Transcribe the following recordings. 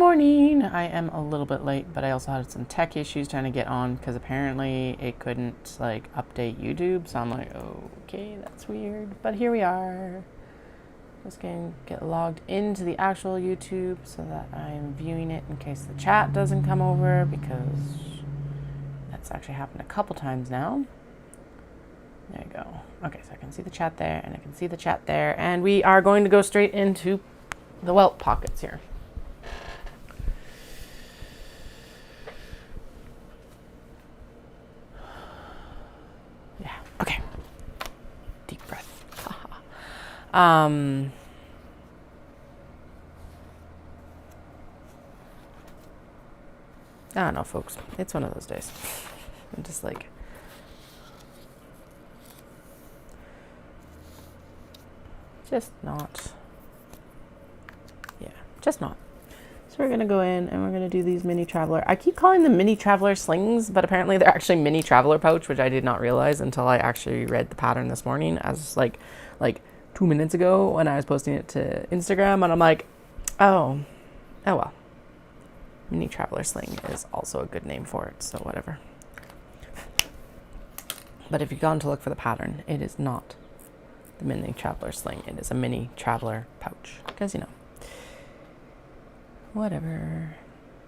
morning. I am a little bit late, but I also had some tech issues trying to get on because apparently it couldn't like update YouTube. So I'm like, okay, that's weird. But here we are. Just going to get logged into the actual YouTube so that I am viewing it in case the chat doesn't come over, because that's actually happened a couple times now. There you go. Okay, so I can see the chat there and I can see the chat there, and we are going to go straight into the welt pockets here. Yeah, okay. Deep breath. I don't know, folks. It's one of those days. I'm just like, just not. Yeah, just not. So we're going to go in and we're going to do these Mini Traveller. I keep calling them Mini Traveller Slings, but apparently they're actually Mini Traveller Pouch, which I did not realize until I actually read the pattern this morning, as like 2 minutes ago when I was posting it to Instagram, and I'm like, oh well. Mini Traveller Sling is also a good name for it, so whatever. But if you've gone to look for the pattern, it is not the Mini Traveller Sling. It is a Mini Traveller Pouch, because, you know, whatever.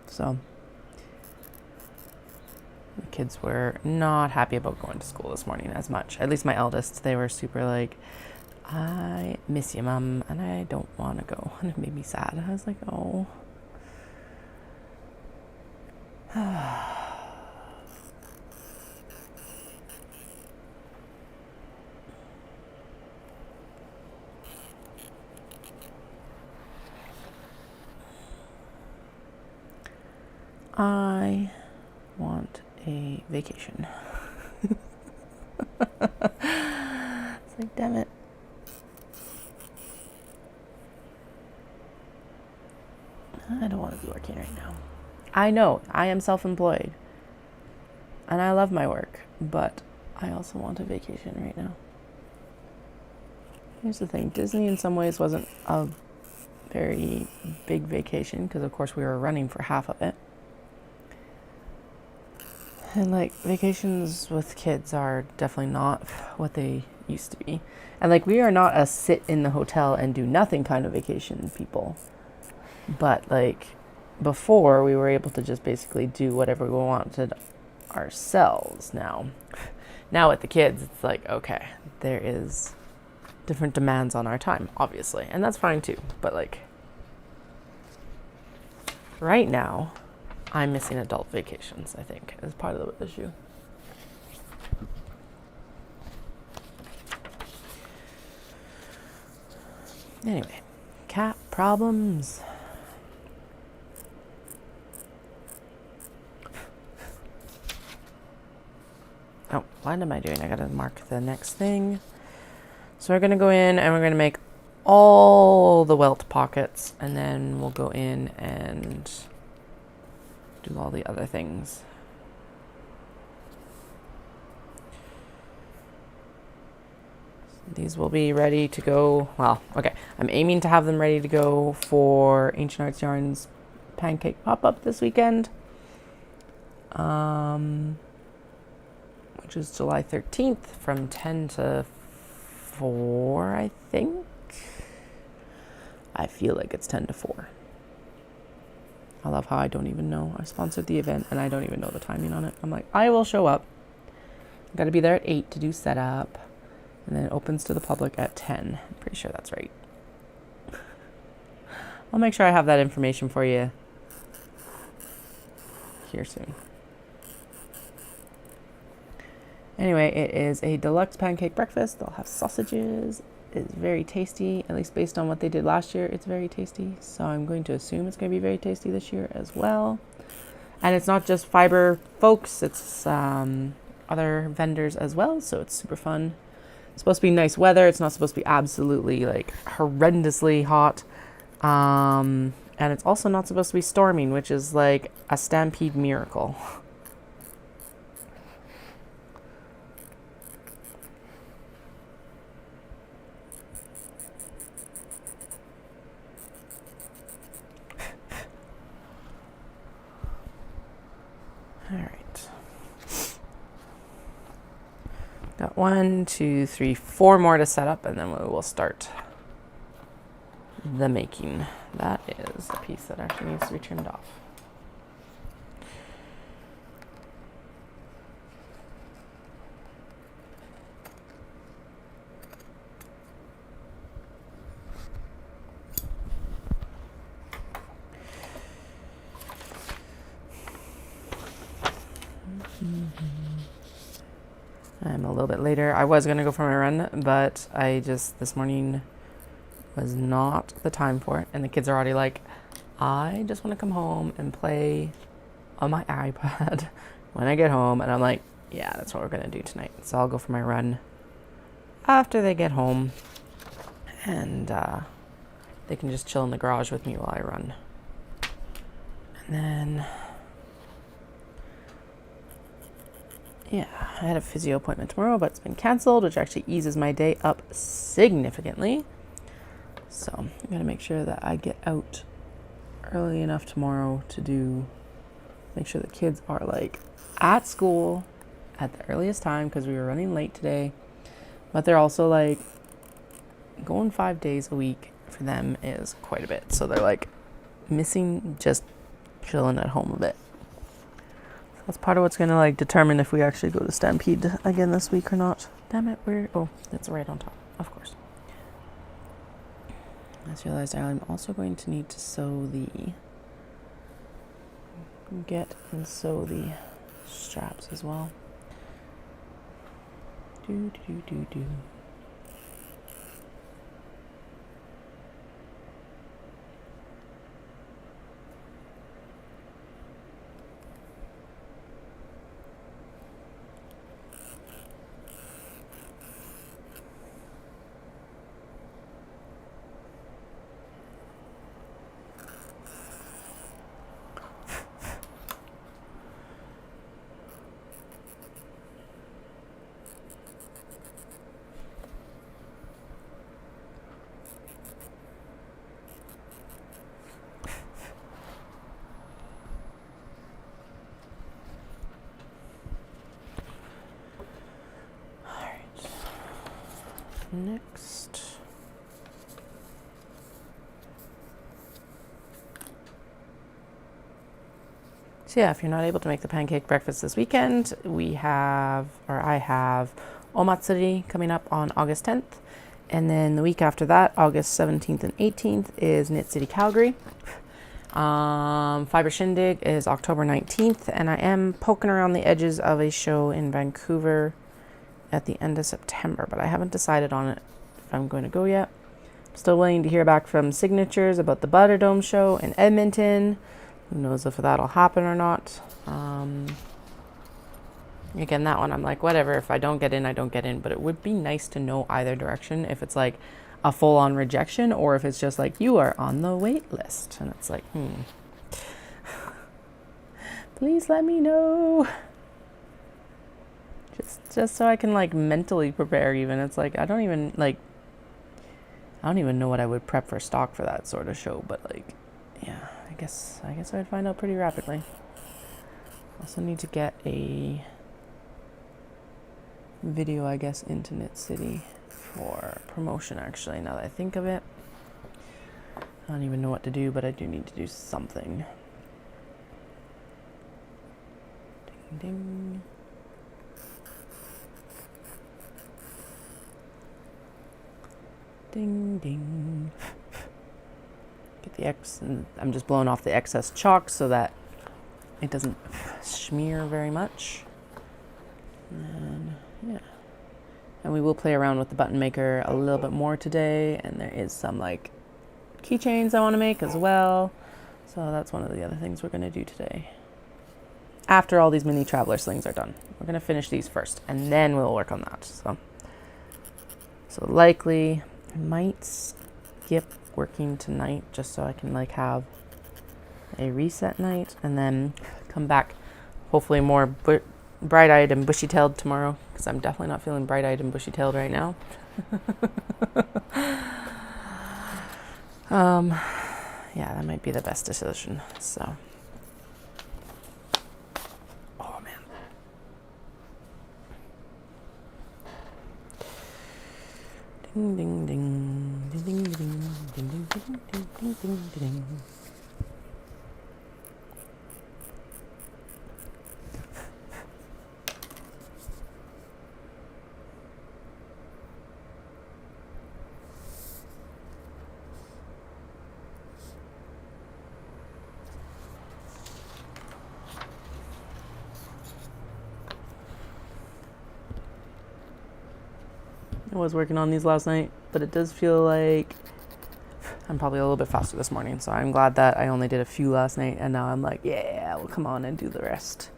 So the kids were not happy about going to school this morning as much. At least my eldest, they were super like, I miss you, Mom, and I don't want to go. And it made me sad. I was like, oh. I want a vacation. It's like, damn it. I don't want to be working right now. I know, I am self-employed. And I love my work, but I also want a vacation right now. Here's the thing, Disney in some ways wasn't a very big vacation, because of course we were running for half of it. And like, vacations with kids are definitely not what they used to be. And like, we are not a sit in the hotel and do nothing kind of vacation people. But like, before we were able to just basically do whatever we wanted ourselves. Now with the kids, it's like, okay, there is different demands on our time, obviously. And that's fine too. But like, right now, I'm missing adult vacations, I think, as part of the issue. Anyway, cat problems. Oh, what am I doing? I gotta mark the next thing. So we're gonna go in and we're gonna make all the welt pockets, and then we'll go in and do all the other things. These will be ready to go. Well, okay. I'm aiming to have them ready to go for Ancient Arts Yarns pancake pop-up this weekend. Which is July 13th from 10 to 4, I think. I feel like it's 10 to 4. I love how I don't even know. I sponsored the event and I don't even know the timing on it. I'm like, I will show up. I've got to be there at 8 to do setup. And then it opens to the public at 10. I'm pretty sure that's right. I'll make sure I have that information for you here soon. Anyway, it is a deluxe pancake breakfast. They'll have sausages. It's very tasty, at least based on what they did last year. It's very tasty, so I'm going to assume it's going to be very tasty this year as well. And it's not just Fiber folks, it's other vendors as well, so it's super fun. It's supposed to be nice weather. It's not supposed to be absolutely like horrendously hot, and it's also not supposed to be storming, which is like a Stampede miracle. All right. Got 1, 2, 3, 4 more to set up, and then we will start the making. That is a piece that actually needs to be trimmed off. I'm a little bit later. I was going to go for my run, but this morning was not the time for it. And the kids are already like, I just want to come home and play on my iPad when I get home. And I'm like, yeah, that's what we're going to do tonight. So I'll go for my run after they get home. And they can just chill in the garage with me while I run. And then... yeah, I had a physio appointment tomorrow, but it's been canceled, which actually eases my day up significantly. So I'm going to make sure that I get out early enough tomorrow to make sure the kids are like at school at the earliest time, because we were running late today. But they're also like, going 5 days a week for them is quite a bit. So they're like missing just chilling at home a bit. That's part of what's going to like determine if we actually go to Stampede again this week or not. Damn it, oh, that's right on top, of course. I just realized I'm also going to need to sew the straps as well. Do. Next, so yeah, if you're not able to make the pancake breakfast this weekend, I have Omatsuri coming up on August 10th, and then the week after that, August 17th and 18th, is Knit City, Calgary. Fiber Shindig is October 19th, and I am poking around the edges of a show in Vancouver at the end of September, but I haven't decided on it if I'm going to go yet. I'm still waiting to hear back from Signatures about the Butterdome show in Edmonton. Who knows if that'll happen or not. Again, that one I'm like, whatever, if I don't get in, I don't get in, but it would be nice to know either direction, if it's like a full-on rejection or if it's just like, you are on the wait list, and it's like, please let me know. Just so I can like mentally prepare even. It's like I don't even know what I would prep for stock for that sort of show, but like, yeah, I guess I'd find out pretty rapidly. Also need to get a video, I guess, into Knit City for promotion, actually, now that I think of it. I don't even know what to do, but I do need to do something. Ding ding. Ding, ding. Get the and I'm just blowing off the excess chalk so that it doesn't smear very much. And yeah. And we will play around with the button maker a little bit more today. And there is some like keychains I want to make as well. So that's one of the other things we're going to do today. After all these mini traveler slings are done. We're going to finish these first and then we'll work on that. So likely I might skip working tonight just so I can like have a reset night and then come back hopefully more bright-eyed and bushy-tailed tomorrow, because I'm definitely not feeling bright-eyed and bushy-tailed right now. Yeah, that might be the best decision. So Ding ding ding ding ding ding ding ding ding ding ding ding ding. I was working on these last night, but it does feel like I'm probably a little bit faster this morning, so I'm glad that I only did a few last night, and now I'm like, yeah, we'll come on and do the rest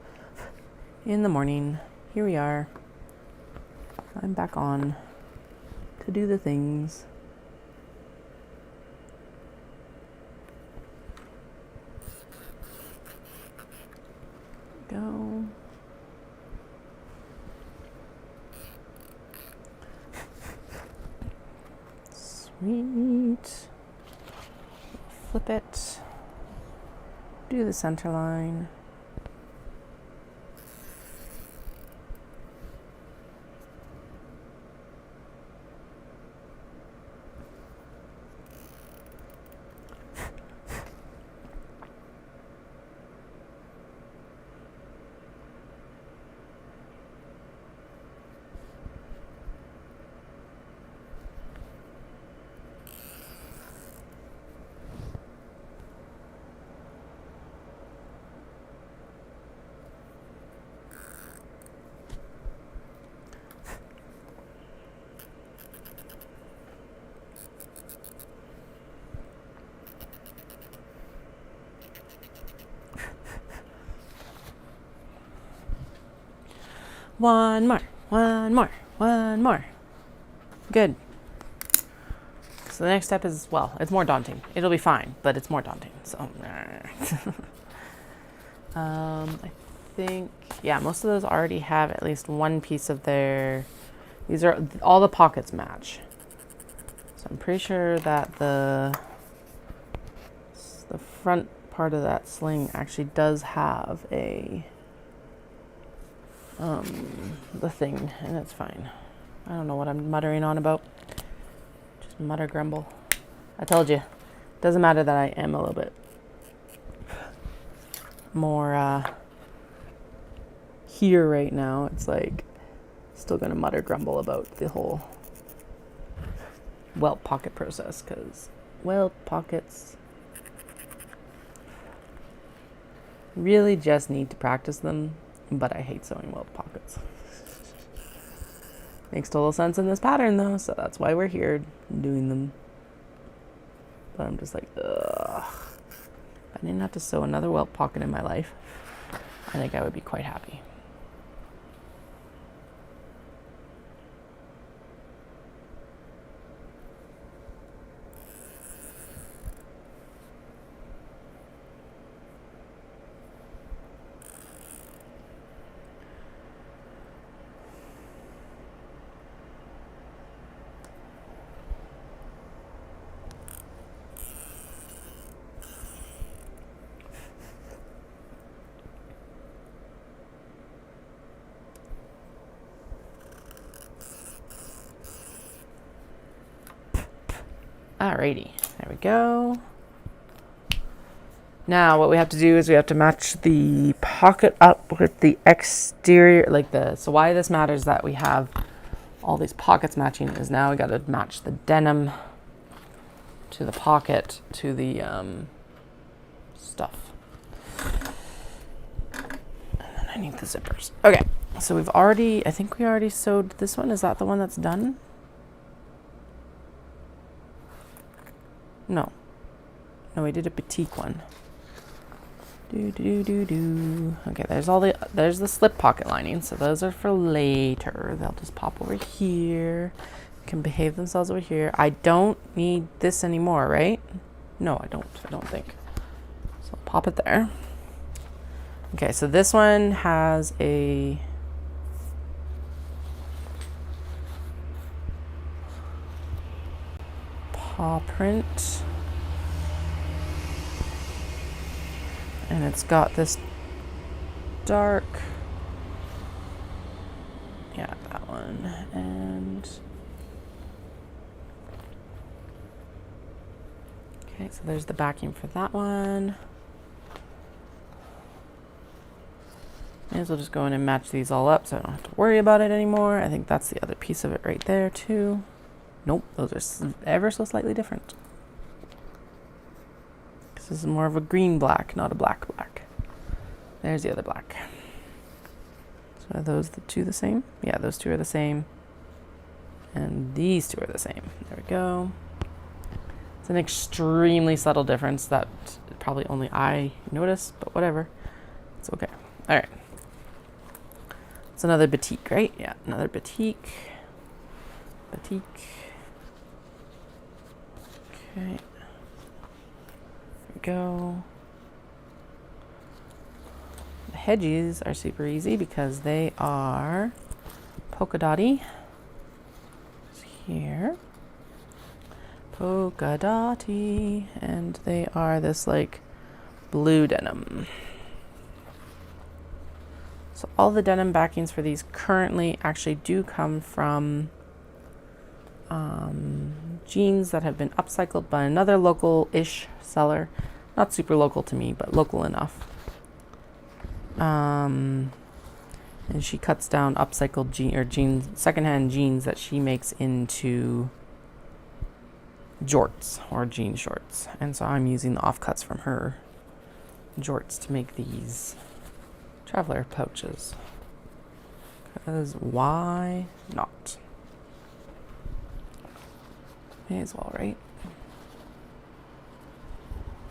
in the morning. Here we are. I'm back on to do the things. Go. Sweet. Flip it. Do the center line. One more, one more, one more. Good. So the next step is, well, it's more daunting. It'll be fine, but it's more daunting. So, I think, yeah, most of those already have at least one piece of their, these are, all the pockets match. So I'm pretty sure that the front part of that sling actually does have a, the thing, and it's fine. I don't know what I'm muttering on about. Just mutter grumble. I told you, it doesn't matter that I am a little bit more here right now. It's like still gonna mutter grumble about the whole welt pocket process, because welt pockets really just need to practice them. But I hate sewing welt pockets. Makes total sense in this pattern though, so that's why we're here doing them. But I'm just like, ugh. If I didn't have to sew another welt pocket in my life, I think I would be quite happy. Alrighty, there we go. Now what we have to do is we have to match the pocket up with the exterior, like so why this matters that we have all these pockets matching is now we got to match the denim to the pocket to the stuff. And then I need the zippers. Okay, so we've already, I think we already sewed this one. Is that the one that's done? No, we did a batik one. Okay, there's the slip pocket lining. So those are for later. They'll just pop over here. Can behave themselves over here. I don't need this anymore, right? No, I don't think. So I'll pop it there. Okay, so this one has a paw print. And it's got this dark, yeah, that one, and Okay, so there's the backing for that one. May as well just go in and match these all up so I don't have to worry about it anymore. I think that's the other piece of it right there too. Nope, those are ever so slightly different. This is more of a green black, not a black black. There's the other black. So are those the two the same? Yeah, those two are the same. And these two are the same. There we go. It's an extremely subtle difference that probably only I noticed, but whatever. It's okay. All right. It's another batik, right? Yeah, another batik. Batik. Okay. There we go. The hedges are super easy because they are polka dotty. Here. Polka dotty. And they are this like blue denim. So all the denim backings for these currently actually do come from jeans that have been upcycled by another local-ish seller. Not super local to me, but local enough. And she cuts down upcycled jeans, secondhand jeans that she makes into jorts or jean shorts. And so I'm using the offcuts from her jorts to make these traveler pouches. Because why not? May as well, right?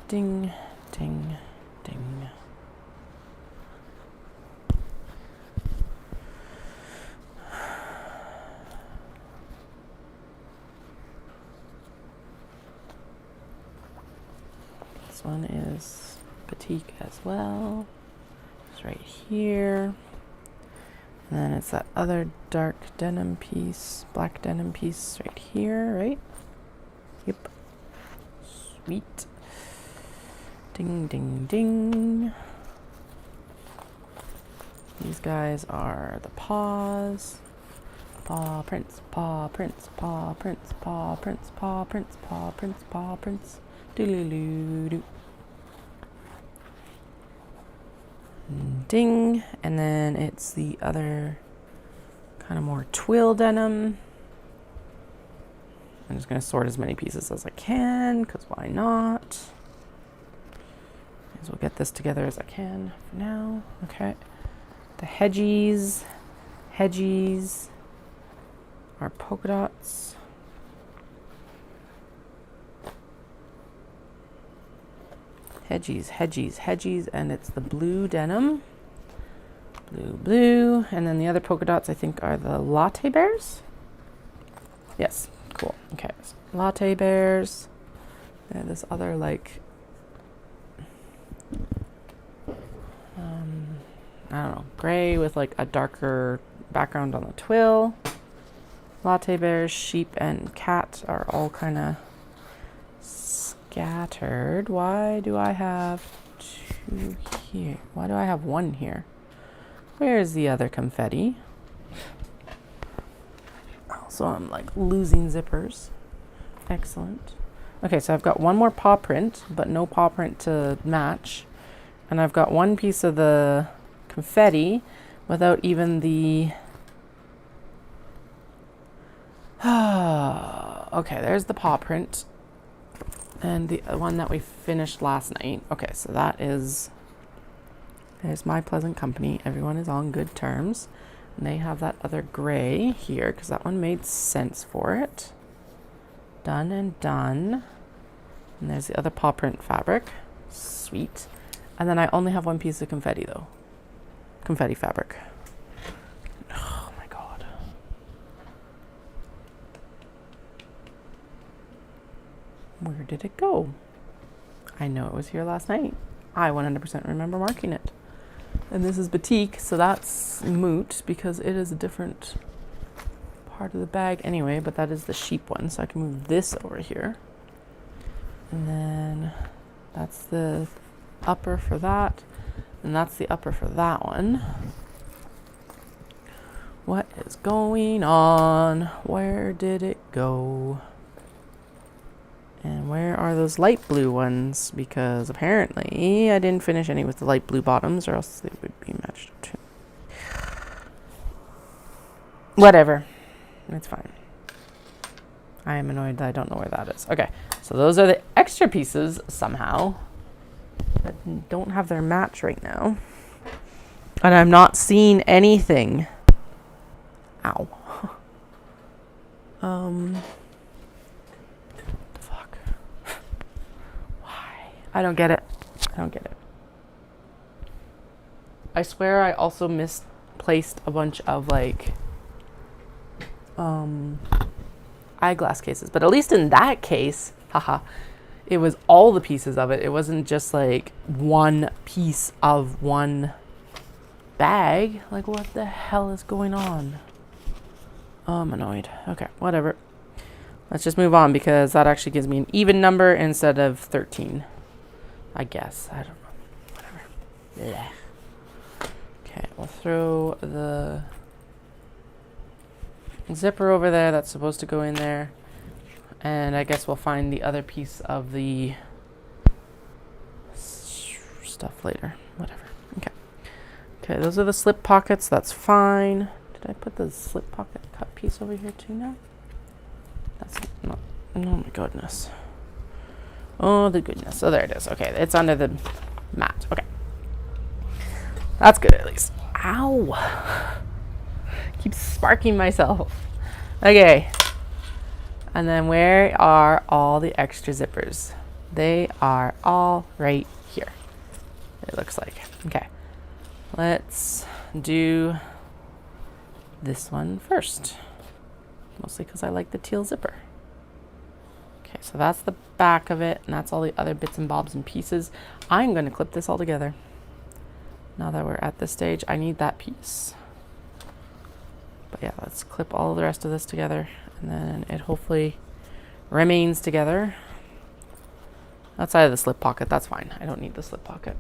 Ding, ding, ding. This one is batik as well. It's right here. And then it's that other dark denim piece, black denim piece right here, right? Yep. Sweet. Ding, ding, ding. These guys are the paws. Paw prints, paw prints, paw prints, paw prints, paw prints, paw prints, paw prints. Doodaloo-doo. Ding. And then it's the other kind of more twill denim. I'm just going to sort as many pieces as I can, because why not? May as well get this together as I can for now. Okay. The hedgies are polka dots. Hedgies, and it's the blue denim. Blue. And then the other polka dots, I think, are the latte bears. Yes. Cool. Okay. So latte bears. And this other like I don't know, gray with like a darker background on the twill. Latte bears, sheep, and cat are all kind of scattered. Why do I have two here? Why do I have one here? Where's the other confetti? So I'm like losing zippers. Excellent. Okay, so I've got one more paw print, but no paw print to match. And I've got one piece of the confetti without even the... Okay, there's the paw print. And the one that we finished last night. Okay, so that is... There's My Pleasant Company. Everyone is on good terms. And they have that other gray here, because that one made sense for it. Done and done. And there's the other paw print fabric. Sweet. And then I only have one piece of confetti, though. Confetti fabric. Oh, my God. Where did it go? I know it was here last night. I 100% remember marking it. And this is batik, so that's moot because it is a different part of the bag anyway, but that is the sheep one, so I can move this over here. And then that's the upper for that, and that's the upper for that one. What is going on? Where did it go? And where are those light blue ones? Because apparently I didn't finish any with the light blue bottoms, or else they would be matched up too. Whatever. It's fine. I am annoyed that I don't know where that is. Okay, so those are the extra pieces somehow that don't have their match right now. And I'm not seeing anything. Ow. The fuck? Why? I don't get it. I don't get it. I swear I also misplaced a bunch of like eyeglass cases, but at least in that case, haha, it was all the pieces of it. It wasn't just like one piece of one bag. Like, what the hell is going on? I'm annoyed. Okay, whatever. Let's just move on, because that actually gives me an even number instead of 13. I guess. I don't know. Whatever. Blech. Okay, we'll throw the zipper over there. That's supposed to go in there. And I guess we'll find the other piece of the stuff later. Whatever. Okay. Okay, those are the slip pockets. That's fine. Did I put the slip pocket cut piece over here too now? That's not. Oh my goodness. Oh, the goodness. So there it is. Okay, it's under the mat. Okay. That's good at least. Ow. Keep sparking myself. Okay. And then where are all the extra zippers? They are all right here. It looks like. Okay. Let's do this one first. Mostly because I like the teal zipper. Okay, so that's the back of it, and that's all the other bits and bobs and pieces. I'm going to clip this all together. Now that we're at this stage, I need that piece. But yeah, let's clip all the rest of this together, and then it hopefully remains together. Outside of the slip pocket, that's fine. I don't need the slip pocket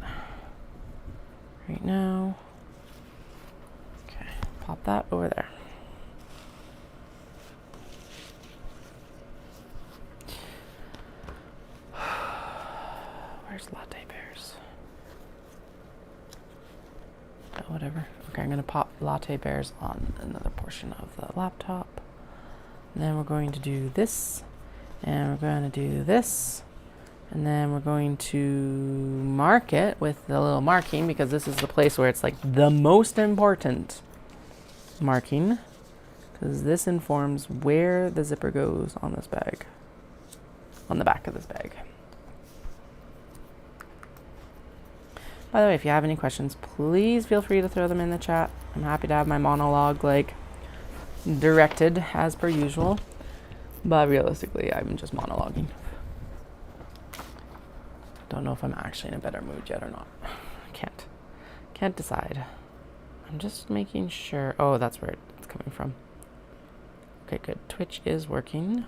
right now. Okay, pop that over there. Where's latte bears? Oh, whatever. Okay, I'm going to pop latte bears on another portion of the laptop. And then we're going to do this. And we're going to do this. And then we're going to mark it with the little marking, because this is the place where it's like the most important marking, because this informs where the zipper goes on this bag, on the back of this bag. By the way, if you have any questions, please feel free to throw them in the chat. I'm happy to have my monologue like directed as per usual, but realistically, I'm just monologuing. Don't know if I'm actually in a better mood yet or not. Can't decide. I'm just making sure. Oh, that's where it's coming from. Okay, good. Twitch is working.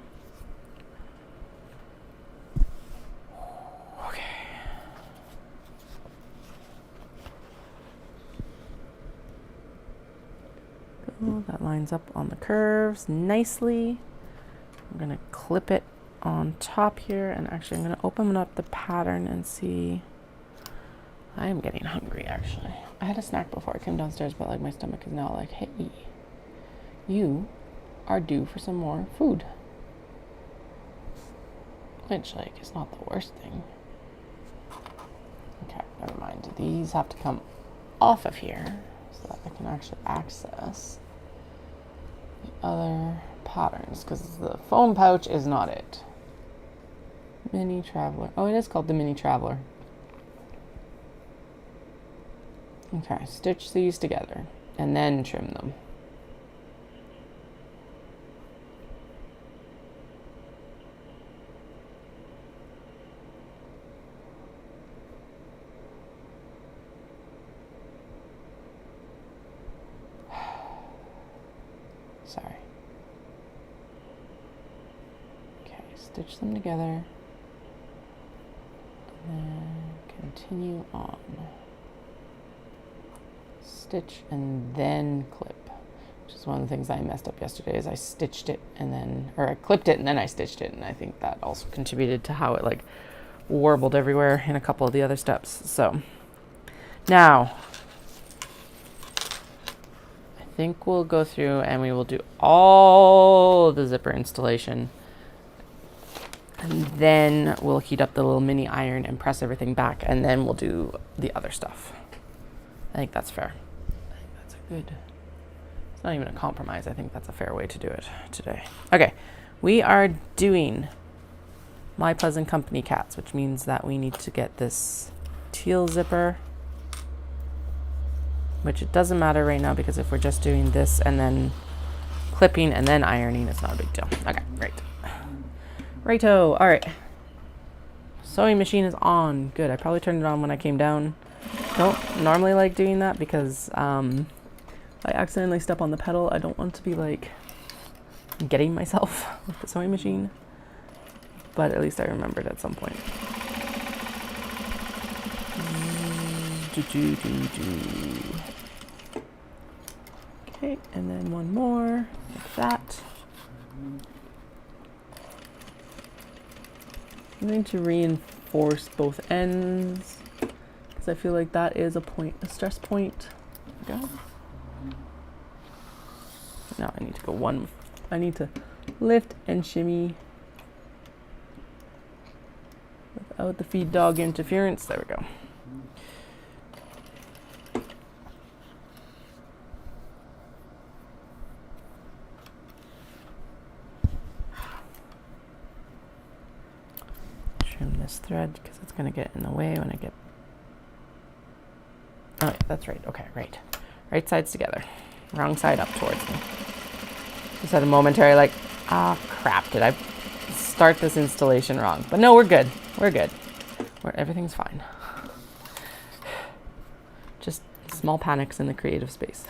Okay. Oh, that lines up on the curves nicely. I'm gonna clip it on top here, and actually I'm going to open up the pattern and see. I am getting hungry, actually. I had a snack before I came downstairs, but like my stomach is now like, hey, you are due for some more food, which like is not the worst thing. Okay, never mind. These have to come off of here so that I can actually access the other patterns, because the foam pouch is not it. Mini Traveller. Oh, it is called the Mini Traveller. Okay, stitch these together and then trim them. Sorry. Okay, stitch them together. And continue on. Stitch and then clip. which is one of the things I messed up yesterday, is I stitched it and then, or I clipped it and then I stitched it, and I think that also contributed to how it like warbled everywhere in a couple of the other steps. So now I think we'll go through and we will do all the zipper installation, and then we'll heat up the little mini iron and press everything back, and then we'll do the other stuff. I think that's fair. I think that's a good, it's not even a compromise. I think that's a fair way to do it today. Okay, we are doing My Pleasant Company cats, which means that we need to get this teal zipper, which it doesn't matter right now because if we're just doing this and then clipping and then ironing, it's not a big deal. Okay, great. Righto, all right. Sewing machine is on. Good, I probably turned it on when I came down. Don't normally like doing that because I accidentally step on the pedal. I don't want to be like getting myself with the sewing machine, but at least I remembered at some point. Okay, and then one more like that. I'm going to reinforce both ends because I feel like that is a stress point. There we go. Now I need to go one. I need to lift and shimmy without the feed dog interference. There we go. Trim this thread because it's going to get in the way when I get. Oh, yeah, that's right. Okay, right. Right sides together. Wrong side up towards me. Just had a momentary like, ah, crap, did I start this installation wrong? But no, we're good. We're good. Everything's fine. Just small panics in the creative space.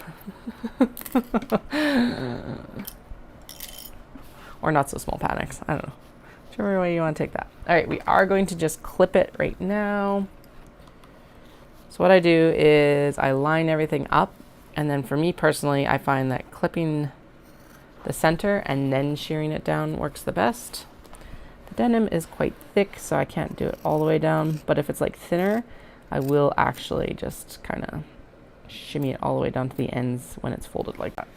Or not so small panics. I don't know. Whichever way you want to take that. All right, we are going to just clip it right now. So what I do is I line everything up, and then for me personally, I find that clipping the center and then shearing it down works the best. The denim is quite thick, so I can't do it all the way down, but if it's like thinner, I will actually just kind of shimmy it all the way down to the ends when it's folded like that.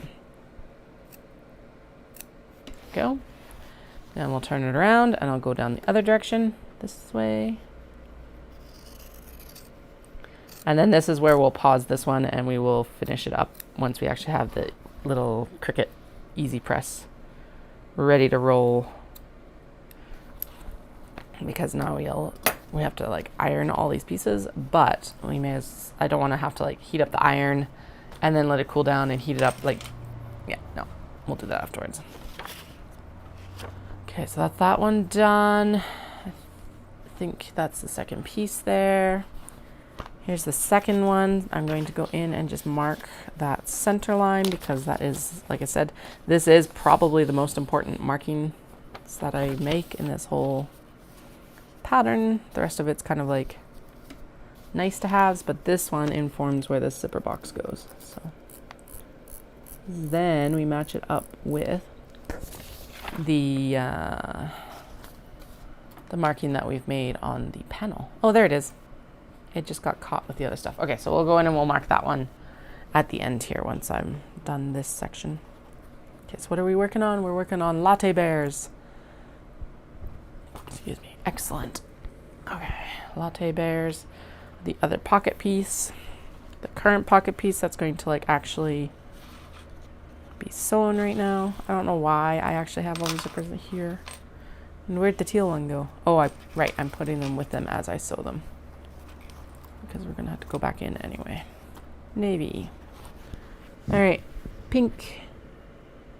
Go. Then we'll turn it around and I'll go down the other direction this way. And then this is where we'll pause this one and we will finish it up once we actually have the little Cricut easy press ready to roll. Because now we have to like iron all these pieces, but I don't want to have to like heat up the iron and then let it cool down and heat it up. Like, yeah, no, we'll do that afterwards. Okay, so that's that one done. I think that's the second piece there. Here's the second one. I'm going to go in and just mark that center line because that is, like I said, this is probably the most important marking that I make in this whole pattern. The rest of it's kind of like nice to haves, but this one informs where the zipper box goes. So then we match it up with the marking that we've made on the panel. Oh, there it is. It just got caught with the other stuff. Okay, so we'll go in and we'll mark that one at the end here once I'm done this section. Okay, so what are we working on? We're working on latte bears. Excuse me. Excellent. Okay, latte bears. The other pocket piece. The current pocket piece that's going to like actually be sewn right now. I don't know why I actually have all the zippers here. And where'd the teal one go? Oh, right, I'm putting them with them as I sew them. Because we're gonna have to go back in anyway. Navy. All right, pink,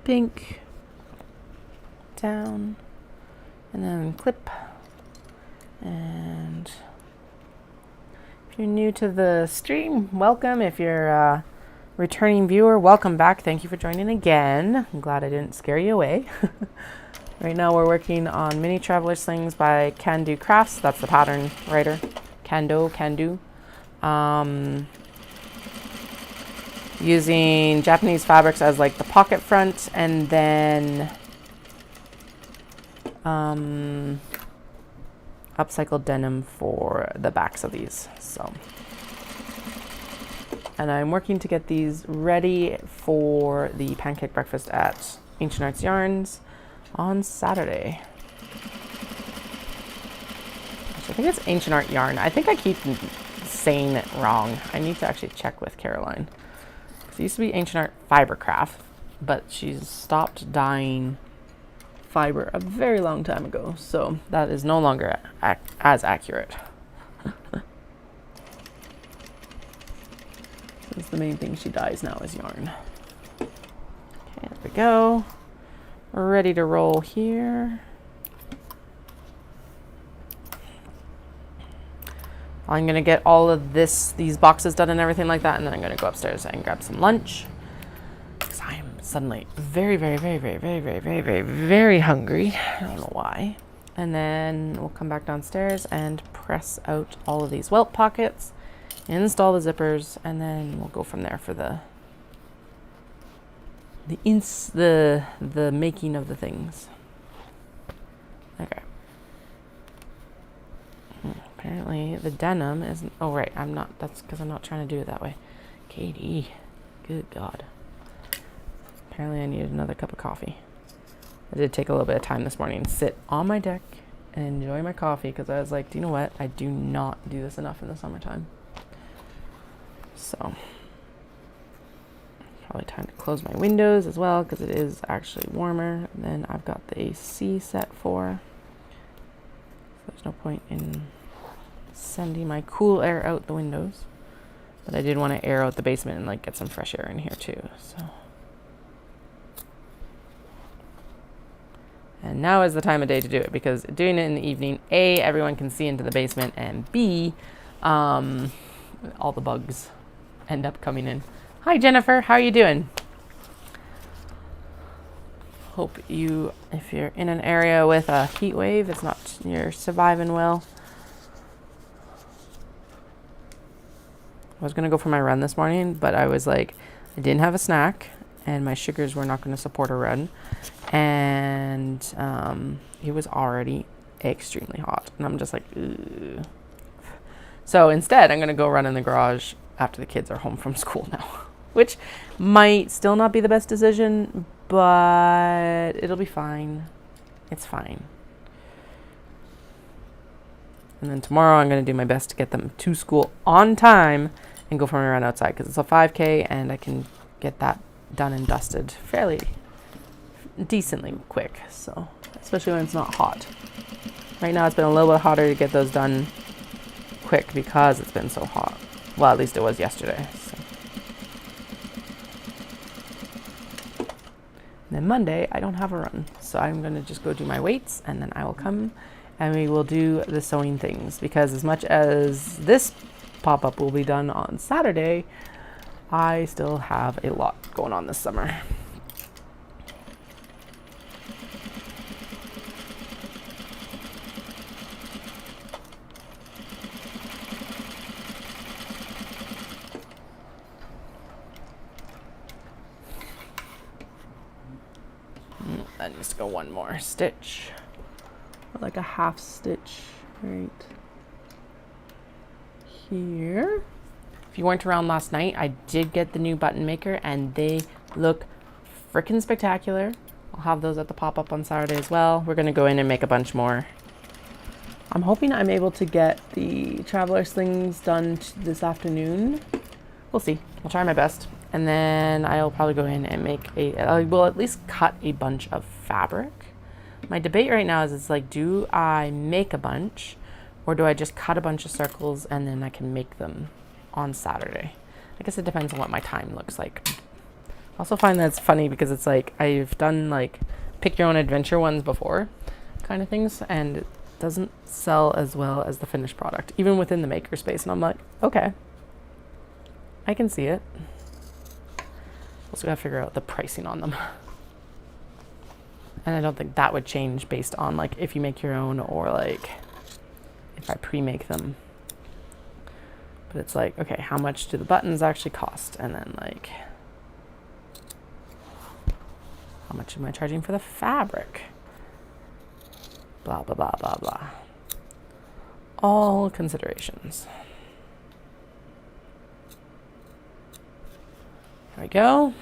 pink, down, and then clip. And if you're new to the stream, welcome. If you're a returning viewer, welcome back. Thank you for joining again. I'm glad I didn't scare you away. Right now we're working on Mini Traveller Slings by Can Do Crafts. That's the pattern writer. Can Do. using Japanese fabrics as like the pocket front, and then upcycled denim for the backs of these. So, and I'm working to get these ready for the pancake breakfast at Ancient Arts Yarns on Saturday. Actually, I think it's Ancient Art Yarn. I think I keep saying it wrong. I need to actually check with Caroline. It used to be Ancient Art Fibercraft, but she's stopped dyeing fiber a very long time ago, so that is no longer as accurate. That's the main thing she dyes now is yarn. Okay, there we go. We're ready to roll here. I'm gonna get all of these boxes done and everything like that, and then I'm gonna go upstairs and grab some lunch because I'm suddenly very, very, very, very, very, very, very, very, very hungry. I don't know why. And then we'll come back downstairs and press out all of these welt pockets, install the zippers, and then we'll go from there for the making of the things. Okay. Apparently the denim isn't. Oh right, I'm not. That's because I'm not trying to do it that way. Katie, good God. Apparently I needed another cup of coffee. I did take a little bit of time this morning to sit on my deck and enjoy my coffee because I was like, do you know what? I do not do this enough in the summertime. So probably time to close my windows as well because it is actually warmer than I've got the AC set for. So there's no point in sending my cool air out the windows. But I did want to air out the basement and like get some fresh air in here too. So. And now is the time of day to do it because doing it in the evening, A, everyone can see into the basement, and B, all the bugs end up coming in. Hi, Jennifer. How are you doing? Hope if you're in an area with a heat wave, you're surviving well. I was going to go for my run this morning, but I was like, I didn't have a snack, and my sugars were not going to support a run. And it was already extremely hot. And I'm just like, ugh. So instead, I'm going to go run in the garage after the kids are home from school now. Which might still not be the best decision, but it'll be fine. It's fine. And then tomorrow I'm going to do my best to get them to school on time and go for my run outside because it's a 5K and I can get that done and dusted fairly decently quick. So, especially when it's not hot. Right now it's been a little bit hotter to get those done quick because it's been so hot. Well, at least it was yesterday. So. And then Monday, I don't have a run. So I'm going to just go do my weights and then I will come and we will do the sewing things. Because as much as this pop-up will be done on Saturday, I still have a lot going on this summer. That needs to go one more stitch, like a half stitch right here. If you weren't around last night, I did get the new button maker and they look freaking spectacular. I'll have those at the pop-up on Saturday as well. We're gonna go in and make a bunch more. I'm hoping I'm able to get the Traveller Slings done this afternoon. We'll see. I'll try my best. And then I'll probably go in and I will at least cut a bunch of fabric. My debate right now is it's like, do I make a bunch or do I just cut a bunch of circles and then I can make them on Saturday? I guess it depends on what my time looks like. I also find that's funny because it's like I've done like pick your own adventure ones before kind of things and it doesn't sell as well as the finished product, even within the makerspace. And I'm like, okay, I can see it. Also gotta figure out the pricing on them. And I don't think that would change based on like if you make your own or like if I pre-make them. But it's like, okay, how much do the buttons actually cost? And then like much am I charging for the fabric? Blah, blah, blah, blah, blah. All considerations. There we go.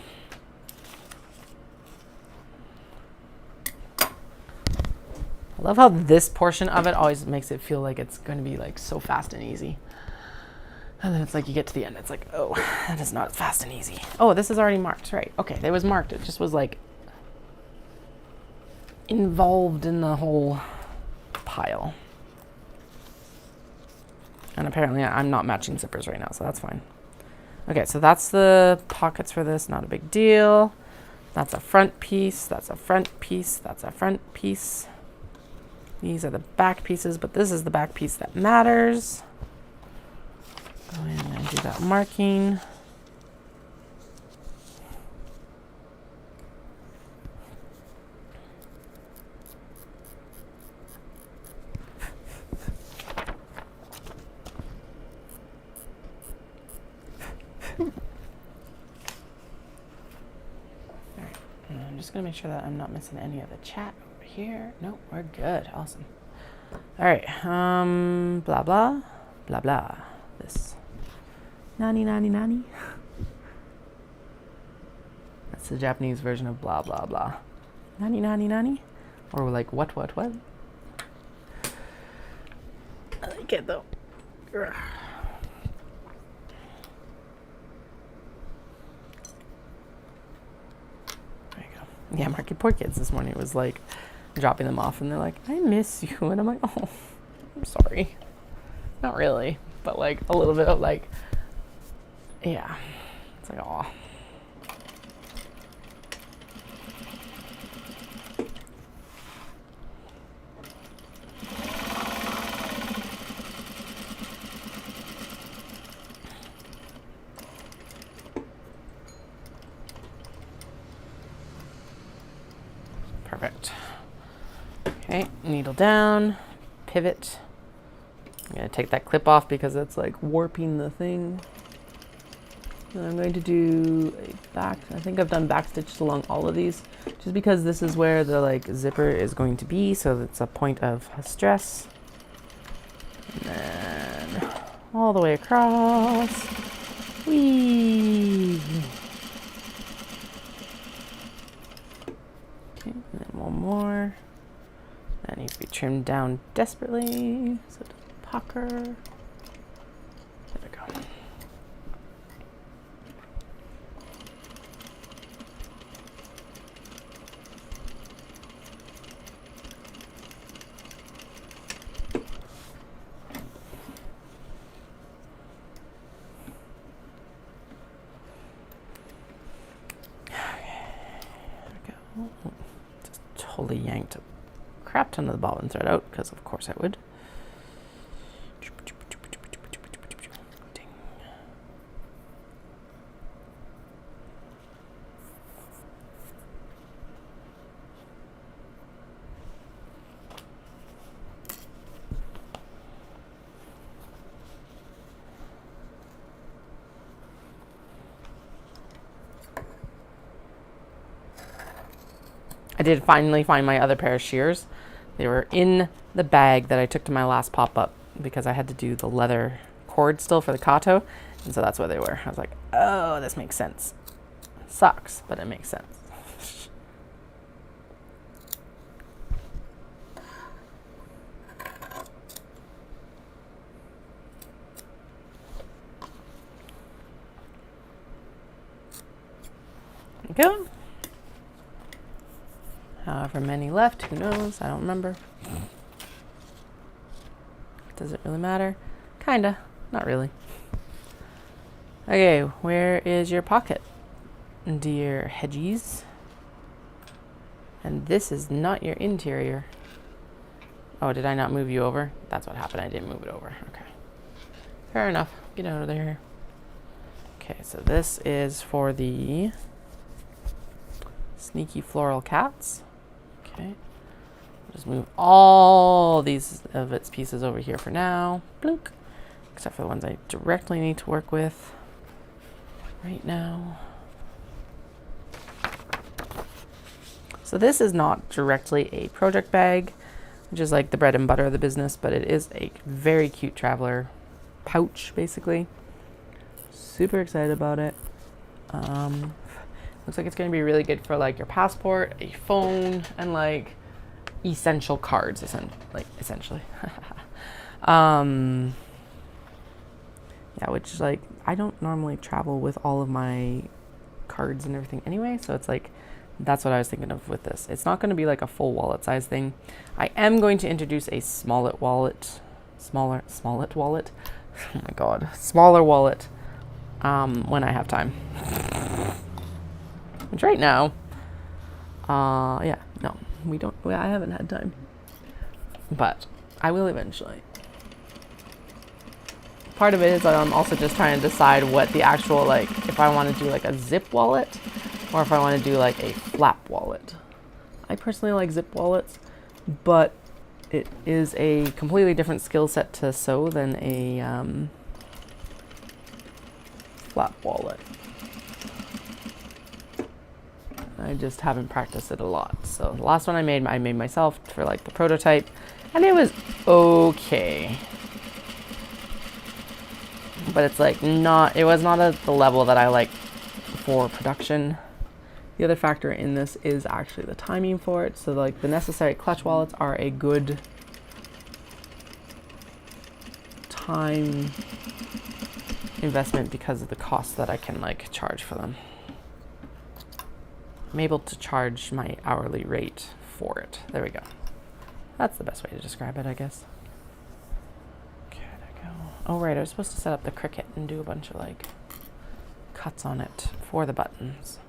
I love how this portion of it always makes it feel like it's going to be like so fast and easy. And then it's like you get to the end, it's like, oh, that is not fast and easy. Oh, this is already marked, right? Okay, it was marked. It just was like involved in the whole pile. And apparently I'm not matching zippers right now, so that's fine. Okay, so that's the pockets for this, not a big deal. That's a front piece, that's a front piece, that's a front piece. These are the back pieces, but this is the back piece that matters. Go in and do that marking. Alright, I'm just gonna make sure that I'm not missing any of the chat over here. Nope, we're good. Awesome. Alright, blah blah, blah blah. This. Nani nani nani. That's the Japanese version of blah blah blah. Nani nani nani? Or like what? I like it though. Ugh. There you go. Yeah, Market Poor Kids this morning, it was like dropping them off and they're like, I miss you. And I'm like, oh, I'm sorry. Not really, but like a little bit of like, yeah. It's like, aw. Perfect. Okay, needle down, pivot. I'm going to take that clip off because it's like warping the thing. And I'm going to do a back, I think I've done back stitches along all of these, just because this is where the like zipper is going to be, so it's a point of stress. And then all the way across. Whee! Okay, and then one more. That needs to be trimmed down desperately, so it doesn't pucker. There we go. Just totally yanked a crap ton of the bobbin thread out, because of course I would. Ding. I did finally find my other pair of shears. They were in the bag that I took to my last pop-up because I had to do the leather cord still for the Kato, and so that's what they were. I was like, oh, this makes sense. Sucks, but it makes sense. There we go. However many left, who knows? I don't remember. Does it really matter? Kinda, not really. Okay, where is your pocket, dear hedgies? And this is not your interior. Oh, did I not move you over? That's what happened, I didn't move it over. Okay. Fair enough, get out of there. Okay, so this is for the sneaky floral cats. Okay, just move all these of its pieces over here for now. Blink. Except for the ones I directly need to work with right now. So this is not directly a project bag, which is like the bread and butter of the business, but it is a very cute traveler pouch, basically. Super excited about it. Looks like it's going to be really good for like your passport, a phone, and like essential cards, essentially. Yeah, which like I don't normally travel with all of my cards and everything anyway, so it's like that's what I was thinking of with this. It's not going to be like a full wallet size thing. I am going to introduce a smaller wallet. Oh my god, smaller wallet when I have time. Which right now, yeah, no, I haven't had time, but I will eventually. Part of it is I'm also just trying to decide what the actual, like, if I want to do like a zip wallet or if I want to do like a flap wallet. I personally like zip wallets, but it is a completely different skill set to sew than a flap wallet. I just haven't practiced it a lot. So the last one I made myself for like the prototype, and it was okay. But it's like it was not at the level that I like for production. The other factor in this is actually the timing for it. So like the necessary clutch wallets are a good time investment because of the cost that I can like charge for them. I'm able to charge my hourly rate for it. There we go. That's the best way to describe it, I guess. Okay, there we go. Oh right, I was supposed to set up the Cricut and do a bunch of like cuts on it for the buttons.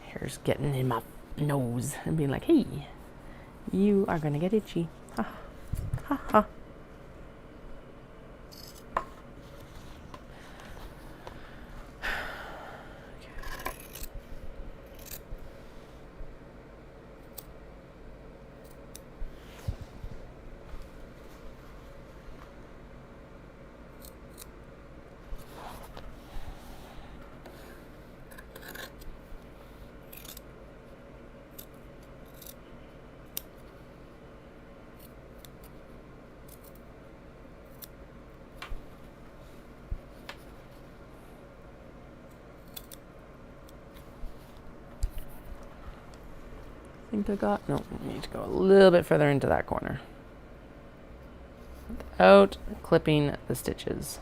Hair's getting in my nose and being like, hey, you are gonna get itchy. Ha ha ha. I think I got, no, I need to go a little bit further into that corner without clipping the stitches.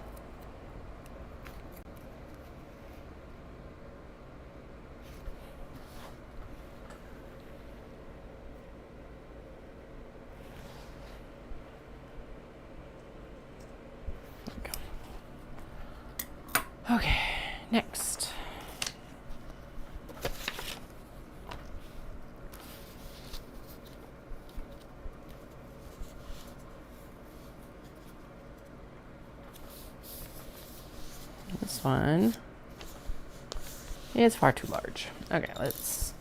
There we go. Okay, next. This one is far too large. Okay, let's.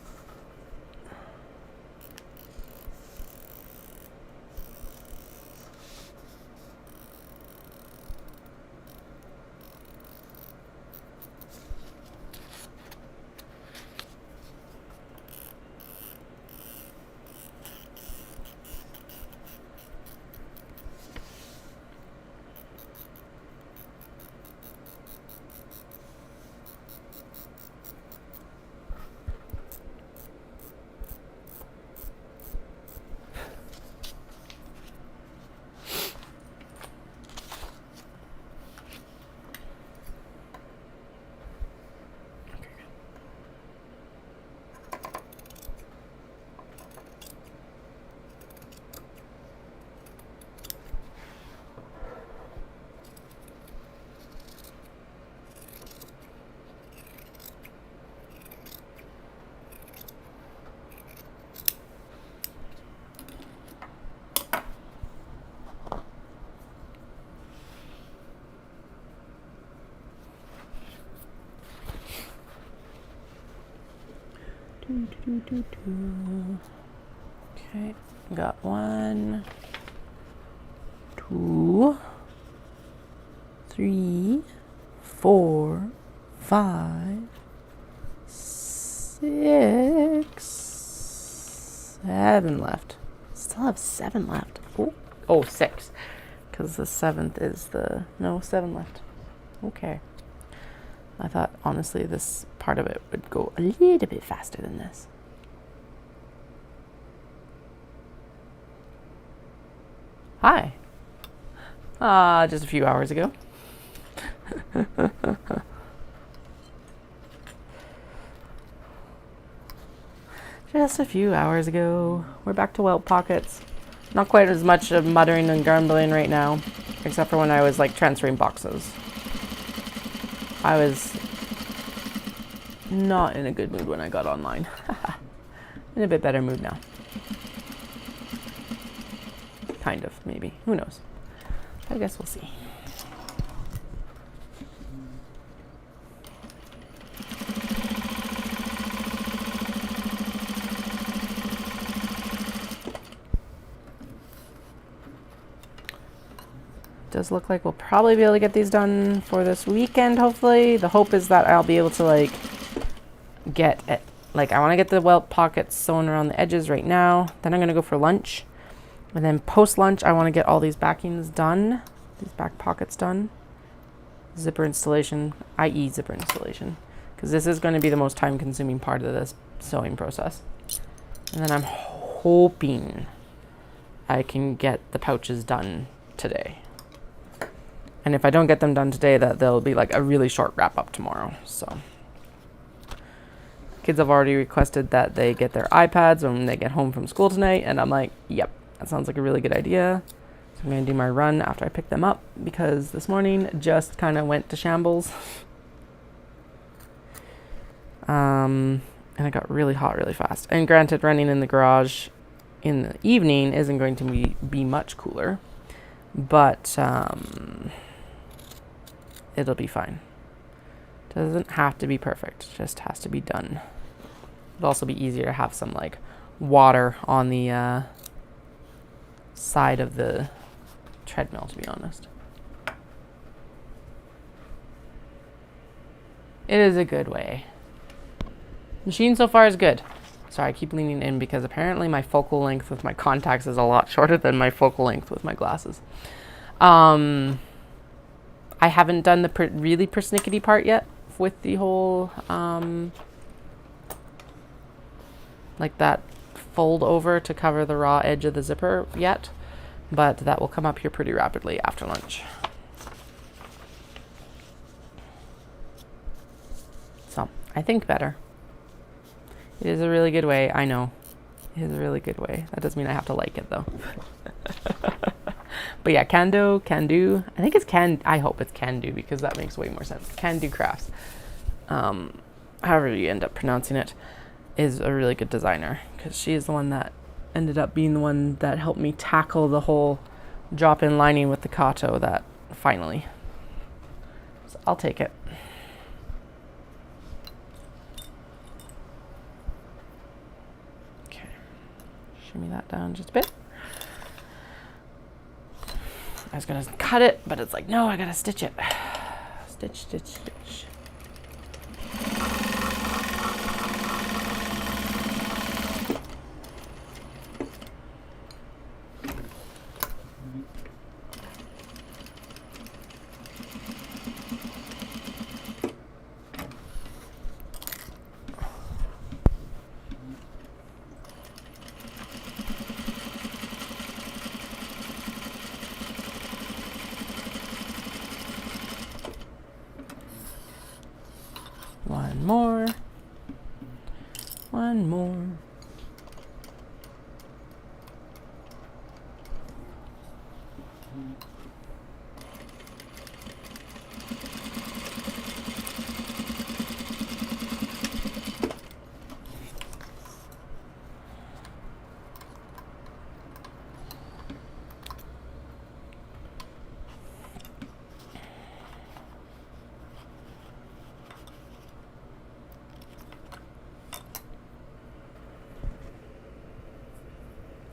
Okay, got 1, 2, 3, 4, 5, 6, 7 left. Still have 7 left. Oh, 6. Because the 7th is the... No, 7 left. Okay. I thought, honestly, this part of it would go a little bit faster than this. Hi. Just a few hours ago. Just a few hours ago. We're back to welt pockets. Not quite as much of muttering and grumbling right now, except for when I was like transferring boxes. I was not in a good mood when I got online. In a bit better mood now. Kind of, maybe. Who knows? I guess we'll see. Does look like we'll probably be able to get these done for this weekend, hopefully. The hope is that I'll be able to like get it. Like, I want to get the welt pockets sewn around the edges right now. Then I'm going to go for lunch. And then post lunch, I want to get all these backings done. These back pockets done. Zipper installation, i.e. zipper installation. Because this is going to be the most time consuming part of this sewing process. And then I'm hoping I can get the pouches done today. And if I don't get them done today, that they'll be like a really short wrap up tomorrow. So kids have already requested that they get their iPads when they get home from school tonight. And I'm like, yep, that sounds like a really good idea. So I'm going to do my run after I pick them up because this morning just kind of went to shambles. And it got really hot really fast. And granted, running in the garage in the evening isn't going to be much cooler. But it'll be fine. Doesn't have to be perfect, just has to be done. It'll also be easier to have some like water on the side of the treadmill, to be honest. It is a good way. Machine so far is good. Sorry, I keep leaning in because apparently my focal length with my contacts is a lot shorter than my focal length with my glasses. I haven't done the really persnickety part yet with the whole, like that fold over to cover the raw edge of the zipper yet, but that will come up here pretty rapidly after lunch. So, I think better. It is a really good way, I know. It is a really good way. That doesn't mean I have to like it though. But yeah, can do. I think it's I hope it's can do because that makes way more sense. Can do crafts. However you end up pronouncing it, is a really good designer because she is the one that ended up being the one that helped me tackle the whole drop-in lining with the Kato that finally. So I'll take it. Okay. Shimmy that down just a bit. I was gonna cut it, but it's like, no, I gotta stitch it. Stitch, stitch, stitch. One more.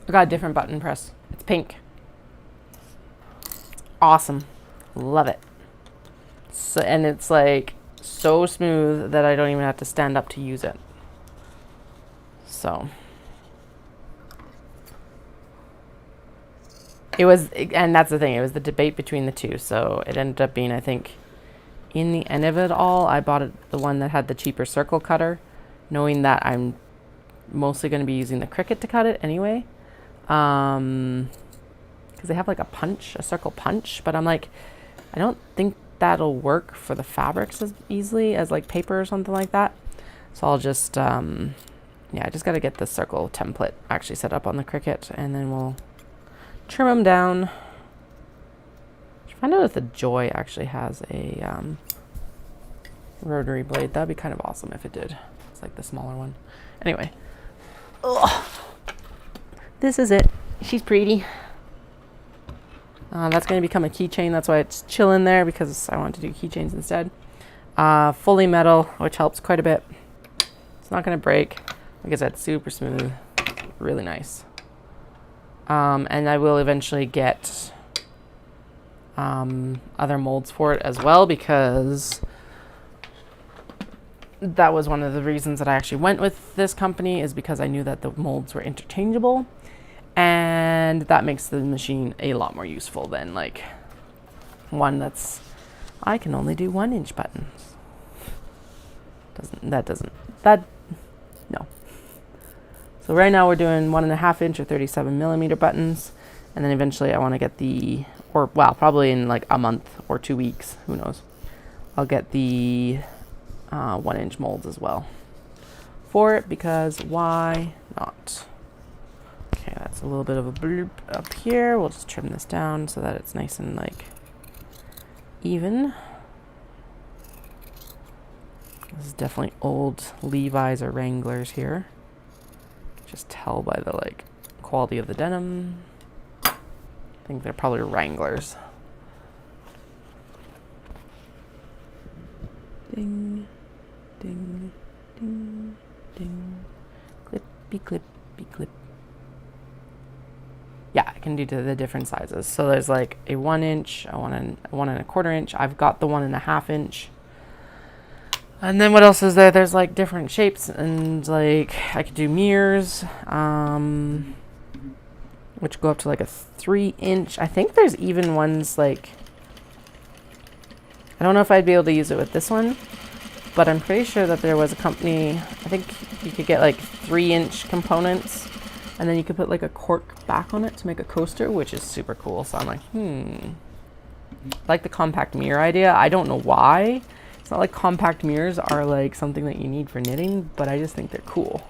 I got a different button press. It's pink. Awesome. Love it. So, and it's like so smooth that I don't even have to stand up to use it. So it was, and that's the thing, it was the debate between the two. So it ended up being, I think, in the end of it all, I bought the one that had the cheaper circle cutter, knowing that I'm mostly going to be using the Cricut to cut it anyway. Because they have like a circle punch, but I'm like, I don't think that'll work for the fabrics as easily as like paper or something like that. So I'll just, yeah, I just got to get the circle template actually set up on the Cricut, and then we'll trim them down. Find out if the Joy actually has a rotary blade. That'd be kind of awesome if it did. It's like the smaller one. Anyway, ugh. This is it. She's pretty. That's going to become a keychain. That's why it's chilling there, because I want to do keychains instead. Fully metal, which helps quite a bit. It's not going to break. Like I said, super smooth. Really nice. And I will eventually get other molds for it as well, because that was one of the reasons that I actually went with this company, is because I knew that the molds were interchangeable, and that makes the machine a lot more useful than like one that's, I can only do 1-inch buttons. No. So right now we're doing 1.5-inch or 37 millimeter buttons, and then eventually I want to get the, or well, probably in like a month or 2 weeks, who knows, I'll get the 1-inch molds as well for it, because why not? Okay, that's a little bit of a bloop up here. We'll just trim this down so that it's nice and like even. This is definitely old Levi's or Wranglers here. Just tell by the like quality of the denim. I think they're probably Wranglers. Ding, ding, ding, ding. Clippy, clippy, clip. Yeah, I can do the different sizes. So there's like a 1-inch, a 1.25 inch. I've got the 1.5-inch. And then what else is there? There's like different shapes, and like I could do mirrors, which go up to like a 3-inch. I think there's even ones like, I don't know if I'd be able to use it with this one, but I'm pretty sure that there was a company, I think you could get like 3-inch components, and then you could put like a cork back on it to make a coaster, which is super cool. So I'm like, like the compact mirror idea. I don't know why. It's not like compact mirrors are like something that you need for knitting, but I just think they're cool.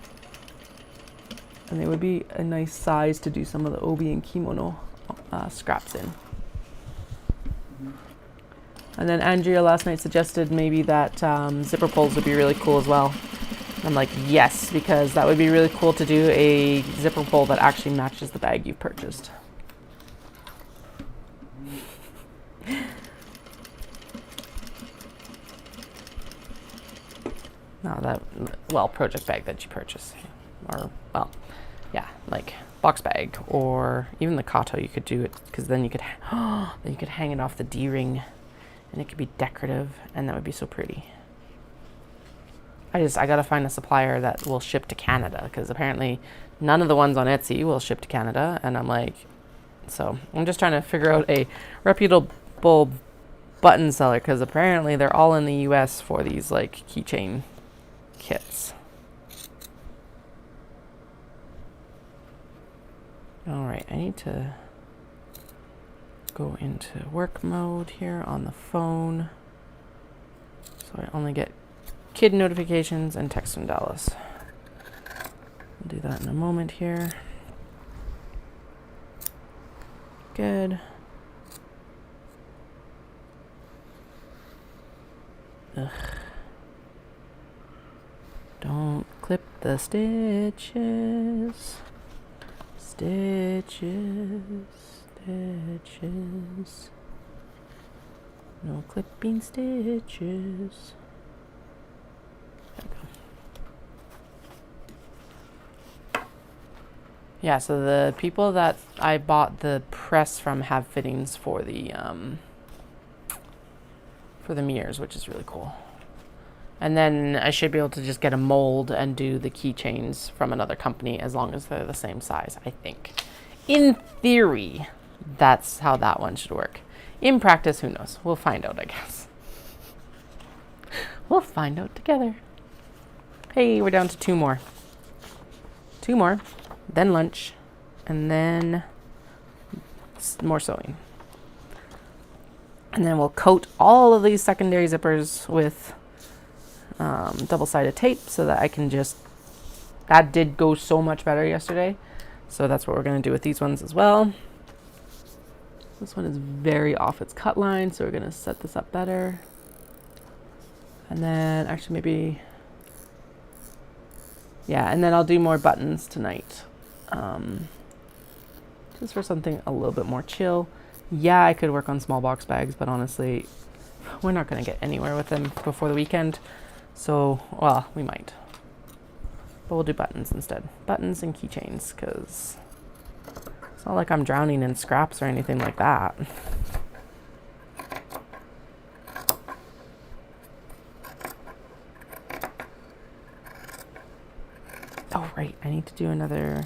And they would be a nice size to do some of the obi and kimono scraps in. And then Andrea last night suggested maybe that zipper pulls would be really cool as well. I'm like, yes, because that would be really cool to do a zipper pull that actually matches the bag you've purchased. No, that, well, project bag that you purchase, or, well, yeah, like box bag, or even the Kato, you could do it, because then you could, then you could hang it off the D-ring, and it could be decorative, and that would be so pretty. I gotta find a supplier that will ship to Canada, because apparently none of the ones on Etsy will ship to Canada, and I'm like, so I'm just trying to figure out a reputable button seller, because apparently they're all in the US for these like keychain kits. All right, I need to go into work mode here on the phone, so I only get kid notifications and text from Dallas. I'll do that in a moment here. Good. Ugh. Don't clip the stitches. Stitches, stitches. No clipping stitches. There we go. Yeah, so the people that I bought the press from have fittings for the mirrors, which is really cool. And then I should be able to just get a mold and do the keychains from another company as long as they're the same size, I think. In theory, that's how that one should work. In practice, who knows? We'll find out, I guess. We'll find out together. Hey, we're down to 2 more. 2 more, then lunch, and then more sewing. And then we'll coat all of these secondary zippers with double-sided tape so that I can just, that did go so much better yesterday. So that's what we're going to do with these ones as well. This one is very off its cut line, so we're going to set this up better. And then actually maybe, yeah, and then I'll do more buttons tonight. Just for something a little bit more chill. Yeah, I could work on small box bags, but honestly, we're not going to get anywhere with them before the weekend. So, well, we might. But we'll do buttons instead. Buttons and keychains, because it's not like I'm drowning in scraps or anything like that. Oh, right. I need to do another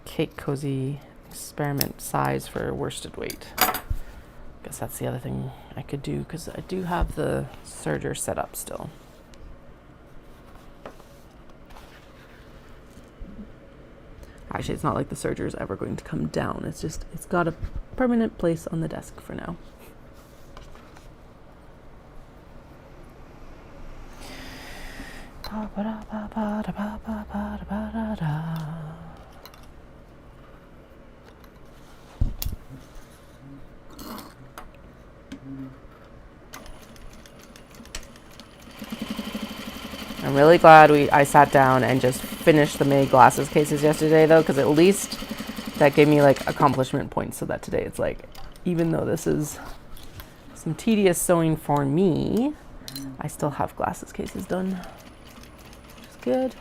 cake cozy experiment size for worsted weight. Guess that's the other thing I could do, because I do have the serger set up still. Actually, it's not like the serger is ever going to come down. It's just, it's got a permanent place on the desk for now. I'm really glad I sat down and just finished the May glasses cases yesterday, though, because at least that gave me like accomplishment points, so that today it's like, even though this is some tedious sewing for me, I still have glasses cases done, which is good.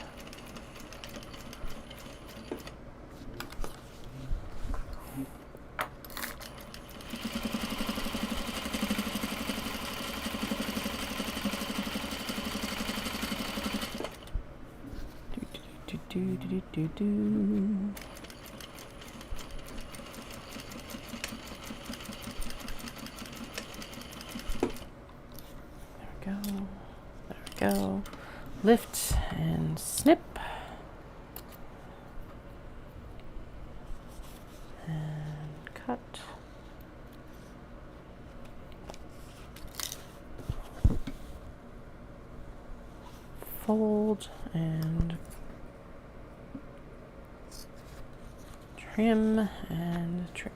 There we go. Lift and snip. And cut. Fold and trim and trim.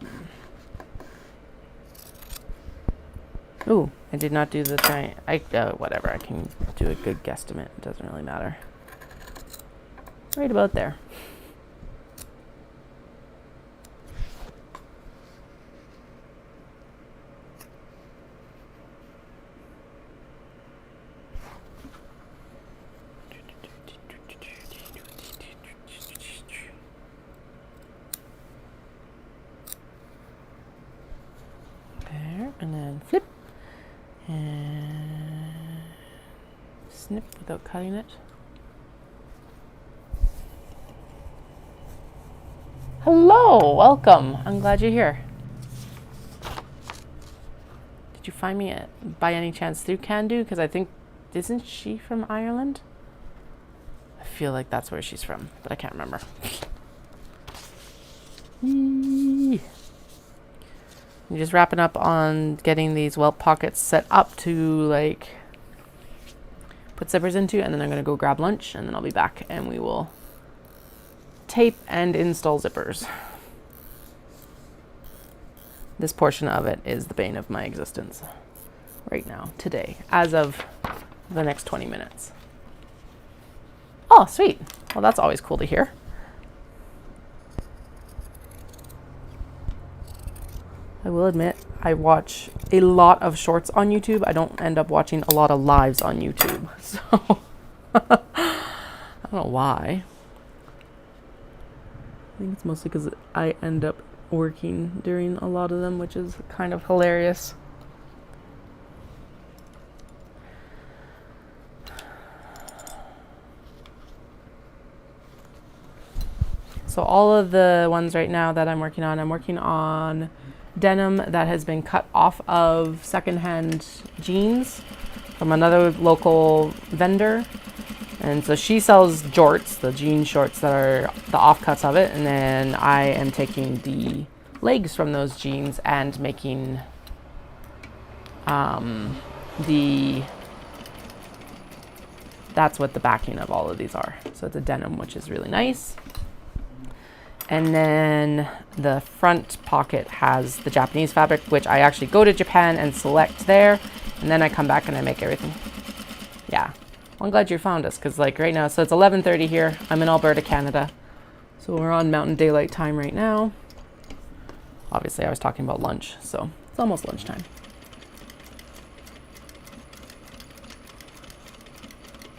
Ooh, I did not do the thing. Whatever, I can do a good guesstimate. It doesn't really matter. Right about there. And then flip and snip without cutting it. Hello, welcome. I'm glad you're here. Did you find me by any chance through Can-Do? Because I think, isn't she from Ireland? I feel like that's where she's from, but I can't remember. I'm just wrapping up on getting these welt pockets set up to like put zippers into, and then I'm going to go grab lunch, and then I'll be back and we will tape and install zippers. This portion of it is the bane of my existence right now, today, as of the next 20 minutes. Oh, sweet. Well, that's always cool to hear. I will admit, I watch a lot of shorts on YouTube. I don't end up watching a lot of lives on YouTube. So, I don't know why. I think it's mostly because I end up working during a lot of them, which is kind of hilarious. So all of the ones right now that I'm working on denim that has been cut off of secondhand jeans from another local vendor. And so she sells jorts, the jean shorts that are the offcuts of it, and then I am taking the legs from those jeans and making that's what the backing of all of these are. So it's a denim, which is really nice. And then the front pocket has the Japanese fabric, which I actually go to Japan and select there, and then I come back and I make everything. Yeah. Well, I'm glad you found us, because like right now, so it's 11:30 here. I'm in Alberta, Canada. So we're on Mountain Daylight Time right now. Obviously, I was talking about lunch, so it's almost lunchtime.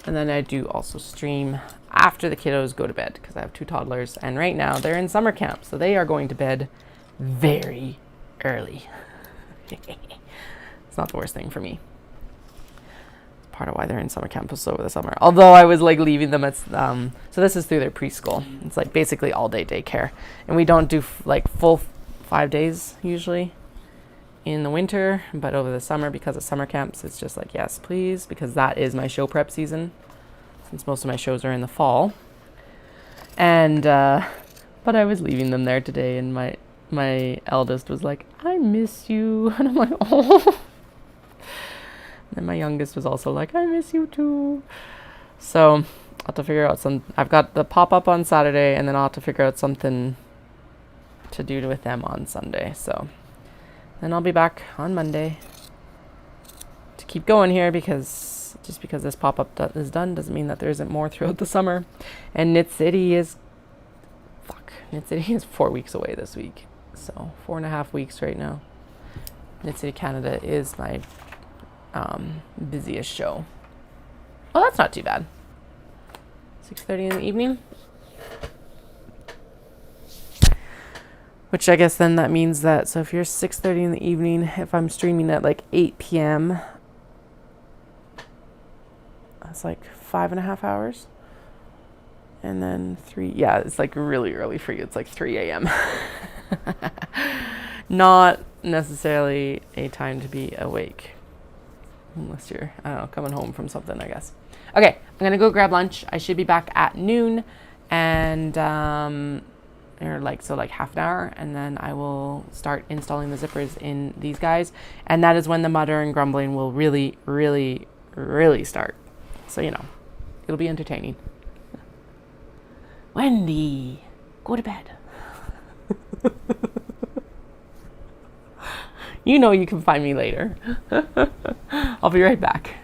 And then I do also stream after the kiddos go to bed, because I have 2 toddlers. And right now, they're in summer camp, so they are going to bed very early. It's not the worst thing for me. Part of why they're in summer camp over the summer. Although I was like leaving them at, so this is through their preschool. It's like basically all day daycare. And we don't do like full 5 days usually in the winter, but over the summer, because of summer camps, it's just like, yes, please, because that is my show prep season, since most of my shows are in the fall. And, but I was leaving them there today, and my eldest was like, I miss you. And I'm like, oh. And my youngest was also like, I miss you too. So I'll have to figure out I've got the pop-up on Saturday, and then I'll have to figure out something to do with them on Sunday. So then I'll be back on Monday to keep going here, because just because this pop-up is done doesn't mean that there isn't more throughout the summer. And Knit City is 4 weeks away this week. So 4.5 weeks right now. Knit City, Canada is my busiest show. Oh, that's not too bad. 6:30 in the evening. Which I guess then that means that, so if you're 6:30 in the evening, if I'm streaming at like 8 p.m., that's like 5.5 hours. And then 3, yeah, it's like really early for you. It's like 3 a.m. Not necessarily a time to be awake. Unless you're, I don't know, coming home from something, I guess. Okay, I'm going to go grab lunch. I should be back at noon, and, or like half an hour, and then I will start installing the zippers in these guys. And that is when the mutter and grumbling will really, really, really start. So, it'll be entertaining. Wendy, go to bed. You can find me later. I'll be right back.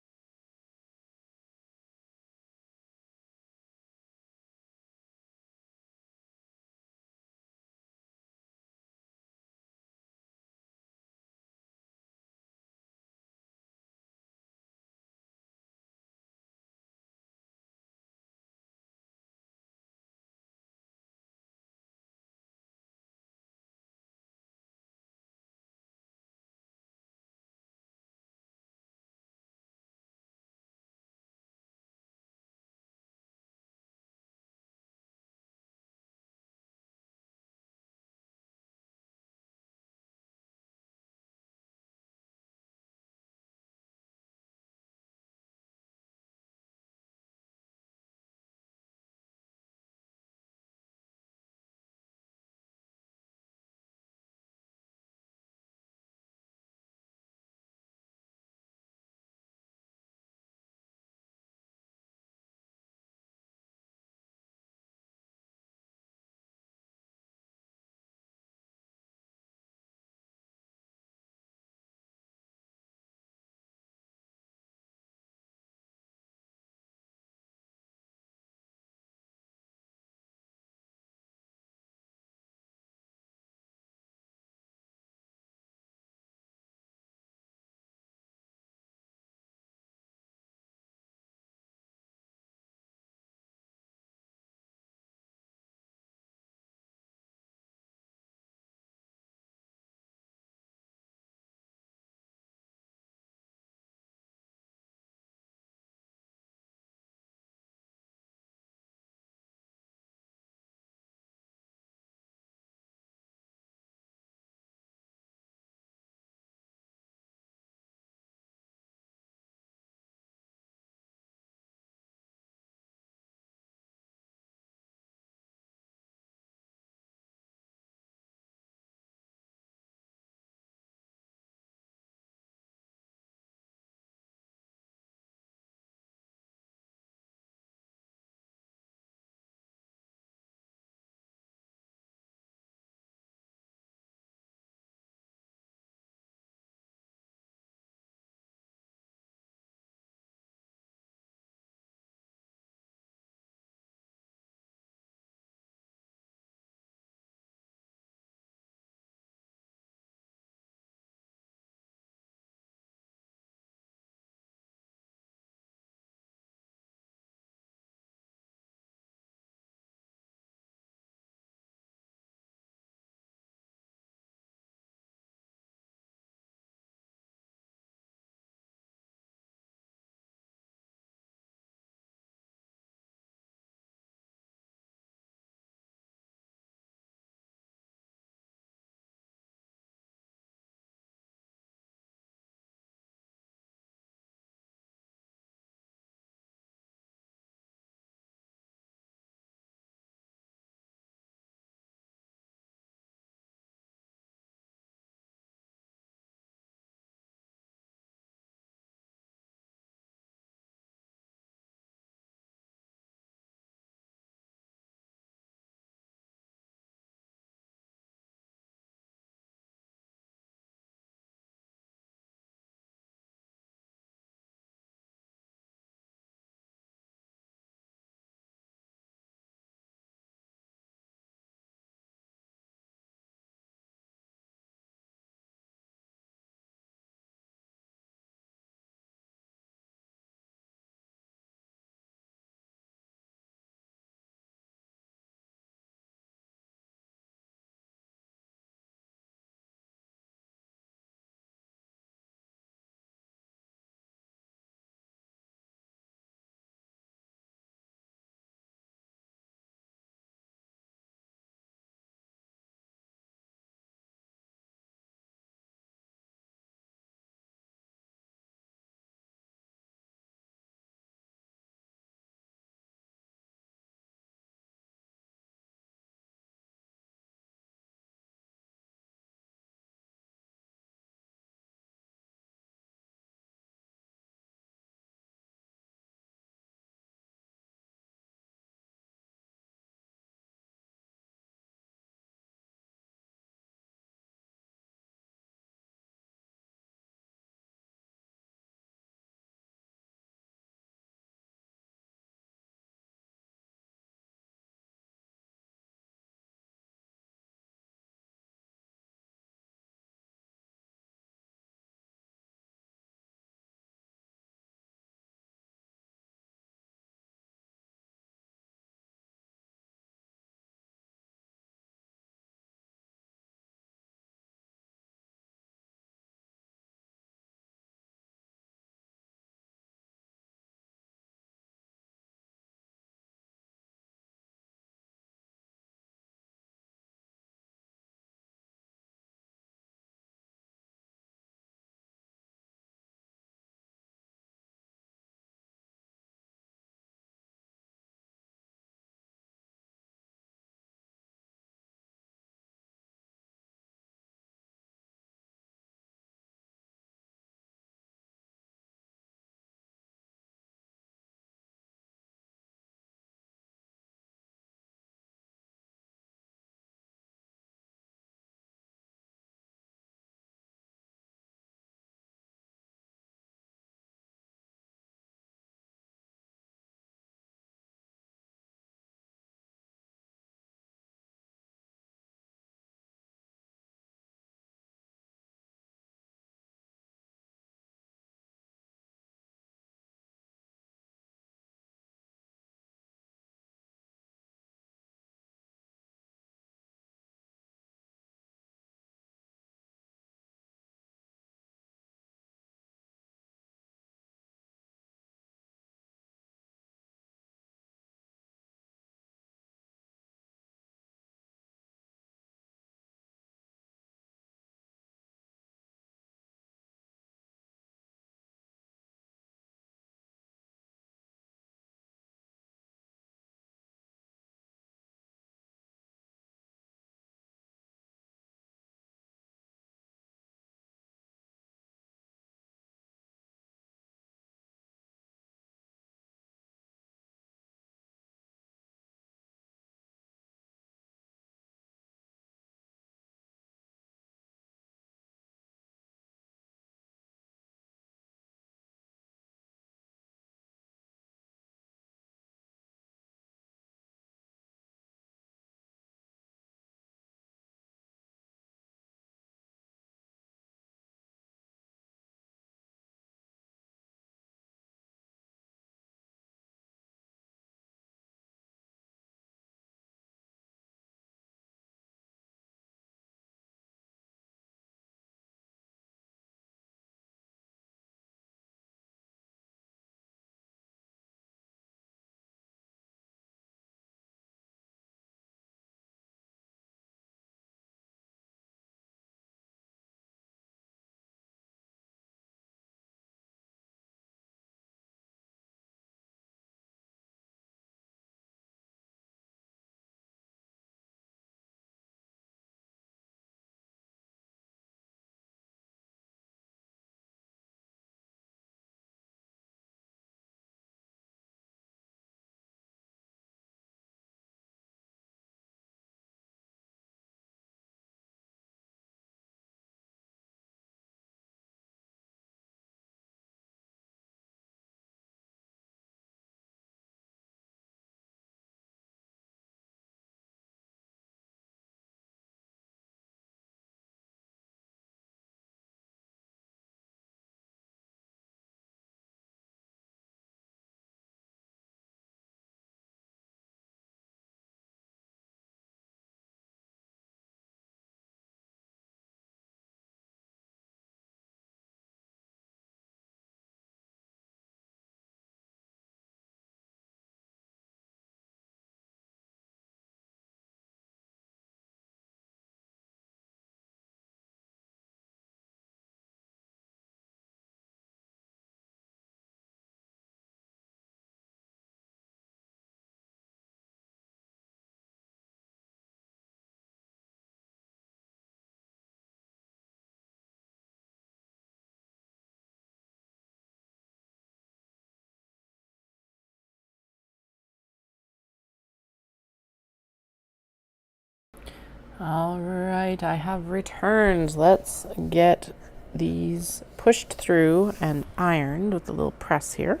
All right, I have returned. Let's get these pushed through and ironed with the little press here.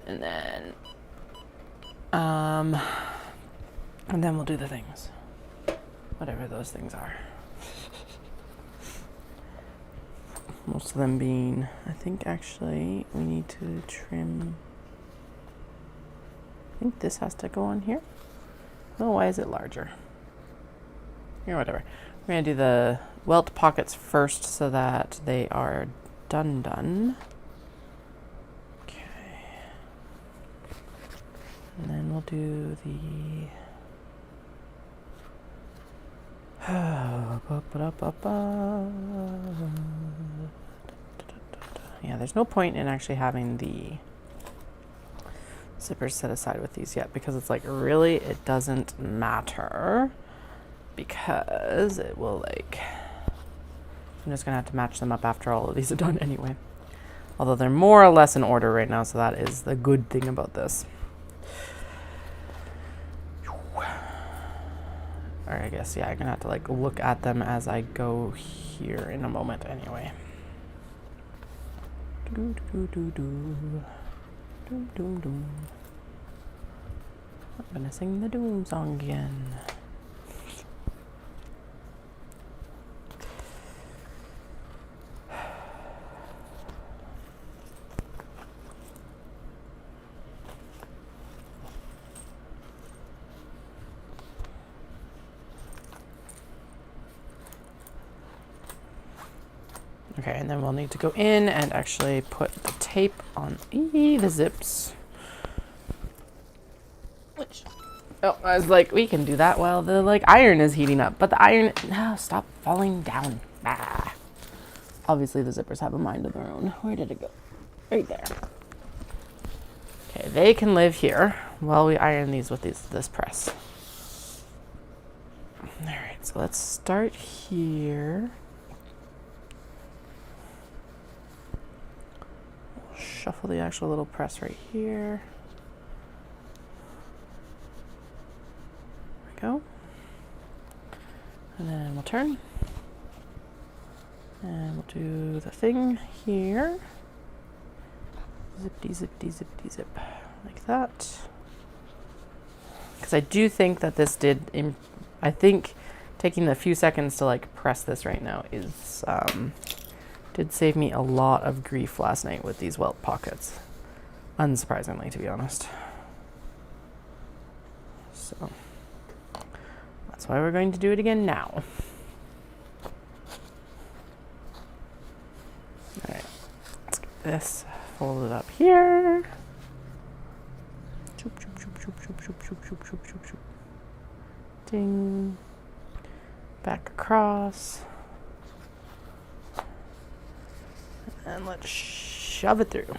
And then we'll do the things. Whatever those things are. Most of them being, I think actually we need to trim. I think this has to go on here. Oh, why is it larger? Here, whatever. We're gonna do the welt pockets first so that they are done. Okay. And then we'll do the yeah, there's no point in actually having the zippers set aside with these yet, because it's like, really, it doesn't matter, because it will, like, I'm just gonna have to match them up after all of these are done anyway. Although they're more or less in order right now, so that is the good thing about this. Or I guess, yeah, I'm gonna have to like look at them as I go here in a moment anyway. I'm gonna sing the doom song again. Okay, and then we'll need to go in and actually put the tape on the zips. Which, oh, I was like, we can do that while the like iron is heating up, but the iron, no, stop falling down. Ah. Obviously the zippers have a mind of their own. Where did it go? Right there. Okay, they can live here while we iron these with this press. All right, so let's start here. Shuffle the actual little press right here. There we go. And then we'll turn. And we'll do the thing here. Zippity, zippity, zippity, zip. Like that. Because I do think that this did, I think taking a few seconds to like press this right now is, did save me a lot of grief last night with these welt pockets. Unsurprisingly, to be honest. So, that's why we're going to do it again now. Alright, let's get this folded up here. Choop, choop, choop, choop, choop, choop, choop, choop, choop, choop, choop. Ding. Back across. And let's shove it through.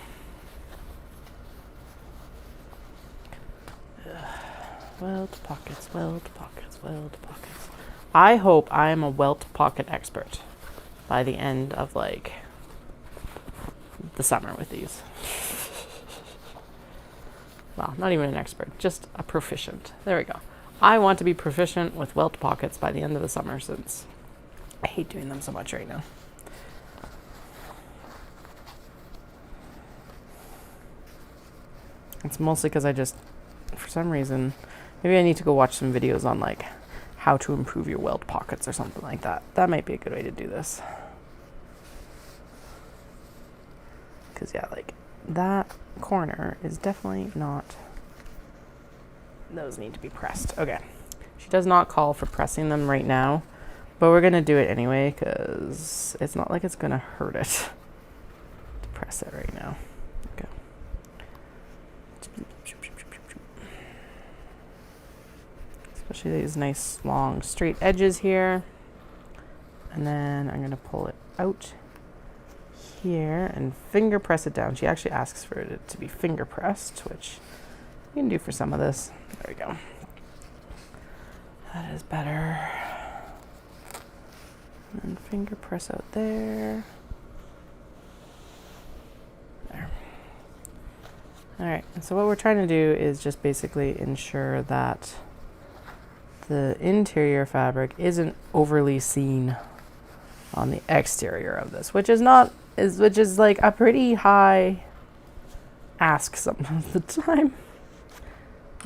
Welt pockets, welt pockets, welt pockets. I hope I am a welt pocket expert by the end of like the summer with these. Well, not even an expert, just a proficient. There we go. I want to be proficient with welt pockets by the end of the summer, since I hate doing them so much right now. It's mostly because I just, for some reason, maybe I need to go watch some videos on like how to improve your welt pockets or something like that. That might be a good way to do this. Because yeah, like that corner is definitely not, those need to be pressed. Okay. She does not call for pressing them right now, but we're going to do it anyway because it's not like it's going to hurt it to press it right now. Okay. Especially these nice long straight edges here. And then I'm going to pull it out here and finger press it down. She actually asks for it to be finger pressed, which you can do for some of this. There we go. That is better. And finger press out there. There. All right, and so what we're trying to do is just basically ensure that the interior fabric isn't overly seen on the exterior of this, which is like a pretty high ask some of the time.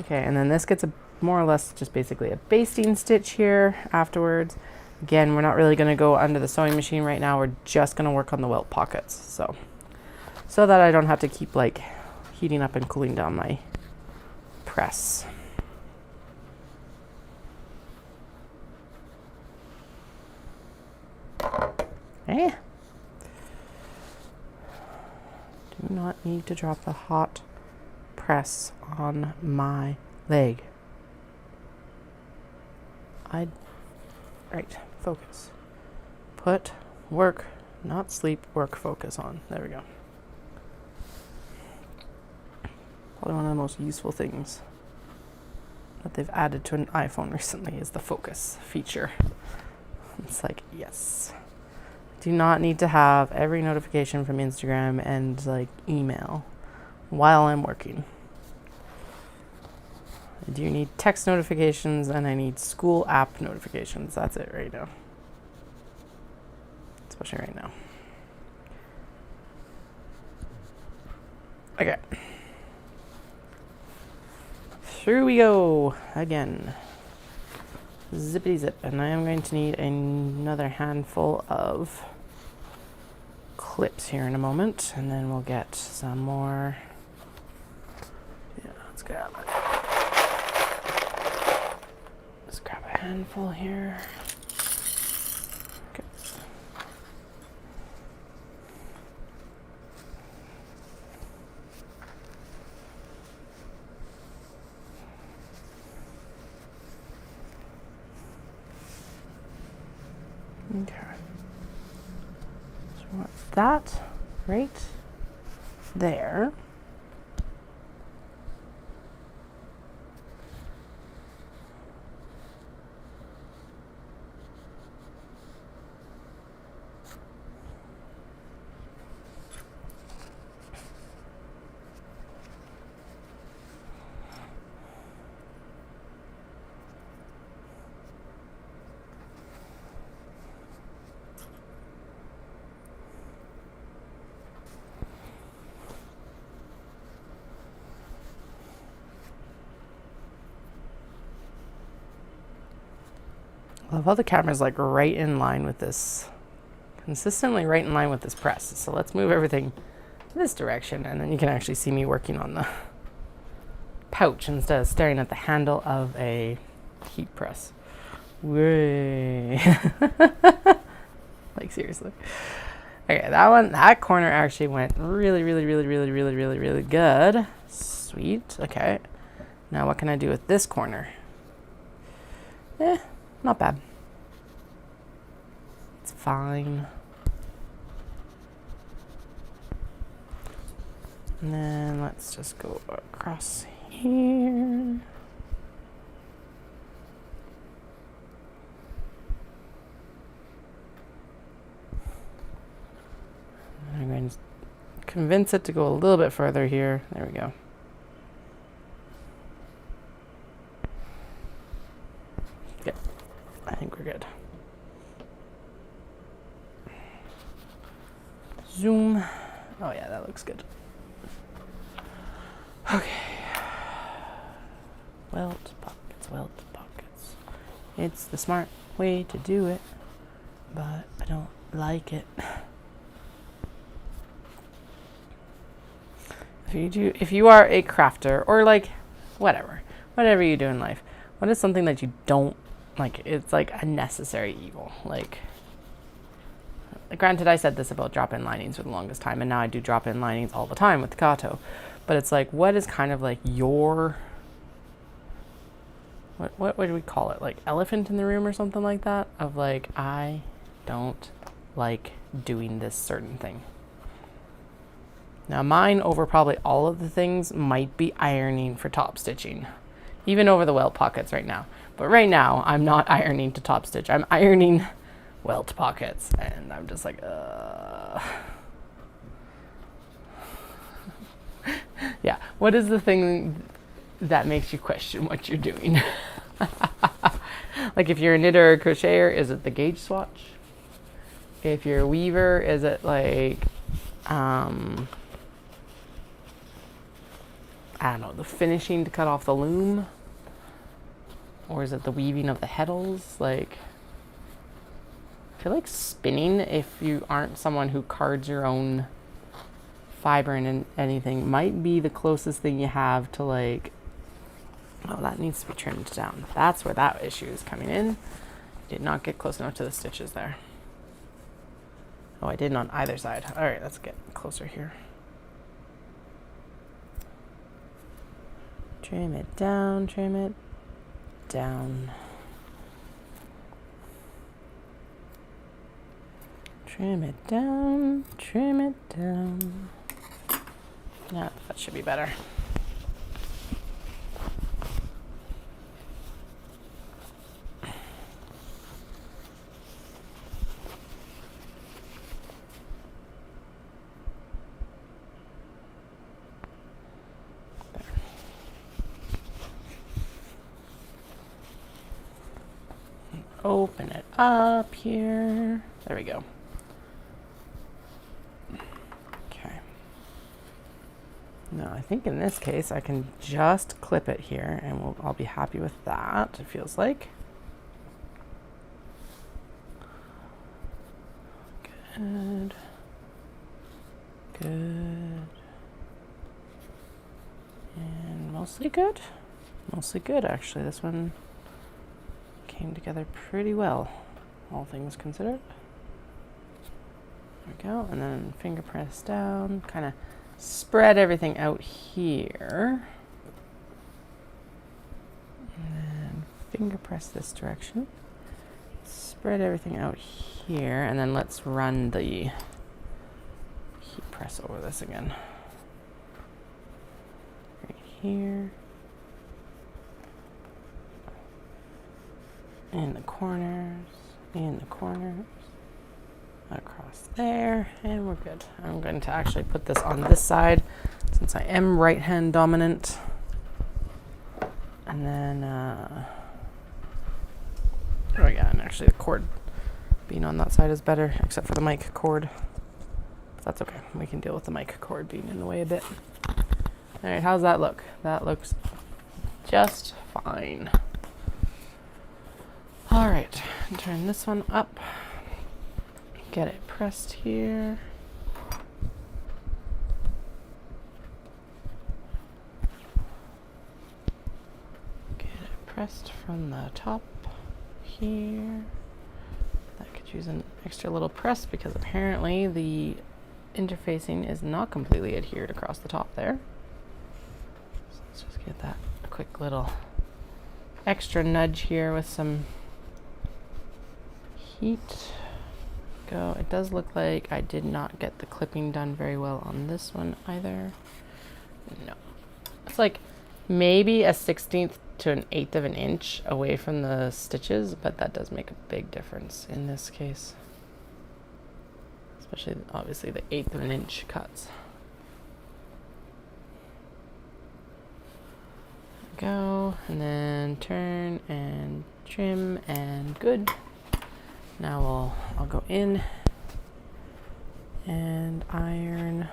Okay, and then this gets a more or less just basically a basting stitch here afterwards. Again, we're not really going to go under the sewing machine right now. We're just going to work on the welt pockets, so that I don't have to keep like heating up and cooling down my press. Eh. Do not need to drop the hot press on my leg. Right, focus. Put work, not sleep, work focus on. There we go. Probably one of the most useful things that they've added to an iPhone recently is the focus feature. It's like, yes. Do not need to have every notification from Instagram and like email while I'm working. I do need text notifications and I need school app notifications. That's it right now. Especially right now. Okay. Through we go again. Zippity zip. And I am going to need another handful of clips here in a moment. And then we'll get some more. Yeah, let's grab it. Let's grab a handful here. Okay. Okay. So what's that right there? I love how the camera's like right in line with this, consistently right in line with this press. So let's move everything this direction and then you can actually see me working on the pouch instead of staring at the handle of a heat press. Way. Like seriously. Okay, that corner actually went really good. Sweet. Okay. Now what can I do with this corner? Not bad. It's fine. And then let's just go across here. I'm going to convince it to go a little bit further here. There we go. Yep, I think we're good. Zoom. Oh yeah, that looks good. Okay. Welt pockets, welt pockets. It's the smart way to do it, but I don't like it. If you are a crafter or like whatever you do in life, what is something that you don't like? It's like a necessary evil. Like granted, I said this about drop-in linings for the longest time, and now I do drop-in linings all the time with the Kato. But it's like, what is kind of like your, what do we call it? Like elephant in the room or something like that? Of like, I don't like doing this certain thing. Now mine over probably all of the things might be ironing for top stitching, even over the welt pockets right now. But right now I'm not ironing to top stitch. I'm ironing welt pockets, and I'm just like, yeah. What is the thing that makes you question what you're doing? Like if you're a knitter or a crocheter, is it the gauge swatch? If you're a weaver, is it like, I don't know, the finishing to cut off the loom? Or is it the weaving of the heddles? Like, I feel like spinning, if you aren't someone who cards your own fiber and anything, might be the closest thing you have to like, oh, that needs to be trimmed down. That's where that issue is coming in. Did not get close enough to the stitches there. Oh, I didn't on either side. All right, let's get closer here. Trim it down, trim it down. Trim it down, trim it down. Yeah, that should be better. Open it up here. There we go. Okay. Now I think in this case I can just clip it here and I'll be happy with that, it feels like. Good. Good. And mostly good. Mostly good, actually. This one came together pretty well, all things considered. There we go, and then finger press down, kind of spread everything out here. And then finger press this direction. Spread everything out here, and then let's run the heat press over this again. Right here. In the corners, across there, and we're good. I'm going to actually put this on this side since I am right hand dominant. And then, oh yeah, and actually the cord being on that side is better, except for the mic cord. But that's okay, we can deal with the mic cord being in the way a bit. All right, how's that look? That looks just fine. All right, turn this one up, get it pressed here. Get it pressed from the top here. That could use an extra little press because apparently the interfacing is not completely adhered across the top there. So let's just get that a quick little extra nudge here with some heat. Go. It does look like I did not get the clipping done very well on this one either. No. It's like maybe a 1/16 to an 1/8 of an inch away from the stitches, but that does make a big difference in this case. Especially, obviously, the 1/8 of an inch cuts. Go, and then turn and trim and good. Now I'll go in and iron.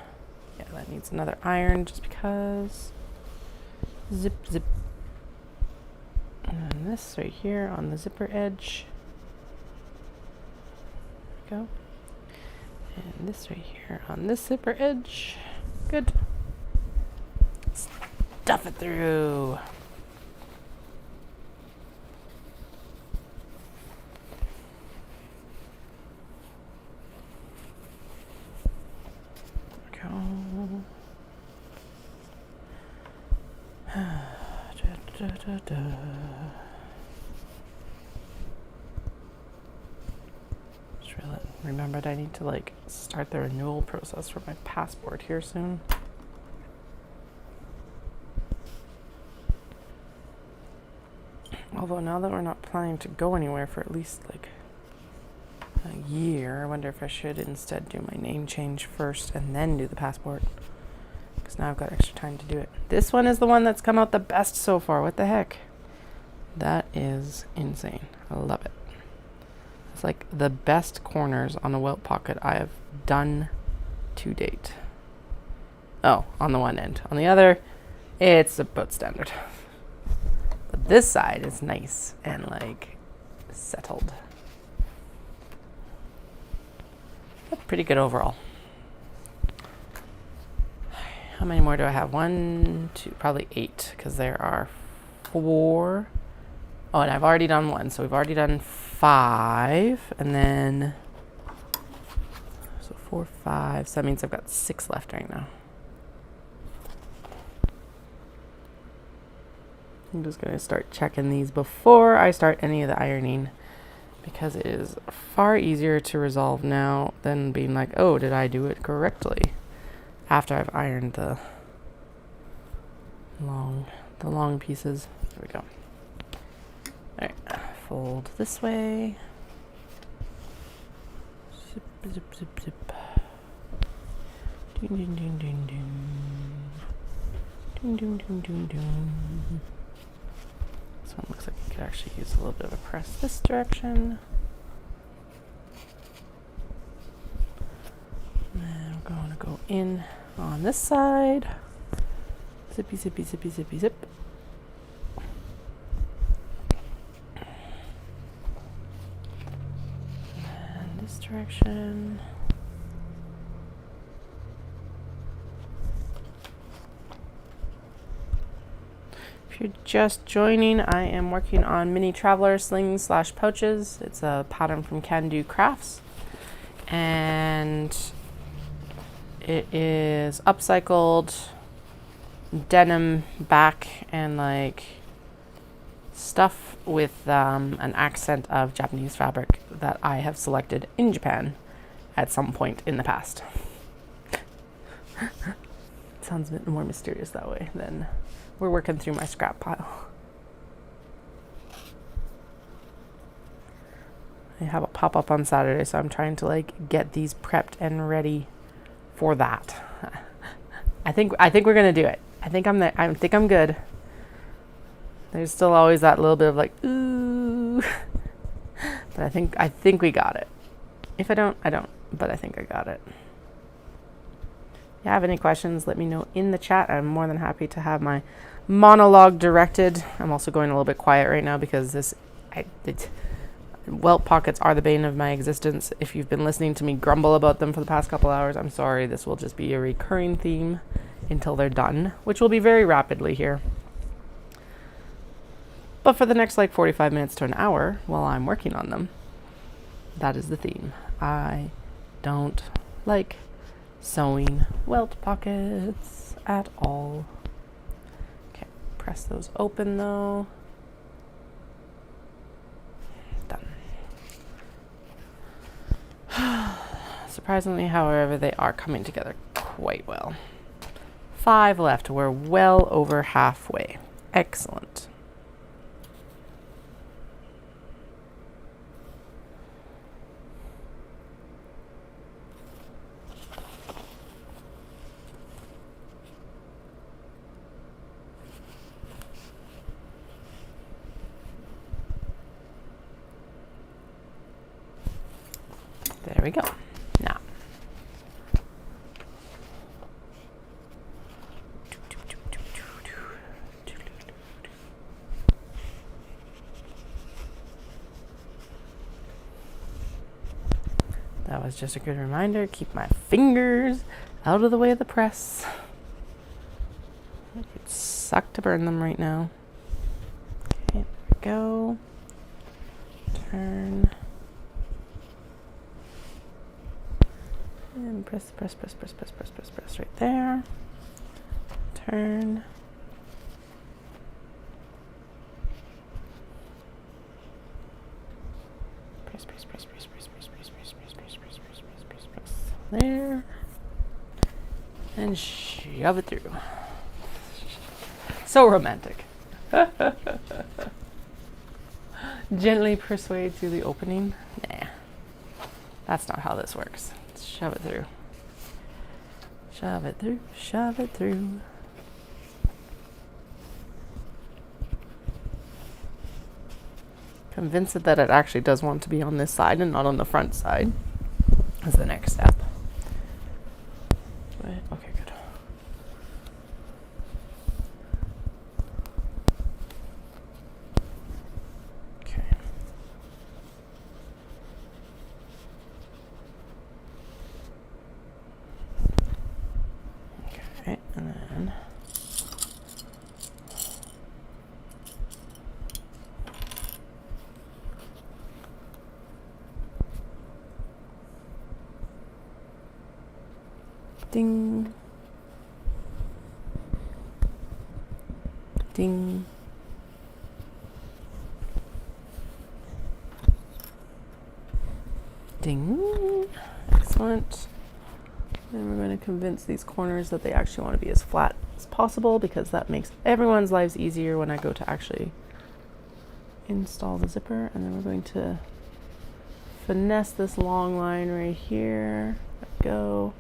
Yeah, that needs another iron just because. Zip, zip. And then this right here on the zipper edge. There we go. And this right here on this zipper edge. Good. Stuff it through. Remembered I need to like start the renewal process for my passport here soon. Although now that we're not planning to go anywhere for at least like a year, I wonder if I should instead do my name change first and then do the passport. Because now I've got extra time to do it. This one is the one that's come out the best so far. What the heck? That is insane. I love it. It's like the best corners on a welt pocket I have done to date. Oh, on the one end. On the other, it's about standard. But this side is nice and like settled. But pretty good overall. How many more do I have? 1, 2, probably 8, because there are 4. Oh, and I've already done 1, so we've already done 5, and then so 4, 5. So that means I've got 6 left right now. I'm just gonna start checking these before I start any of the ironing, because it is far easier to resolve now than being like, oh, did I do it correctly? After I've ironed the long pieces. There we go. All right, fold this way. Zip, zip, zip, zip. Ding, ding, ding, ding, ding. Ding, ding, ding, ding, ding. This one looks like it could actually use a little bit of a press this direction. And we're going to go in on this side. Zippy, zippy, zippy, zippy, zip. And this direction. If you're just joining, I am working on Mini Traveller Slings / pouches. It's a pattern from Can Do Crafts. And it is upcycled denim back and like stuff with an accent of Japanese fabric that I have selected in Japan at some point in the past. It sounds a bit more mysterious that way than we're working through my scrap pile. I have a pop-up on Saturday, so I'm trying to like get these prepped and ready for that. I think we're gonna do it. I think I'm there. I think I'm good. There's still always that little bit of like, ooh, but I think we got it. If I don't, I don't. But I think I got it. If you have any questions, let me know in the chat. I'm more than happy to have my monologue directed. I'm also going a little bit quiet right now because welt pockets are the bane of my existence. If you've been listening to me grumble about them for the past couple hours, I'm sorry. This will just be a recurring theme until they're done, which will be very rapidly here. But for the next like 45 minutes to an hour while I'm working on them, that is the theme. I don't like sewing welt pockets at all. Okay, press those open though. Done. Surprisingly, however, they are coming together quite well. 5 left. We're well over halfway. Excellent. There we go. Now, that was just a good reminder. Keep my fingers out of the way of the press. It would suck to burn them right now. Okay, there we go. Turn. And press right there. Turn. Press. There. And shove it through. So romantic. Gently persuade through the opening. Nah. That's not how this works. Shove it through. Shove it through. Shove it through. Convince it that it actually does want to be on this side and not on the front side is the next step. But, okay, good. Okay. Okay, and then ding, ding. Ding. Excellent. And we're going to convince these corners that they actually want to be as flat as possible, because that makes everyone's lives easier when I go to actually install the zipper. And then we're going to finesse this long line right here. Let go.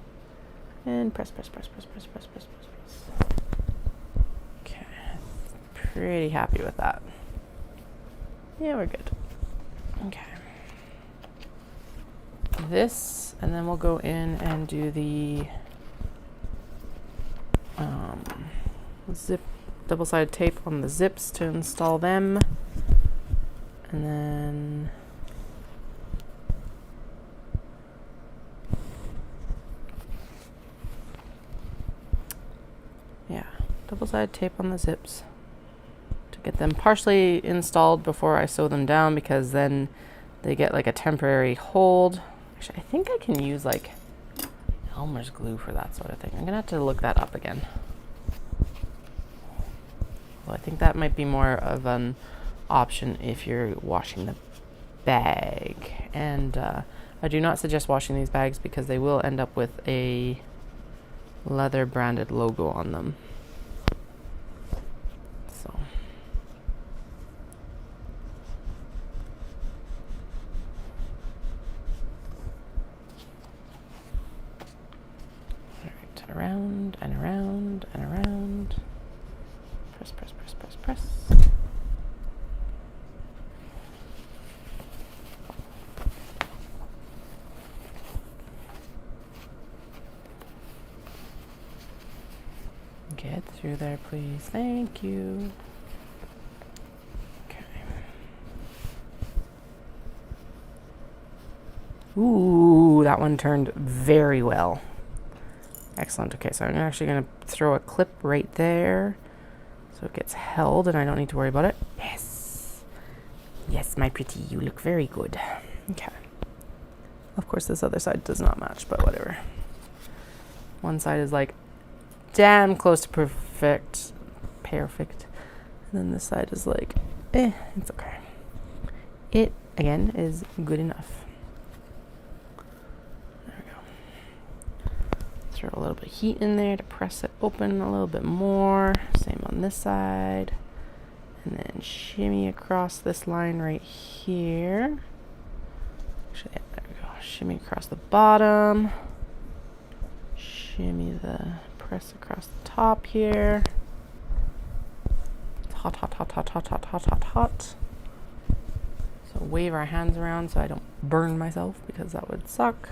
And press, press, press, press, press, press, press, press, press. Okay. Pretty happy with that. Yeah, we're good. Okay. This, and then we'll go in and do the zip, double-sided tape on the zips to install them. And then double-sided tape on the zips to get them partially installed before I sew them down, because then they get like a temporary hold. Actually, I think I can use like Elmer's glue for that sort of thing. I'm gonna have to look that up again. Well, I think that might be more of an option if you're washing the bag. And I do not suggest washing these bags because they will end up with a leather branded logo on them. So alright, around and around and around. Press, press, press, press, press. Get through there, please. Thank you. Okay. Ooh, that one turned very well. Excellent. Okay, so I'm actually going to throw a clip right there so it gets held and I don't need to worry about it. Yes. Yes, my pretty, you look very good. Okay. Of course, this other side does not match, but whatever. One side is like damn close to perfect. And then this side is like, it's okay. It, again, is good enough. There we go. Throw a little bit of heat in there to press it open a little bit more. Same on this side. And then shimmy across this line right here. Actually, yeah, there we go. Shimmy across the bottom. Shimmy the press across the top here. It's hot, hot, hot, hot, hot, hot, hot, hot, hot. So wave our hands around so I don't burn myself, because that would suck.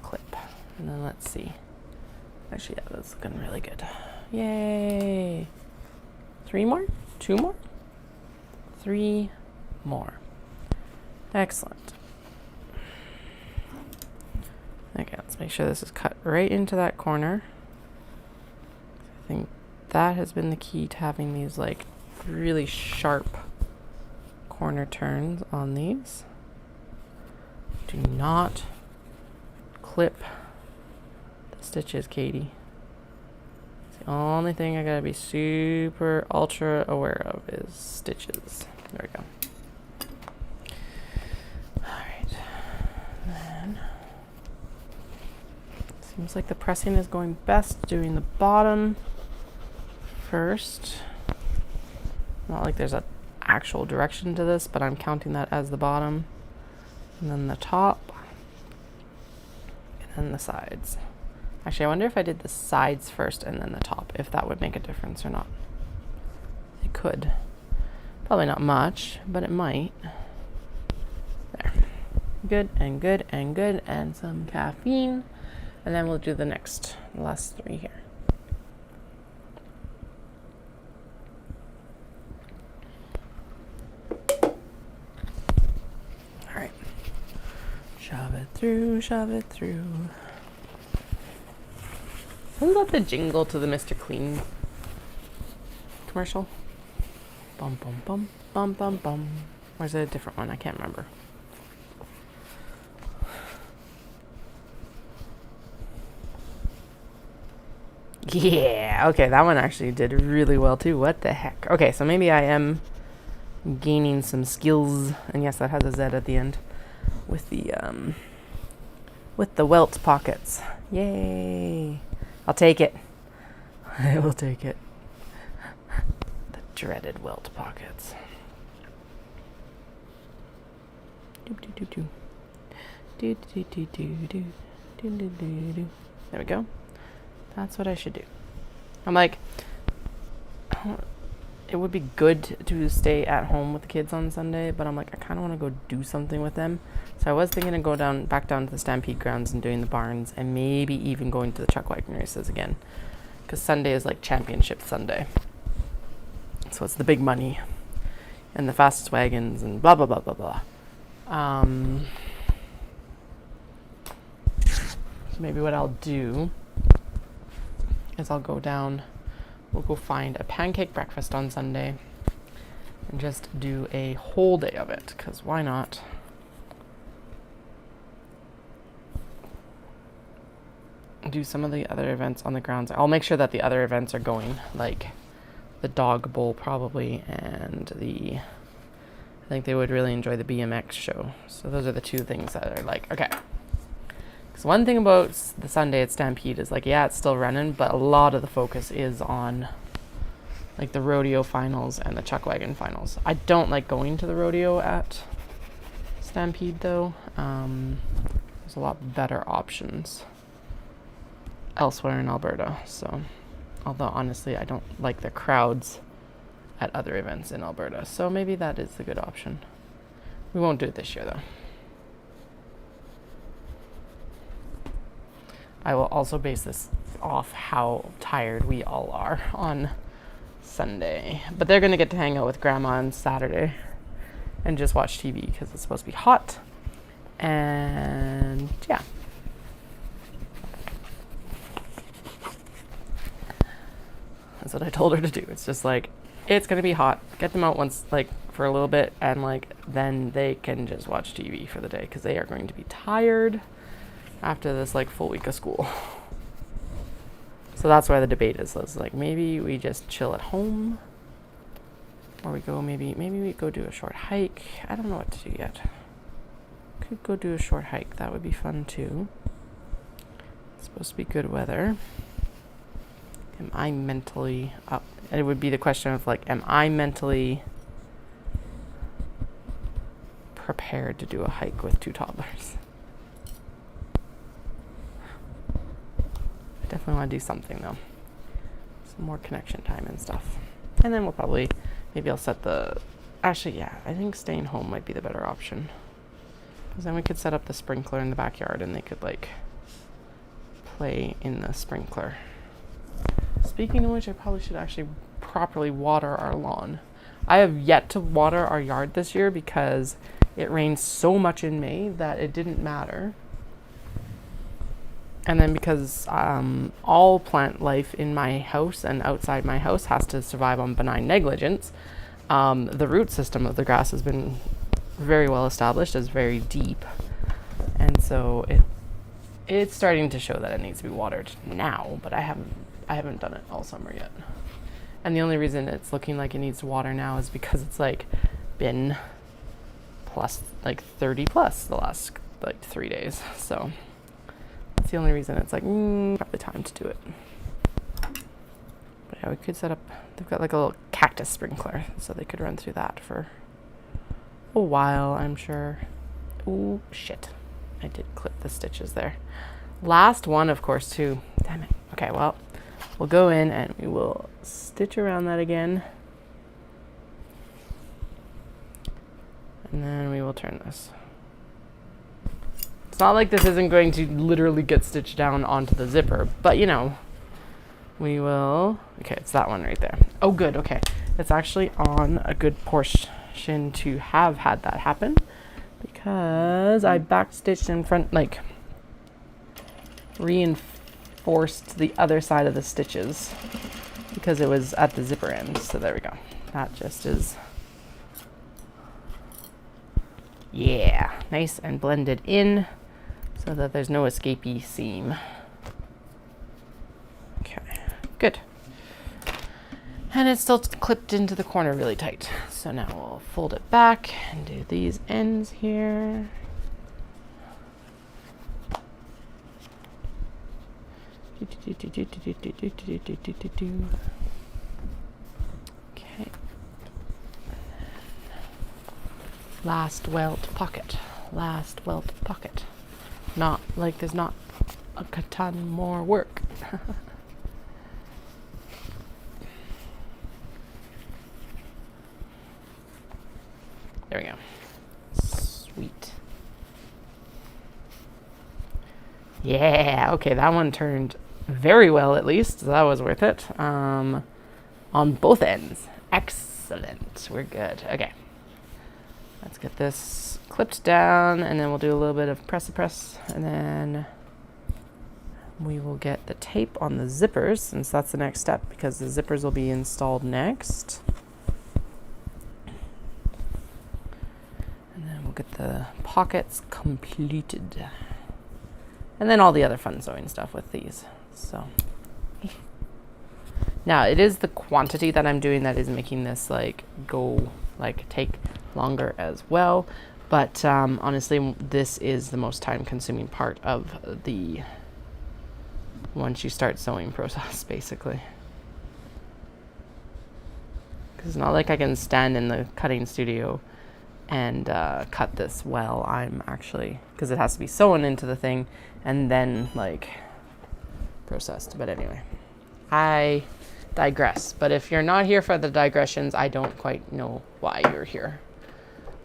Clip. And then let's see. Actually, yeah, that's looking really good. Yay! 3 more? 2 more? 3 more. Excellent. Okay, let's make sure this is cut right into that corner. I think that has been the key to having these like really sharp corner turns on these. Do not clip the stitches, Katie. It's the only thing I gotta be super ultra aware of is stitches. There we go. Seems like the pressing is going best doing the bottom first. Not like there's an actual direction to this, but I'm counting that as the bottom. And then the top. And then the sides. Actually, I wonder if I did the sides first and then the top, if that would make a difference or not. It could. Probably not much, but it might. There. Good and good and good, and some caffeine. And then we'll do the last 3 here. All right. Shove it through, shove it through. Sounds like the jingle to the Mr. Clean commercial. Bum, bum, bum, bum, bum, bum. Or is it a different one? I can't remember. Yeah, okay, that one actually did really well too. What the heck? Okay, so maybe I am gaining some skills, and yes, that has a Z at the end with the welt pockets. Yay! I'll take it. I will take it. The dreaded welt pockets. There we go. That's what I should do. I'm like, it would be good to stay at home with the kids on Sunday, but I'm like, I kind of want to go do something with them. So I was thinking of go back down to the Stampede grounds and doing the barns, and maybe even going to the chuck wagon races again, because Sunday is like championship Sunday. So it's the big money and the fastest wagons and blah blah blah blah blah. So maybe what I'll do is I'll go down, we'll go find a pancake breakfast on Sunday and just do a whole day of it, because why not? Do some of the other events on the grounds. I'll make sure that the other events are going, like the dog bowl probably, and I think they would really enjoy the BMX show. So those are the 2 things that are like, okay. Because one thing about the Sunday at Stampede is like, yeah, it's still running, but a lot of the focus is on like the rodeo finals and the chuck wagon finals. I don't like going to the rodeo at Stampede though. There's a lot better options elsewhere in Alberta. So, although honestly, I don't like the crowds at other events in Alberta. So maybe that is the good option. We won't do it this year though. I will also base this off how tired we all are on Sunday. But they're going to get to hang out with Grandma on Saturday and just watch TV because it's supposed to be hot. And yeah. That's what I told her to do. It's just like, it's going to be hot. Get them out once, like, for a little bit, and like then they can just watch TV for the day because they are going to be tired after this like full week of school. So that's why the debate is. It's like, maybe we just chill at home, or we go maybe we go do a short hike. I don't know what to do yet. Could go do a short hike. That would be fun too. It's supposed to be good weather. Am I mentally up? It would be the question of like, am I mentally prepared to do a hike with 2 toddlers? I definitely want to do something though. Some more connection time and stuff. And then we'll probably, maybe I'll set actually yeah, I think staying home might be the better option. Because then we could set up the sprinkler in the backyard and they could like play in the sprinkler. Speaking of which, I probably should actually properly water our lawn. I have yet to water our yard this year because it rained so much in May that it didn't matter. And then because all plant life in my house and outside my house has to survive on benign negligence, the root system of the grass has been very well established as very deep. And so it's starting to show that it needs to be watered now, but I haven't done it all summer yet. And the only reason it's looking like it needs water now is because it's like been plus like 30 plus the last like 3 days. So that's the only reason it's like probably time to do it. But yeah, we could set up, they've got like a little cactus sprinkler, so they could run through that for a while, I'm sure. Ooh, shit. I did clip the stitches there. Last one, of course, too. Damn it. Okay, well, we'll go in and we will stitch around that again. And then we will turn this. It's not like this isn't going to literally get stitched down onto the zipper, but you know, we will. Okay, it's that one right there. Oh, good. Okay, it's actually on a good portion to have had that happen because I backstitched in front, like reinforced the other side of the stitches because it was at the zipper end. So there we go. That just is, yeah, nice and blended in so that there's no escapee seam. Okay, good. And it's still clipped into the corner really tight. So now we'll fold it back and do these ends here. Okay. Last welt pocket. Last welt pocket. Not like there's not a ton more work. There we go. Sweet. Yeah, okay, that one turned very well at least. So that was worth it. On both ends. Excellent. We're good. Okay. Let's get this clipped down and then we'll do a little bit of press and then we will get the tape on the zippers since that's the next step because the zippers will be installed next. And then we'll get the pockets completed. And then all the other fun sewing stuff with these. So now it is the quantity that I'm doing that is making this like go like take longer as well, but honestly this is the most time consuming part of the once you start sewing process basically, because it's not like I can stand in the cutting studio and cut this while I'm actually, because it has to be sewn into the thing and then like processed. But anyway, I digress. But if you're not here for the digressions, I don't quite know why you're here,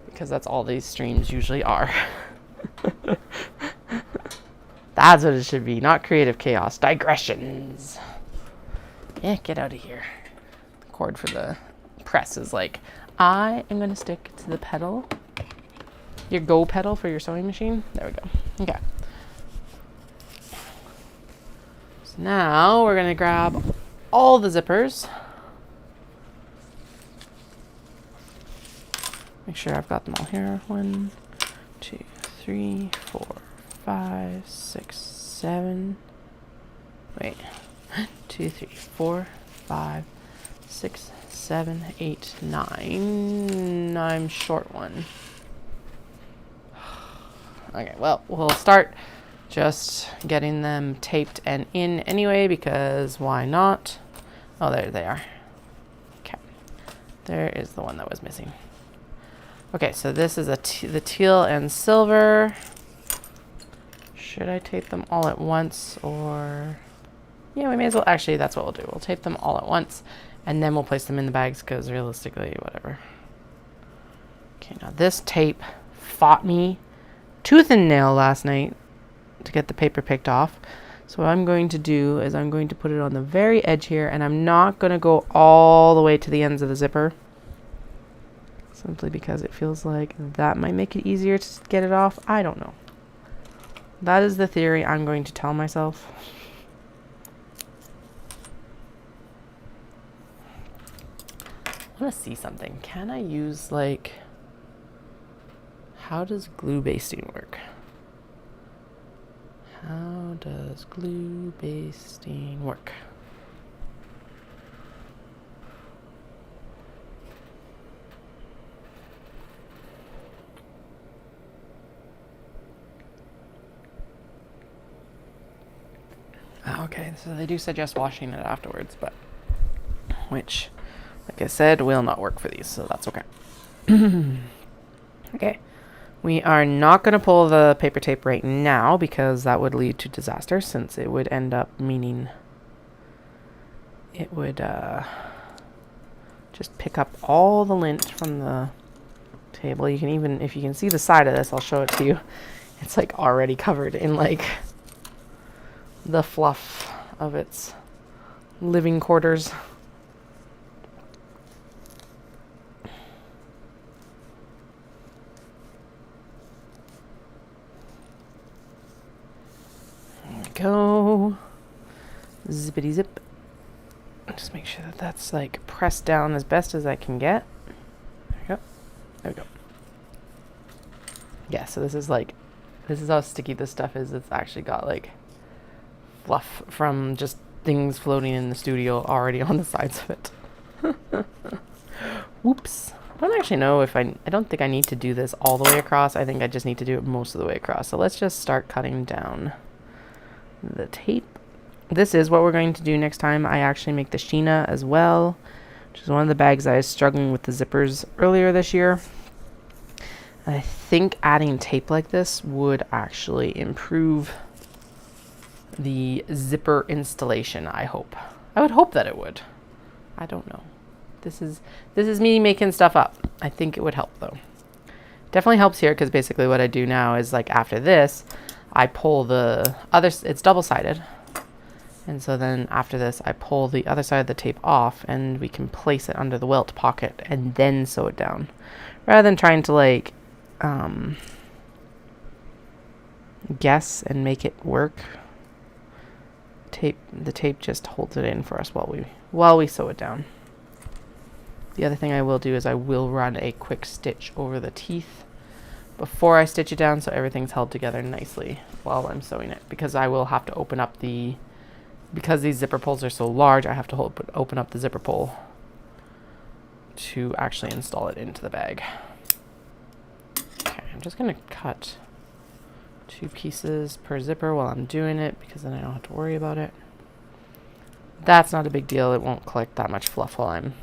because that's all these streams usually are. That's what it should be, not creative chaos, digressions. Yeah, get out of here. The cord for the press is like, I am going to stick to the pedal, your go pedal for your sewing machine. There we go. Okay. So now we're going to grab all the zippers. Make sure I've got them all here. 1, 2, 3, 4, 5, 6, 7. Wait. 1, 2, 3, 4, 5, 6, 7, 8, 9. I'm short one. Okay, well, we'll start just getting them taped and in anyway, because why not? Oh, there they are. Okay. There is the one that was missing. Okay, so this is the teal and silver. Should I tape them all at once or... Yeah, we may as well. Actually, that's what we'll do. We'll tape them all at once and then we'll place them in the bags because realistically, whatever. Okay, now this tape fought me tooth and nail last night to get the paper picked off. So what I'm going to do is I'm going to put it on the very edge here, and I'm not going to go all the way to the ends of the zipper, simply because it feels like that might make it easier to get it off. I don't know. That is the theory I'm going to tell myself. I want to see something. Can I use, like, how does glue basting work? How does glue basting work? Okay, so they do suggest washing it afterwards, but which, like I said, will not work for these, so that's okay. Okay, we are not going to pull the paper tape right now because that would lead to disaster, since it would end up meaning it would just pick up all the lint from the table. You can even, if you can see the side of this, I'll show it to you. It's like already covered in like the fluff of its living quarters. There we go. Zippity zip. Just make sure that that's like pressed down as best as I can get. There we go. There we go. Yeah, so this is how sticky this stuff is. It's actually got like fluff from just things floating in the studio already on the sides of it. Whoops. I don't actually know if I don't think I need to do this all the way across. I think I just need to do it most of the way across. So let's just start cutting down the tape. This is what we're going to do next time. I actually make the Sheena as well, which is one of the bags I was struggling with the zippers earlier this year. I think adding tape like this would actually improve the zipper installation, I hope. I would hope that it would. I don't know. This is me making stuff up. I think it would help though. Definitely helps here because basically what I do now is like after this, I pull the other, it's double-sided. And so then after this, I pull the other side of the tape off and we can place it under the welt pocket and then sew it down. Rather than trying to like guess and make it work. The tape just holds it in for us while we sew it down. The other thing I will do is I will run a quick stitch over the teeth before I stitch it down so everything's held together nicely while I'm sewing it, because I will have to open up because these zipper pulls are so large, I have to open up the zipper pull to actually install it into the bag. Okay, I'm just going to cut 2 pieces per zipper while I'm doing it, because then I don't have to worry about it. That's not a big deal. It won't collect that much fluff while I'm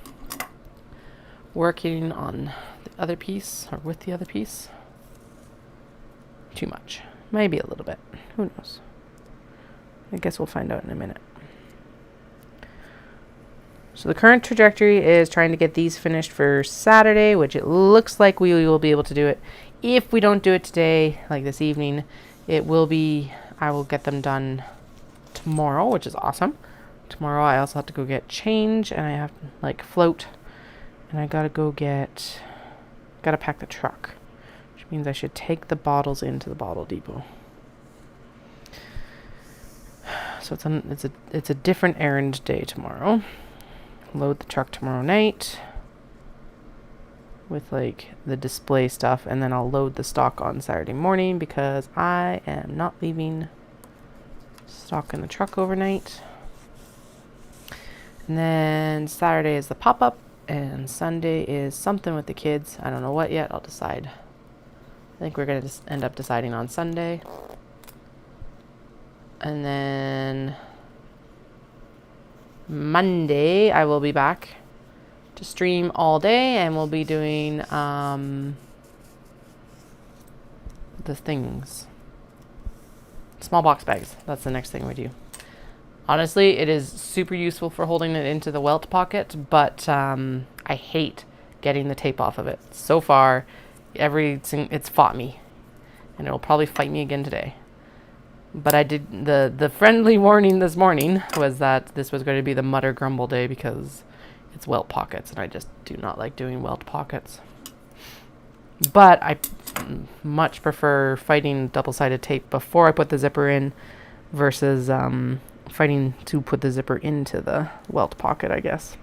working on the other piece, or with the other piece. Too much. Maybe a little bit. Who knows? I guess we'll find out in a minute. So the current trajectory is trying to get these finished for Saturday, which it looks like we will be able to do it. If we don't do it today, like this evening, I will get them done tomorrow, which is awesome. Tomorrow I also have to go get change, and I have to like float, and I gotta pack the truck, which means I should take the bottles into the bottle depot. So it's a different errand day tomorrow. Load the truck tomorrow night with like the display stuff, and then I'll load the stock on Saturday morning because I am not leaving stock in the truck overnight. And then Saturday is the pop-up, and Sunday is something with the kids. I don't know what yet. I'll decide. I think we're going to end up deciding on Sunday. And then Monday, I will be back to stream all day, and we'll be doing the things. Small box bags. That's the next thing we do. Honestly, it is super useful for holding it into the welt pocket, but I hate getting the tape off of it. So far, it's fought me, and it'll probably fight me again today. But I did, the friendly warning this morning was that this was going to be the mutter grumble day because it's welt pockets, and I just do not like doing welt pockets. But I much prefer fighting double-sided tape before I put the zipper in versus fighting to put the zipper into the welt pocket, I guess.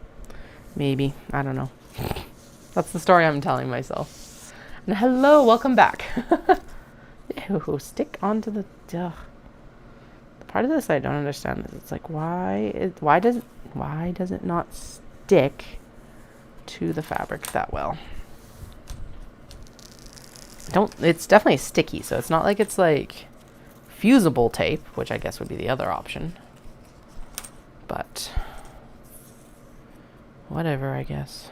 Maybe. I don't know. That's the story I'm telling myself. And hello, welcome back. Ew, stick onto the... Ugh. The part of this I don't understand is it's like, why does it not stick to the fabric that well? It's definitely sticky, so it's not like it's like fusible tape, which I guess would be the other option. But whatever, I guess.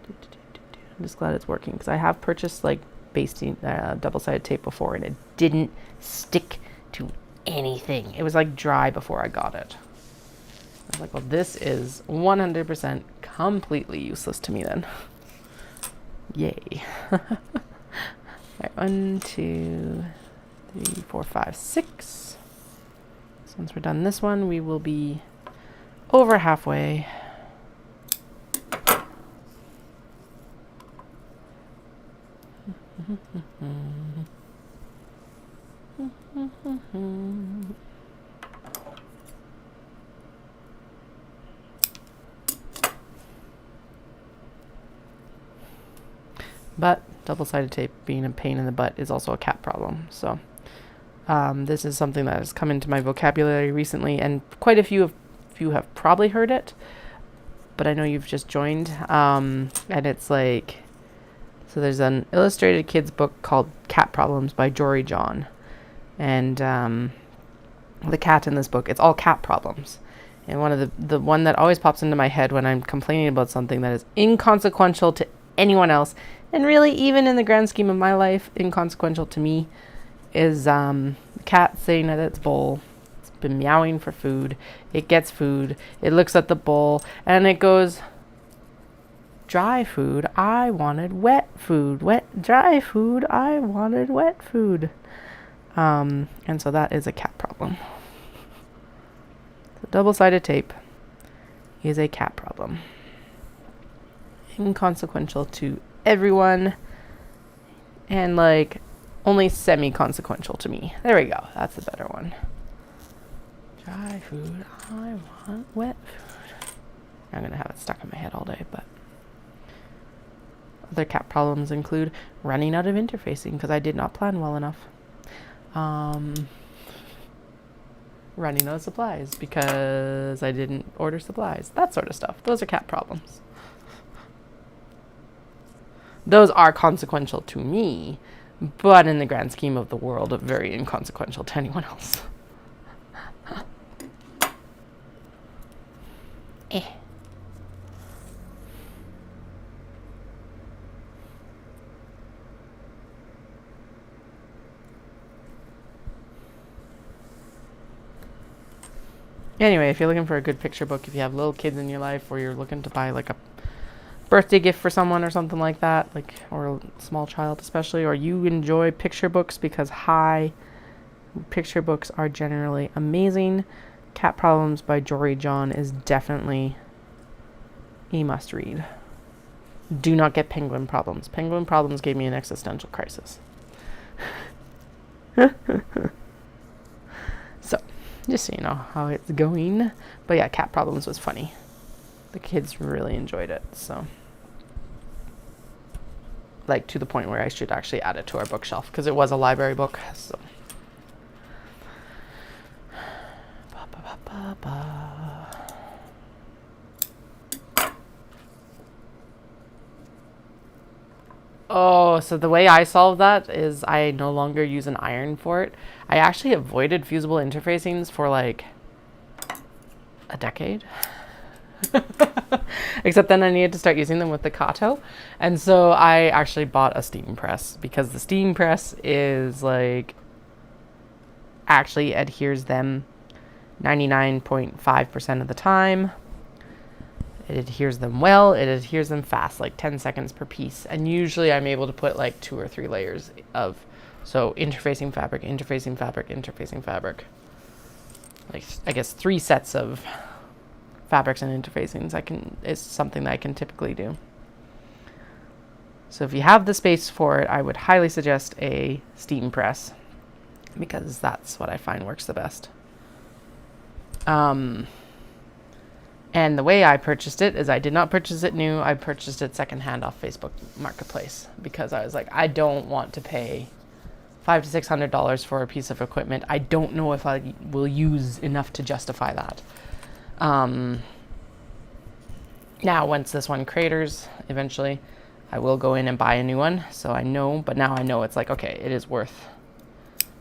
I'm just glad it's working because I have purchased like basting double-sided tape before, and it didn't stick to anything. It was like dry before I got it. I was like, well, this is 100% completely useless to me then. Yay. Alright, 1, 2, 3, 4, 5, 6. So once we're done this one, we will be over halfway. But double-sided tape being a pain in the butt is also a cat problem. So this is something that has come into my vocabulary recently, and quite a few of you have probably heard it, but I know you've just joined. And it's like, so there's an illustrated kids book called Cat Problems by Jory John. And the cat in this book, it's all cat problems. And one of the one that always pops into my head when I'm complaining about something that is inconsequential to anyone else, and really even in the grand scheme of my life, inconsequential to me, is the cat sitting at its bowl. It's been meowing for food. It gets food. It looks at the bowl and it goes, dry food, I wanted wet food. Dry food, I wanted wet food. And so that is a cat problem. The double-sided tape is a cat problem. Inconsequential to everyone, and like only semi-consequential to me. There we go. That's a better one. Dry food, I want wet food. I'm gonna have it stuck in my head all day, but other cat problems include running out of interfacing because I did not plan well enough. Running out of supplies because I didn't order supplies. That sort of stuff. Those are cat problems. Those are consequential to me, but in the grand scheme of the world, very inconsequential to anyone else. Anyway, if you're looking for a good picture book, if you have little kids in your life, or you're looking to buy like a birthday gift for someone or something like that, like, or a small child especially, or you enjoy picture books because picture books are generally amazing, Cat Problems by Jory John is definitely a must read. Do not get Penguin Problems. Penguin Problems gave me an existential crisis. So, just so you know how it's going. But yeah, Cat Problems was funny. The kids really enjoyed it, so. Like, to the point where I should actually add it to our bookshelf, because it was a library book, so. Oh, so the way I solved that is I no longer use an iron for it. I actually avoided fusible interfacings for like a decade. Except then I needed to start using them with the Kato. And so I actually bought a steam press, because the steam press is like actually adheres them 99.5% of the time. It adheres them well. It adheres them fast, like 10 seconds per piece. And usually I'm able to put like 2 or 3 layers of, so interfacing fabric, interfacing fabric, interfacing fabric. Like, I guess 3 sets of fabrics and interfacings is something that I can typically do. So if you have the space for it, I would highly suggest a steam press, because that's what I find works the best. And the way I purchased it is I did not purchase it new. I purchased it secondhand off Facebook Marketplace, because I was like, I don't want to pay $500 to $600 for a piece of equipment. I don't know if I will use enough to justify that. Now, once this one craters, eventually, I will go in and buy a new one. So I know, but now I know it's like, okay, it is worth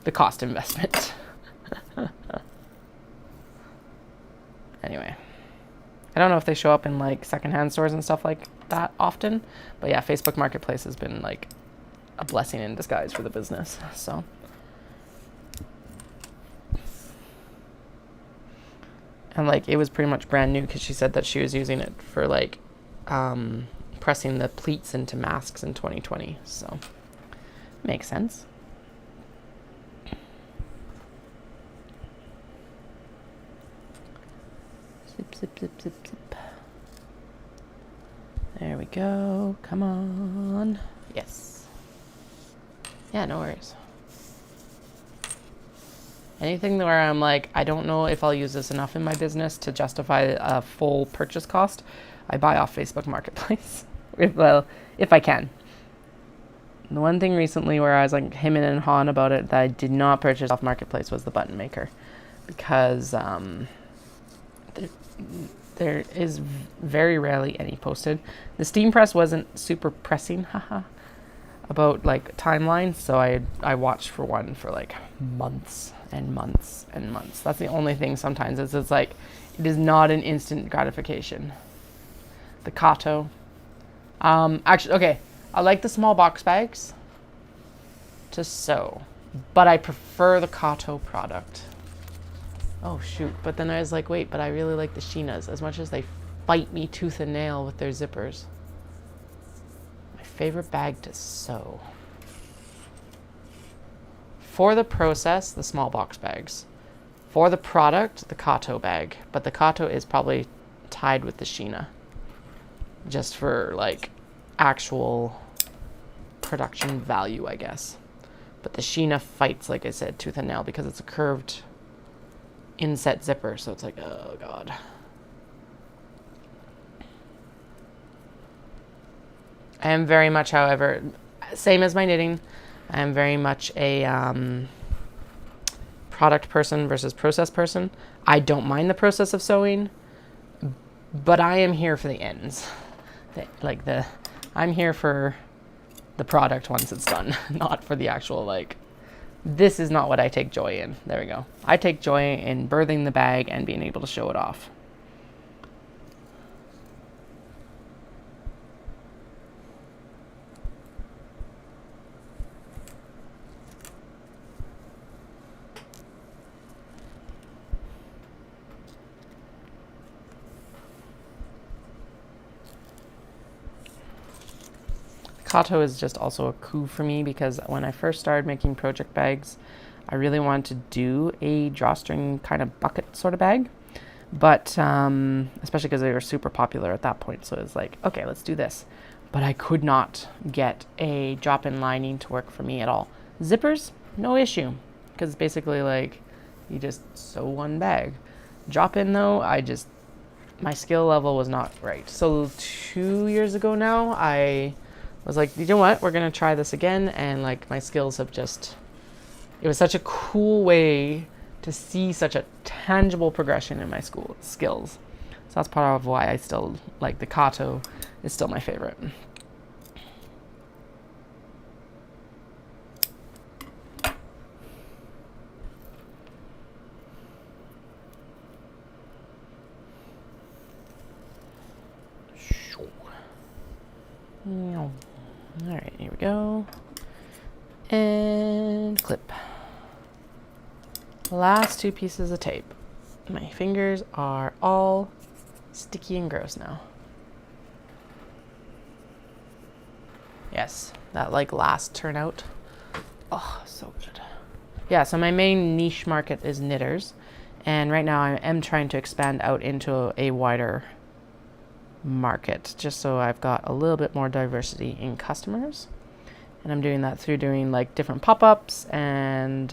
the cost investment. Anyway. I don't know if they show up in like secondhand stores and stuff like that often, but yeah, Facebook Marketplace has been like a blessing in disguise for the business. So, and like it was pretty much brand new, because she said that she was using it for like pressing the pleats into masks in 2020. So, makes sense. Zip, zip, zip, zip, zip. There we go. Come on. Yes. Yeah, no worries. Anything where I'm like, I don't know if I'll use this enough in my business to justify a full purchase cost, I buy off Facebook Marketplace. if I can. The one thing recently where I was like hemming and hawing about it that I did not purchase off Marketplace was the button maker. Because there is very rarely any posted. The steam press wasn't super pressing, about like timeline, so I watched for one for like months and months and months. That's the only thing sometimes is it's like it is not an instant gratification. The Kato. Actually, okay, I like the small box bags to sew, but I prefer the Kato product. Oh shoot, but then I was like, wait, but I really like the Sheenas as much as they fight me tooth and nail with their zippers. My favorite bag to sew. For the process, the small box bags. For the product, the Kato bag. But the Kato is probably tied with the Sheena. Just for like actual production value, I guess. But the Sheena fights, like I said, tooth and nail because it's a curved inset zipper. So it's like, oh God. I am very much, however, same as my knitting, I am very much a product person versus process person. I don't mind the process of sewing, but I am here for the ends. I'm here for the product once it's done, not for the actual, like, this is not what I take joy in. There we go. I take joy in birthing the bag and being able to show it off. Kato is just also a coup for me because when I first started making project bags, I really wanted to do a drawstring kind of bucket sort of bag, but especially because they were super popular at that point. So it was like, okay, let's do this. But I could not get a drop-in lining to work for me at all. Zippers, no issue, because it's basically like you just sew one bag. Drop-in though, my skill level was not right. So 2 years ago now, I was like, you know what, we're gonna try this again, and like my skills have just, it was such a cool way to see such a tangible progression in my skills. So that's part of why I still like the Kato is still my favorite. All right, here we go. And clip. Last two pieces of tape. My fingers are all sticky and gross now. Yes, that like last turnout. Oh, so good. Yeah, so my main niche market is knitters. And right now I am trying to expand out into a wider market, just so I've got a little bit more diversity in customers. And I'm doing that through doing like different pop-ups and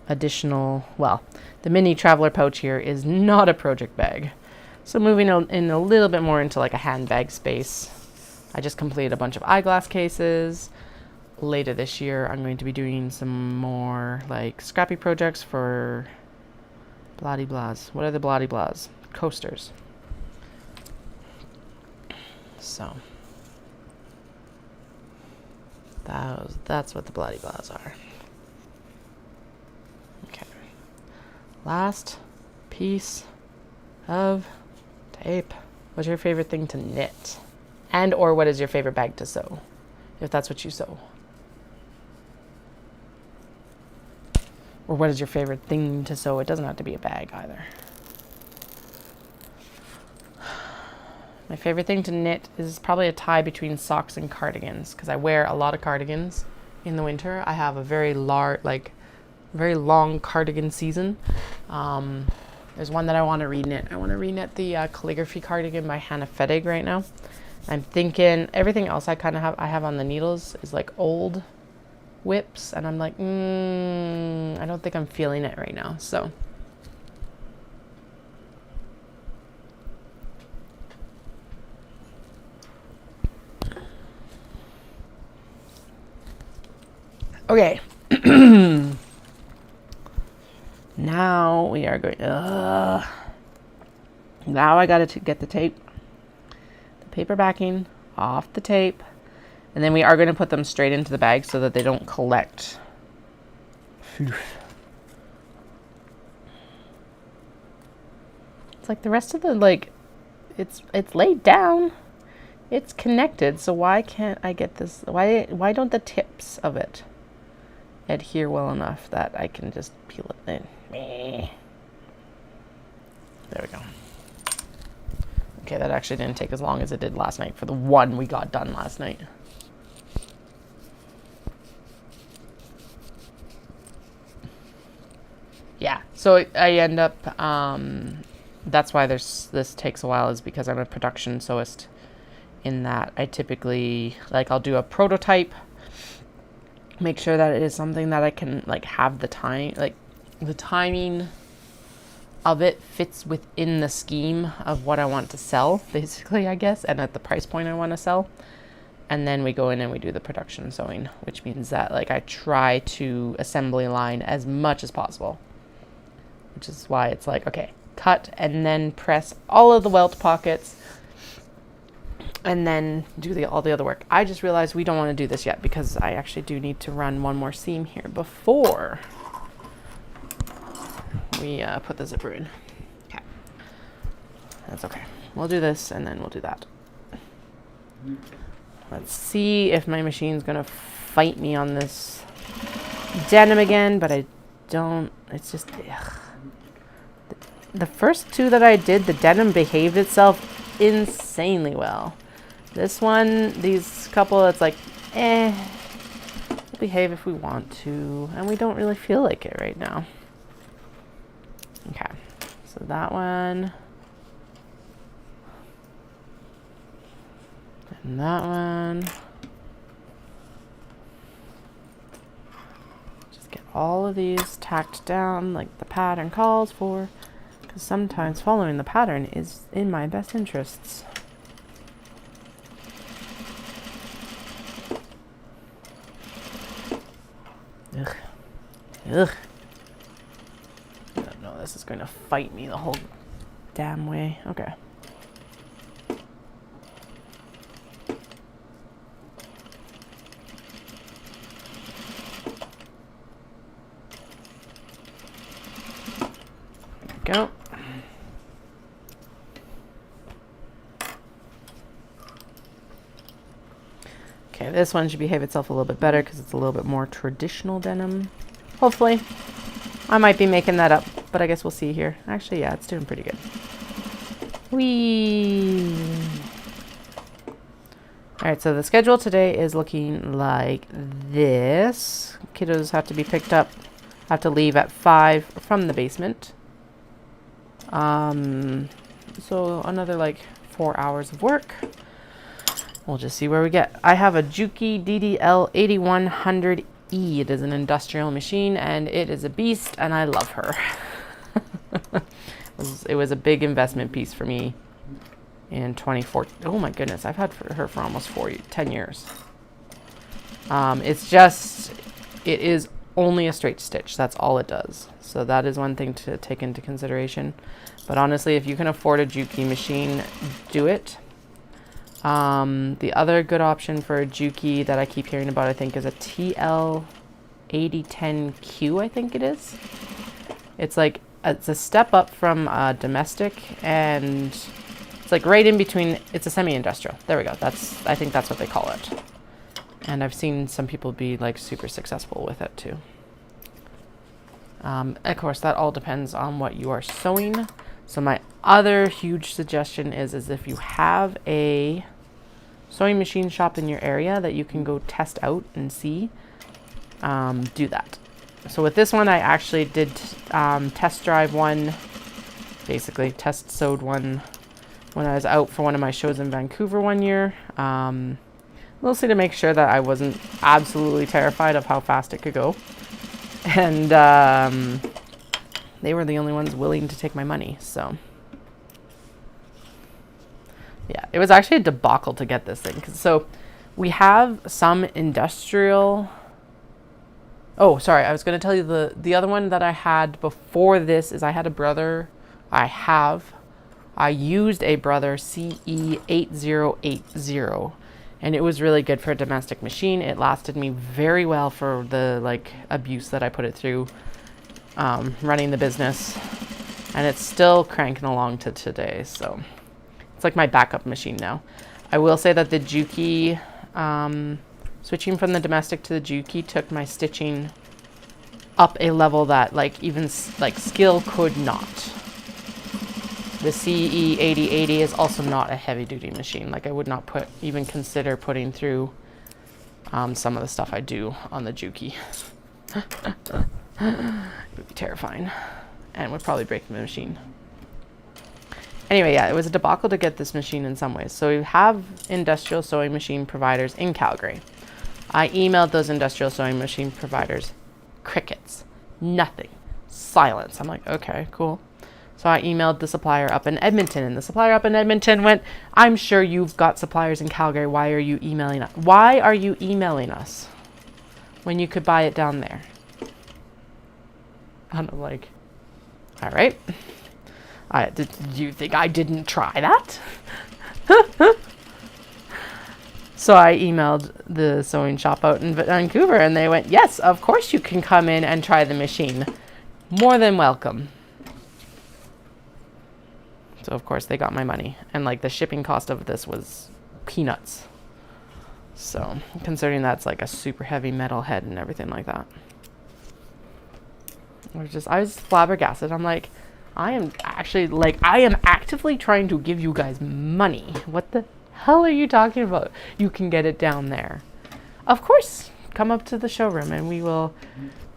additional, well, the mini traveler pouch here is not a project bag. So moving in a little bit more into like a handbag space. I just completed a bunch of eyeglass cases. Later this year, I'm going to be doing some more like scrappy projects for blah-de-blahs. What are the blah-de-blahs? Coasters. So that's what the blah-de-blahs are. Okay. Last piece of tape. What's your favorite thing to knit? And or what is your favorite bag to sew? If that's what you sew. Or what is your favorite thing to sew? It doesn't have to be a bag either. My favorite thing to knit is probably a tie between socks and cardigans, because I wear a lot of cardigans in the winter. I have a very large, like, very long cardigan season. There's one that I want to reknit. I want to reknit the calligraphy cardigan by Hannah Fettig right now. I'm thinking everything else I have on the needles is like old whips, and I'm like, I don't think I'm feeling it right now. So okay. Now we are going. Now I got to get the tape, the paper backing off the tape, and then we are going to put them straight into the bag so that they don't collect. It's like the rest of the, like, it's laid down, it's connected. So why can't I get this? Why don't the tips of it adhere well enough that I can just peel it in? There we go. Okay, that actually didn't take as long as it did last night for the one we got done last night. Yeah, so I end up, that's why this takes a while, is because I'm a production sewist, in that I typically, like, I'll do a prototype, make sure that it is something that I can, like, have the time, like, the timing of it fits within the scheme of what I want to sell, basically, I guess, and at the price point I want to sell. And then we go in and we do the production sewing, which means that, like, I try to assembly line as much as possible, which is why it's like, okay, cut and then press all of the welt pockets and then do all the other work. I just realized we don't want to do this yet because I actually do need to run one more seam here before we put the zipper in. Okay, that's okay. We'll do this and then we'll do that. Let's see if my machine's gonna fight me on this denim again, but I don't. It's just, ugh. The first two that I did, the denim behaved itself insanely well. This one, these couple, it's like, we'll behave if we want to, and we don't really feel like it right now. Okay, so that one, and that one. Just get all of these tacked down like the pattern calls for, because sometimes following the pattern is in my best interests. Ugh. Ugh. No, this is going to fight me the whole damn way. Okay. Go. Okay, this one should behave itself a little bit better because it's a little bit more traditional denim. Hopefully. I might be making that up, but I guess we'll see here. Actually, yeah, it's doing pretty good. Whee! Alright, so the schedule today is looking like this. Kiddos have to be picked up, have to leave at 5 from the basement. So another like 4 hours of work. We'll just see where we get. I have a Juki DDL 8100E. It is an industrial machine and it is a beast and I love her. It was a big investment piece for me in 2014. Oh my goodness, I've had her for almost 10 years. It's just, it is only a straight stitch. That's all it does. So that is one thing to take into consideration. But honestly, if you can afford a Juki machine, do it. The other good option for a Juki that I keep hearing about, I think, is a TL8010Q, I think it is. It's like, it's a step up from domestic, and it's like right in between. It's a semi-industrial. There we go. I think that's what they call it. And I've seen some people be like super successful with it too. Of course, that all depends on what you are sewing. So my other huge suggestion is if you have a sewing machine shop in your area that you can go test out and see, do that. So with this one, I actually did test drive one, basically test sewed one when I was out for one of my shows in Vancouver one year. Mostly to make sure that I wasn't absolutely terrified of how fast it could go. And they were the only ones willing to take my money, so. Yeah, it was actually a debacle to get this thing. So we have some industrial... Oh, sorry, I was going to tell you the other one that I had before this is I had a Brother. I used a Brother CE8080, and it was really good for a domestic machine. It lasted me very well for the abuse that I put it through running the business, and it's still cranking along to today. So it's like my backup machine now. I will say that the Juki, switching from the domestic to the Juki took my stitching up a level that even skill could not. The CE8080 is also not a heavy duty machine. I would not even consider putting through some of the stuff I do on the Juki. It would be terrifying and would probably break the machine. Anyway, yeah, it was a debacle to get this machine in some ways. So we have industrial sewing machine providers in Calgary. I emailed those industrial sewing machine providers. Crickets. Nothing. Silence. I'm like, okay, cool. So I emailed the supplier up in Edmonton, and the supplier up in Edmonton went, I'm sure you've got suppliers in Calgary. Why are you emailing us? Why are you emailing us when you could buy it down there? And I'm like, all right. Do you think I didn't try that? So I emailed the sewing shop out in Vancouver, and they went, yes, of course you can come in and try the machine. More than welcome. So of course they got my money, and the shipping cost of this was peanuts. So considering that's a super heavy metal head and everything like that. I was flabbergasted. I'm like, I am actively trying to give you guys money. What the hell are you talking about? You can get it down there. Of course, come up to the showroom and we will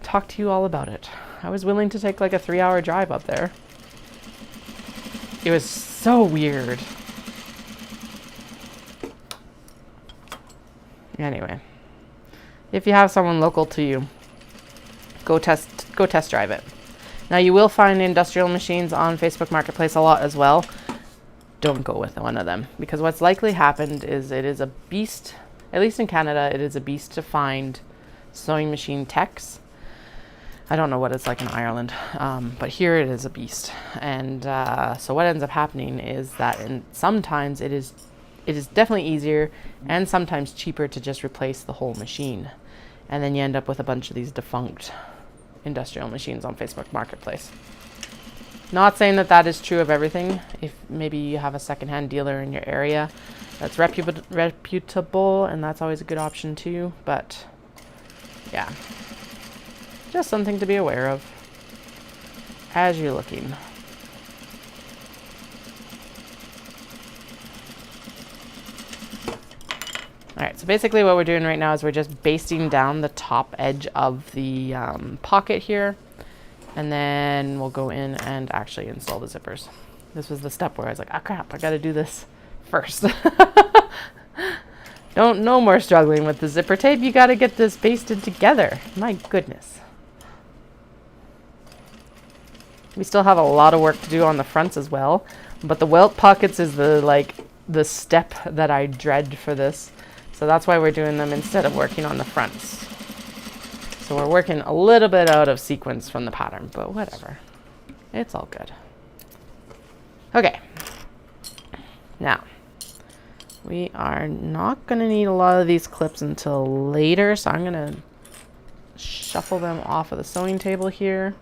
talk to you all about it. I was willing to take a 3-hour drive up there. It was so weird. Anyway, if you have someone local to you, go test drive it. Now you will find industrial machines on Facebook Marketplace a lot as well. Don't go with one of them, because what's likely happened is it is a beast, at least in Canada, it is a beast to find sewing machine techs. I don't know what it's like in Ireland, but here it is a beast. And so what ends up happening is that sometimes it is definitely easier and sometimes cheaper to just replace the whole machine. And then you end up with a bunch of these defunct industrial machines on Facebook Marketplace. Not saying that is true of everything. If maybe you have a secondhand dealer in your area that's reputable, and that's always a good option too. But yeah, just something to be aware of as you're looking. Alright, so basically what we're doing right now is we're just basting down the top edge of the pocket here, and then we'll go in and actually install the zippers. This was the step where I was like, oh crap, I gotta do this first. No more struggling with the zipper tape, you gotta get this basted together. My goodness. We still have a lot of work to do on the fronts as well, but the welt pockets is the step that I dread for this. So that's why we're doing them instead of working on the fronts. So we're working a little bit out of sequence from the pattern, but whatever. It's all good. Okay. Now, we are not going to need a lot of these clips until later, so I'm going to shuffle them off of the sewing table here.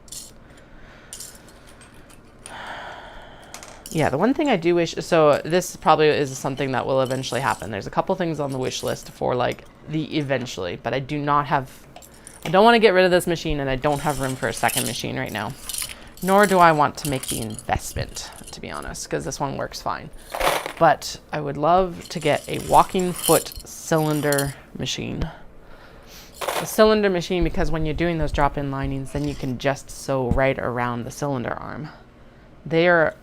Yeah, the one thing I do wish, so this probably is something that will eventually happen. There's a couple things on the wish list for the eventually, but I don't want to get rid of this machine, and I don't have room for a second machine right now. Nor do I want to make the investment, to be honest, because this one works fine. But I would love to get a walking foot cylinder machine. A cylinder machine, because when you're doing those drop-in linings, then you can just sew right around the cylinder arm. They are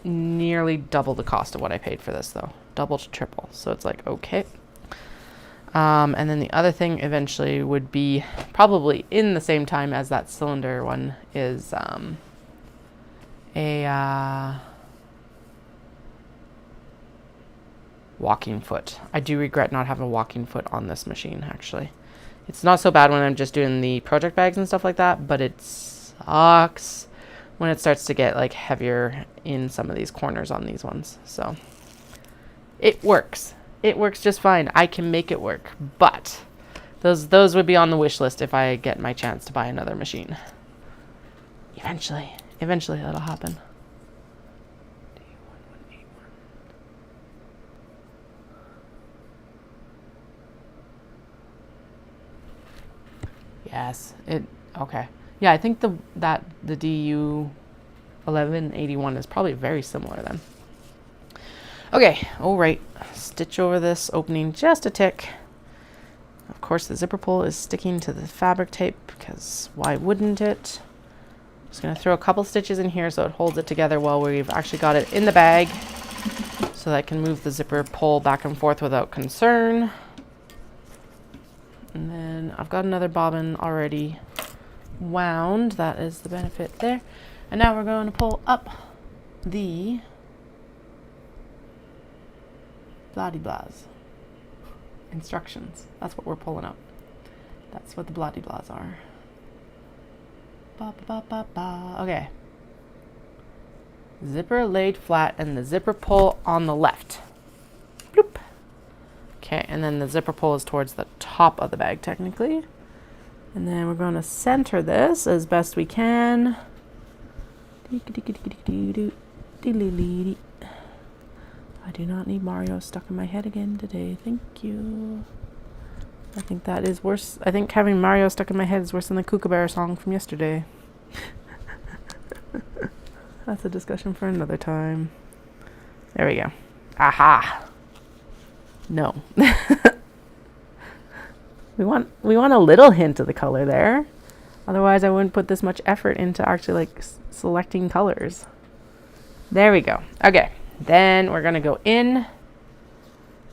nearly double the cost of what I paid for this, though. Double to triple. So it's like, okay. And then the other thing eventually would be, probably in the same time as that cylinder one, is a walking foot. I do regret not having a walking foot on this machine, actually. It's not so bad when I'm just doing the project bags and stuff like that, but it sucks when it starts to get like heavier in some of these corners on these ones. So it works. It works just fine. I can make it work, but those would be on the wish list if I get my chance to buy another machine. Eventually that'll happen. Yes, okay. Yeah, I think the DU 1181 is probably very similar then. Okay, all right. Stitch over this opening just a tick. Of course, the zipper pull is sticking to the fabric tape because why wouldn't it? Just gonna throw a couple stitches in here so it holds it together while we've actually got it in the bag, so that I can move the zipper pull back and forth without concern. And then I've got another bobbin already wound. That is the benefit there. And now we're going to pull up the bloody-blahs instructions. That's what we're pulling up. That's what the bloody-blahs are. Ba, ba, ba, ba. Okay. Zipper laid flat and the zipper pull on the left. Bloop. Okay, and then the zipper pull is towards the top of the bag, technically. And then we're going to center this as best we can. I do not need Mario stuck in my head again today. Thank you. I think that is worse. I think having Mario stuck in my head is worse than the Kookaburra song from yesterday. That's a discussion for another time. There we go. Aha! No. we want a little hint of the color there. Otherwise I wouldn't put this much effort into actually like selecting colors. There we go. Okay. Then we're going to go in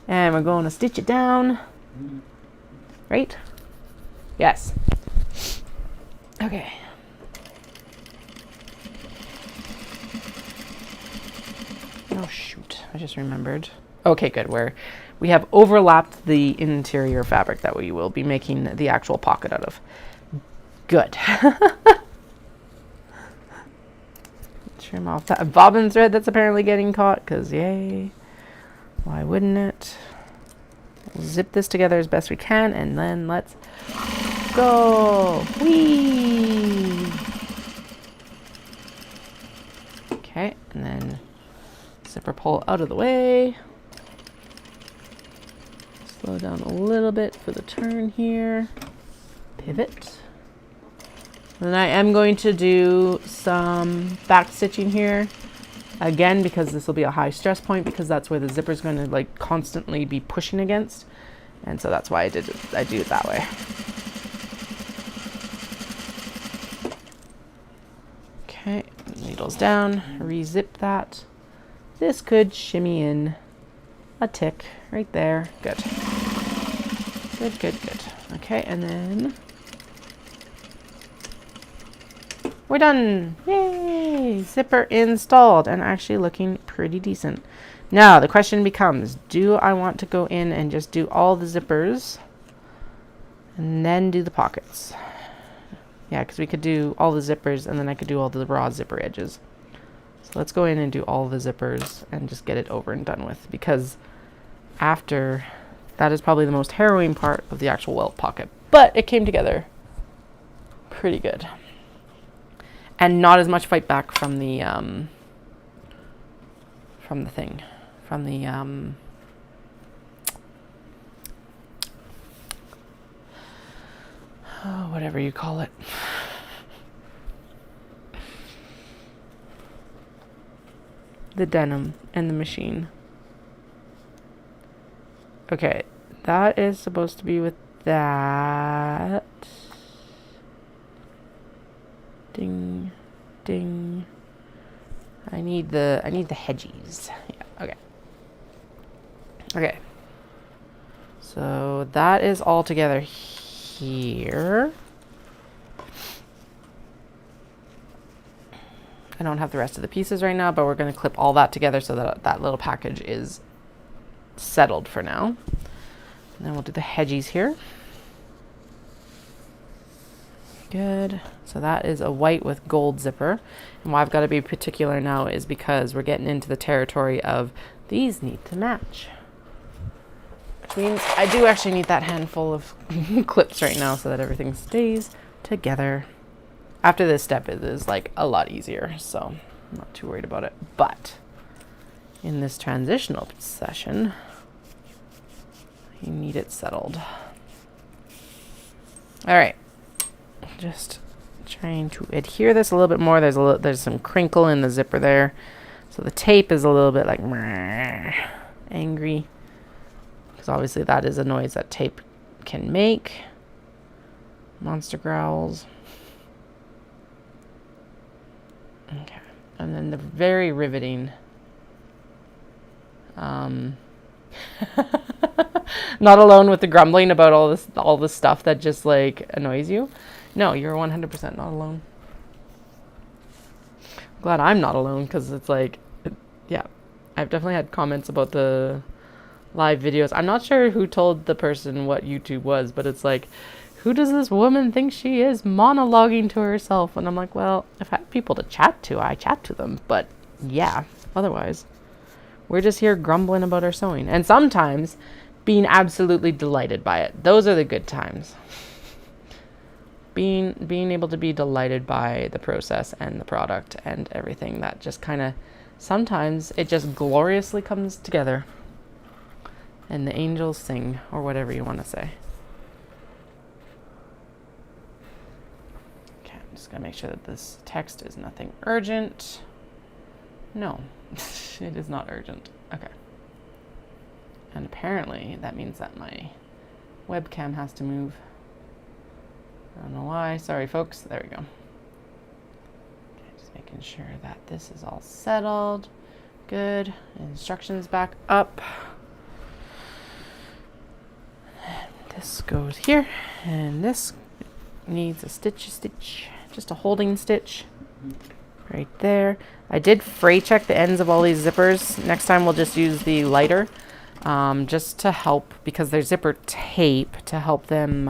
and we're going to stitch it down. Right? Yes. Okay. Oh shoot. I just remembered. Okay, good. We have overlapped the interior fabric that we will be making the actual pocket out of. Good. Trim off that bobbin thread that's apparently getting caught, because yay. Why wouldn't it? We'll zip this together as best we can, and then let's go. Whee! Okay, and then zipper pull out of the way. Slow down a little bit for the turn here. Pivot. And I am going to do some back stitching here again, because this will be a high stress point, because that's where the zipper is going to like constantly be pushing against, and so that's why I do it that way. Okay, needles down, re-zip that. This could shimmy in a tick right there. Good. Good, good, good. Okay, and then we're done. Yay! Zipper installed and actually looking pretty decent. Now the question becomes, do I want to go in and just do all the zippers and then do the pockets? Yeah, because we could do all the zippers and then I could do all the raw zipper edges. So let's go in and do all the zippers and just get it over and done with, because after that is probably the most harrowing part of the actual welt pocket. But it came together pretty good. And not as much fight back from the whatever you call it. the denim and the machine. Okay, that is supposed to be with that. Ding, ding. I need the hedgies. Yeah, okay. Okay. So that is all together here. I don't have the rest of the pieces right now, but we're going to clip all that together so that that little package is settled for now. And then we'll do the hedgies here. Good. So that is a white with gold zipper. And why I've got to be particular now is because we're getting into the territory of these need to match. Which means I do actually need that handful of clips right now so that everything stays together. After this step, it is like a lot easier, so I'm not too worried about it. But in this transitional session, you need it settled. All right, just trying to adhere this a little bit more. There's some crinkle in the zipper there, so the tape is a little bit like angry, because obviously that is a noise that tape can make. Monster growls. Okay, and then the very riveting. Not alone with the grumbling about all this stuff that just like annoys you. No, you're 100% not alone. Glad I'm not alone, because it's like, yeah, I've definitely had comments about the live videos. I'm not sure who told the person what YouTube was, but it's like, who does this woman think she is, monologuing to herself? And I'm like, well, if I have people to chat to, I chat to them. But yeah, otherwise, we're just here grumbling about our sewing. And sometimes being absolutely delighted by it. Those are the good times. Being able to be delighted by the process and the product and everything, that just kind of, sometimes it just gloriously comes together. And the angels sing, or whatever you want to say. Just gotta make sure that this text is nothing urgent. No, it is not urgent. Okay. And apparently that means that my webcam has to move. I don't know why. Sorry, folks. There we go. Okay, just making sure that this is all settled. Good. Instructions back up. This goes here, and this needs a stitch. Just a holding stitch right there. I did fray check the ends of all these zippers. Next time we'll just use the lighter, just to help, because they're zipper tape, to help them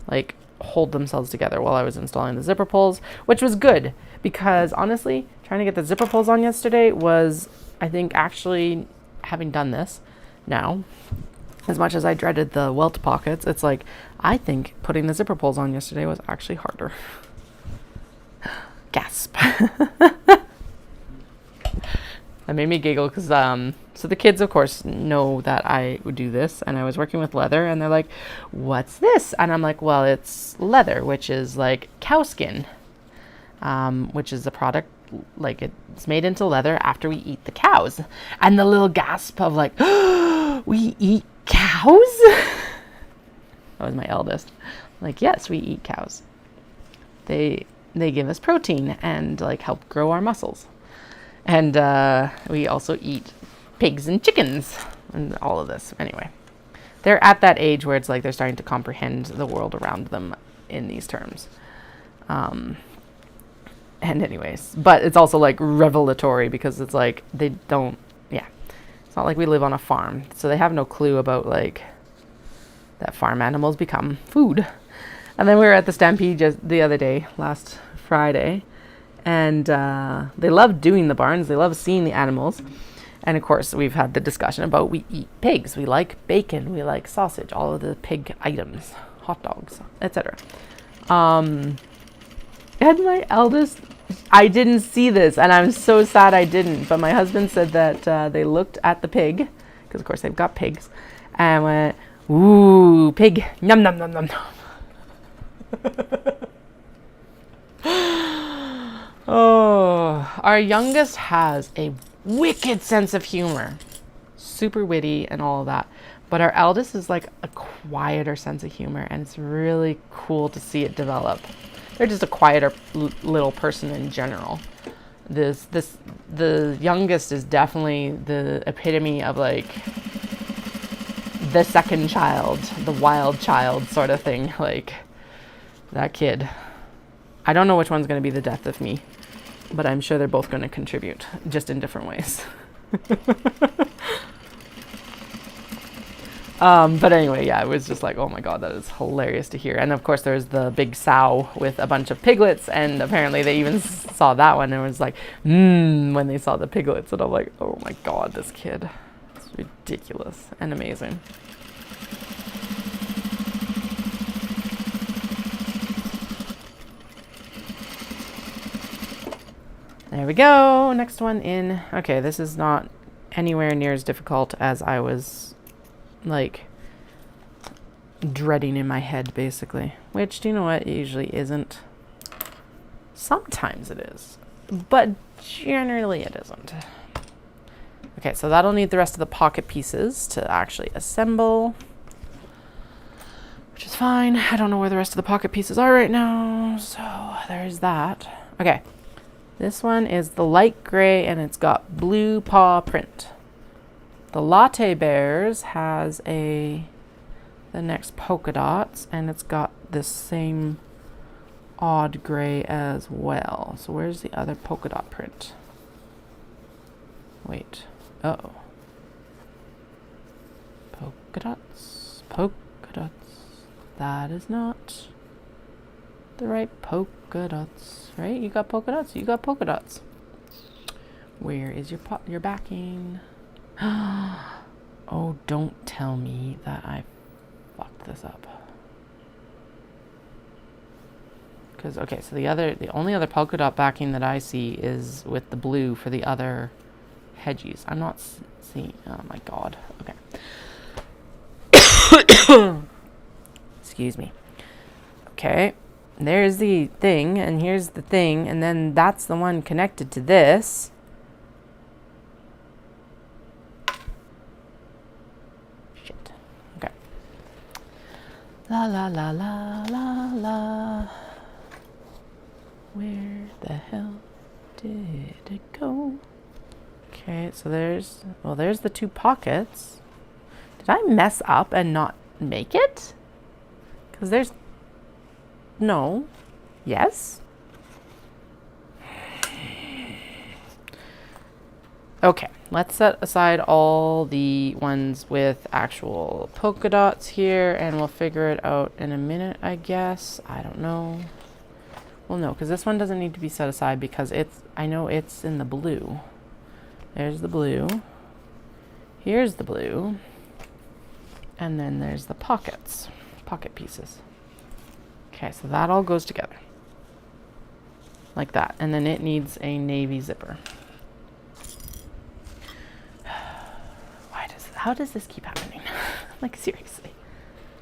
like hold themselves together while I was installing the zipper pulls, which was good, because honestly, trying to get the zipper pulls on yesterday was, I think, actually having done this now, as much as I dreaded the welt pockets, it's like, I think putting the zipper pulls on yesterday was actually harder. Gasp. That made me giggle, because so the kids, of course, know that I would do this, and I was working with leather, and they're like, what's this? And I'm like, well, it's leather, which is like cow skin, which is a product, like, it's made into leather after we eat the cows. And the little gasp of like, oh, we eat cows? That was my eldest. Like, yes, we eat cows. They give us protein and like help grow our muscles. And we also eat pigs and chickens and all of this. Anyway, they're at that age where it's like they're starting to comprehend the world around them in these terms. And anyways, but it's also like revelatory, because it's like they don't, yeah, it's not like we live on a farm, so they have no clue about like that farm animals become food. And then we were at the Stampede just the other day, last Friday, and they love doing the barns, they love seeing the animals. And of course, we've had the discussion about, we eat pigs, we like bacon, we like sausage, all of the pig items, hot dogs, etc. And my eldest, I didn't see this, and I'm so sad I didn't, but my husband said that they looked at the pig, because of course they've got pigs, and went, ooh, pig, nom nom nom nom nom. Oh, our youngest has a wicked sense of humor. Super witty and all of that. But our eldest is like a quieter sense of humor, and it's really cool to see it develop. They're just a quieter little person in general. The youngest is definitely the epitome of like the second child, the wild child sort of thing. Like that kid. I don't know which one's going to be the death of me, but I'm sure they're both going to contribute, just in different ways. But anyway, yeah, it was just like, oh my god, that is hilarious to hear. And of course, there's the big sow with a bunch of piglets, and apparently they even saw that one and it was like, when they saw the piglets. And I'm like, oh my god, this kid. It's ridiculous and amazing. There we go. Next one in. Okay, this is not anywhere near as difficult as I was like dreading in my head, basically. Which, do you know what? It usually isn't. Sometimes it is, but generally it isn't. Okay, so that'll need the rest of the pocket pieces to actually assemble, which is fine. I don't know where the rest of the pocket pieces are right now, so there's that. Okay. This one is the light gray and it's got blue paw print. The Latte Bears has the next polka dots and it's got this same odd gray as well. So where's the other polka dot print? Wait. Uh-oh. Polka dots. Polka dots. That is not the right polka dots, right? You got polka dots. You got polka dots. Where is your backing? Oh, don't tell me that I fucked this up. Because okay, so the only other polka dot backing that I see is with the blue for the other hedgies. I'm not seeing. Oh my god. Okay. Excuse me. Okay. There's the thing, and here's the thing, and then that's the one connected to this. Shit. Okay. La la la la la la. Where the hell did it go? Okay, so there's the two pockets. Did I mess up and not make it? Because there's no. Yes? Okay, let's set aside all the ones with actual polka dots here and we'll figure it out in a minute, I guess. I don't know. Well, no, because this one doesn't need to be set aside because I know it's in the blue. There's the blue. Here's the blue. And then there's the pocket pieces. Okay, so that all goes together. Like that. And then it needs a navy zipper. How does this keep happening? Like, seriously.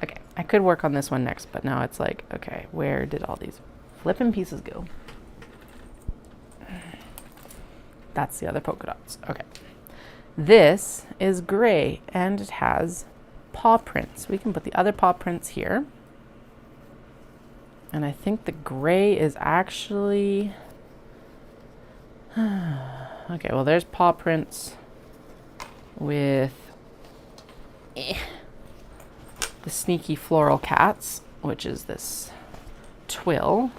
Okay, I could work on this one next, but now it's like, okay, where did all these flipping pieces go? That's the other polka dots. Okay. This is gray, and it has paw prints. We can put the other paw prints here. And I think the gray is actually... okay, well, there's paw prints with the sneaky floral cats, which is this twill.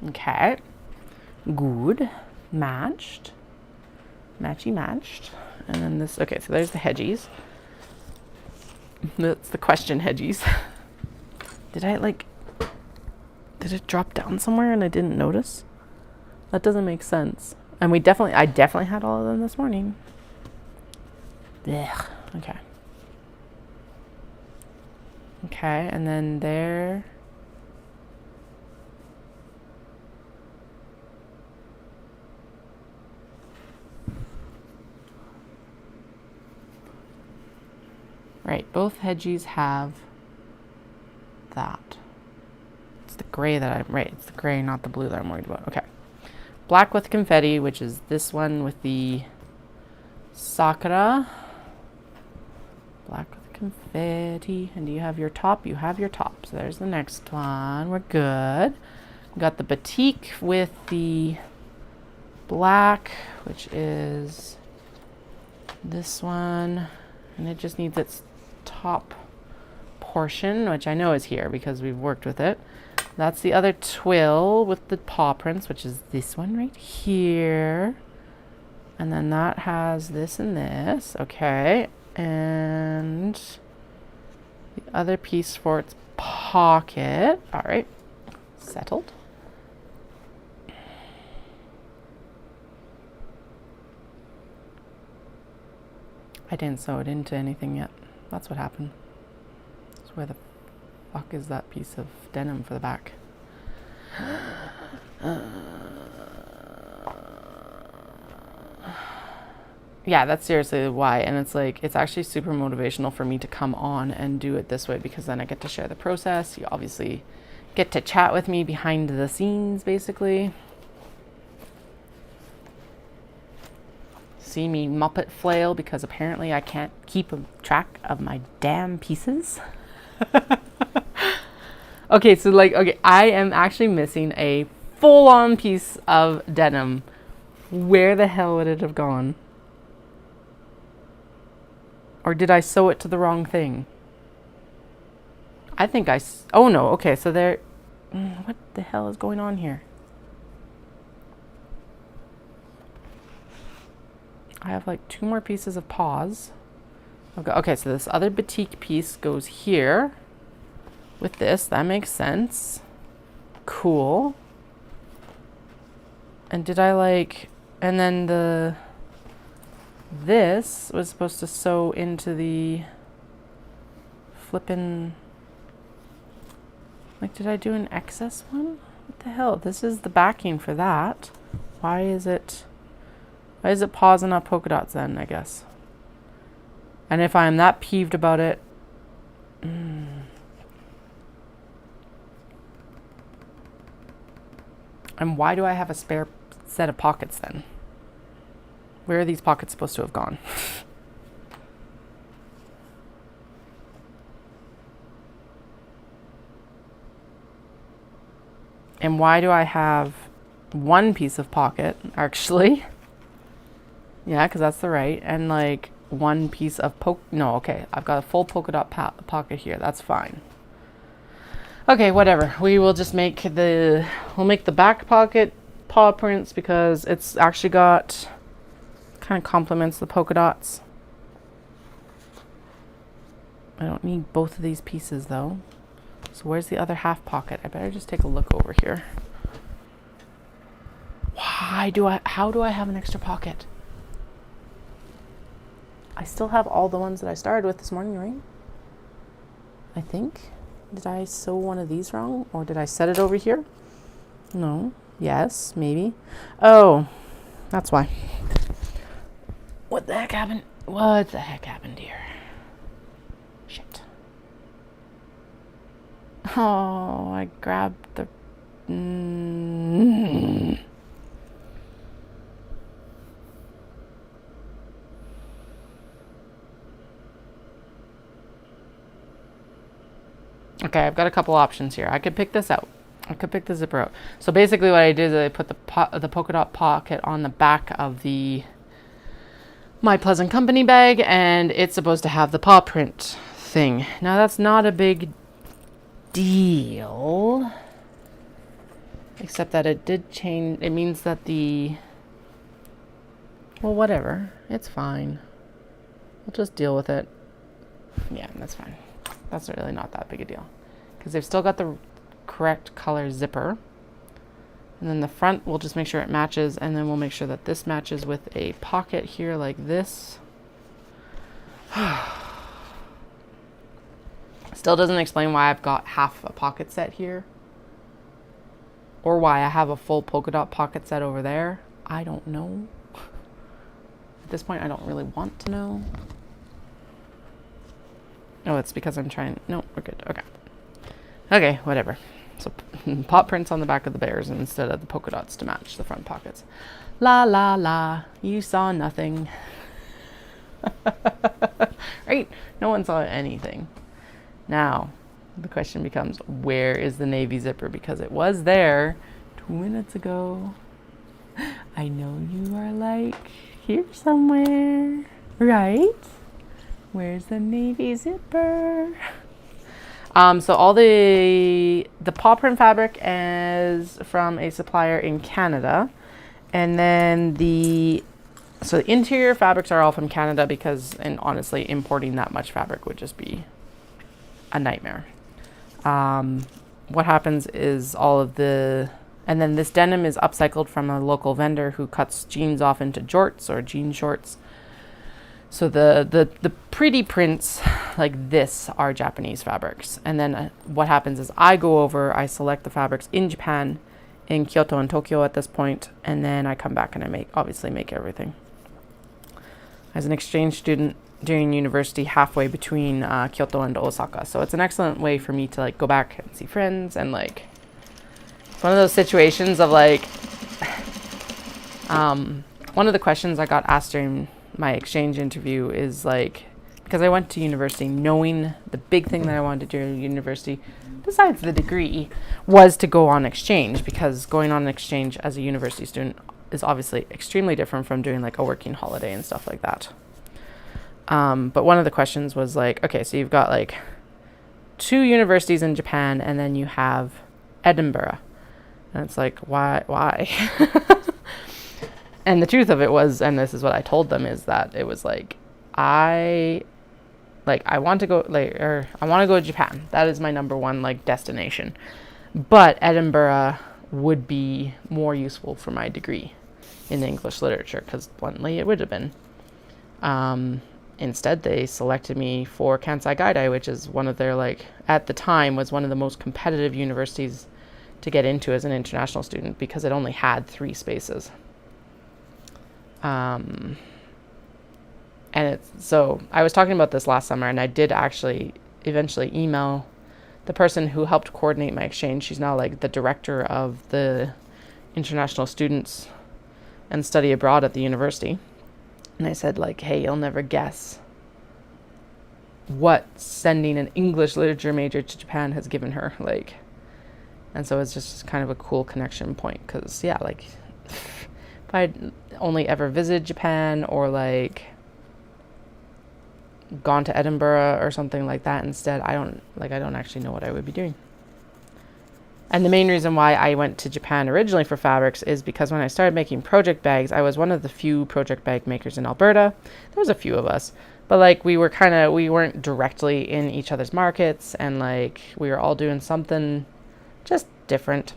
Okay. Good. Matched. Matchy matched. And then this... okay, so there's the hedgies. That's the question hedgies. Did it drop down somewhere and I didn't notice? That doesn't make sense. And I definitely had all of them this morning. Ugh. Okay. Okay, and then there. Right, both hedgies have that. It's the gray that it's the gray, not the blue that I'm worried about. Okay. black with confetti, which is this one with the sakura. Black with confetti. And do you have your top? You have your top. So there's the next one. We're good. We got the batik with the black, which is this one. And it just needs its top portion, which I know is here because we've worked with it. That's the other twill with the paw prints, which is this one right here. And then that has this and this. Okay. And the other piece for its pocket. All right. Settled. I didn't sew it into anything yet. That's what happened. So where the fuck is that piece of denim for the back? Yeah, that's seriously why. And it's like, it's actually super motivational for me to come on and do it this way, because then I get to share the process. You obviously get to chat with me behind the scenes, basically. See me Muppet flail because apparently I can't keep a track of my damn pieces. Okay, so like, okay, I am actually missing a full-on piece of denim. Where the hell would it have gone? Or did I sew it to the wrong thing? I think oh no, okay, so there, what the hell is going on here? I have like 2 more pieces of paws. Okay, so this other batik piece goes here with this. That makes sense. Cool. And did I like, and then this was supposed to sew into the flippin', like, did I do an excess one? What the hell? This is the backing for that. Why is it paws and not polka dots then, I guess? And if I'm that peeved about it, and why do I have a spare set of pockets then? Where are these pockets supposed to have gone? And why do I have 1 piece of pocket, actually? Yeah, because that's the right. And like 1 piece of no, okay. I've got a full polka dot pocket here. That's fine. Okay, whatever. We will just make we'll make the back pocket paw prints because it's actually got, kind of complements the polka dots. I don't need both of these pieces though. So where's the other half pocket? I better just take a look over here. How do I have an extra pocket? I still have all the ones that I started with this morning, right? I think. Did I sew one of these wrong? Or did I set it over here? No. Yes, maybe. Oh, that's why. What the heck happened? What the heck happened here? Shit. Oh, I grabbed the... Okay, I've got a couple options here. I could pick this out. I could pick the zipper out. So basically what I did is I put the polka dot pocket on the back of the My Pleasant Company bag, and it's supposed to have the paw print thing. Now that's not a big deal, except that it did change. It means that well, whatever. It's fine. We'll just deal with it. Yeah, that's fine. That's really not that big a deal because they've still got the correct color zipper. And then the front, we'll just make sure it matches, and then we'll make sure that this matches with a pocket here like this. Still doesn't explain why I've got half a pocket set here, or why I have a full polka dot pocket set over there. I don't know. At this point, I don't really want to know. Oh, it's because I'm trying. No, we're good. Okay. Okay, whatever. So paw prints on the back of the bears instead of the polka dots to match the front pockets. La la la, you saw nothing. Right? No one saw anything. Now, the question becomes, where is the navy zipper? Because it was there 2 minutes ago. I know you are like, here somewhere, right? Where's the navy zipper? So all the paw print fabric is from a supplier in Canada. And then the interior fabrics are all from Canada because, and honestly, importing that much fabric would just be a nightmare. What happens is and then this denim is upcycled from a local vendor who cuts jeans off into jorts or jean shorts. So the pretty prints like this are Japanese fabrics. And then what happens is I select the fabrics in Japan, in Kyoto and Tokyo at this point, and then I come back and I make everything. As an exchange student during university, halfway between Kyoto and Osaka. So it's an excellent way for me to like go back and see friends, and like it's one of those situations of like one of the questions I got asked during my exchange interview is like, because I went to university knowing the big thing that I wanted to do in university, besides the degree, was to go on exchange, because going on an exchange as a university student is obviously extremely different from doing like a working holiday and stuff like that. But one of the questions was like, okay, so you've got like 2 universities in Japan, and then you have Edinburgh. And it's like, why? And the truth of it was, and this is what I told them, is that it was like, I want to go to Japan. That is my number one like destination. But Edinburgh would be more useful for my degree in English literature, because bluntly it would have been. Instead, they selected me for Kansai Gaidai, which is one of their, like, at the time was one of the most competitive universities to get into as an international student, because it only had 3 spaces. So I was talking about this last summer, and I did actually eventually email the person who helped coordinate my exchange. She's now like the director of the international students and study abroad at the university. And I said like, hey, you'll never guess what sending an English literature major to Japan has given her. Like, and so it's just kind of a cool connection point, because yeah, like if I'd only ever visited Japan or like gone to Edinburgh or something like that instead, I don't actually know what I would be doing. And the main reason why I went to Japan originally for fabrics is because when I started making project bags, I was one of the few project bag makers in Alberta. There was a few of us, but like we weren't directly in each other's markets, and like we were all doing something just different.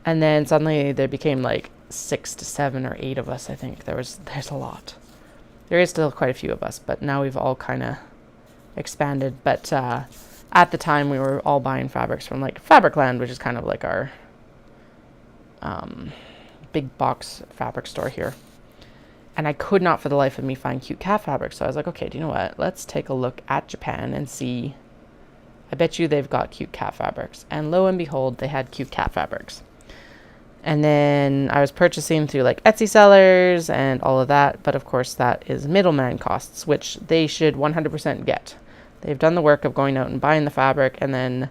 And then suddenly there became like 6 to 7 or 8 of us. I think there's a lot. There is still quite a few of us, but now we've all kind of expanded. But at the time, we were all buying fabrics from like Fabricland, which is kind of like our big box fabric store here. And I could not for the life of me find cute cat fabric. So I was like, okay, do you know what? Let's take a look at Japan and see. I bet you they've got cute cat fabrics. And lo and behold, they had cute cat fabrics. And then I was purchasing through like Etsy sellers and all of that. But of course, that is middleman costs, which they should 100% get. They've done the work of going out and buying the fabric, and then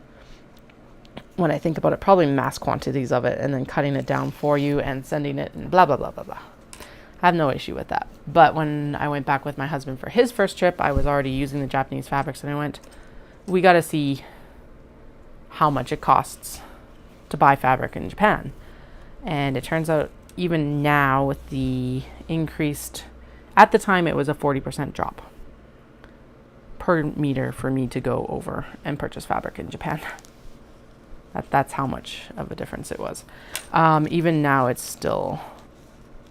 when I think about it, probably mass quantities of it, and then cutting it down for you and sending it and blah, blah, blah, blah, blah. I have no issue with that. But when I went back with my husband for his first trip, I was already using the Japanese fabrics, and I went, we got to see how much it costs to buy fabric in Japan. And it turns out even now with the increased, at the time it was a 40% drop per meter for me to go over and purchase fabric in Japan. That's how much of a difference it was. Even now it's still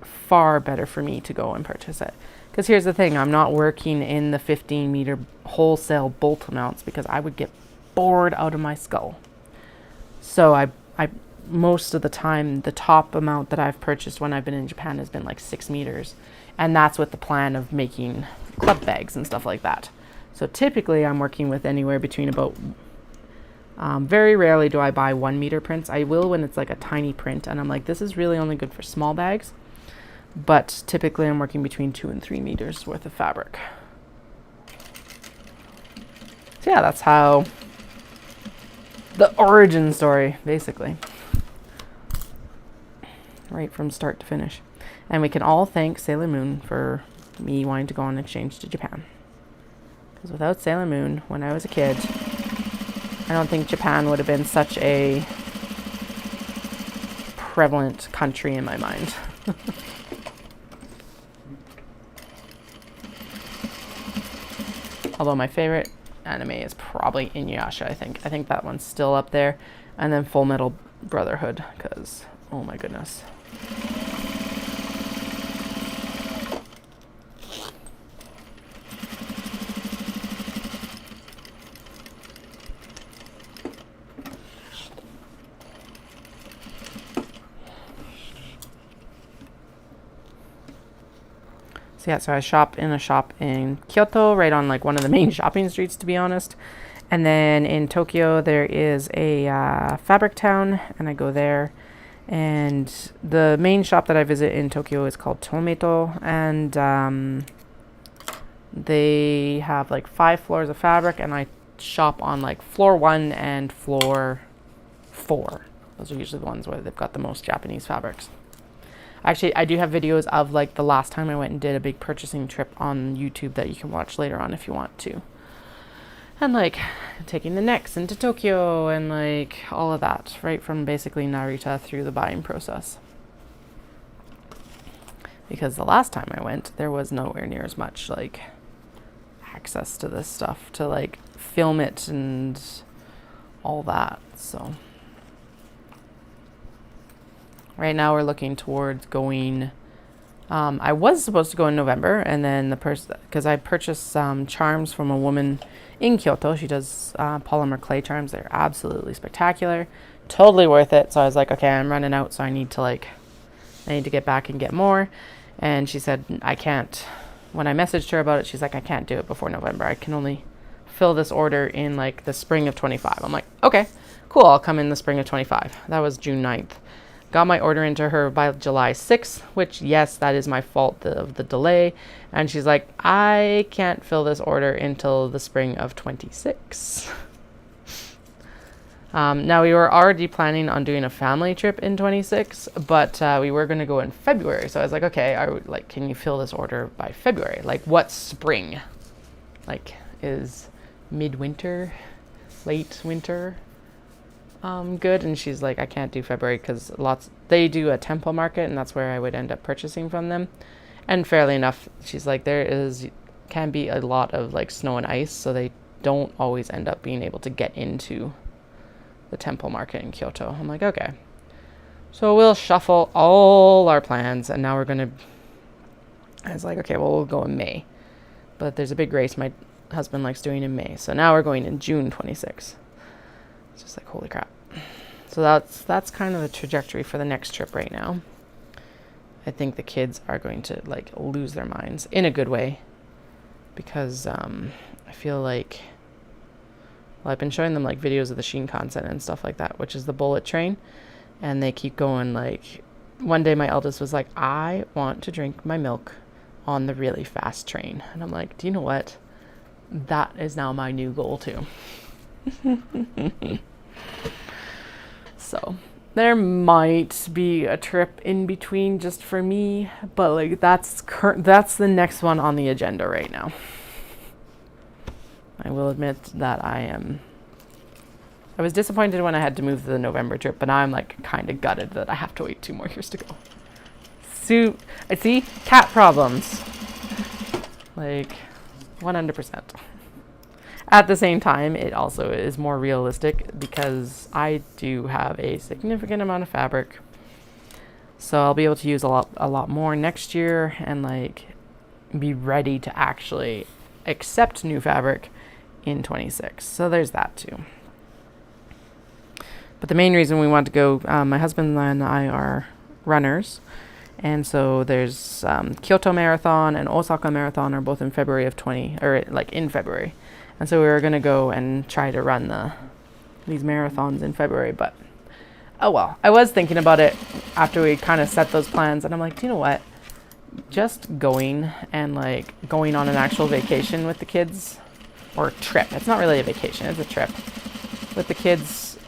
far better for me to go and purchase it. Because here's the thing, I'm not working in the 15 meter wholesale bolt amounts, because I would get bored out of my skull. So I most of the time, the top amount that I've purchased when I've been in Japan has been like 6 meters. And that's with the plan of making club bags and stuff like that. So typically I'm working with anywhere between about Very rarely do I buy 1 meter prints. I will when it's like a tiny print and I'm like, this is really only good for small bags. But typically I'm working between 2 and 3 meters worth of fabric. So yeah, that's how the origin story, basically. Right from start to finish. And we can all thank Sailor Moon for me wanting to go on exchange to Japan. Because without Sailor Moon, when I was a kid, I don't think Japan would have been such a prevalent country in my mind. Although my favorite anime is probably Inuyasha, I think. I think that one's still up there. And then Full Metal Brotherhood, because, oh my goodness. So yeah, so I shop in a shop in Kyoto, right on like one of the main shopping streets, to be honest. And then in Tokyo, there is a fabric town, and I go there. And the main shop that I visit in Tokyo is called Tometo, and they have like 5 floors of fabric, and I shop on like floor 1 and floor 4. Those are usually the ones where they've got the most Japanese fabrics. Actually, I do have videos of like the last time I went and did a big purchasing trip on YouTube that you can watch later on if you want to. And like taking the necks into Tokyo and like all of that, right from basically Narita through the buying process. Because the last time I went, there was nowhere near as much like access to this stuff to like film it and all that. So right now we're looking towards going, I was supposed to go in November, and then the person, because I purchased some charms from a woman in Kyoto. She does polymer clay charms. They're absolutely spectacular, totally worth it. So I was like, okay, I'm running out, so I need to get back and get more. And she said, I can't. When I messaged her about it, she's like, I can't do it before November. I can only fill this order in like the spring of 25. I'm like, okay, cool. I'll come in the spring of 25. That was June 9th. Got my order into her by July 6th, which, yes, that is my fault of the delay. And she's like, I can't fill this order until the spring of 26. Now, we were already planning on doing a family trip in 26, but we were going to go in February. So I was like, okay, can you fill this order by February? Like, what spring? Like, is midwinter, late winter good? And she's like, I can't do February because they do a temple market, and that's where I would end up purchasing from them. And fairly enough, she's like, can be a lot of like snow and ice, so they don't always end up being able to get into the temple market in Kyoto. I'm like, okay. So we'll shuffle all our plans, and now I was like, okay, well, we'll go in May. But there's a big race my husband likes doing in May. So now we're going in June 26. It's just like, holy crap. So that's kind of the trajectory for the next trip right now. I think the kids are going to like lose their minds in a good way, because I feel like, well, I've been showing them like videos of the Shinkansen and stuff like that, which is the bullet train, and they keep going. Like one day my eldest was like, I want to drink my milk on the really fast train. And I'm like, do you know what? That is now my new goal too. So there might be a trip in between just for me, but like that's the next one on the agenda right now. I will admit that I was disappointed when I had to move to the November trip, but now I'm like kind of gutted that I have to wait 2 more years to go. So I see cat problems, like 100%. At the same time, it also is more realistic because I do have a significant amount of fabric. So I'll be able to use a lot more next year and like be ready to actually accept new fabric in 26. So there's that too. But the main reason we want to go, my husband and I are runners. And so there's Kyoto Marathon and Osaka Marathon are both in February of in February. And so we were going to go and try to run the these marathons in February, but oh well. I was thinking about it after we kind of set those plans, and I'm like, do you know what? Just going and like going on an actual vacation with the kids, or trip. It's not really a vacation, it's a trip with the kids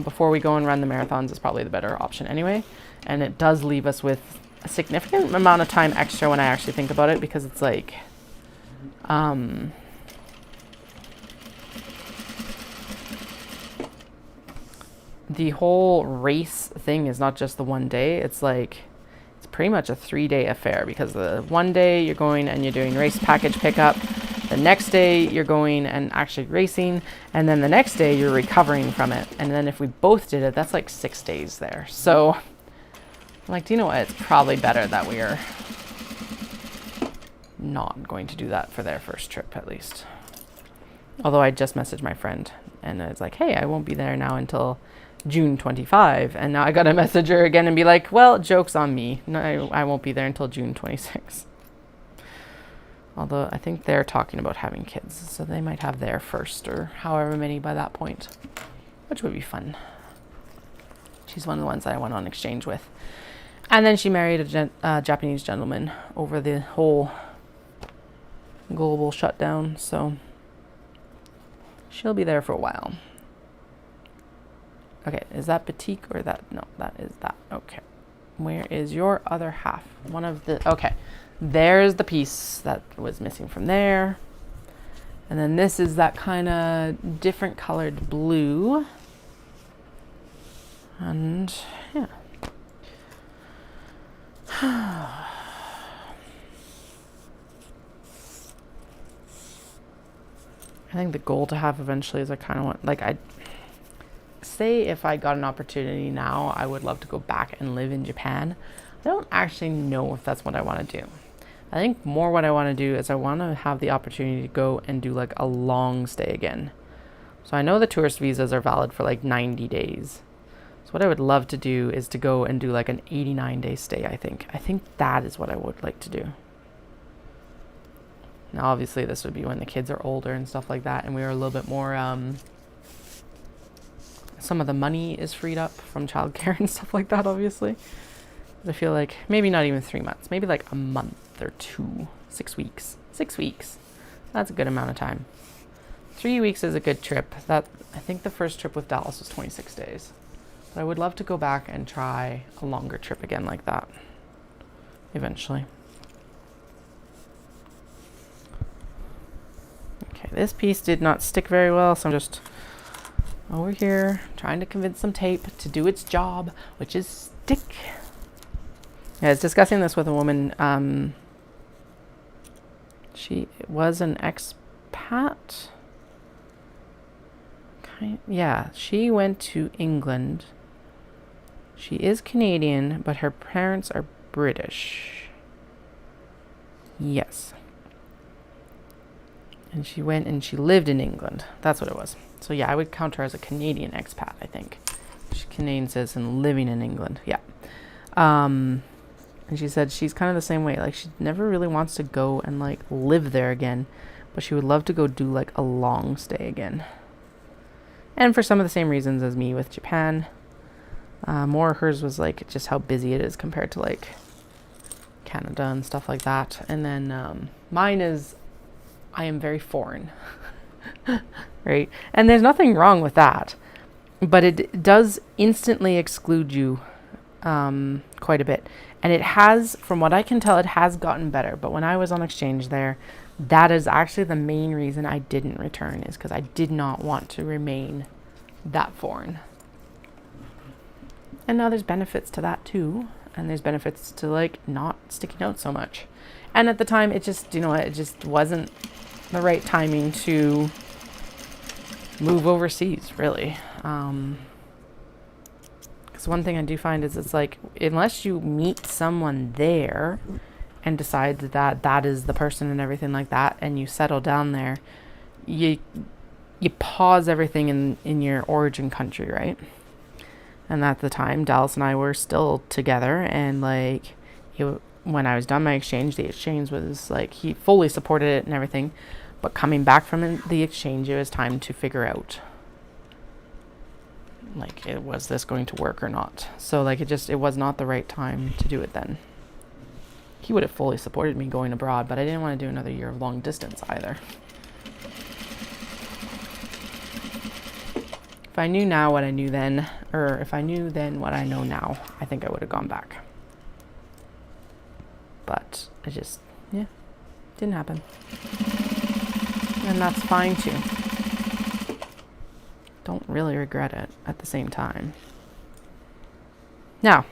before we go and run the marathons is probably the better option anyway. And it does leave us with a significant amount of time extra when I actually think about it, because it's like, the whole race thing is not just the one day. It's like, it's pretty much a 3-day affair, because the one day you're going and you're doing race package pickup. The next day you're going and actually racing. And then the next day you're recovering from it. And then if we both did it, that's like 6 days there. So I'm like, do you know what? It's probably better that we are not going to do that for their first trip, at least. Although I just messaged my friend and I was like, hey, I won't be there now until June 25. And now I got to message her again and be like, well, joke's on me. No, I won't be there until June 26. Although I think they're talking about having kids, so they might have their first or however many by that point, which would be fun. She's one of the ones that I went on exchange with. And then she married a Japanese gentleman over the whole global shutdown, so she'll be there for a while. Okay, is that batik or that? No, that is that. Okay. Where is your other half? One of the, okay. There's the piece that was missing from there. And then this is that kind of different colored blue. And yeah. I think the goal to have eventually is I kind of want, like, I say if I got an opportunity now, I would love to go back and live in Japan. I don't actually know if that's what I want to do. I think more what I want to do is I want to have the opportunity to go and do like a long stay again. So I know the tourist visas are valid for like 90 days. So what I would love to do is to go and do like an 89-day stay, I think. I think that is what I would like to do. Now, obviously, this would be when the kids are older and stuff like that, and we are a little bit more, some of the money is freed up from childcare and stuff like that, obviously. I feel like maybe not even 3 months, maybe like a month or 2, 6 weeks. 6 weeks. That's a good amount of time. 3 weeks is a good trip. That, I think the first trip with Dallas was 26 days. But I would love to go back and try a longer trip again like that eventually. Okay, this piece did not stick very well, so I'm just over here trying to convince some tape to do its job, which is stick. Yeah, I was discussing this with a woman. She was an expat. Yeah, she went to England. She is Canadian, but her parents are British. Yes. And she went and she lived in England. That's what it was. So yeah, I would count her as a Canadian expat, I think. She's Canadian citizen living in England. Yeah. And she said she's kind of the same way. Like, she never really wants to go and like live there again, but she would love to go do like a long stay again. And for some of the same reasons as me with Japan. More hers was like just how busy it is compared to like Canada and stuff like that. And then mine is I am very foreign. Right? And there's nothing wrong with that. But it does instantly exclude you quite a bit. And it has, from what I can tell, it has gotten better. But when I was on exchange there, that is actually the main reason I didn't return, is because I did not want to remain that foreign. And now there's benefits to that too. And there's benefits to like not sticking out so much. And at the time, it just, it just wasn't the right timing to move overseas, really. Because one thing I do find is it's like, unless you meet someone there and decide that that is the person and everything like that, and you settle down there, you pause everything in your origin country, right? And at the time, Dallas and I were still together, and like, when I was done my exchange, the exchange was like, he fully supported it and everything. But coming back from the exchange, it was time to figure out like, was this going to work or not? So like it was not the right time to do it then. He would have fully supported me going abroad, but I didn't want to do another year of long distance either. If I knew now what I knew then, or if I knew then what I know now, I think I would have gone back. But I just, yeah, didn't happen. And that's fine too. Don't really regret it at the same time. Now,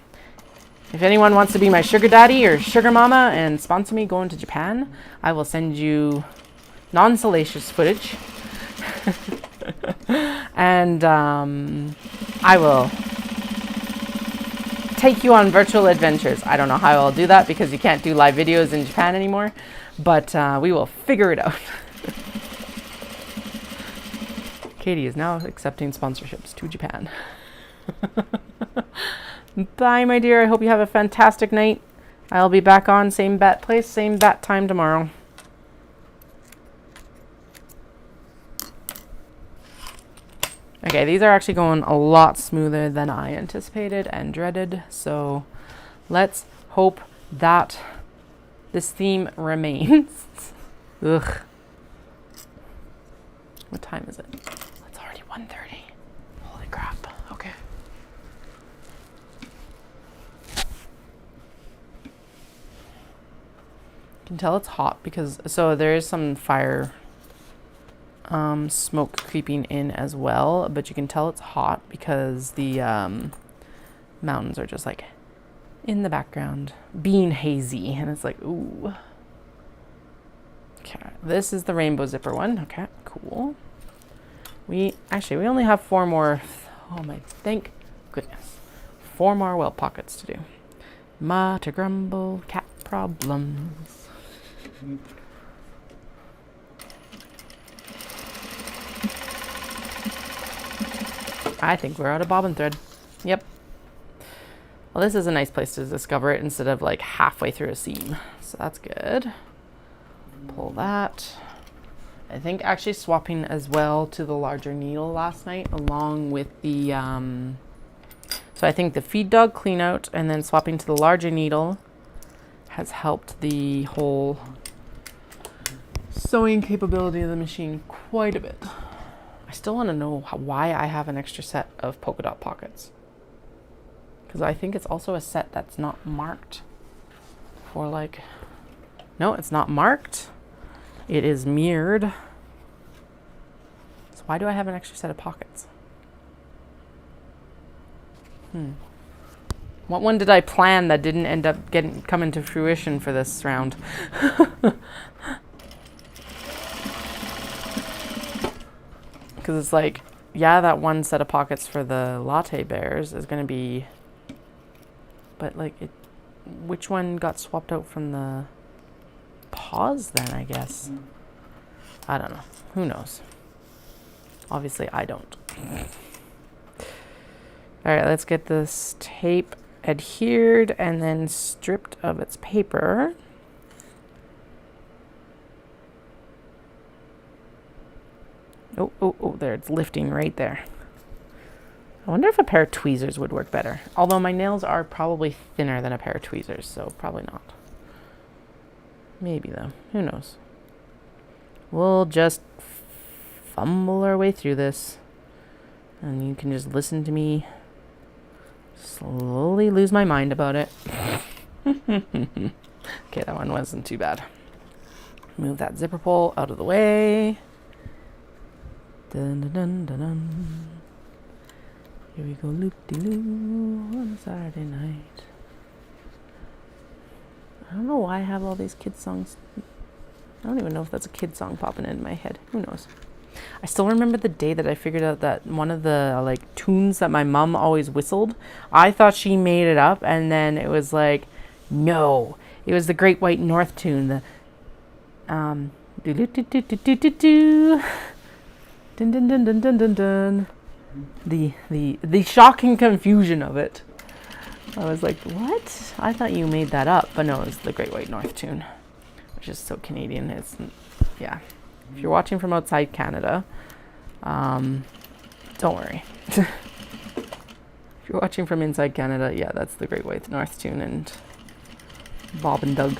if anyone wants to be my sugar daddy or sugar mama and sponsor me going to Japan, I will send you non-salacious footage. And I will take you on virtual adventures. I don't know how I'll do that because you can't do live videos in Japan anymore, but we will figure it out. Katie is now accepting sponsorships to Japan. Bye, my dear. I hope you have a fantastic night. I'll be back on same bat place, same bat time tomorrow. Okay, these are actually going a lot smoother than I anticipated and dreaded. So let's hope that this theme remains. Ugh. What time is it? It's already 1:30. Holy crap. Okay. You can tell it's hot because, so there is some fire smoke creeping in as well, but you can tell it's hot because the mountains are just like in the background being hazy, and it's like, ooh. Okay, this is the rainbow zipper one. Okay, cool. We only have 4 more. Oh my, thank goodness. 4 more welt pockets to do. Ma to grumble, cat problems. I think we're out of bobbin thread. Yep. Well, this is a nice place to discover it instead of like halfway through a seam. So that's good. Pull that. I think actually swapping as well to the larger needle last night along with the, so I think the feed dog clean out and then swapping to the larger needle has helped the whole sewing capability of the machine quite a bit. I still want to know why I have an extra set of polka dot pockets. Because I think it's also a set that's not marked for like, no, it's not marked. It is mirrored. So why do I have an extra set of pockets? What one did I plan that didn't end up coming to fruition for this round? Because it's like, yeah, that one set of pockets for the latte bears is going to be, but like, which one got swapped out from the paws then, I guess? I don't know. Who knows? Obviously, I don't. All right, let's get this tape adhered and then stripped of its paper. Oh, there, it's lifting right there. I wonder if a pair of tweezers would work better. Although my nails are probably thinner than a pair of tweezers, so probably not. Maybe though, who knows? We'll just fumble our way through this. And you can just listen to me slowly lose my mind about it. Okay, that one wasn't too bad. Move that zipper pull out of the way. Dun, dun, dun, dun, dun. Here we go, loop-de-loo on a Saturday night. I don't know why I have all these kid songs. I don't even know if that's a kid song popping into my head. Who knows? I still remember the day that I figured out that one of the like tunes that my mom always whistled, I thought she made it up, and then it was like, no, it was the Great White North tune. The do-do-do-do-do-do-do. Dun, dun, dun, dun, dun, dun, dun. The shocking confusion of it. I was like, what? I thought you made that up, but no, it's the Great White North tune, which is so Canadian. It's, yeah. If you're watching from outside Canada, don't worry. you're watching from inside Canada, yeah, that's the Great White North Tune and Bob and Doug.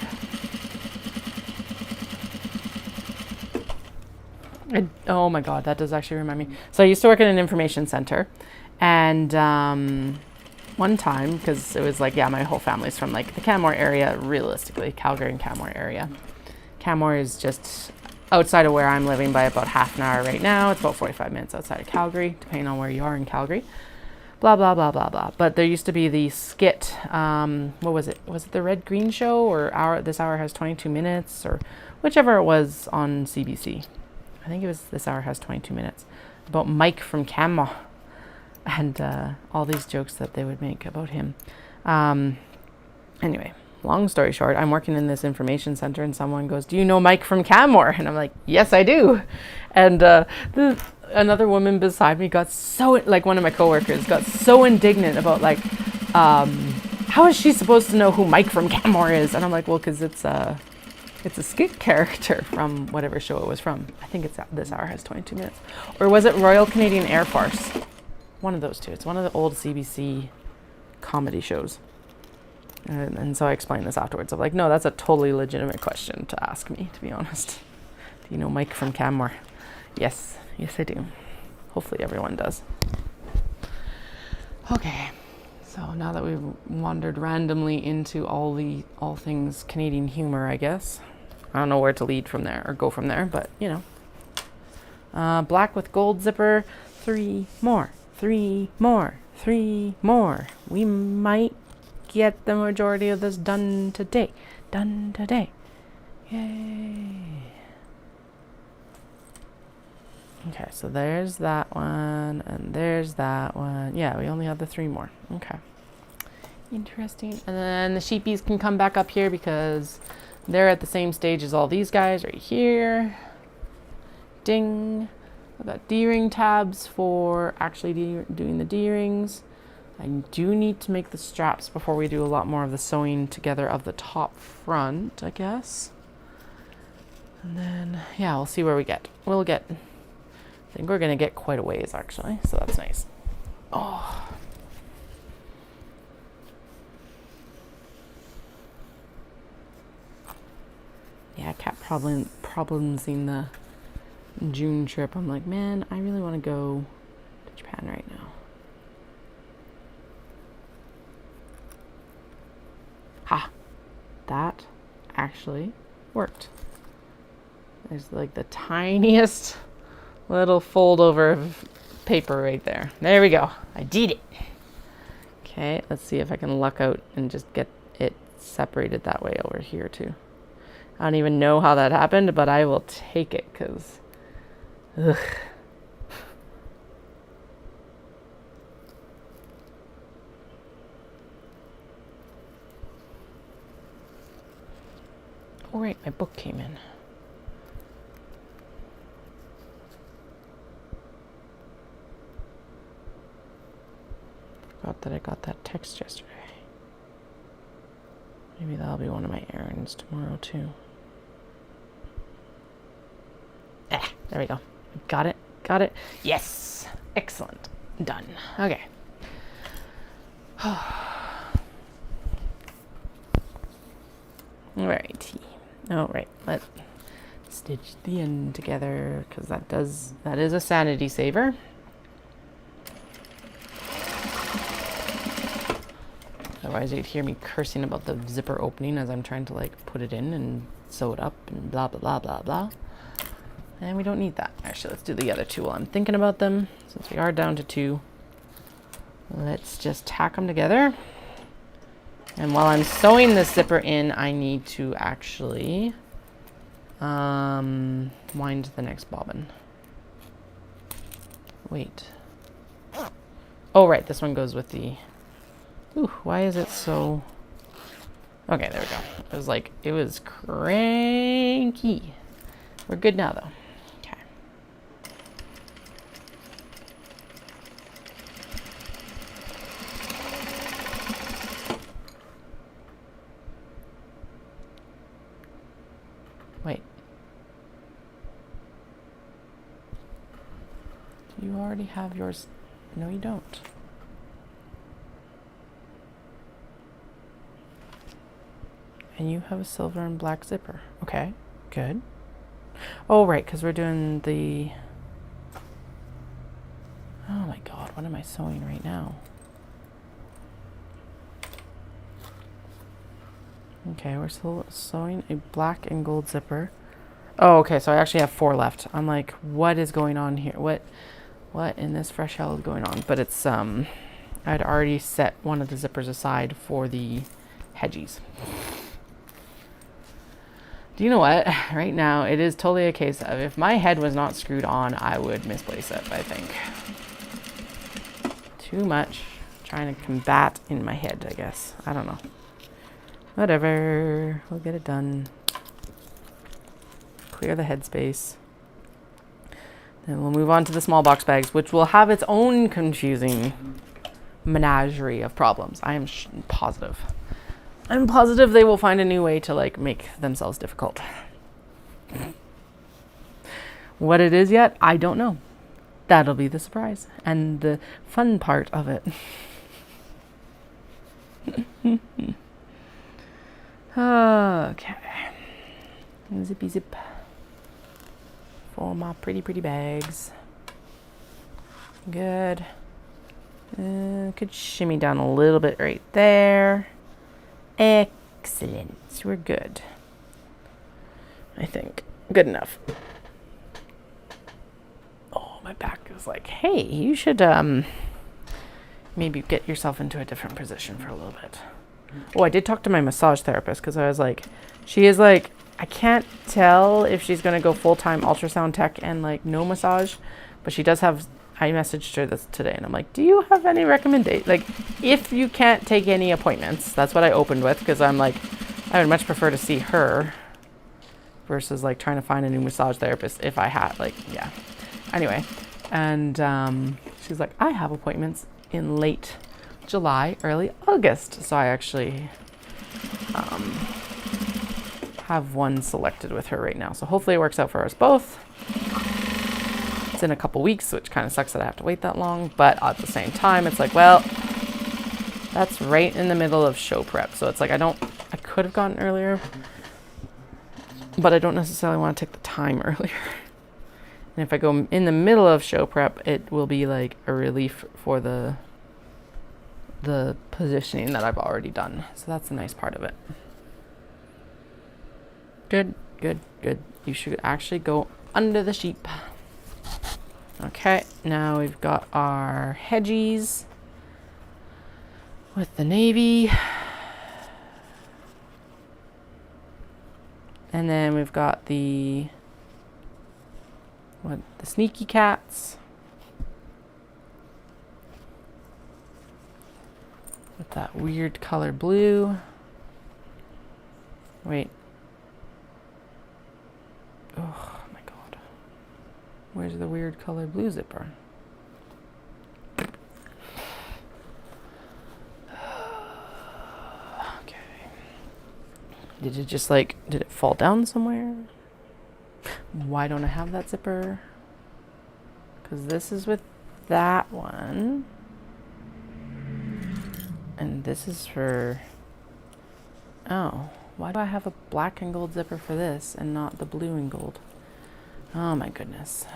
Oh my God, that does actually remind me. So I used to work in an information center, and one time, because it was like, yeah, my whole family's from like the Canmore area, realistically, Calgary and Canmore area. Canmore is just outside of where I'm living by about half an hour right now. It's about 45 minutes outside of Calgary, depending on where you are in Calgary. Blah, blah, blah, blah, blah. But there used to be the skit, what was it? Was it the Red Green Show or This Hour Has 22 Minutes or whichever it was on CBC. I think it was This Hour Has 22 Minutes, about Mike from Canmore and all these jokes that they would make about him. Anyway, long story short, I'm working in this information center and someone goes, "Do you know Mike from Canmore?" And I'm like, "Yes, I do." And another woman beside me got so, like one of my coworkers got so indignant about like, how is she supposed to know who Mike from Canmore is? And I'm like, well, because it's a skit character from whatever show it was from. I think it's This Hour Has 22 Minutes. Or was it Royal Canadian Air Force? One of those two. It's one of the old CBC comedy shows. And so I explained this afterwards. I'm like, no, that's a totally legitimate question to ask me, to be honest. Do you know Mike from Canmore? Yes. Yes, I do. Hopefully everyone does. Okay. So now that we've wandered randomly into all things Canadian humor, I guess. I don't know where to lead from there or go from there, but you know. Black with gold zipper. 3 more. 3 more. 3 more. We might get the majority of this done today. Done today. Yay. Okay, so there's that one, and there's that one. Yeah, we only have the 3 more. Okay. Interesting. And then the sheepies can come back up here because they're at the same stage as all these guys right here. Ding. I've got D-ring tabs for actually doing the D-rings. I do need to make the straps before we do a lot more of the sewing together of the top front, I guess. And then, yeah, we'll see where we get. I think we're going to get quite a ways, actually, so that's nice. Oh. Yeah, I kept problems in the June trip. I'm like, man, I really want to go to Japan right now. Ha! That actually worked. There's like the tiniest little fold over of paper right there. There we go. I did it. Okay, let's see if I can luck out and just get it separated that way over here too. I don't even know how that happened, but I will take it because, ugh. Oh, right, my book came in. Forgot that I got that text yesterday. Maybe that'll be one of my errands tomorrow too. There we go. Got it. Got it. Yes. Excellent. Done. Okay. Alrighty. Alright. Let's stitch the end together because that is a sanity saver. Otherwise you'd hear me cursing about the zipper opening as I'm trying to like put it in and sew it up and blah blah blah blah blah. And we don't need that. Actually, let's do the other 2 while I'm thinking about them. Since we are down to 2, let's just tack them together. And while I'm sewing this zipper in, I need to actually wind the next bobbin. Wait. Oh, right. This one goes with the... Ooh, why is it so... Okay, there we go. It was cranky. We're good now, though. Okay. Wait. Do you already have yours? No, you don't. And you have a silver and black zipper. Okay, good. Oh, right, because we're doing the... Oh my god, what am I sewing right now? Okay, we're still sewing a black and gold zipper. Oh, okay, so I actually have 4 left. I'm like, what is going on here? What in this fresh hell is going on? But it's, I'd already set one of the zippers aside for the hedgies. Do you know what? Right now, it is totally a case of if my head was not screwed on, I would misplace it, I think. Too much trying to combat in my head, I guess. I don't know. Whatever. We'll get it done. Clear the headspace. Then we'll move on to the small box bags, which will have its own confusing menagerie of problems. I am positive. I'm positive they will find a new way to like make themselves difficult. What it is yet, I don't know. That'll be the surprise and the fun part of it. Okay. Zippy zip. For my pretty bags. Good. Could shimmy down a little bit right there. Excellent. We're good. I think. Good enough. Oh, my back is like, hey, you should maybe get yourself into a different position for a little bit. Oh, I did talk to my massage therapist because I was like, she is like, I can't tell if she's going to go full-time ultrasound tech and like no massage, but she does have, I messaged her this today and I'm like, do you have any recommendations? Like, if you can't take any appointments, that's what I opened with because I'm like, I would much prefer to see her versus like trying to find a new massage therapist if I had, like, yeah. Anyway, and she's like, I have appointments in late July, early August. So I actually have one selected with her right now. So hopefully it works out for us both. It's in a couple weeks, which kind of sucks that I have to wait that long. But at the same time, it's like, well, that's right in the middle of show prep. So it's like, I could have gotten earlier, but I don't necessarily want to take the time earlier. And if I go in the middle of show prep, it will be like a relief for the positioning that I've already done. So that's the nice part of it. Good. You should actually go under the sheep. Okay, now we've got our hedgies with the navy. And then we've got the sneaky cats. With that weird color blue. Wait. Oh my god. Where's the weird color blue zipper? Okay. Did it fall down somewhere? Why don't I have that zipper? Because this is with that one. And this is for... Oh, why do I have a black and gold zipper for this and not the blue and gold? Oh my goodness.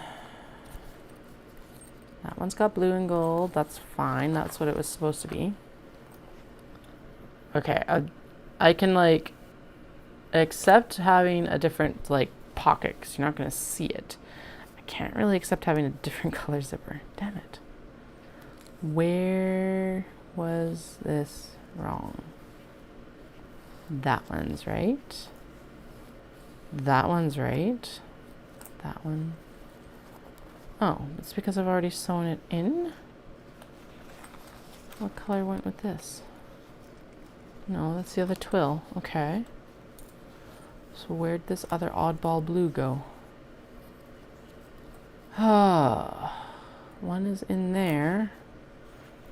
That one's got blue and gold. That's fine. That's what it was supposed to be. Okay, I can like accept having a different like pocket because you're not going to see it. I can't really accept having a different color zipper. Damn it. Where was this wrong? That one's right. That one's right. That one. Oh, it's because I've already sewn it in? What color went with this? No, that's the other twill. Okay. So where'd this other oddball blue go? Ah, one is in there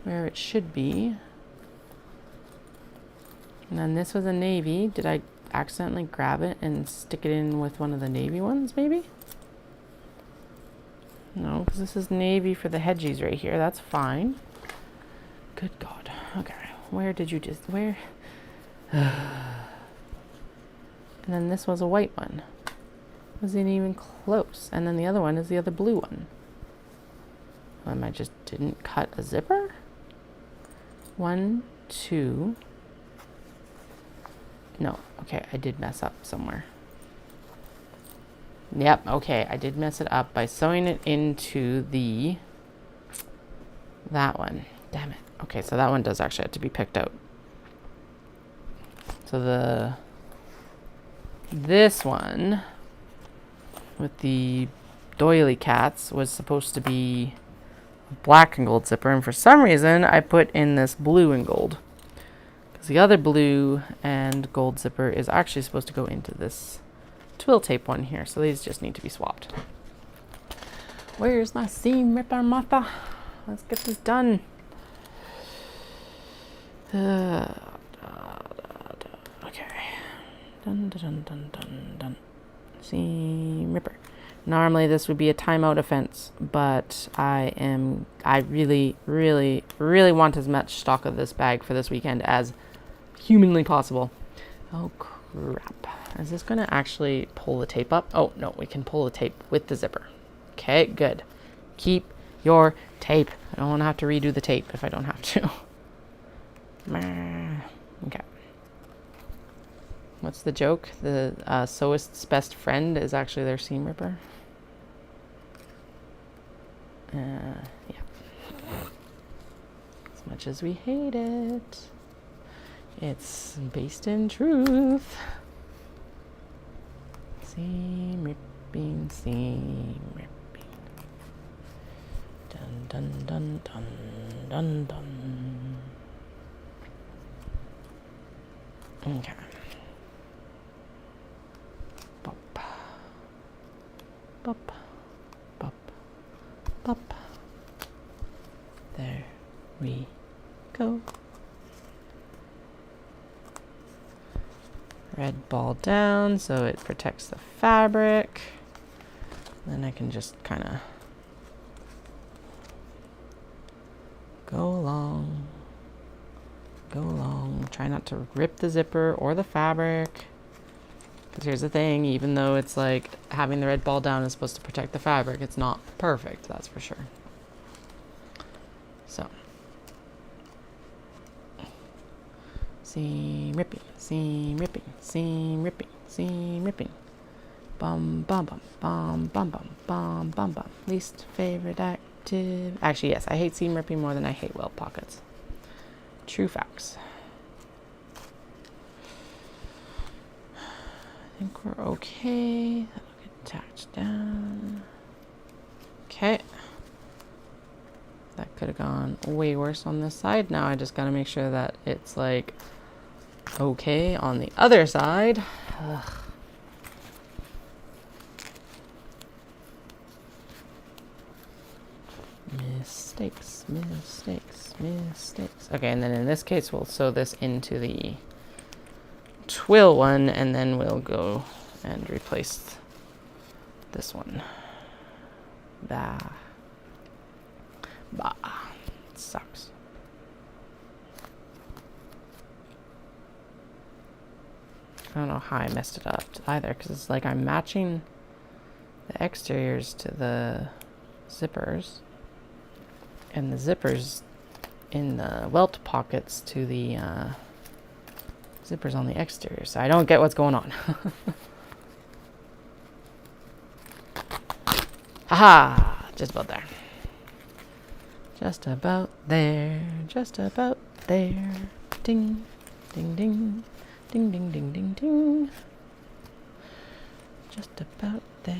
where it should be. And then this was a navy. Did I accidentally grab it and stick it in with one of the navy ones, maybe? No, because this is navy for the hedgies right here. That's fine. Good God. Okay. Where did you just... Where? And then this was a white one. Wasn't even close. And then the other one is the other blue one. I just didn't cut a zipper. 1, 2. No, okay, I did mess up somewhere. Yep, okay, I did mess it up by sewing it into that one. Damn it. Okay, so that one does actually have to be picked out. So this one with the doily cats was supposed to be a black and gold zipper, and for some reason I put in this blue and gold. Because the other blue and gold zipper is actually supposed to go into this twill tape one here, so these just need to be swapped. Where's my seam ripper, Martha? Let's get this done. Okay. Dun. Seam ripper. Normally this would be a timeout offense, but I really want as much stock of this bag for this weekend as humanly possible. Oh crap. Is this going to actually pull the tape up? Oh, no, we can pull the tape with the zipper. Okay, good. Keep your tape. I don't want to have to redo the tape if I don't have to. Okay. What's the joke? The sewist's best friend is actually their seam ripper. Yeah. As much as we hate it, it's based in truth. Seam ripping, seam ripping. Dun dun dun dun dun dun. Okay. Bop. Bop. Bop. Bop. There we go. Red ball down so it protects the fabric. Then I can just kind of go along. Try not to rip the zipper or the fabric. Because here's the thing, even though it's like having the red ball down is supposed to protect the fabric, it's not perfect, that's for sure. So. Seam ripping, seam ripping, seam ripping, seam ripping. Bum bum bum bum bum bum bum bum bum. Least favorite active. Actually, yes, I hate seam ripping more than I hate welt pockets. True facts. I think we're okay. That'll get tacked down. Okay. That could have gone way worse on this side. Now I just gotta make sure that it's like okay on the other side. Ugh. Mistakes. Okay, and then in this case we'll sew this into the twill one, and then we'll go and replace this one. Bah. It sucks. I don't know how I messed it up either, because it's like I'm matching the exteriors to the zippers, and the zippers in the welt pockets to the zippers on the exterior. So I don't get what's going on. Haha! Just about there. Just about there. Just about there. Ding. Ding ding. Ding ding ding ding ding. Just about there.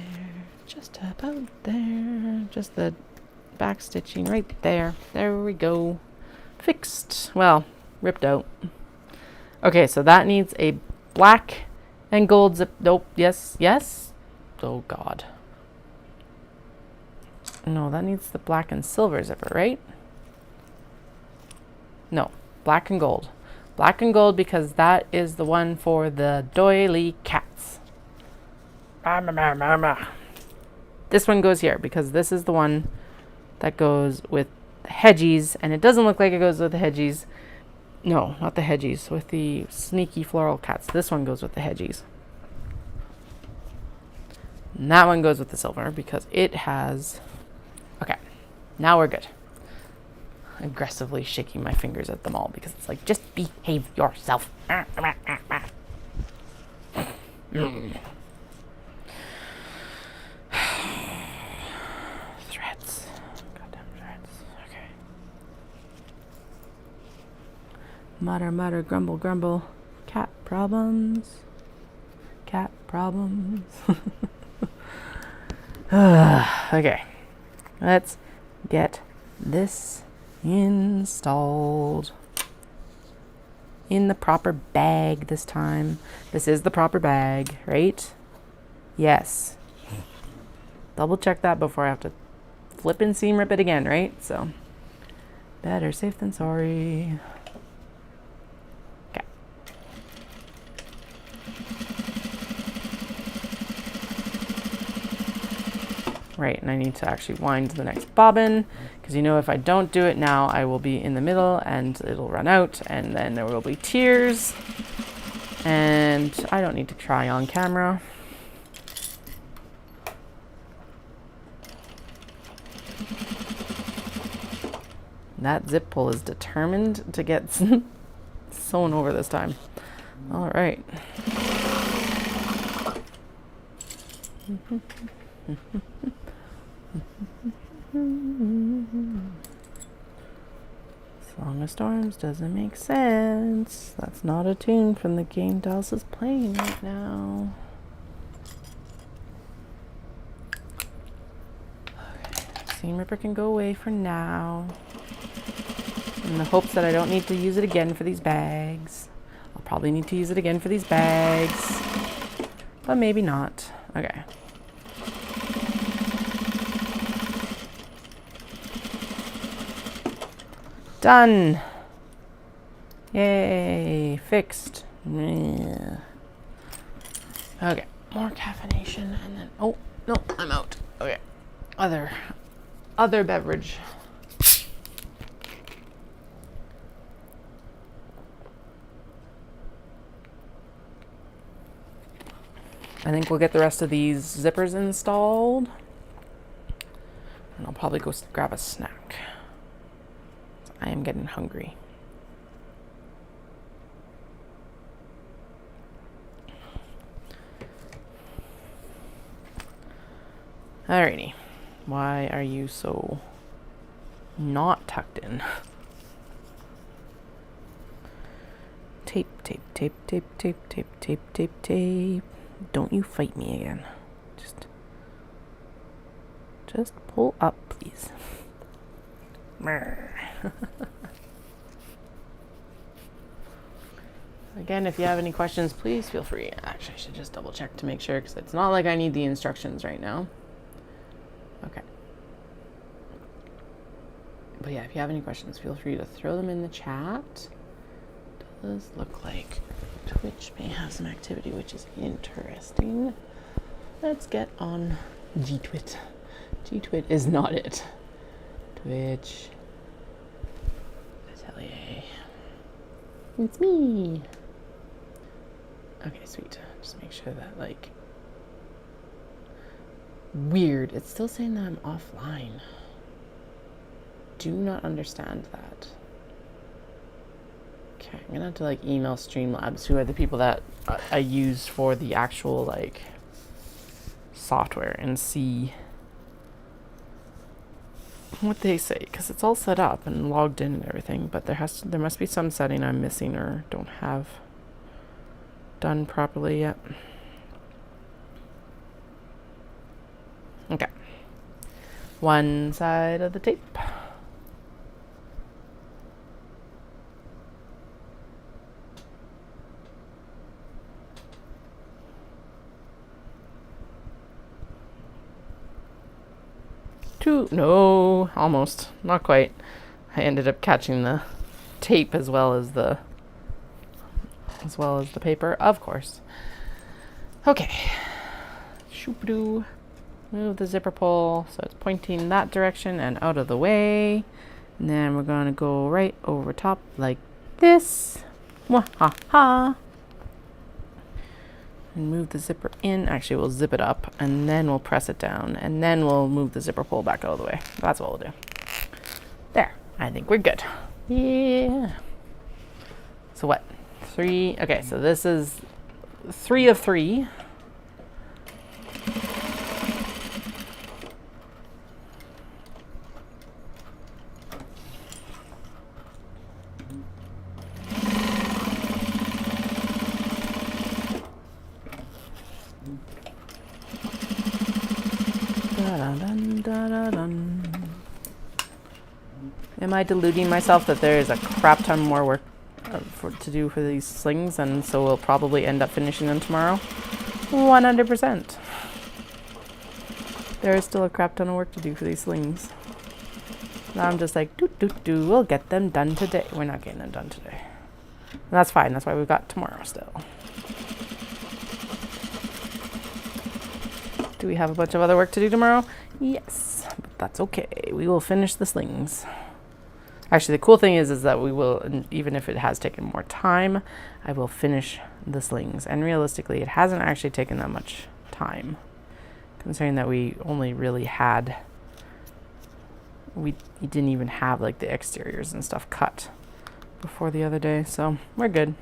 Just about there. Just the back stitching right there. There we go. Fixed. Well, ripped out. Okay, so that needs a black and gold zip. Nope. Yes. Oh God. No, that needs the black and silver zipper, right? No, black and gold. Black and gold, because that is the one for the doily cats. This one goes here because this is the one that goes with the hedgies, and it doesn't look like it goes with the hedgies. No, not the hedgies, with the sneaky floral cats. This one goes with the hedgies. And that one goes with the silver because it has... Okay, now we're good. Aggressively shaking my fingers at them all because it's like, just behave yourself. Threads. Goddamn threads. Okay. Mutter, mutter, grumble, grumble. Cat problems. Cat problems. Okay. Let's get this installed in the proper bag this time. This is the proper bag, right? Yes. Double check that before I have to flip and seam rip it again, right? So better safe than sorry. Okay. Right, and I need to actually wind the next bobbin because you know if I don't do it now, I will be in the middle and it'll run out and then there will be tears and I don't need to cry on camera. That zip pull is determined to get sewn over this time. All right. Song of Storms doesn't make sense. That's not a tune from the game Dallas is playing right now. Okay. Seam ripper can go away for now. In the hopes that I don't need to use it again for these bags. I'll probably need to use it again for these bags. But maybe not. Okay. Done. Yay. Fixed. Yeah. Okay. More caffeination and then... Oh, no, I'm out. Okay. Other beverage. I think we'll get the rest of these zippers installed. And I'll probably go grab a snack. I am getting hungry. Alrighty. Why are you so not tucked in? Tape, tape, tape, tape, tape, tape, tape, tape, tape. Don't you fight me again. Just pull up, please. Again, if you have any questions, please feel free. Actually, I should just double check to make sure because it's not like I need the instructions right now. Okay. But yeah, if you have any questions, feel free to throw them in the chat. It does look like Twitch may have some activity, which is interesting. Let's get on G-Twit. G-Twit is not it. Twitch. Atelier. It's me. Okay, sweet. Just make sure that, like... Weird. It's still saying that I'm offline. Do not understand that. Okay, I'm gonna have to, like, email Streamlabs, who are the people that I use for the actual, like, software, and see what they say, because it's all set up and logged in and everything, but there must be some setting I'm missing or don't have done properly yet. Okay. One side of the tape. No, almost. Not quite. I ended up catching the tape as well as the paper, of course. Okay. Shoop-doo. Move the zipper pull so it's pointing that direction and out of the way. And then we're going to go right over top like this. Mwahaha. and move the zipper in. Actually, we'll zip it up and then we'll press it down and then we'll move the zipper pull back out of the way. That's what we'll do. There, I think we're good. Yeah. So what? 3. Okay, so this is 3 of 3. Am I deluding myself that there is a crap ton more work to do for these slings, and so we'll probably end up finishing them tomorrow? 100%. There is still a crap ton of work to do for these slings. Now I'm just like, we'll get them done today. We're not getting them done today. And that's fine. That's why we've got tomorrow still. Do we have a bunch of other work to do tomorrow? Yes, but that's okay. We will finish the slings. Actually, the cool thing is that we will, even if it has taken more time, I will finish the slings. And realistically, it hasn't actually taken that much time, considering that we only really had, we didn't even have like the exteriors and stuff cut before the other day, so we're good.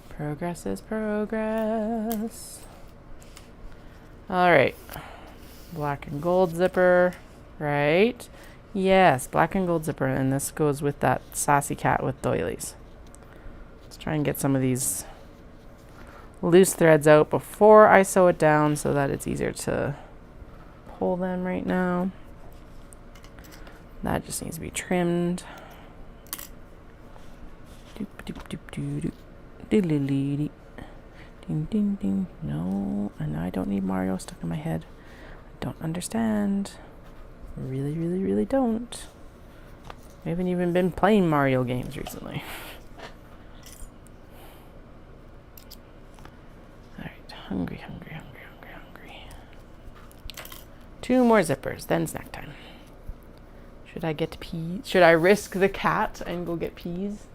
Progress is progress. All right, black and gold zipper, right? Yes, black and gold zipper, and this goes with that sassy cat with doilies. Let's try and get some of these loose threads out before I sew it down so that it's easier to pull them right now. That just needs to be trimmed. Doop, doop, doop, doop, doop. Doodly-dee. Ding, ding, ding. No, and I don't need Mario stuck in my head. I don't understand. Really, really, really don't. I haven't even been playing Mario games recently. Alright, hungry, hungry, hungry, hungry, hungry. 2 more zippers, then snack time. Should I get peas? Should I risk the cat and go get peas?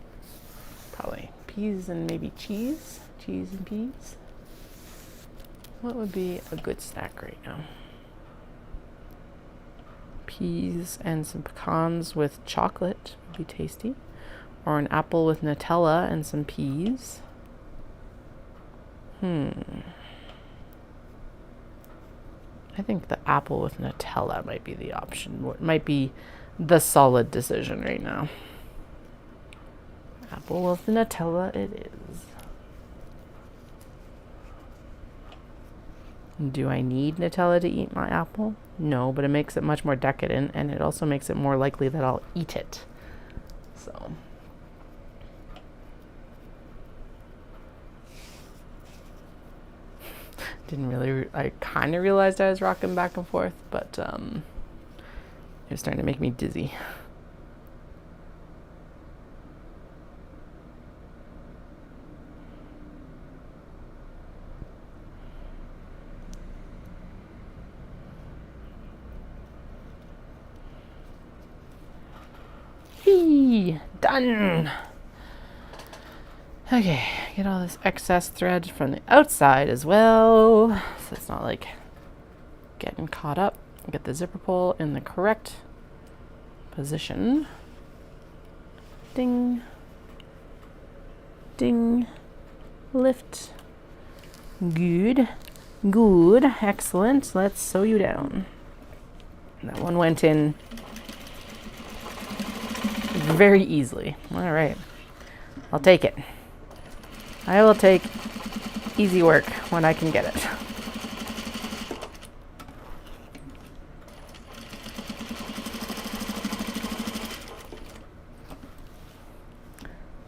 Probably. Peas and maybe cheese? Cheese and peas? What would be a good snack right now? Peas and some pecans with chocolate would be tasty. Or an apple with Nutella and some peas. I think the apple with Nutella might be the option. What might be the solid decision right now. Apple with Nutella it is. Do I need Nutella to eat my apple? No, but it makes it much more decadent, and it also makes it more likely that I'll eat it. So. Didn't really, I kind of realized I was rocking back and forth, but it was starting to make me dizzy. Done. Okay, get all this excess thread from the outside as well, so it's not like getting caught up. Get the zipper pull in the correct position. Ding, ding, lift. Good, good, excellent. Let's sew you down. That one went in very easily. All right, I'll take it. I will take easy work when I can get it.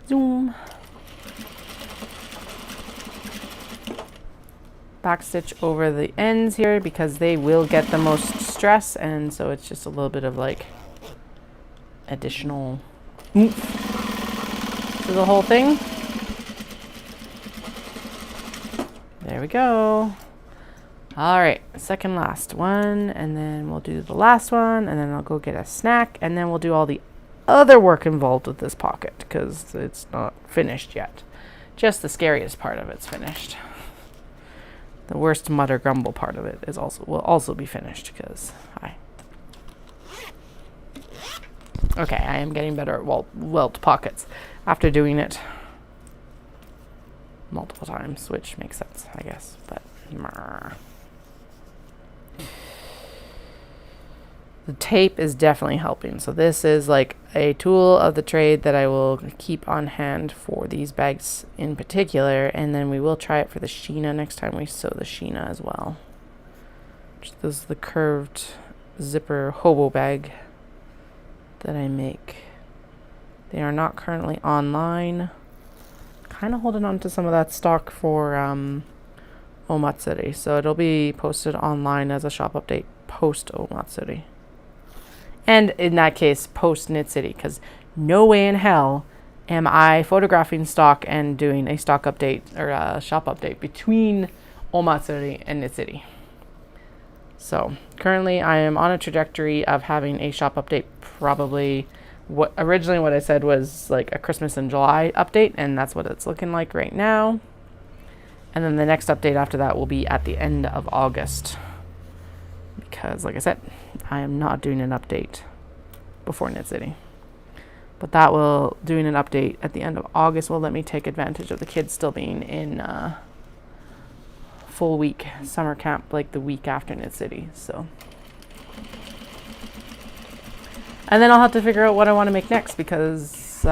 Zoom. Backstitch over the ends here because they will get the most stress, and so it's just a little bit of like additional oomph to the whole thing. There we go. All right, second last one, and then we'll do the last one, and then I'll go get a snack, and then we'll do all the other work involved with this pocket because it's not finished yet. Just the scariest part of it's finished. The worst mutter grumble part of it will also be finished because okay, I am getting better at welt pockets after doing it multiple times, which makes sense, I guess. But the tape is definitely helping. So this is like a tool of the trade that I will keep on hand for these bags in particular, and then we will try it for the Sheena next time we sew the Sheena as well. This is the curved zipper hobo bag that I make. They are not currently online. Kind of holding on to some of that stock for Omatsuri, so it'll be posted online as a shop update post Omatsuri. And in that case, post Knit City, because no way in hell am I photographing stock and doing a stock update or a shop update between Omatsuri and Knit City. So currently I am on a trajectory of having a shop update, probably what I said was like a Christmas in July update, and that's what it's looking like right now. And then the next update after that will be at the end of August. Because, like I said, I am not doing an update before Knit City. But doing an update at the end of August will let me take advantage of the kids still being in full week summer camp, like the week after Knit City. So, and then I'll have to figure out what I want to make next, because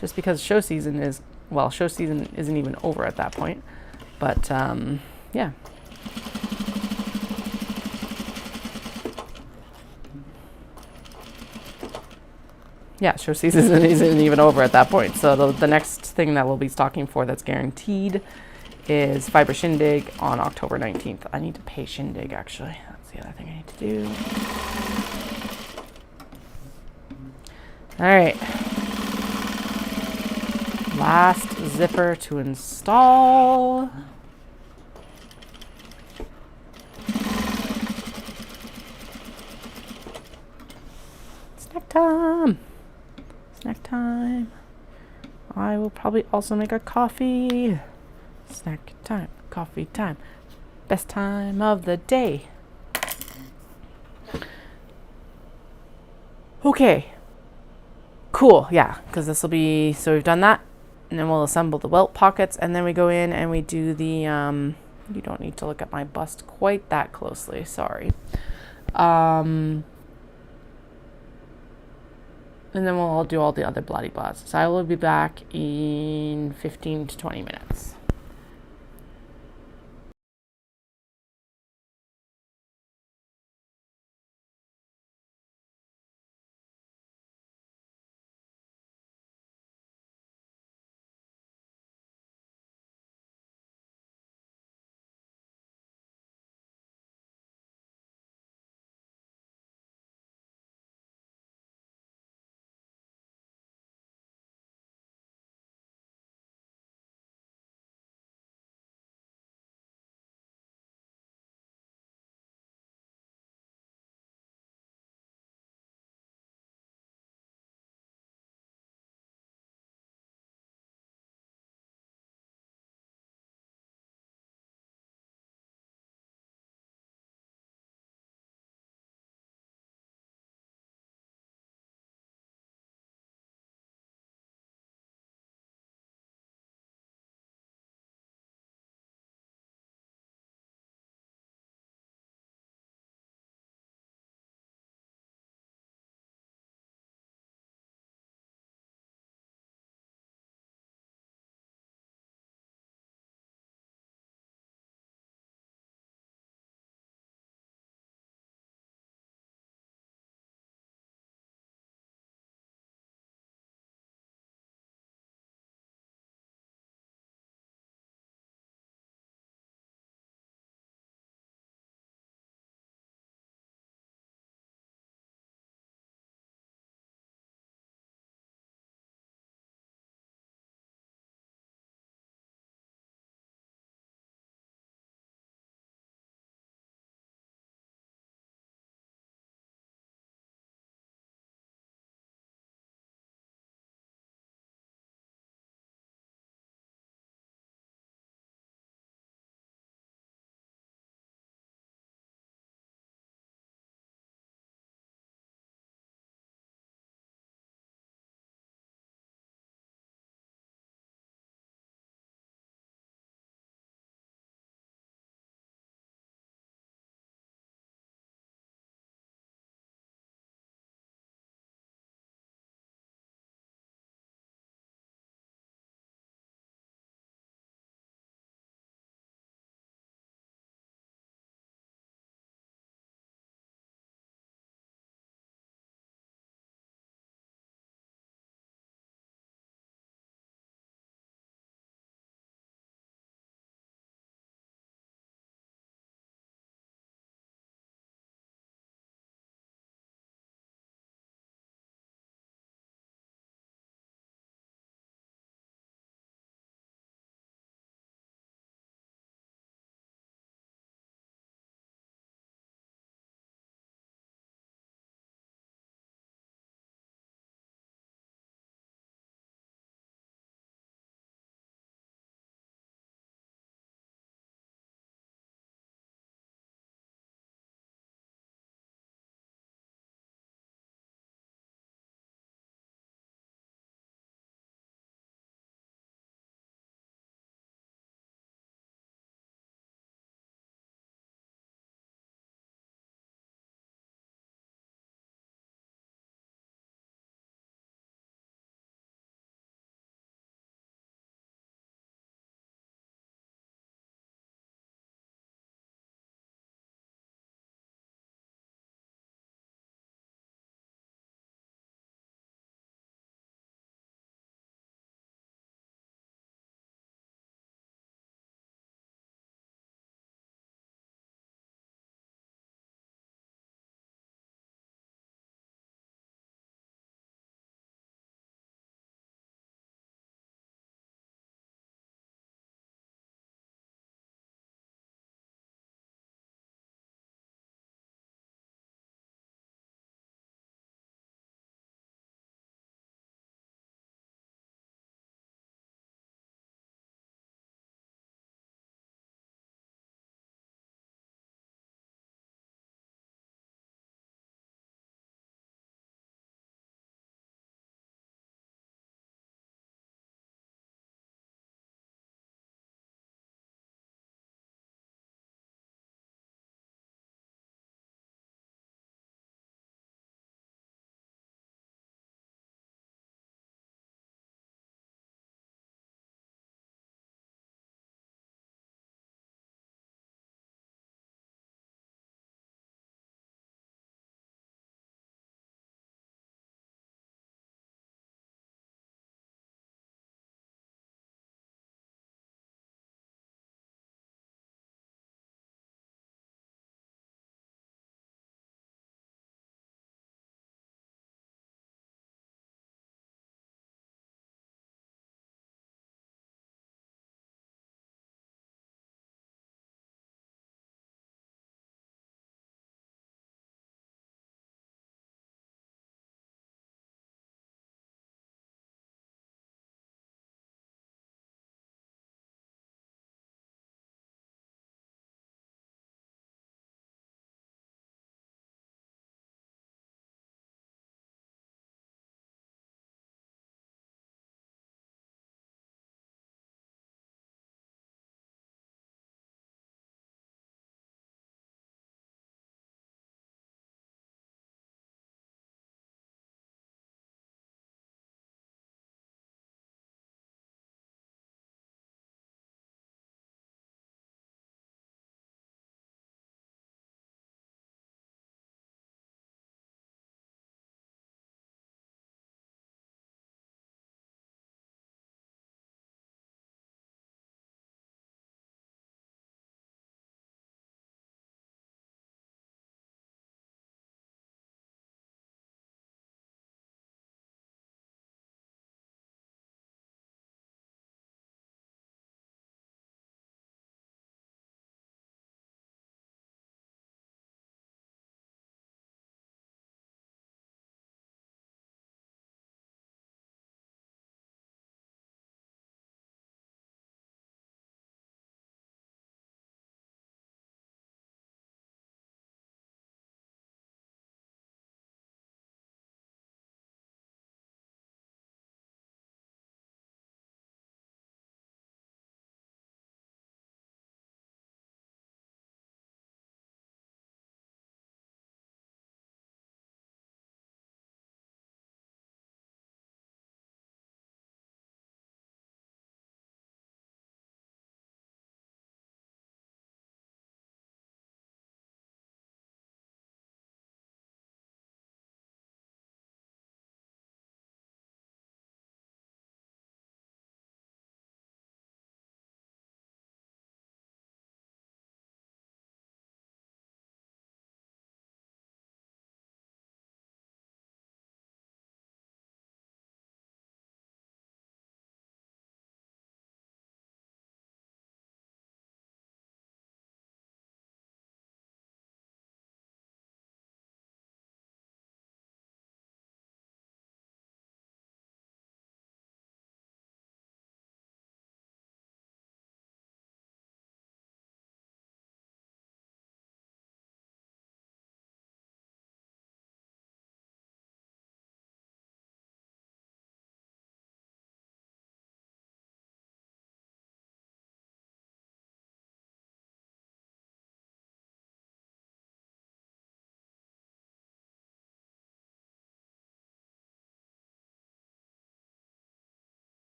just because show season isn't even over at that point. But yeah. Yeah, show season isn't even over at that point. So the next thing that we'll be stocking for that's guaranteed is Fiber Shindig on October 19th. I need to pay Shindig, actually. That's the other thing I need to do. All right. Last zipper to install. Snack time. Snack time. I will probably also make a coffee. Snack time. Coffee time. Best time of the day. Okay. Cool. Yeah, because this will be, so we've done that, and then we'll assemble the welt pockets, and then we go in and we do the you don't need to look at my bust quite that closely, sorry. And then we'll do all the other bloody blahs. So I will be back in 15 to 20 minutes.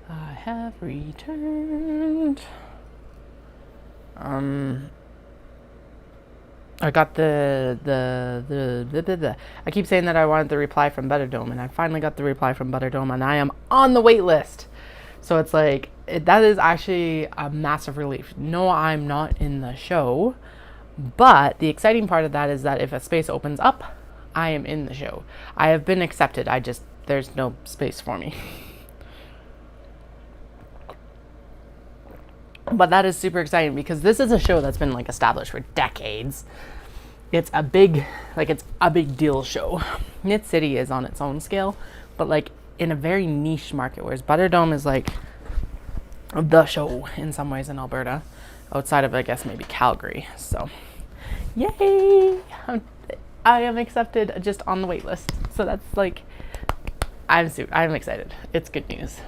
I have returned. I got the I keep saying that I wanted the reply from Butterdome, and I finally got the reply from Butterdome, and I am on the wait list. So it's like, that is actually a massive relief. No, I'm not in the show, but the exciting part of that is that if a space opens up, I am in the show. I have been accepted. There's no space for me. But that is super exciting because this is a show that's been like established for decades. It's a big deal show. Knit City is on its own scale, but like in a very niche market, whereas Butterdome is like the show in some ways in Alberta, outside of, I guess, maybe Calgary. So, yay! I am accepted just on the wait list. So that's like, I'm excited. It's good news.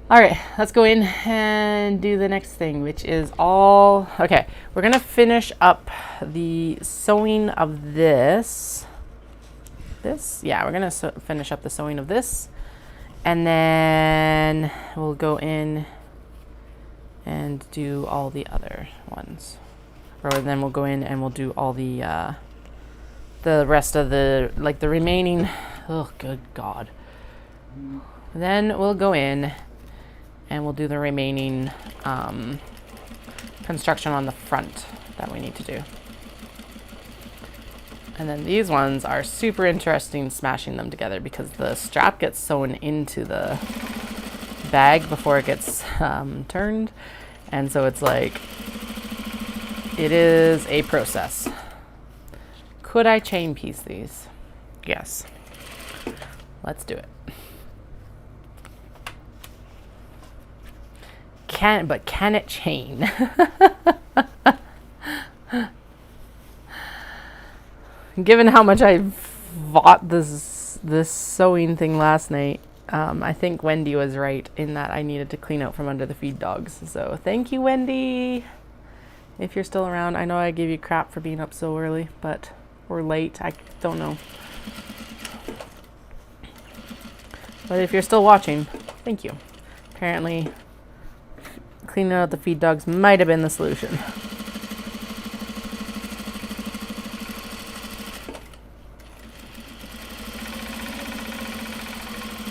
All right, let's go in and do the next thing, which is okay, we're going to finish up the sewing of this. Yeah, we're going to finish up the sewing of this. And then we'll go in and do all the other ones. Or then we'll go in and we'll do all the rest of the remaining, oh, good God. Then we'll go in and we'll do the remaining construction on the front that we need to do. And then these ones are super interesting, smashing them together, because the strap gets sewn into the bag before it gets turned. And so it's like, it is a process. Could I chain piece these? Yes. Let's do it. Can it chain? Given how much I fought this sewing thing last night, I think Wendy was right in that I needed to clean out from under the feed dogs. So thank you, Wendy. If you're still around, I know I gave you crap for being up so early, or late, I don't know. But if you're still watching, thank you. Apparently, cleaning out the feed dogs might have been the solution.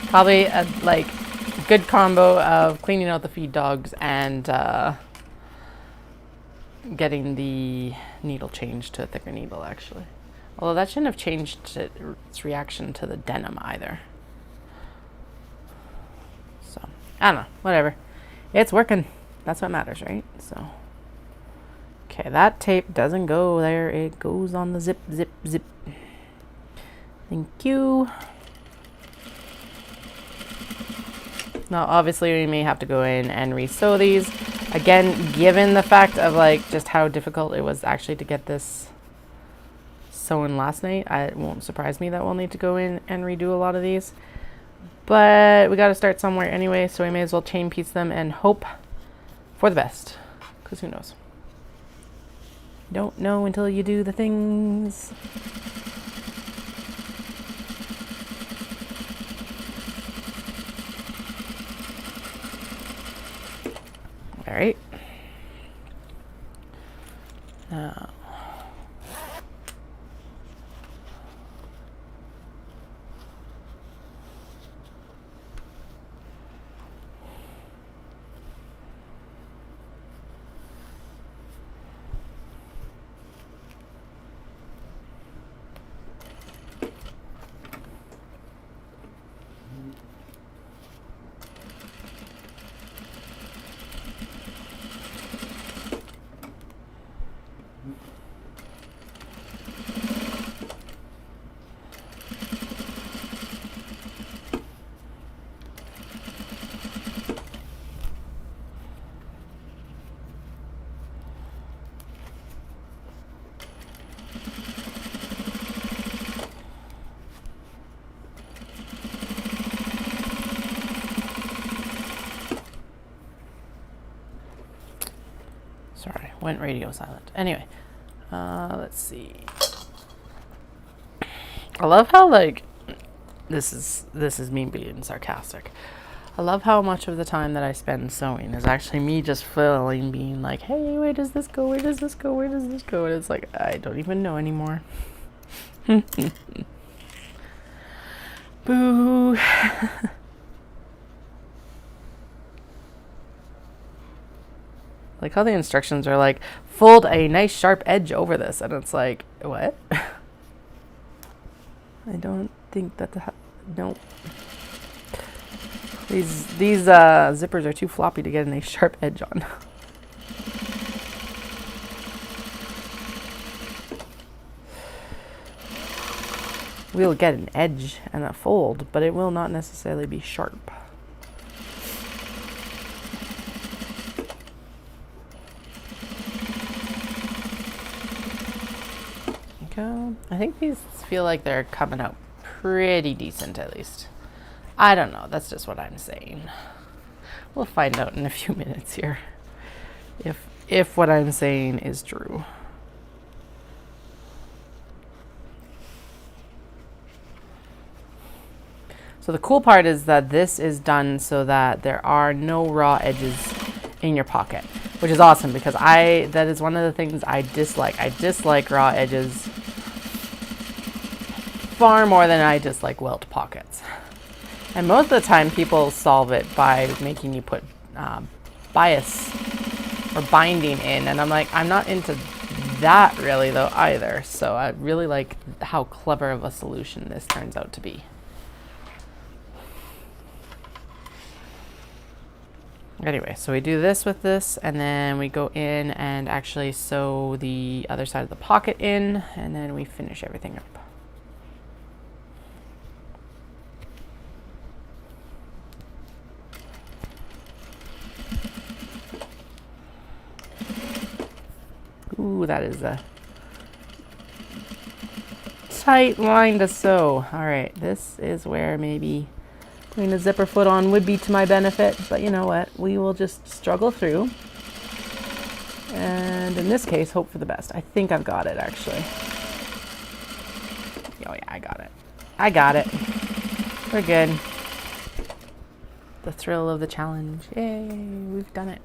Probably a good combo of cleaning out the feed dogs and getting the needle changed to a thicker needle, actually. Although that shouldn't have changed its reaction to the denim either. So, I don't know, whatever. It's working. That's what matters, right? So, okay, that tape doesn't go there. It goes on the zip, zip, zip. Thank you. Now, obviously, we may have to go in and re-sew these. Again, given the fact of just how difficult it was actually to get this sewn last night, it won't surprise me that we'll need to go in and redo a lot of these. But we got to start somewhere anyway, so we may as well chain piece them and hope for the best, because who knows? Don't know until you do the things. All right. Now, sorry, went radio silent. Anyway, let's see. I love how this is me being sarcastic. I love how much of the time that I spend sewing is actually me just being like, hey, where does this go? Where does this go? Where does this go? And it's like, I don't even know anymore. Boo. Like how the instructions are like, fold a nice sharp edge over this. And it's like, what? I don't think that nope. These zippers are too floppy to get a nice sharp edge on. We'll get an edge and a fold, but it will not necessarily be sharp. Okay. I think these feel like they're coming out pretty decent, at least. I don't know. That's just what I'm saying. We'll find out in a few minutes here if what I'm saying is true. So the cool part is that this is done so that there are no raw edges in your pocket, which is awesome because that is one of the things I dislike. I dislike raw edges far more than I dislike welt pockets. And most of the time people solve it by making you put bias or binding in, and I'm like, I'm not into that really though either. So I really like how clever of a solution this turns out to be. Anyway, so we do this with this, and then we go in and actually sew the other side of the pocket in, and then we finish everything up. Ooh, that is a tight line to sew. All right, this is where maybe putting a zipper foot on would be to my benefit, but you know what? We will just struggle through. And in this case, hope for the best. I think I've got it, actually. Oh yeah, I got it. I got it. We're good. The thrill of the challenge. Yay, we've done it.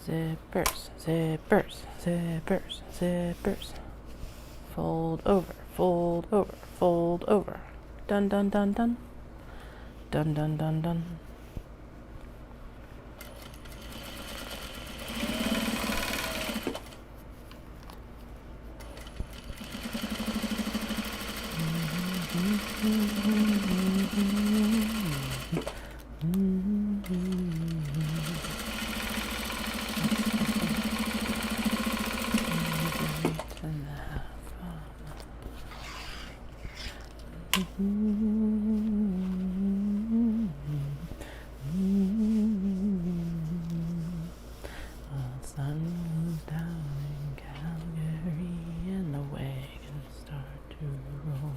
Zippers, zippers, zippers, zippers. Fold over, fold over, fold over. Dun dun dun dun. Dun dun dun dun. Sun goes down in Calgary and the wagons start to roll.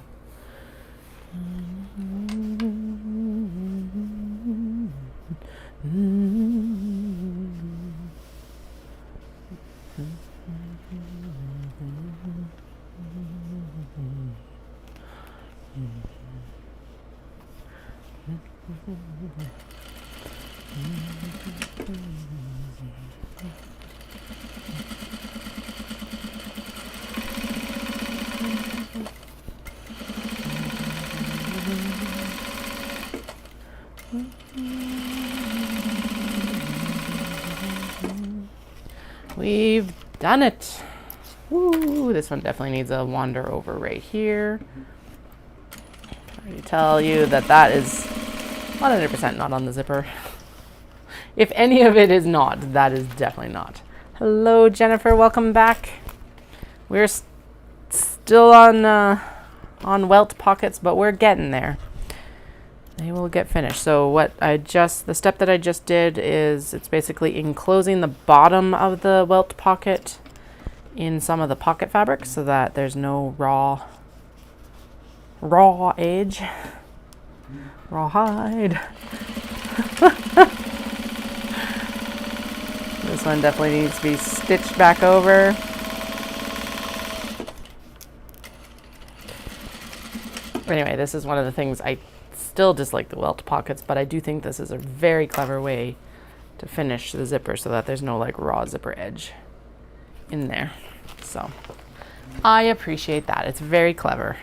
We've Done it. Woo, this one definitely needs a wander over right here. I tell you that that is 100% not on the zipper. If any of it is not, that is definitely not. Hello, Jennifer. Welcome back. We're still on welt pockets, but we're getting there. They will get finished. So the step that I just did is it's basically enclosing the bottom of the welt pocket in some of the pocket fabric so that there's no raw edge, raw hide. This one definitely needs to be stitched back over. Anyway, this is one of the things I still dislike the welt pockets, but I do think this is a very clever way to finish the zipper so that there's no like raw zipper edge in there. So I appreciate that. It's very clever.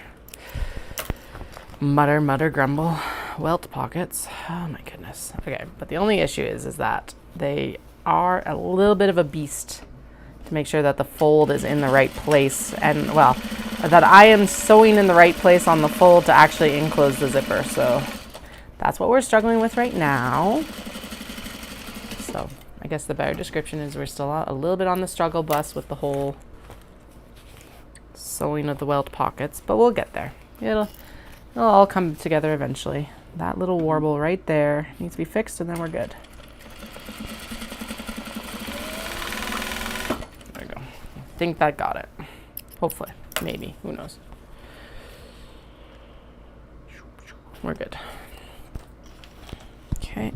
Mutter, mutter, grumble. Welt pockets. Oh my goodness. Okay, but the only issue is that they are a little bit of a beast to make sure that the fold is in the right place, and well, that I am sewing in the right place on the fold to actually enclose the zipper. So that's what we're struggling with right now. So I guess the better description is we're still a little bit on the struggle bus with the whole sewing of the welt pockets, but we'll get there. It'll all come together eventually. That little warble right there needs to be fixed, and then we're good. There we go. I think that got it. Hopefully. Maybe. Who knows? We're good. Okay.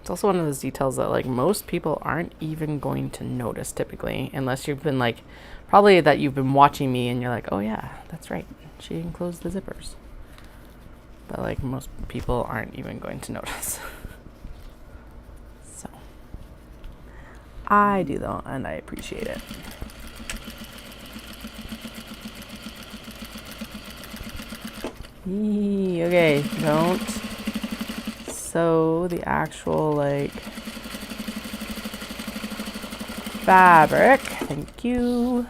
It's also one of those details that like most people aren't even going to notice typically, unless you've been like, probably that you've been watching me and you're like, oh yeah, that's right, she enclosed the zippers. But like most people aren't even going to notice. So I do though, and I appreciate it. Okay, don't sew the actual like fabric. Thank you.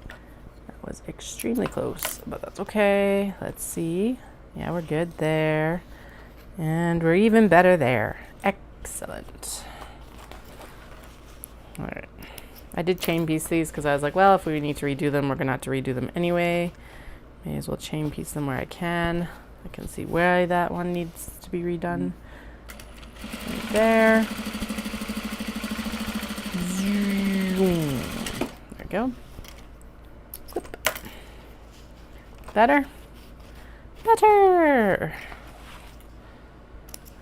That was extremely close, but that's okay. Let's see. Yeah, we're good there. And we're even better there. Excellent. All right. I did chain piece these because I was like, well, if we need to redo them, we're going to have to redo them anyway. May as well chain piece them where I can. I can see where that one needs to be redone. Right there. There we go. Whoop. Better? Better!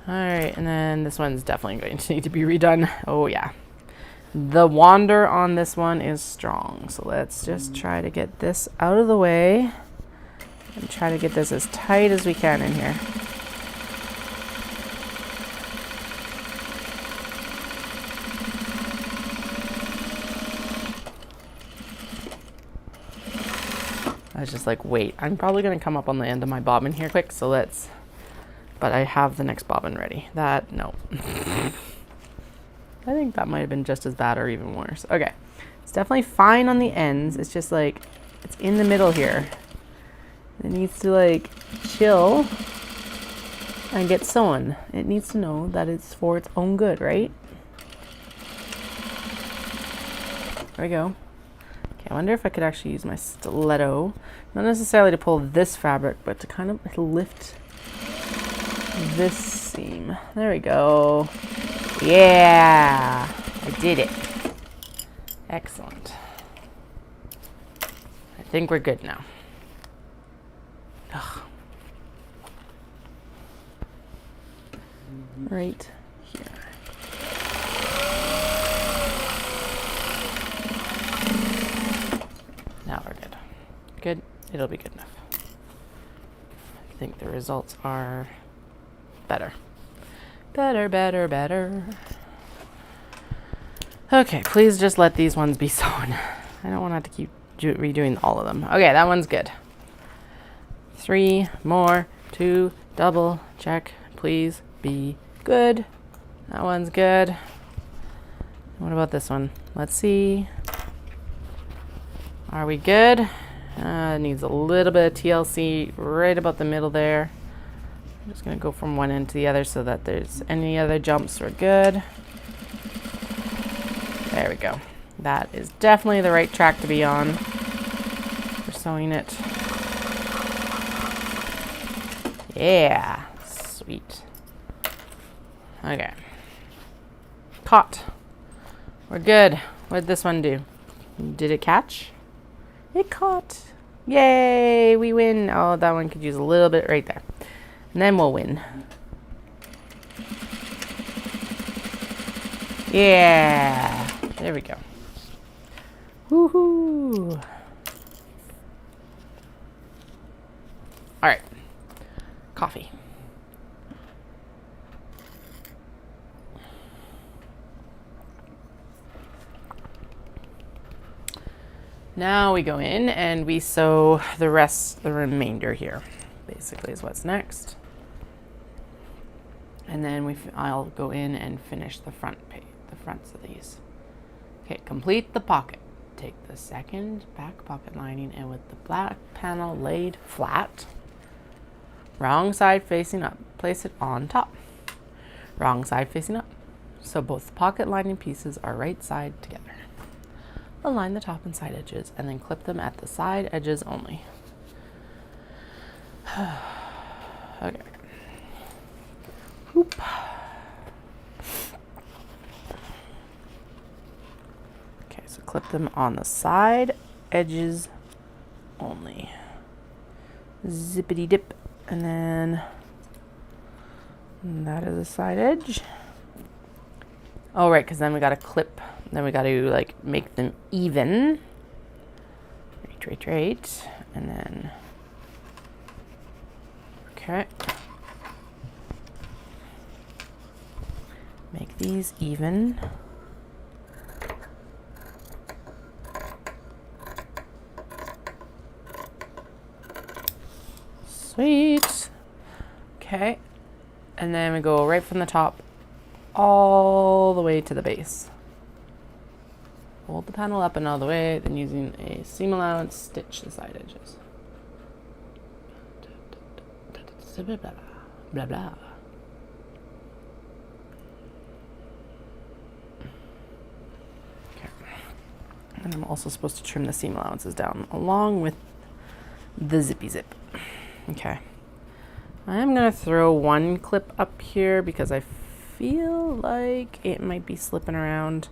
Alright, and then this one's definitely going to need to be redone. Oh yeah. The wander on this one is strong. So let's just try to get this out of the way. And try to get this as tight as we can in here. I was just like, wait, I'm probably going to come up on the end of my bobbin here quick, so let's, but I have the next bobbin ready. That, no. I think that might have been just as bad or even worse. Okay, it's definitely fine on the ends. It's just like, it's in the middle here. It needs to like chill and get sewn. It needs to know that it's for its own good, right? There we go. Okay, I wonder if I could actually use my stiletto, not necessarily to pull this fabric, but to kind of lift this seam. There we go. Yeah, I did it. Excellent. I think we're good now. Ugh. Right here. Now we're good. Good. It'll be good enough. I think the results are better. Better, better, better. Okay, please just let these ones be sewn. I don't want to have to keep redoing all of them. Okay, that one's good. 3 more to double check. Please be good. That one's good. What about this one? Let's see. Are we good? It needs a little bit of TLC right about the middle there. I'm just gonna go from one end to the other so that there's any other jumps are good. There we go. That is definitely the right track to be on for sewing it. Yeah, sweet. Okay. Caught. We're good. What did this one do? Did it catch? It caught. Yay, we win. Oh, that one could use a little bit right there. And then we'll win. Yeah. There we go. Woohoo. All right. Coffee. Now we go in and we sew the remainder here, basically is what's next. And then I'll go in and finish the fronts of these. Okay, complete the pocket. Take the second back pocket lining and with the black panel laid flat, wrong side facing up, place it on top. Wrong side facing up. So both pocket lining pieces are right side together. Align the top and side edges and then clip them at the side edges only. Okay. Whoop. Okay, so clip them on the side edges only. Zippity dip, and then that is the side edge. Oh, right, because then we got to clip. Then we got to like make them even. Right. And then, okay. Make these even. Sweet. Okay. And then we go right from the top all the way to the base. Hold the panel up and all the way, then using a seam allowance, stitch the side edges. Blah, blah. Okay. And I'm also supposed to trim the seam allowances down along with the zippy zip. Okay. I'm gonna throw one clip up here because I feel like it might be slipping around.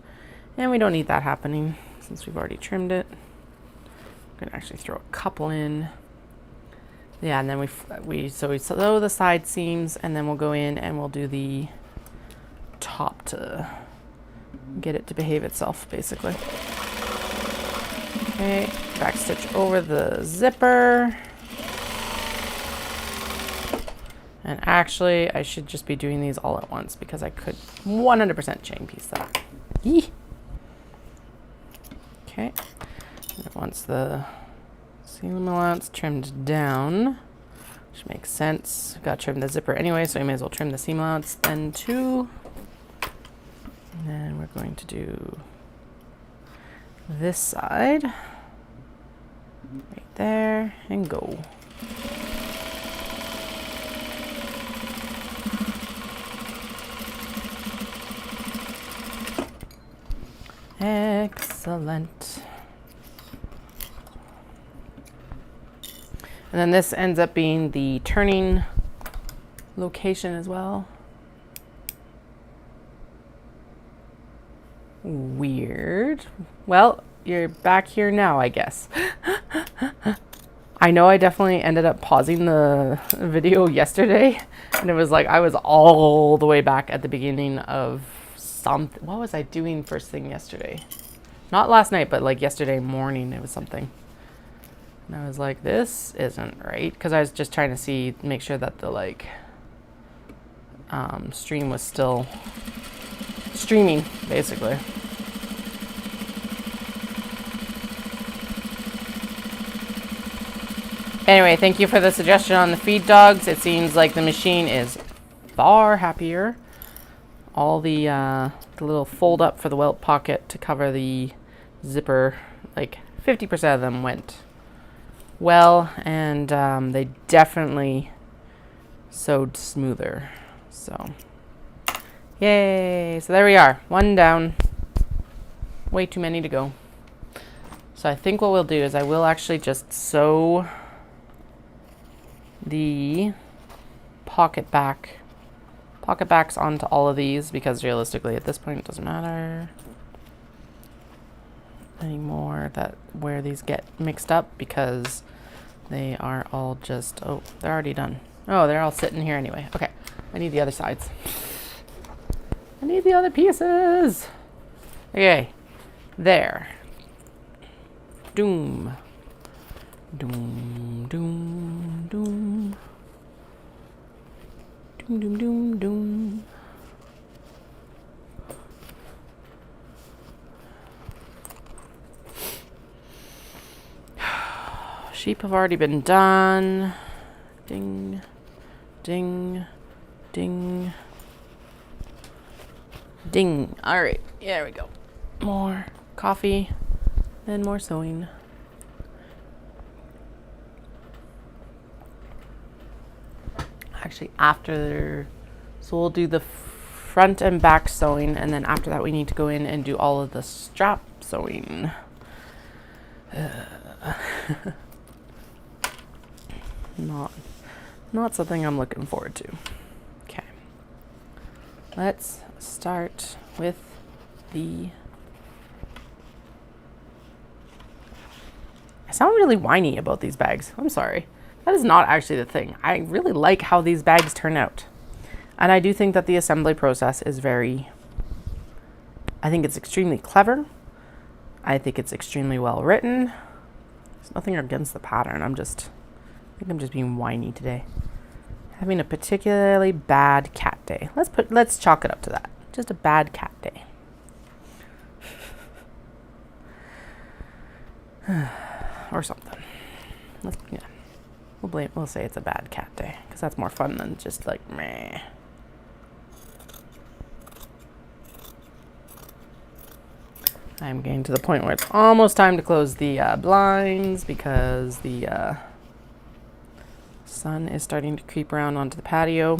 And we don't need that happening since we've already trimmed it. I'm gonna actually throw a couple in. Yeah, and then we sew the side seams, and then we'll go in and we'll do the top to get it to behave itself, basically. Okay, back stitch over the zipper. And actually, I should just be doing these all at once because I could 100% chain piece that. Yee. Okay, and once the seam allowance trimmed down, which makes sense. Got to trim the zipper anyway, so you may as well trim the seam allowance then too. And then we're going to do this side, right there, and go. Excellent. And then this ends up being the turning location as well. Weird. Well, you're back here now, I guess. I know I definitely ended up pausing the video yesterday, and it was like I was all the way back at the beginning of something. What was I doing first thing yesterday? Not last night, but like yesterday morning, it was something. And I was like, this isn't right, because I was just trying to make sure that the like stream was still streaming, basically. Anyway, thank you for the suggestion on the feed dogs. It seems like the machine is far happier. All the the little fold up for the welt pocket to cover the zipper. Like 50% of them went well, and they definitely sewed smoother. So, yay! So there we are. One down. Way too many to go. So I think what we'll do is I will actually just sew the pockets onto all of these, because realistically at this point it doesn't matter anymore that where these get mixed up, because they are all just, oh, they're already done. Oh, they're all sitting here anyway. Okay, I need the other sides. I need the other pieces. Okay, there. Doom. Doom, doom, doom. Doom, doom, doom, doom. Sheep have already been done. Ding, ding, ding, ding. All right, there we go. More coffee, then more sewing. Actually, so we'll do the front and back sewing, and then after that we need to go in and do all of the strap sewing. Not something I'm looking forward to. Okay. Let's start with I sound really whiny about these bags. I'm sorry. That is not actually the thing. I really like how these bags turn out. And I do think that the assembly process is I think it's extremely clever. I think it's extremely well written. There's nothing against the pattern. I think I'm just being whiny today. Having a particularly bad cat day. Let's chalk it up to that. Just a bad cat day. Or something. We'll say it's a bad cat day, because that's more fun than just like meh. I'm getting to the point where it's almost time to close the blinds, because the sun is starting to creep around onto the patio.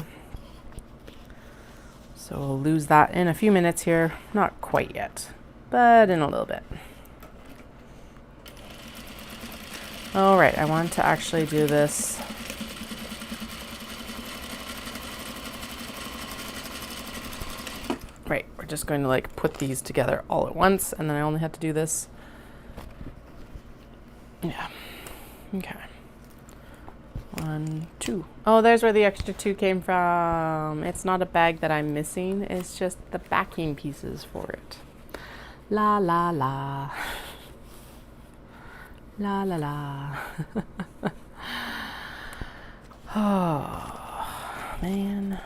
So we'll lose that in a few minutes here. Not quite yet, but in a little bit. All right, I want to actually do this. Right, we're just going to like put these together all at once, and then I only have to do this. Yeah, okay. 1, 2. Oh, there's where the extra 2 came from. It's not a bag that I'm missing, it's just the backing pieces for it. La la la. La la la. Oh, man.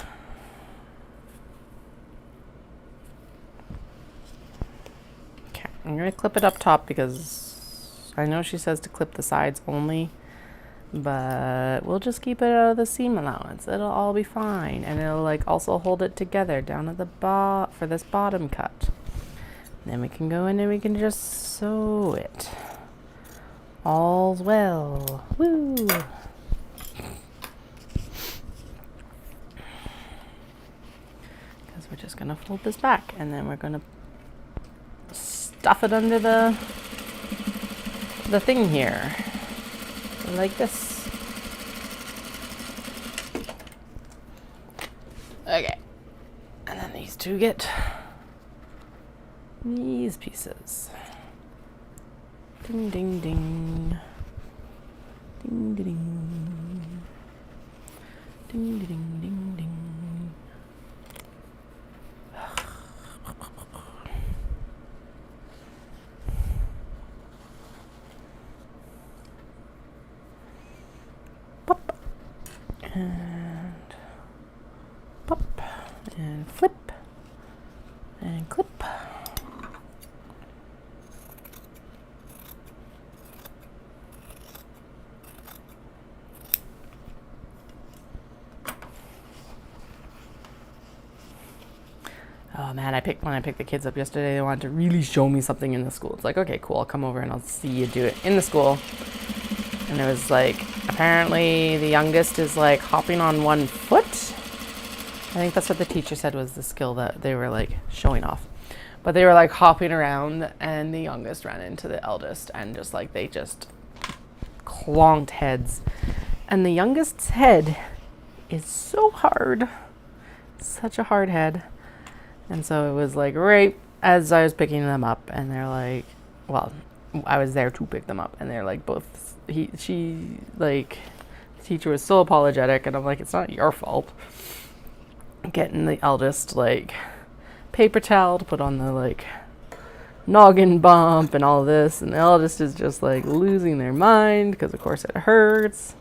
Okay, I'm going to clip it up top, because I know she says to clip the sides only, but we'll just keep it out of the seam allowance. It'll all be fine, and it'll like also hold it together down at the for this bottom cut. Then we can go in and we can just sew it. All's well. Woo! Because we're just going to fold this back, and then we're going to stuff it under the thing here. Like this. Okay. And then these two get these pieces. Ding, ding, ding. Ding, ding, ding. Ding, ding, ding, ding. Pop. And pop. And flip. And clip. Oh man, when I picked the kids up yesterday, they wanted to really show me something in the school. It's like, okay, cool, I'll come over and I'll see you do it in the school. And it was like, apparently the youngest is like hopping on one foot. I think that's what the teacher said was the skill that they were like showing off. But they were like hopping around, and the youngest ran into the eldest, and just like they just clonked heads. And the youngest's head is so hard. Such a hard head. And so it was like right as I was picking them up, and they're like, well, I was there to pick them up, and they're like both, the teacher was so apologetic, and I'm like, it's not your fault. Getting the eldest like paper towel to put on the like noggin bump and all this, and the eldest is just like losing their mind because of course it hurts.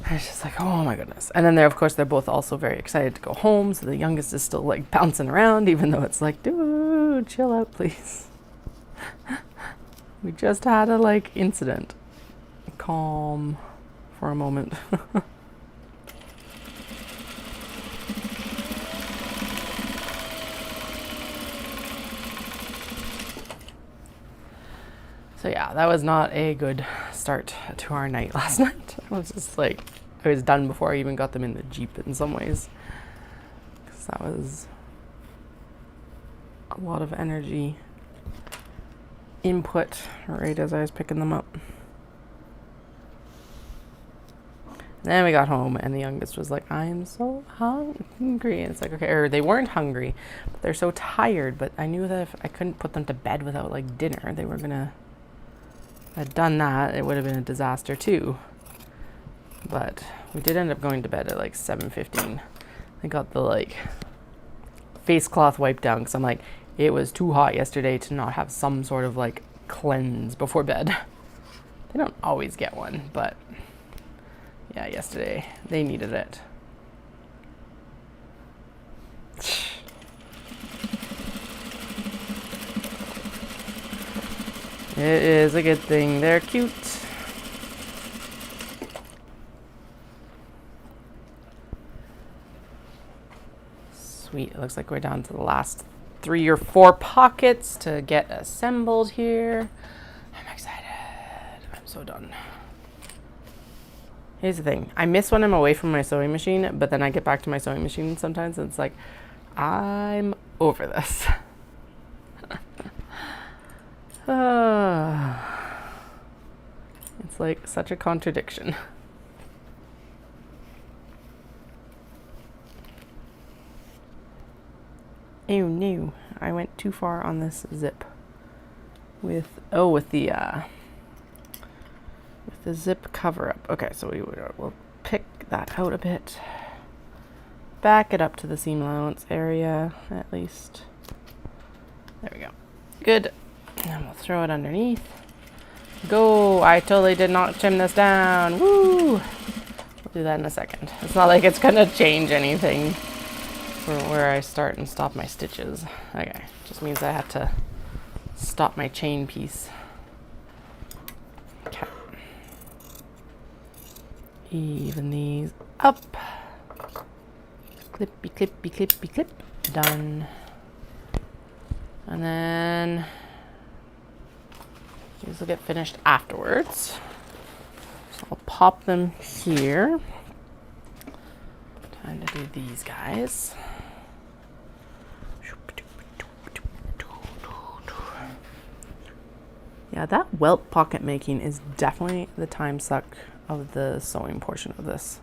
It's just like, oh my goodness. And then they're both also very excited to go home. So the youngest is still like bouncing around, even though it's like, dude, chill out, please. We just had a like incident. Calm for a moment. So yeah, that was not a good start to our night last night. I was just like, I was done before I even got them in the Jeep in some ways. Because that was a lot of energy input right as I was picking them up. And then we got home, and the youngest was like, I'm so hungry. And it's like, okay, or they weren't hungry, but they're so tired. But I knew that if I couldn't put them to bed without like dinner, they were gonna, if I'd done that, it would have been a disaster too. But we did end up going to bed at like 7:15. I got the like face cloth wiped down because I'm like, it was too hot yesterday to not have some sort of like cleanse before bed. They don't always get one, but yeah, yesterday they needed it. It is a good thing they're cute. Sweet, it looks like we're down to the last 3 or 4 pockets to get assembled here. I'm excited. I'm so done. Here's the thing. I miss when I'm away from my sewing machine, but then I get back to my sewing machine sometimes and it's like, I'm over this. It's like such a contradiction. Oh no, I went too far on this zip. With the zip cover up. Okay, so we'll pick that out a bit. Back it up to the seam allowance area, at least. There we go. Good. And we'll throw it underneath. Go! I totally did not trim this down. Woo! We'll do that in a second. It's not like it's gonna change anything for where I start and stop my stitches. Okay, just means I have to stop my chain piece. Okay. Even these up. Clippy, clippy, clippy, clip. Done. And then these will get finished afterwards. So I'll pop them here. Time to do these guys. Yeah, that welt pocket making is definitely the time suck of the sewing portion of this.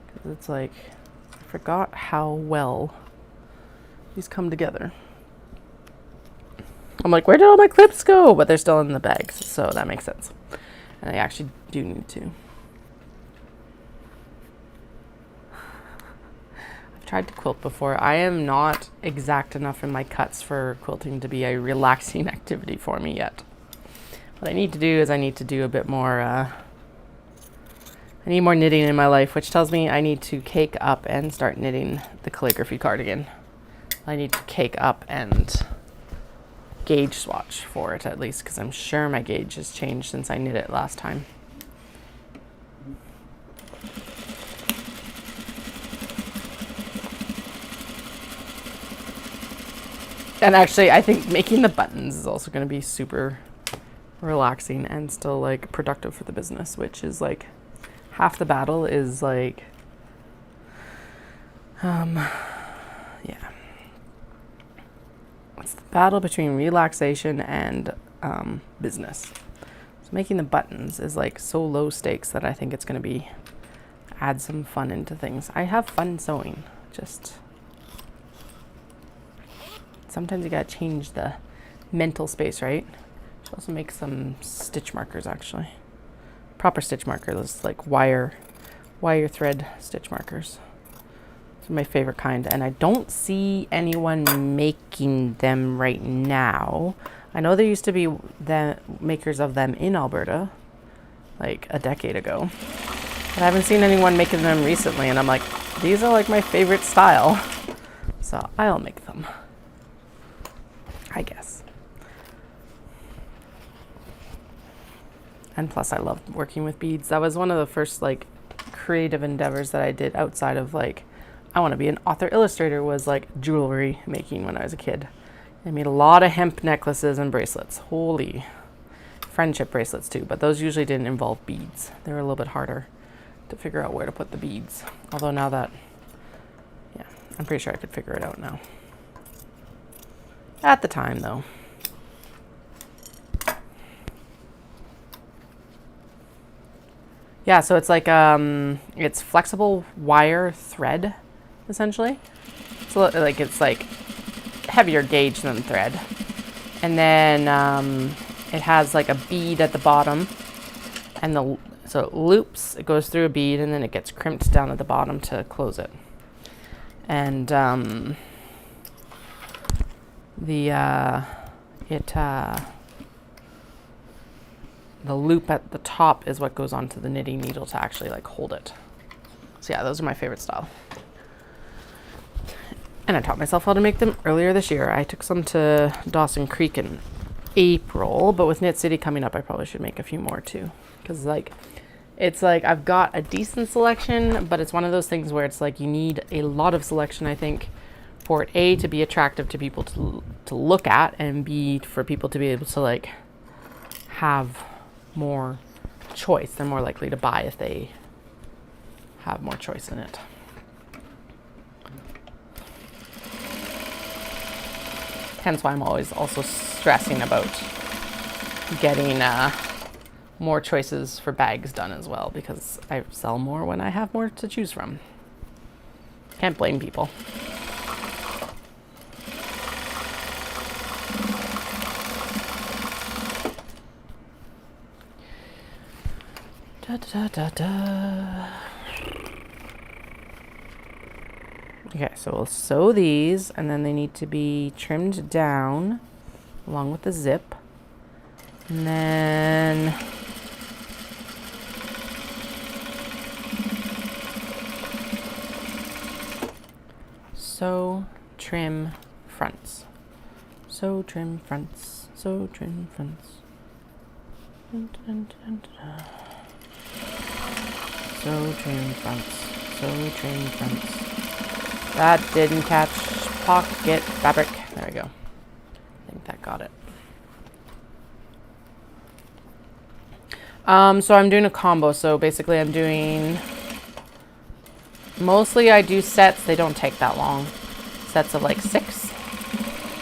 'Cause it's like, I forgot how well these come together. I'm like, where did all my clips go? But they're still in the bags, so that makes sense. And I actually do need to. I've tried to quilt before. I am not exact enough in my cuts for quilting to be a relaxing activity for me yet. What I need to do is I need to do a bit more, I need more knitting in my life, which tells me I need to cake up and start knitting the calligraphy cardigan. I need to cake up and gauge swatch for it at least, because I'm sure my gauge has changed since I knit it last time. And actually, I think making the buttons is also going to be super relaxing and still like productive for the business, which is like half the battle is like, yeah. It's the battle between relaxation and business. So making the buttons is like so low stakes that I think it's going to be add some fun into things. I have fun sewing, just sometimes you gotta change the mental space, right? Should also make some stitch markers, actually. Proper stitch markers, like wire thread stitch markers. These are my favorite kind, and I don't see anyone making them right now. I know there used to be the makers of them in Alberta, like a decade ago. But I haven't seen anyone making them recently, and I'm like, these are like my favorite style. So I'll make them, I guess. And plus I love working with beads. That was one of the first like creative endeavors that I did outside of like, I want to be an author illustrator, was like jewelry making when I was a kid. I made a lot of hemp necklaces and bracelets. Holy, friendship bracelets too, but those usually didn't involve beads. They were a little bit harder to figure out where to put the beads. Although now that, yeah, I'm pretty sure I could figure it out now. At the time though. Yeah, so it's like, it's flexible wire thread, essentially. So like, it's like heavier gauge than thread. And then it has like a bead at the bottom, and so it loops, it goes through a bead, and then it gets crimped down at the bottom to close it. And the loop at the top is what goes onto the knitting needle to actually like hold it. So yeah, those are my favorite style. And I taught myself how to make them earlier this year. I took some to Dawson Creek in April, but with Knit City coming up, I probably should make a few more too. Because like, it's like I've got a decent selection, but it's one of those things where it's like you need a lot of selection, I think, for it A, to be attractive to people to look at, and B, for people to be able to like have more choice. They're more likely to buy if they have more choice in it. Hence why I'm always also stressing about getting more choices for bags done as well, because I sell more when I have more to choose from. Can't blame people. Da, da, da, da. Okay, so we'll sew these, and then they need to be trimmed down along with the zip. And then sew, trim fronts. Sew, trim fronts. Sew, trim fronts. Dun, dun, dun, dun. Sew, trim fronts. Sew, trim fronts. That didn't catch pocket fabric. There we go. I think that got it. So I'm doing a combo. So basically I'm doing, mostly I do sets. They don't take that long. Sets of like 6.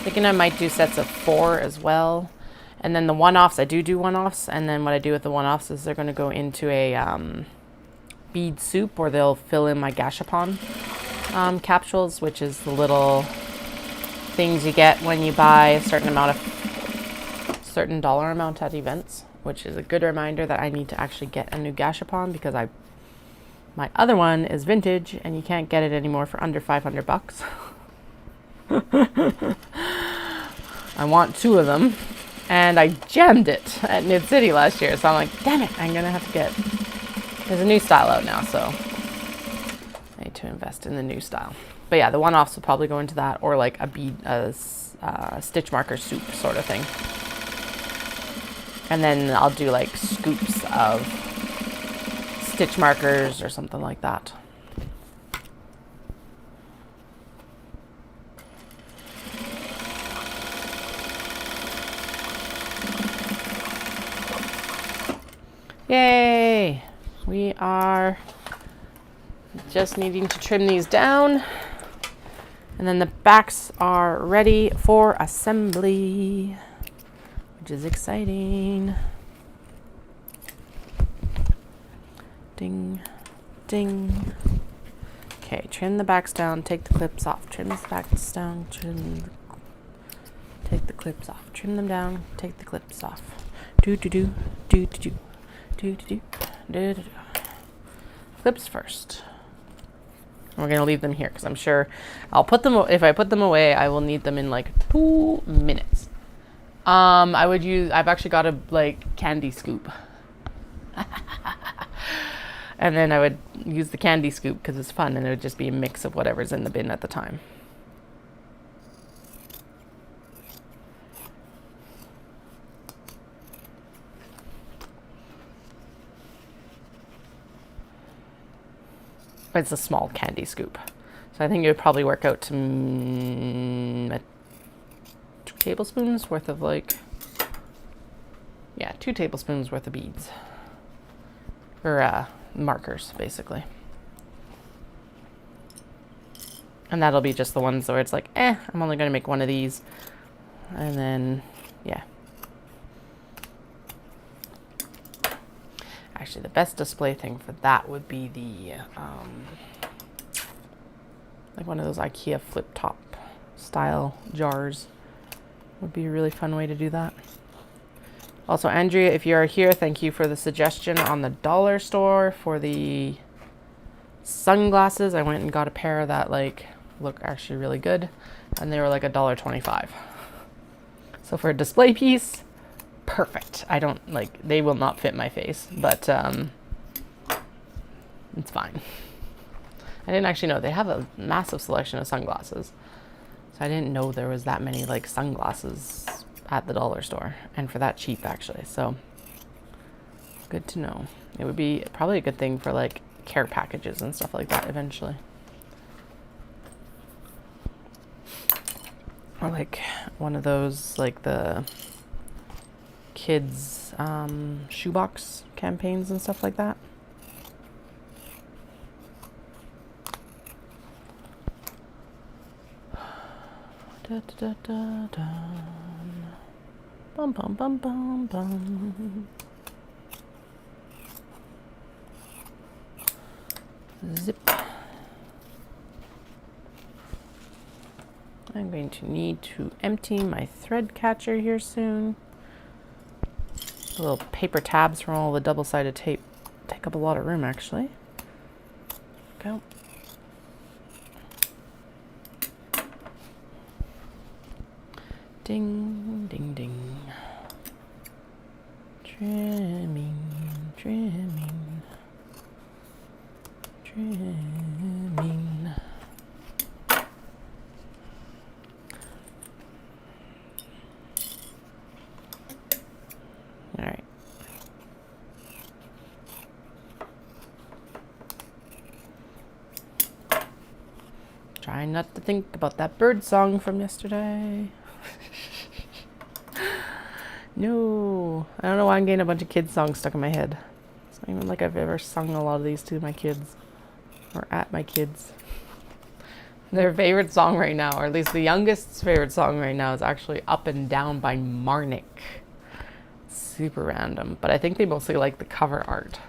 Thinking I might do sets of 4 as well. And then the one-offs, I do one-offs. And then what I do with the one-offs is they're going to go into a bead soup, or they'll fill in my gashapon capsules, which is the little things you get when you buy a certain dollar amount at events, which is a good reminder that I need to actually get a new gashapon, because my other one is vintage and you can't get it anymore for under $500. I want 2 of them, and I jammed it at Knit City last year, so I'm like, damn it, I'm gonna have to get, there's a new style out now, so I need to invest in the new style. But yeah, the one-offs will probably go into that, or like a stitch marker soup sort of thing. And then I'll do like scoops of stitch markers or something like that. Yay! We are just needing to trim these down. And then the backs are ready for assembly, which is exciting. Ding, ding. Okay, trim the backs down, take the clips off. Trim the backs down, take the clips off. Trim them down, take the clips off. Do do do, do do do, do do do, do do do. Clips first. We're gonna leave them here because I'm sure I'll put them. If I put them away, I will need them in like 2 minutes. I've actually got a like candy scoop. And then I would use the candy scoop because it's fun and it would just be a mix of whatever's in the bin at the time. It's a small candy scoop. So I think it would probably work out to 2 tablespoons worth of 2 tablespoons worth of beads. Or markers, basically. And that'll be just the ones where it's like, I'm only going to make one of these. And then, yeah. Actually, the best display thing for that would be the, like one of those IKEA flip top style jars. Would be a really fun way to do that. Also, Andrea, if you are here, thank you for the suggestion on the dollar store for the sunglasses. I went and got a pair that look actually really good, and they were like $1.25. So for a display piece, perfect. They will not fit my face, but it's fine. I didn't actually know they have a massive selection of sunglasses, so I didn't know there was that many sunglasses at the dollar store, and for that cheap actually. So good to know. It would be probably a good thing for care packages and stuff like that eventually, or one of those the kids shoebox campaigns and stuff like that. Da, da, da, da, da. Bum, bum, bum, bum, bum. Zip. I'm going to need to empty my thread catcher here soon. The little paper tabs from all the double-sided tape take up a lot of room, actually. Go. Ding, ding, ding. Trimming, trimming, trimming. All right. Trying not to think about that bird song from yesterday. No, I don't know why I'm getting a bunch of kids songs stuck in my head. It's not even like I've ever sung a lot of these to my kids or at my kids. Their favorite song right now, or at least the youngest's favorite song right now, is actually Up and Down by Marnik. Super random, but I think they mostly like the cover art.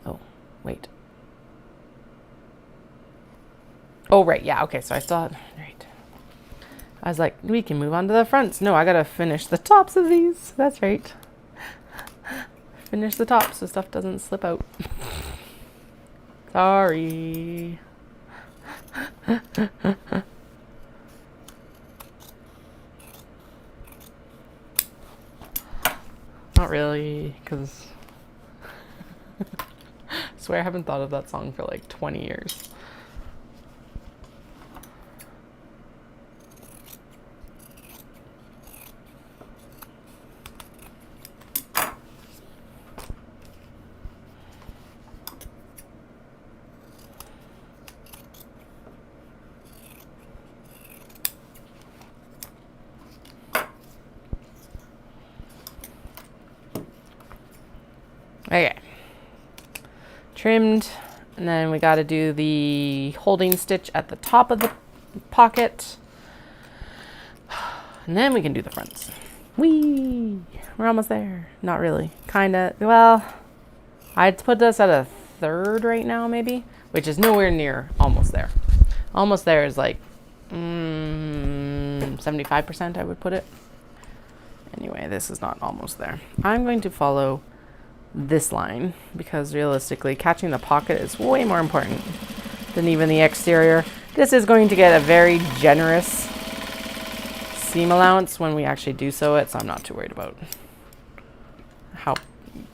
Oh, wait. Oh, right, yeah, okay, so I still had, right. I was like, we can move on to the fronts. No, I gotta finish the tops of these. That's right. Finish the tops so stuff doesn't slip out. Sorry. Not really, because I swear I haven't thought of that song for 20 years. Okay. Trimmed. And then we got to do the holding stitch at the top of the pocket. And then we can do the fronts. Whee! We're almost there. Not really. Kinda. Well, I'd put this at a third right now, maybe, which is nowhere near almost there. Almost there is like 75%, I would put it. Anyway, this is not almost there. I'm going to follow this line because realistically catching the pocket is way more important than even the exterior. This is going to get a very generous seam allowance when we actually do sew it, so I'm not too worried about how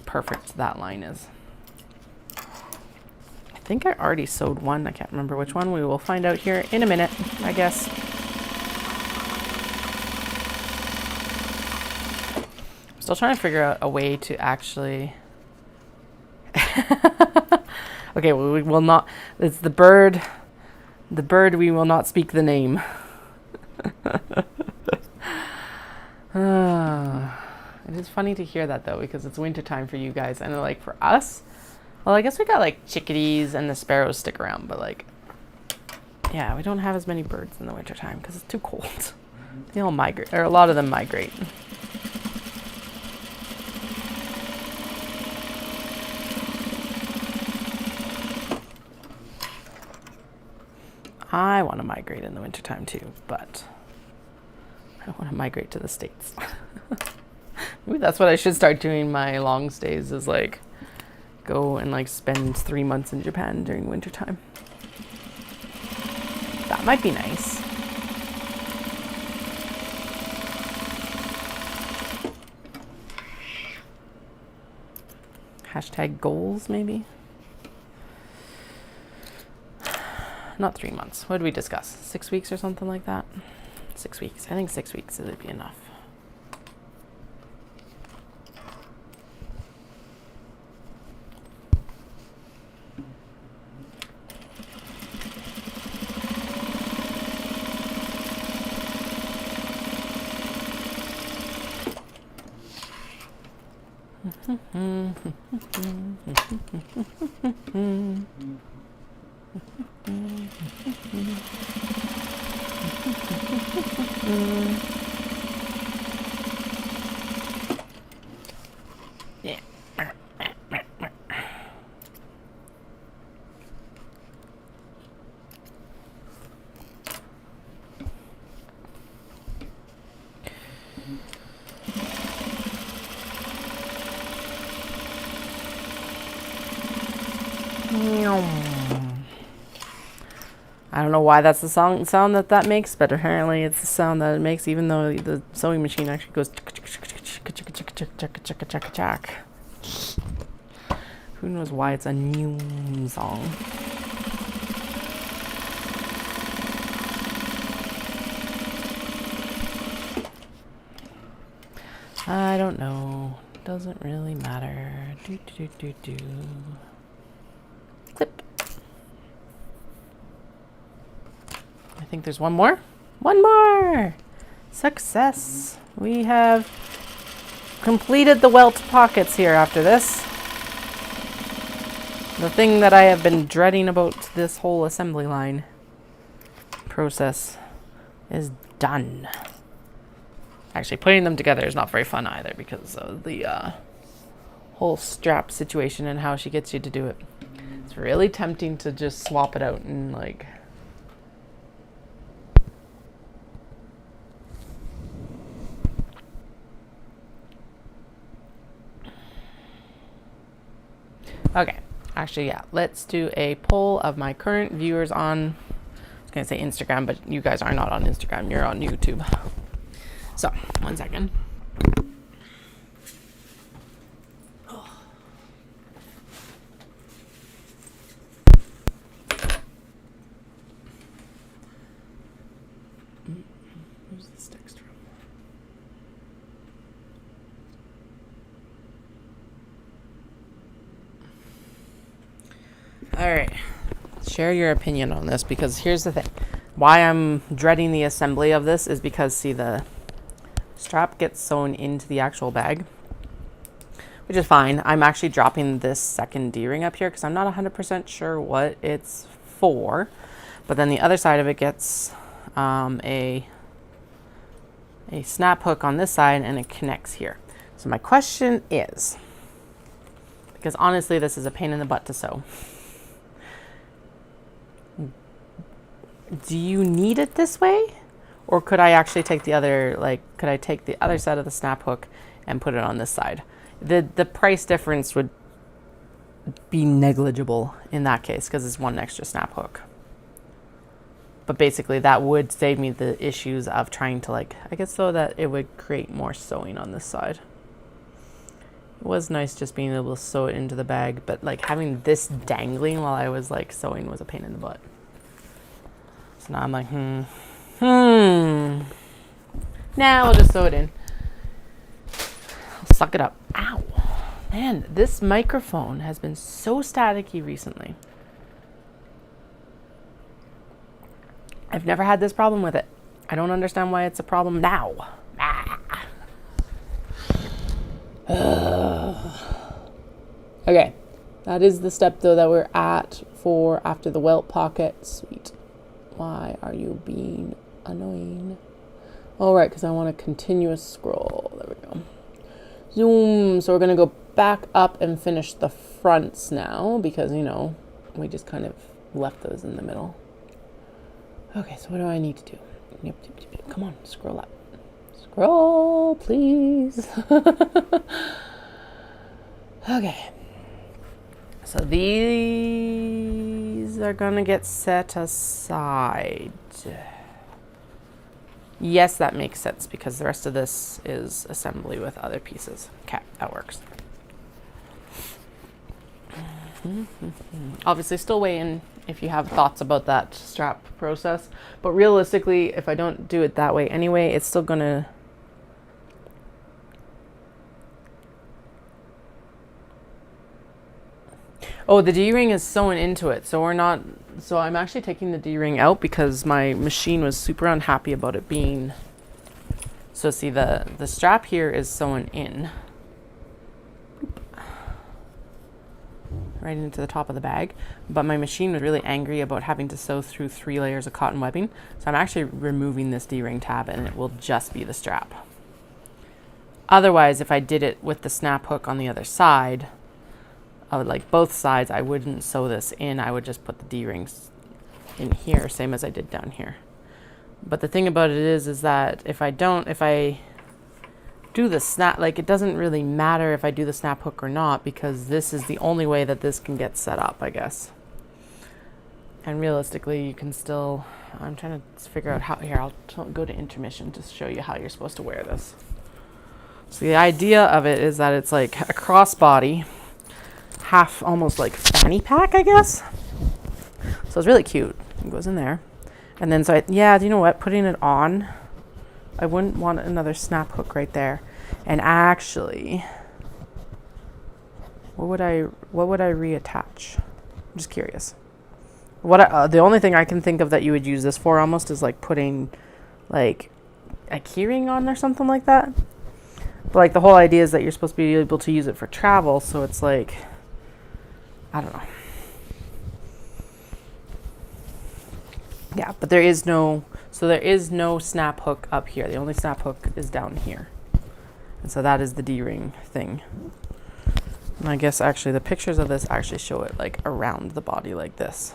perfect that line is. I think I already sewed one. I can't remember which one. We will find out here in a minute, I guess. I'm still trying to figure out a way to actually okay, well, we will not. It's the bird. The bird, we will not speak the name. It is funny to hear that though, because it's winter time for you guys, and like for us, well, I guess we got like chickadees and the sparrows stick around, but like, yeah, we don't have as many birds in the winter time because it's too cold. They all migrate, or a lot of them migrate. I want to migrate in the wintertime too, but I don't want to migrate to the States. Maybe that's what I should start doing my long stays, is like go and like spend 3 months in Japan during wintertime. That might be nice. Hashtag goals, maybe? Not 3 months. What did we discuss? 6 weeks or something like that? 6 weeks. I think 6 weeks would be enough. Yeah. I don't know why that's the sound that makes, but apparently it's the sound that it makes, even though the sewing machine actually goes who knows why it's a new song. I don't know. Doesn't really matter. Clip. I think there's one more. One more! Success! We have completed the welt pockets here after this. The thing that I have been dreading about this whole assembly line process is done. Actually, putting them together is not very fun either because of the whole strap situation and how she gets you to do it. It's really tempting to just swap it out and like... Okay, actually, yeah, let's do a poll of my current viewers on, I was going to say Instagram, but you guys are not on Instagram, you're on YouTube. So, 1 second. Where's this text from? All right, share your opinion on this, because here's the thing. Why I'm dreading the assembly of this is because, see, the strap gets sewn into the actual bag, which is fine. I'm actually dropping this second D-ring up here because I'm not 100% sure what it's for. But then the other side of it gets a snap hook on this side, and it connects here. So my question is, because honestly this is a pain in the butt to sew, do you need it this way? Or could I actually take the other, could I take the other side of the snap hook and put it on this side? The price difference would be negligible in that case because it's one extra snap hook. But basically that would save me the issues of trying to I guess though that it would create more sewing on this side. It was nice just being able to sew it into the bag, but having this dangling while I was sewing was a pain in the butt. So now I'm like, Now we'll just sew it in. I'll suck it up. Ow. Man, this microphone has been so staticky recently. I've never had this problem with it. I don't understand why it's a problem now. Okay, that is the step though that we're at for after the welt pocket. Sweet. Why are you being annoying? All right, because I want a continuous scroll. There we go. Zoom. So we're going to go back up and finish the fronts now because, we just kind of left those in the middle. Okay, so what do I need to do? Come on, scroll up. Scroll, please. Okay. So these are going to get set aside. Yes, that makes sense because the rest of this is assembly with other pieces. Okay, that works. Obviously, still weigh in if you have thoughts about that strap process. But realistically, if I don't do it that way anyway, it's still going to... Oh, the D-ring is sewn into it, so I'm actually taking the D-ring out because my machine was super unhappy about it being... So see, the strap here is sewn in. Right into the top of the bag, but my machine was really angry about having to sew through 3 layers of cotton webbing, so I'm actually removing this D-ring tab and it will just be the strap. Otherwise, if I did it with the snap hook on the other side, I would both sides, I wouldn't sew this in, I would just put the D-rings in here, same as I did down here. But the thing about it is that if I do the snap, it doesn't really matter if I do the snap hook or not because this is the only way that this can get set up, I guess. And realistically, you can still, I'm trying to figure out how, here, I'll go to intermission to show you how you're supposed to wear this. So the idea of it is that it's a crossbody, half almost fanny pack, I guess. So it's really cute. It goes in there. And then, do you know what? Putting it on, I wouldn't want another snap hook right there. And actually, what would I reattach? I'm just curious. The only thing I can think of that you would use this for almost is putting a keyring on or something like that. But the whole idea is that you're supposed to be able to use it for travel, so it's I don't know. Yeah, but there is no snap hook up here. The only snap hook is down here. And so that is the D-ring thing. And I guess actually the pictures of this actually show it around the body like this.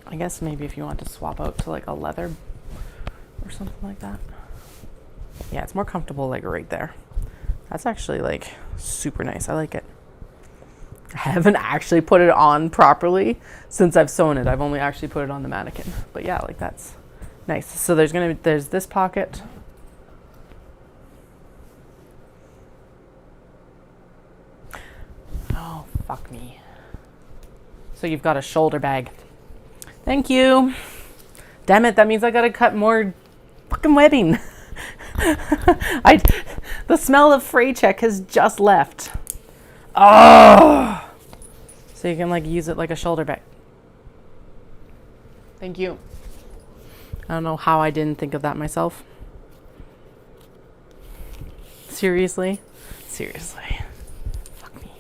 I guess maybe if you want to swap out to a leather or something like that. Yeah, it's more comfortable right there. That's actually super nice. I like it. I haven't actually put it on properly since I've sewn it. I've only actually put it on the mannequin. But yeah, that's nice. So there's this pocket. Oh, fuck me. So you've got a shoulder bag. Thank you. Damn it, that means I gotta cut more fucking webbing. The smell of fray check has just left. Oh! So you can use it like a shoulder bag. Thank you. I don't know how I didn't think of that myself. Seriously? Seriously. Fuck me.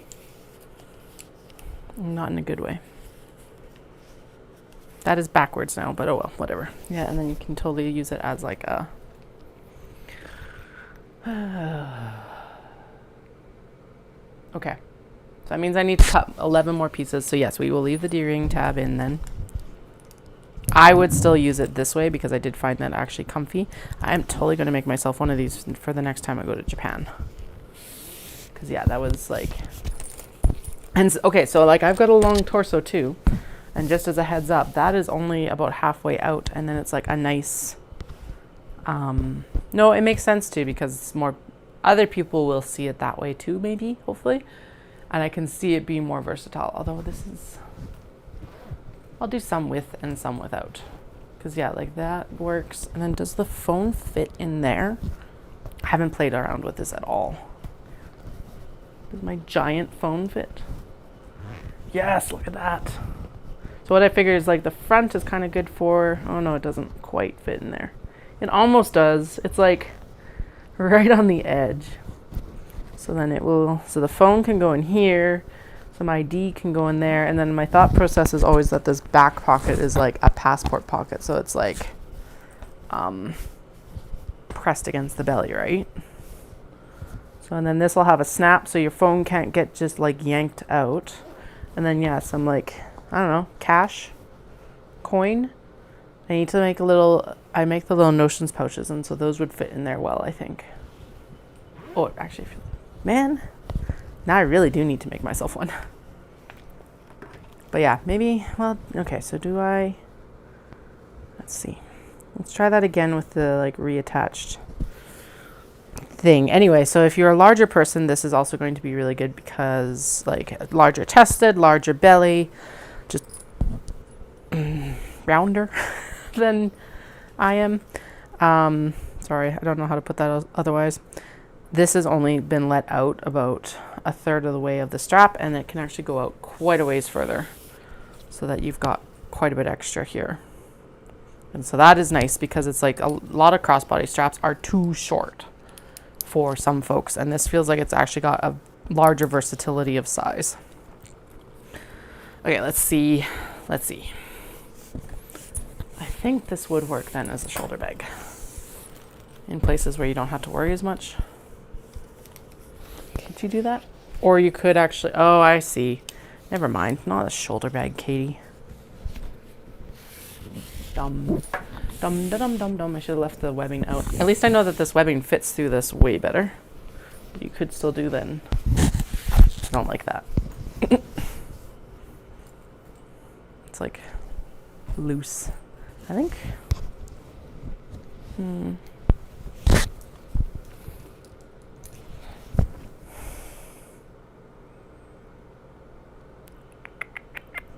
Not in a good way. That is backwards now, but oh well, whatever. Yeah, and then you can totally use it as like a... Okay. So that means I need to cut 11 more pieces. So yes, we will leave the D-ring tab in then. I would still use it this way because I did find that actually comfy. I'm totally going to make myself one of these for the next time I go to Japan. Because yeah, that was like... And okay, so like I've got a long torso too. And just as a heads up, that is only about halfway out. And then it's like a nice... no, it makes sense too because it's more... Other people will see it that way too, maybe, hopefully. And I can see it being more versatile. Although this is... I'll do some with and some without. Because yeah, like that works. And then does the phone fit in there? I haven't played around with this at all. Does my giant phone fit? Yes, look at that. So what I figured is like the front is kind of good for... Oh no, it doesn't quite fit in there. It almost does. It's like right on the edge. So then it will... So the phone can go in here. Some ID can go in there, and then my thought process is always that this back pocket is like a passport pocket, so it's like pressed against the belly, right? So and then this will have a snap, so your phone can't get just like yanked out. And then yeah, some like, I don't know, cash, coin. I need to make a little, I make the little notions pouches, and so those would fit in there well, I think. Oh, actually, man. Now I really do need to make myself one. But yeah, maybe, well, okay, so do I, let's see. Let's try that again with the like reattached thing. Anyway, so if you're a larger person, this is also going to be really good because like larger chested, larger belly, just rounder than I am. Sorry, I don't know how to put that otherwise. This has only been let out about a third of the way of the strap, and it can actually go out quite a ways further so that you've got quite a bit extra here. And so that is nice because it's like a lot of crossbody straps are too short for some folks, and this feels like it's actually got a larger versatility of size. Okay, let's see. Let's see. I think this would work then as a shoulder bag in places where you don't have to worry as much. Could you do that? Or you could actually... Oh, I see. Never mind. Not a shoulder bag, Katie. Dum. Dum, da, dum, dum, dum. I should have left the webbing out. At least I know that this webbing fits through this way better. You could still do then. I don't like that. It's like loose, I think.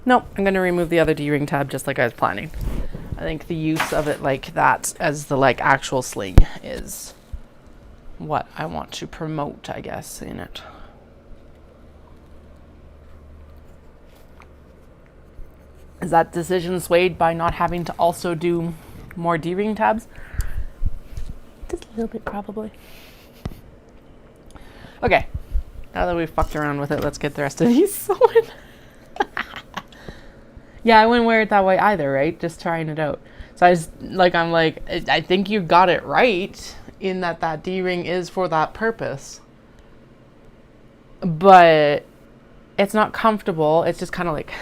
Nope, I'm going to remove the other D-ring tab just like I was planning. I think the use of it like that as the like actual sling is what I want to promote, I guess, in it. Is that decision swayed by not having to also do more D-ring tabs? Just a little bit, probably. Okay, now that we've fucked around with it, let's get the rest of these sewn. Yeah, I wouldn't wear it that way either, right? Just trying it out. So I'm like, I think you got it right in that that D-ring is for that purpose. But it's not comfortable. It's just kind of like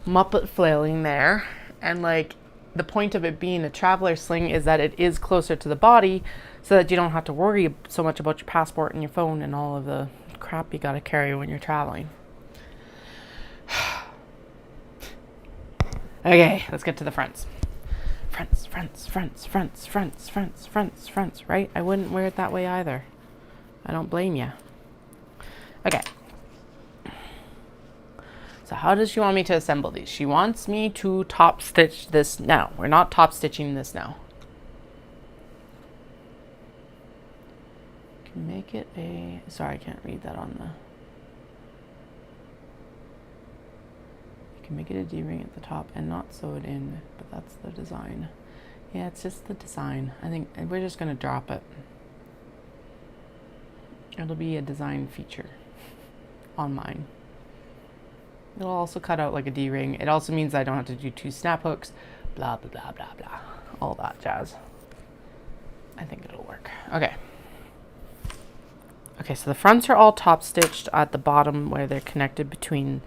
Muppet flailing there. And like the point of it being a traveler sling is that it is closer to the body so that you don't have to worry so much about your passport and your phone and all of the crap you got to carry when you're traveling. Okay, let's get to the fronts. Fronts, right? I wouldn't wear it that way either. I don't blame you. Okay. So how does she want me to assemble these? She wants me to top stitch this now. We're not top stitching this now. Can make it a... Sorry, I can't read that on the... Can make it a D-ring at the top and not sew it in, but that's the design. Yeah, it's just the design. I think we're just gonna drop it. It'll be a design feature on mine. It'll also cut out like a D-ring. It also means I don't have to do 2 snap hooks, blah, blah, blah, blah, blah. All that jazz. I think it'll work. Okay. Okay, so the fronts are all top stitched at the bottom where they're connected between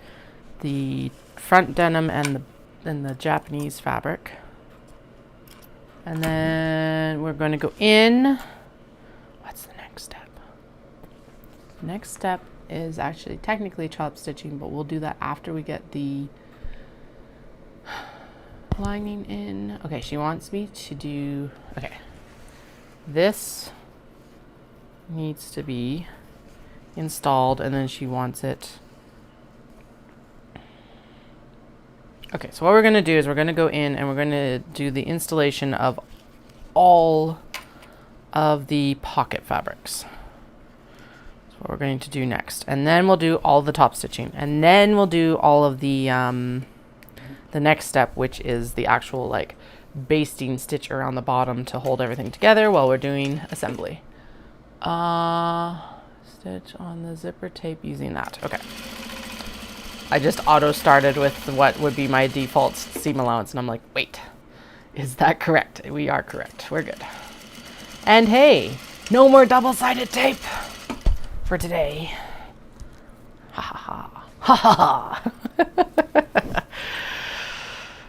the front denim and the Japanese fabric. And then we're going to go in. What's the next step? Next step is actually technically top stitching, but we'll do that after we get the lining in. Okay, she wants me to do, okay, this needs to be installed, and then she wants it. Okay, so what we're going to do is we're going to go in and we're going to do the installation of all of the pocket fabrics. That's what we're going to do next. And then we'll do all the top stitching. And then we'll do all of the next step, which is the actual like basting stitch around the bottom to hold everything together while we're doing assembly. Stitch on the zipper tape using that. Okay. I just auto started with what would be my default seam allowance, and I'm like, wait, is that correct? We are correct. We're good. And hey, no more double-sided tape for today. Ha ha ha. Ha ha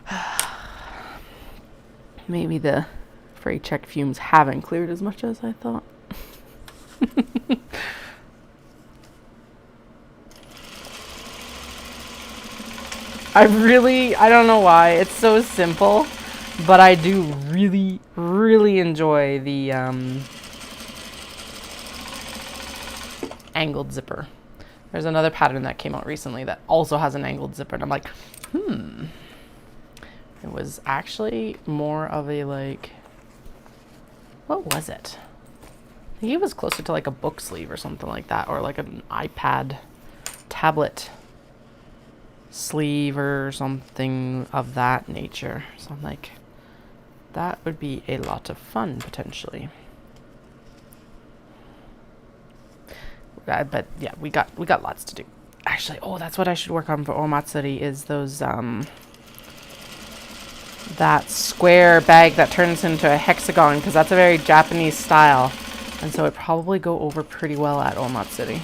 ha. Maybe the freight check fumes haven't cleared as much as I thought. I don't know why, it's so simple, but I do really, really enjoy the angled zipper. There's another pattern that came out recently that also has an angled zipper, and I'm like, It was actually more of a like, what was it? I think it was closer to like a book sleeve or something like that, or like an iPad tablet sleeve or something of that nature. So I'm like, that would be a lot of fun potentially. But yeah, we got lots to do. Actually, oh, that's what I should work on for Omatsuri is those that square bag that turns into a hexagon, because that's a very Japanese style, and so it probably go over pretty well at Omatsuri.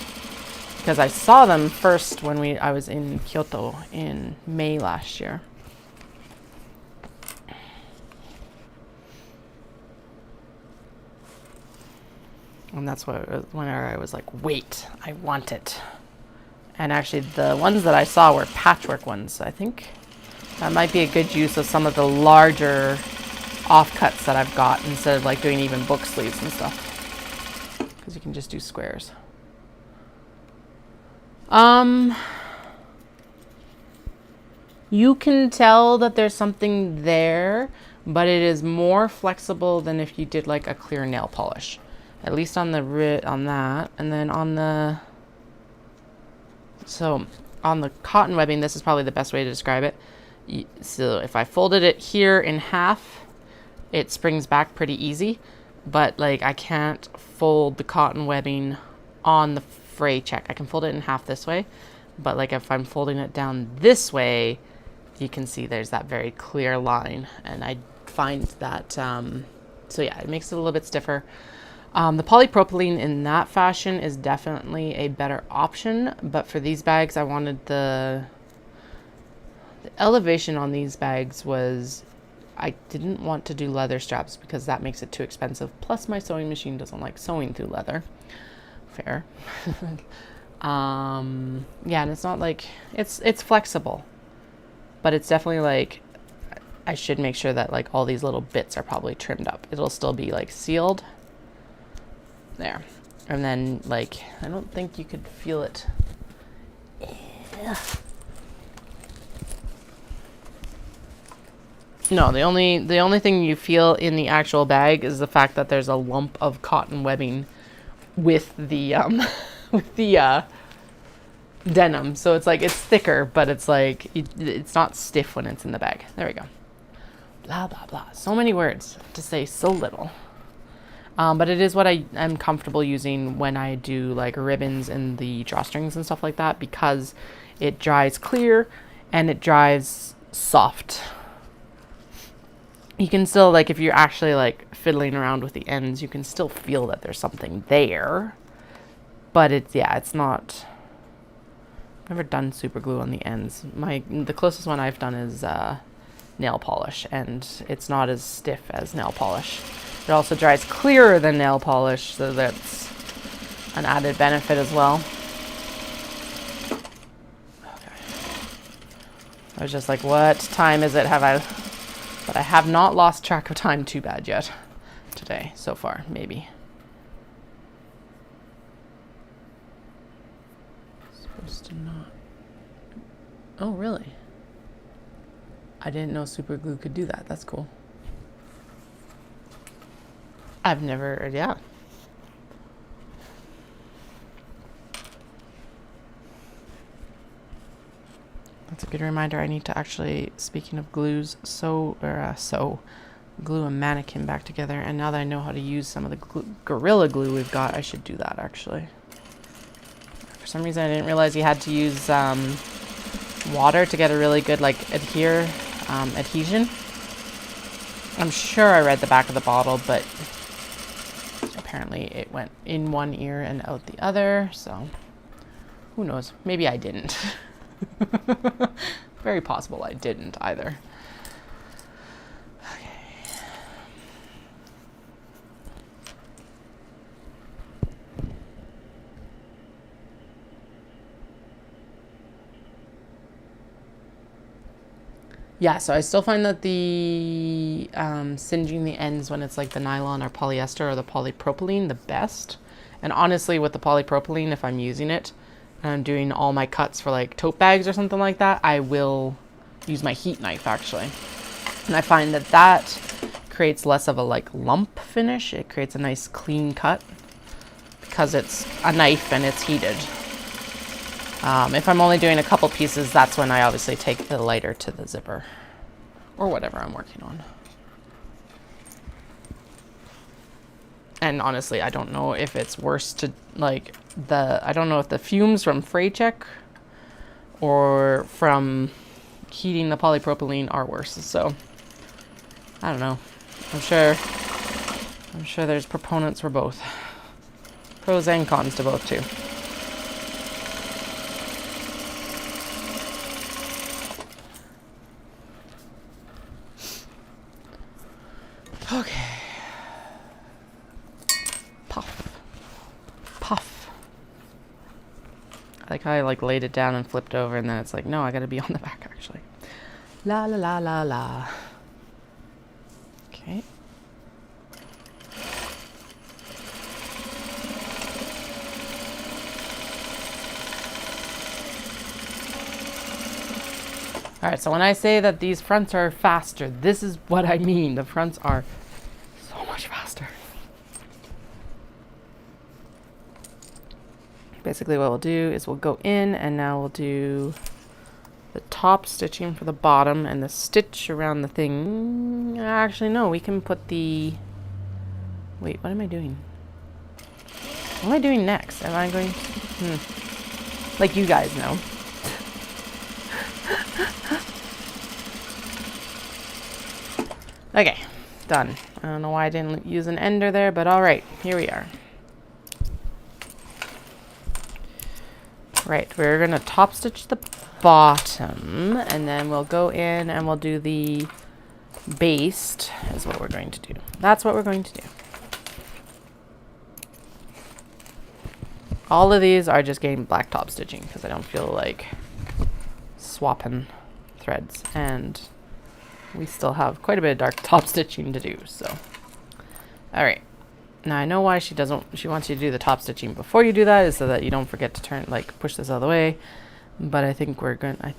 Because I saw them first when I was in Kyoto in May last year. And that's when I was like, wait, I want it. And actually the ones that I saw were patchwork ones. I think that might be a good use of some of the larger offcuts that I've got instead of like doing even book sleeves and stuff. Because you can just do squares. You can tell that there's something there, but it is more flexible than if you did like a clear nail polish. At least on the on that, and then on the cotton webbing, this is probably the best way to describe it. So if I folded it here in half, it springs back pretty easy, but like I can't fold the cotton webbing on the fray check. I can fold it in half this way, but like if I'm folding it down this way, you can see there's that very clear line, and I find that so yeah, it makes it a little bit stiffer. The polypropylene in that fashion is definitely a better option, but for these bags I wanted the elevation on these bags was, I didn't want to do leather straps because that makes it too expensive, plus my sewing machine doesn't like sewing through leather. Fair. Yeah, and it's not like it's flexible, but it's definitely like I should make sure that like all these little bits are probably trimmed up. It'll still be like sealed there, and then like I don't think you could feel it. No, the only thing you feel in the actual bag is the fact that there's a lump of cotton webbing with the with the denim, so it's like it's thicker, but it's like it's not stiff when it's in the bag. There we go. Blah blah blah. So many words to say so little. But it is what I'm comfortable using when I do like ribbons and the drawstrings and stuff like that, because it dries clear and it dries soft. You can still, like, if you're actually like fiddling around with the ends, you can still feel that there's something there. But it's not. I've never done super glue on the ends. The closest one I've done is nail polish, and it's not as stiff as nail polish. It also dries clearer than nail polish, so that's an added benefit as well. Okay. I was just like, what time is it? But I have not lost track of time too bad yet today, so far, maybe. Supposed to not. Oh, really? I didn't know super glue could do that. That's cool. I've never, yeah. That's a good reminder. I need to actually, speaking of glues, glue a mannequin back together. And now that I know how to use some of the Gorilla Glue we've got, I should do that actually. For some reason, I didn't realize you had to use water to get a really good like adhesion. I'm sure I read the back of the bottle, but apparently it went in one ear and out the other. So who knows? Maybe I didn't. Very possible I didn't either. Okay. Yeah, so I still find that the singeing the ends when it's like the nylon or polyester or the polypropylene the best. And honestly, with the polypropylene, if I'm using it and I'm doing all my cuts for like tote bags or something like that, I will use my heat knife actually. And I find that that creates less of a like lump finish. It creates a nice clean cut because it's a knife and it's heated. If I'm only doing a couple pieces, that's when I obviously take the lighter to the zipper or whatever I'm working on. And honestly, I don't know if it's worse to like I don't know if the fumes from fray check or from heating the polypropylene are worse. So I don't know. I'm sure there's proponents for both. Pros and cons to both too. Okay. Puff. Puff. I like how I like laid it down and flipped over and then it's like, no, I gotta be on the back actually. La la la la la. Okay. Alright, so when I say that these fronts are faster, this is what I mean. The fronts are so much faster. Basically what we'll do is we'll go in and now we'll do the top stitching for the bottom and the stitch around the thing. Actually, no, we can put the... Wait, what am I doing? What am I doing next? Am I going... Like you guys know. Okay, done. I don't know why I didn't use an ender there, but all right, here we are. Right, we're gonna top stitch the bottom, and then we'll go in and we'll do the baste is what we're going to do. That's what we're going to do. All of these are just getting black top stitching because I don't feel like swapping threads, and we still have quite a bit of dark top stitching to do. So all right, now I know why she wants you to do the top stitching before you do that, is so that you don't forget to push this out of the way. But I think I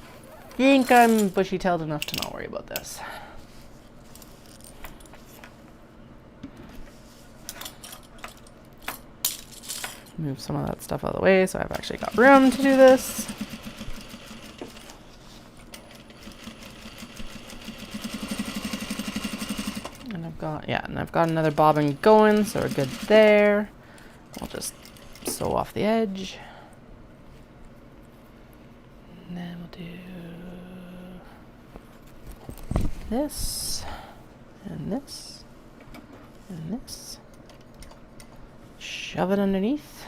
think I'm bushy-tailed enough to not worry about this. Move some of that stuff out of the way so I've actually got room to do this. And I've got Yeah, and I've got another bobbin going, so we're good there. We'll just sew off the edge. And then we'll do this, and this, and this. Shove it underneath.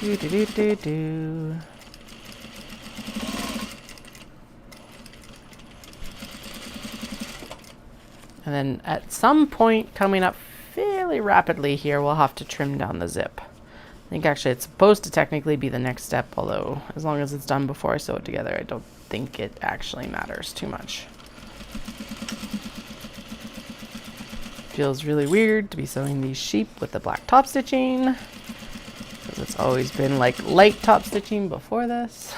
Do do do do do. And then at some point coming up fairly rapidly here, we'll have to trim down the zip. I think actually it's supposed to technically be the next step, although as long as it's done before I sew it together, I don't think it actually matters too much. Feels really weird to be sewing these sheep with the black top stitching, because it's always been like light top stitching before this.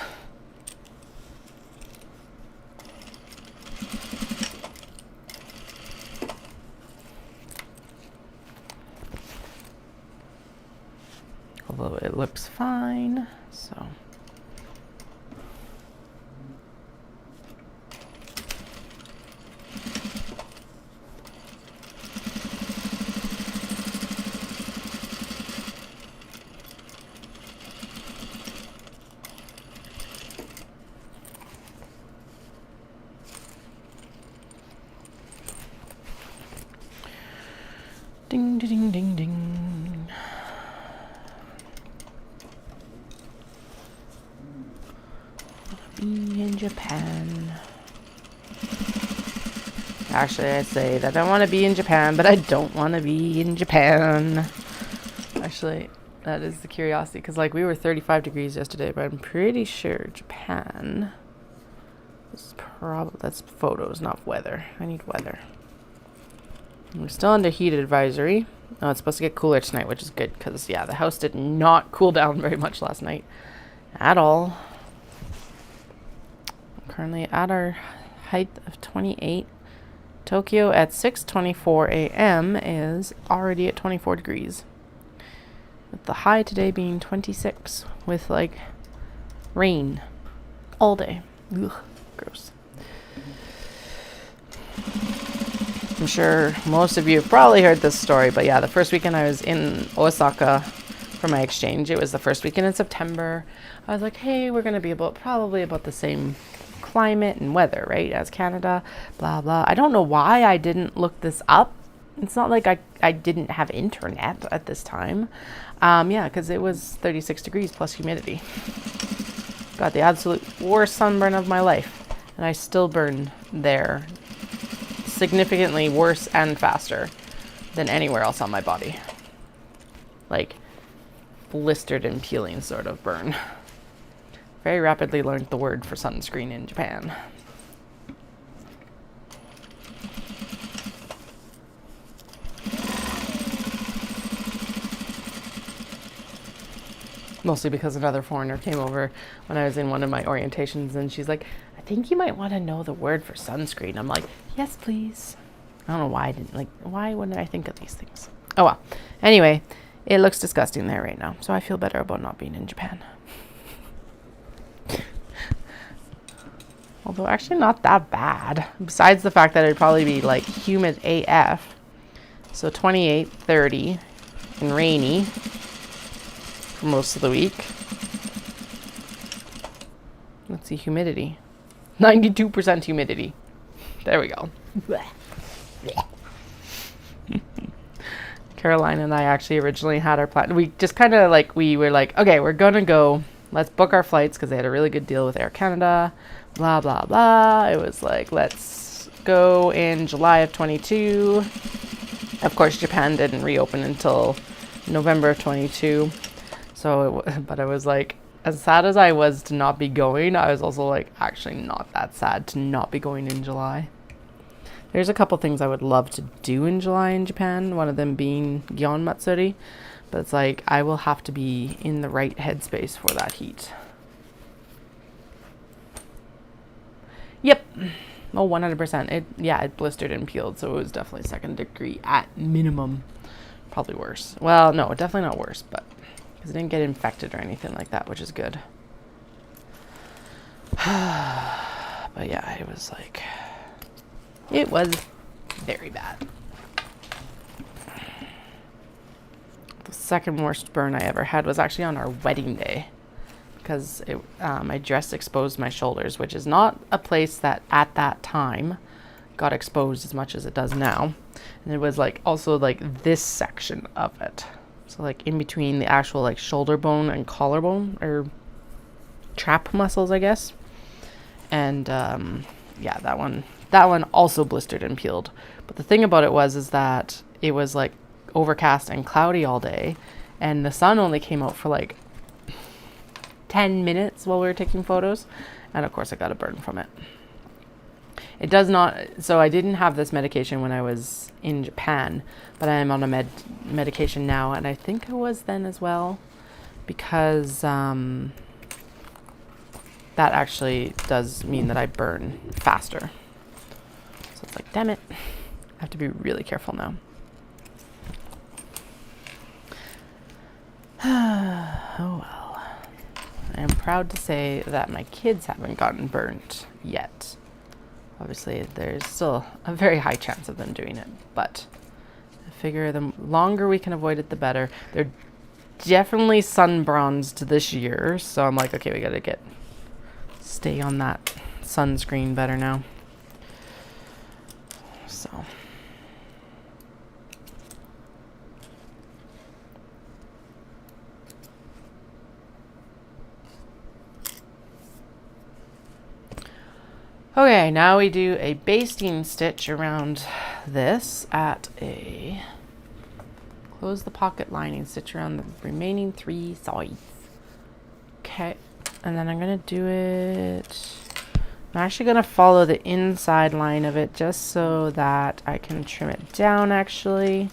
Although it looks fine, so. Ding, ding, ding, ding. Be in Japan. Actually, I say that I want to be in Japan, but I don't want to be in Japan. Actually, that is the curiosity, because like we were 35 degrees yesterday, but I'm pretty sure Japan is probably, that's photos, not weather. I need weather. We're still under heat advisory. Oh, it's supposed to get cooler tonight, which is good, because yeah, the house did not cool down very much last night at all. Currently at our height of 28. Tokyo at 6:24 a.m. is already at 24 degrees. With the high today being 26 with like rain all day. Ugh, gross. I'm sure most of you have probably heard this story, but yeah, the first weekend I was in Osaka for my exchange, it was the first weekend in September. I was like, hey, we're going to be probably about the same climate and weather, right, as Canada, blah, blah. I don't know why I didn't look this up. It's not like I didn't have internet at this time. Yeah, because it was 36 degrees plus humidity. Got the absolute worst sunburn of my life, and I still burn there significantly worse and faster than anywhere else on my body. Like blistered and peeling sort of burn. Very rapidly learned the word for sunscreen in Japan. Mostly because another foreigner came over when I was in one of my orientations, and she's like, I think you might want to know the word for sunscreen. I'm like, yes, please. I don't know why I didn't, like, why wouldn't I think of these things? Oh well. Anyway, it looks disgusting there right now, so I feel better about not being in Japan. Although actually not that bad. Besides the fact that it'd probably be like humid AF. So 28, 30, and rainy for most of the week. Let's see, humidity. 92% humidity. There we go. Caroline and I actually originally had our plan. We just kind of like, we were like, okay, we're going to go. Let's book our flights because they had a really good deal with Air Canada. Blah, blah, blah. It was like, let's go in July of 22. Of course, Japan didn't reopen until November of 22. So, but I was like, as sad as I was to not be going, I was also like, actually not that sad to not be going in July. There's a couple things I would love to do in July in Japan, one of them being Omatsuri, but it's like, I will have to be in the right headspace for that heat. Yep. Oh, 100%. It blistered and peeled, so it was definitely 2nd degree at minimum. Probably worse. Well, no, definitely not worse, but because it didn't get infected or anything like that, which is good. But yeah, it was like, it was very bad. The second worst burn I ever had was actually on our wedding day, because my dress exposed my shoulders, which is not a place that at that time got exposed as much as it does now. And it was like also like this section of it, so like in between the actual like shoulder bone and collarbone, or trap muscles, I guess. And yeah, that one also blistered and peeled. But the thing about it is that it was like overcast and cloudy all day, and the sun only came out for like 10 minutes while we were taking photos, and of course I got a burn from it. It does not, so I didn't have this medication when I was in Japan, but I am on a medication now, and I think I was then as well, because that actually does mean that I burn faster. So it's like, damn it, I have to be really careful now. Oh well. I am proud to say that my kids haven't gotten burnt yet. Obviously, there's still a very high chance of them doing it, but I figure the longer we can avoid it, the better. They're definitely sun-bronzed this year, so I'm like, okay, we gotta stay on that sunscreen better now. So. Okay, now we do a basting stitch around this at a, close the pocket lining, stitch around the remaining 3 sides. Okay, and then I'm gonna do it, I'm actually gonna follow the inside line of it just so that I can trim it down actually,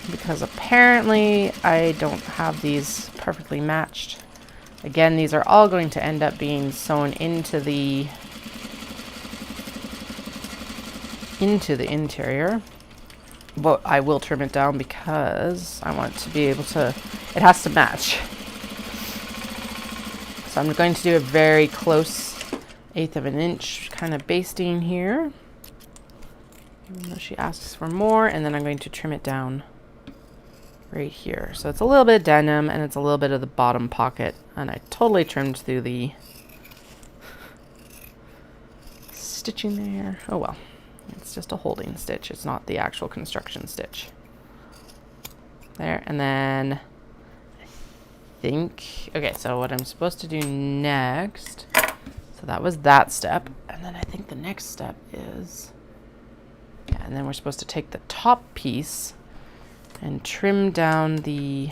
because apparently I don't have these perfectly matched. Again, these are all going to end up being sewn into the interior, but I will trim it down because I want to be able to, it has to match. So I'm going to do a very close 1/8 of an inch kind of basting here, even though she asks for more, and then I'm going to trim it down right here. So it's a little bit of denim and it's a little bit of the bottom pocket, and I totally trimmed through the stitching there. Oh well, it's just a holding stitch, it's not the actual construction stitch. There, and then I think, okay, so what I'm supposed to do next, so that was that step, and then I think the next step is, yeah, and then we're supposed to take the top piece and trim down the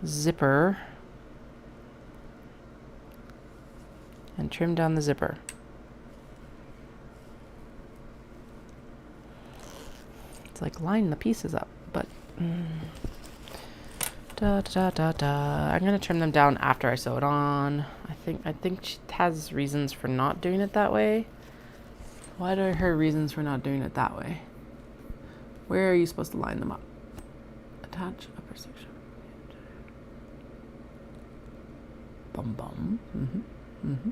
zipper. And trim down the zipper. It's like line the pieces up, but I'm gonna trim them down after I sew it on. I think she has reasons for not doing it that way. What are her reasons for not doing it that way? Where are you supposed to line them up? Attach upper section. Bum bum. Mm-hmm. Mm-hmm.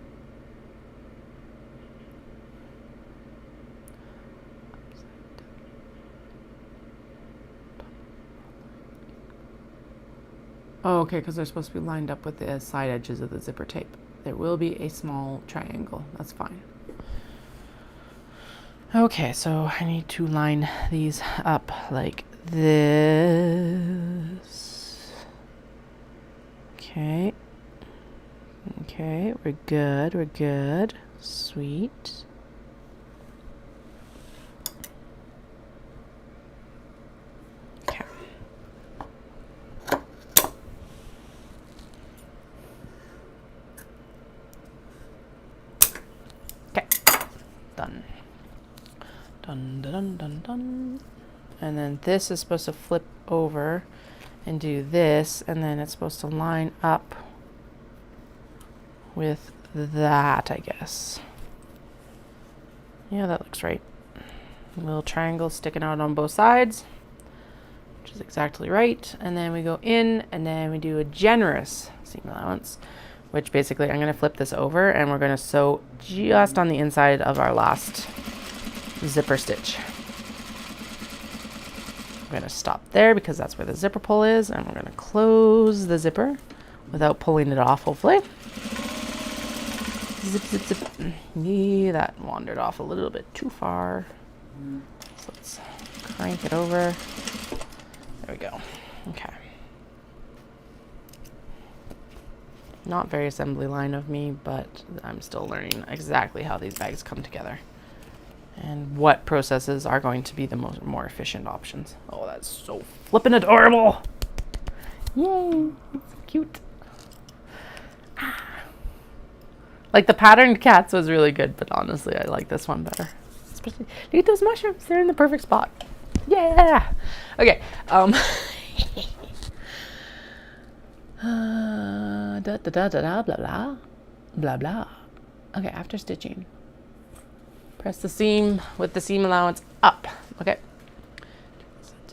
Oh, okay, because they're supposed to be lined up with the side edges of the zipper tape. There will be a small triangle. That's fine. Okay, so I need to line these up like this. Okay. Okay, we're good, we're good. Sweet. Okay. Okay. Done. Dun, dun, dun, dun. And then this is supposed to flip over and do this, and then it's supposed to line up with that, I guess. Yeah, that looks right. A little triangle sticking out on both sides, which is exactly right. And then we go in, and then we do a generous seam allowance which basically I'm going to flip this over and we're going to sew just on the inside of our last zipper stitch. I'm going to stop there because that's where the zipper pull is, and we're going to close the zipper without pulling it off, hopefully. Zip, zip, zip. Yeah, that wandered off a little bit too far. So let's crank it over. There we go. Okay. Not very assembly line of me, but I'm still learning exactly how these bags come together and what processes are going to be the more efficient options. Oh, that's so flippin' adorable. Yay, it's cute. Like the patterned cats was really good, but honestly, I like this one better. Especially, look at those mushrooms. They're in the perfect spot. Yeah. Okay. Da da da da da blah blah blah blah. Okay, after stitching, press the seam with the seam allowance up. Okay.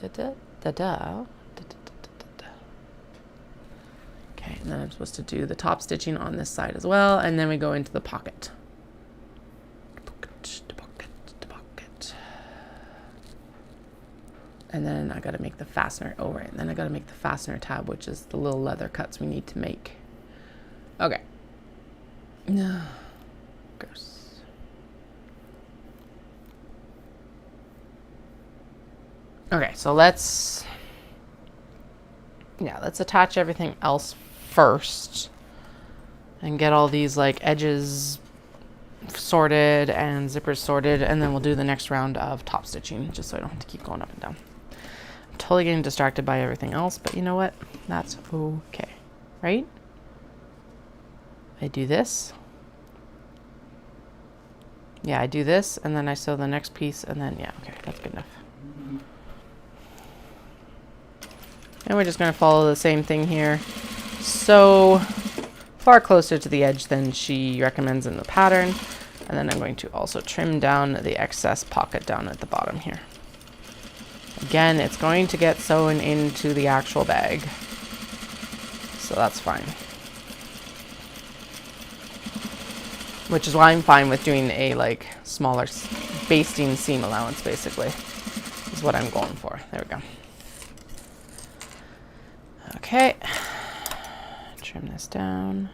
Da da da da. Okay, and then I'm supposed to do the top stitching on this side as well, and then we go into the pocket. And then I gotta make the fastener over it. And then I gotta make the fastener tab, which is the little leather cuts we need to make. Okay. No. Gross. Okay, so let's attach everything else first and get all these like edges sorted and zippers sorted, and then we'll do the next round of top stitching just so I don't have to keep going up and down. I'm totally getting distracted by everything else, but you know what? That's okay, right? I do this. Yeah, I do this, and then I sew the next piece, and then, yeah, okay, that's good enough. And we're just going to follow the same thing here. So far closer to the edge than she recommends in the pattern. And then I'm going to also trim down the excess pocket down at the bottom here. Again, it's going to get sewn into the actual bag, so that's fine. Which is why I'm fine with doing a like smaller basting seam allowance, basically, is what I'm going for. There we go. Okay, trim this down.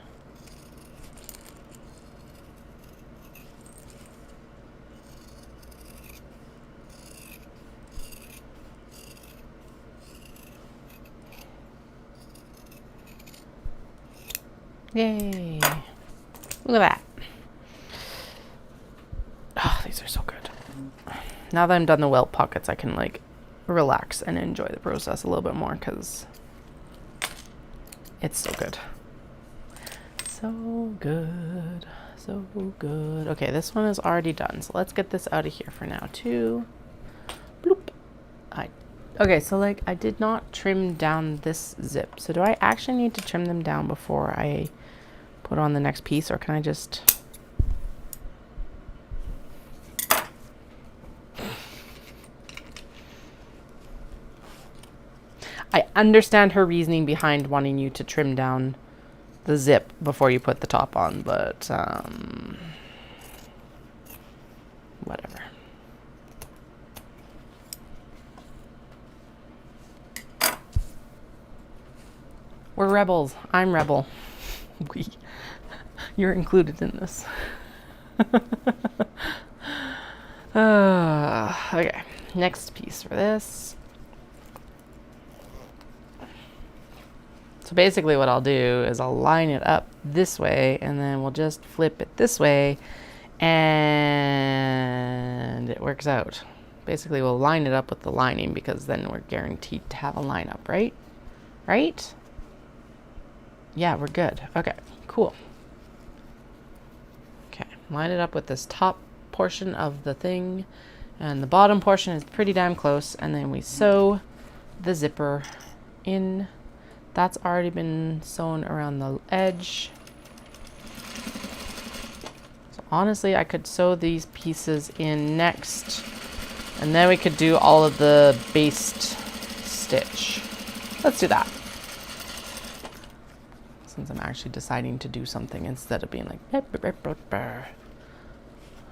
Yay. Look at that. Oh, these are so good. Now that I'm done the welt pockets, I can like relax and enjoy the process a little bit more because it's so good. So good. So good. Okay, this one is already done. So let's get this out of here for now too. Bloop. Okay, so like I did not trim down this zip. So do I actually need to trim them down before I put on the next piece, or can I just... I understand her reasoning behind wanting you to trim down the zip before you put the top on, but whatever. We're rebels. I'm rebel. You're included in this. Okay, next piece for this. So basically what I'll do is I'll line it up this way, and then we'll just flip it this way, and it works out. Basically we'll line it up with the lining, because then we're guaranteed to have a line up, right? Right? Yeah, we're good. Okay, cool. Okay, line it up with this top portion of the thing, and the bottom portion is pretty damn close, and then we sew the zipper in. That's already been sewn around the edge. So honestly, I could sew these pieces in next, and then we could do all of the based stitch. Let's do that. since I'm actually deciding to do something instead of being like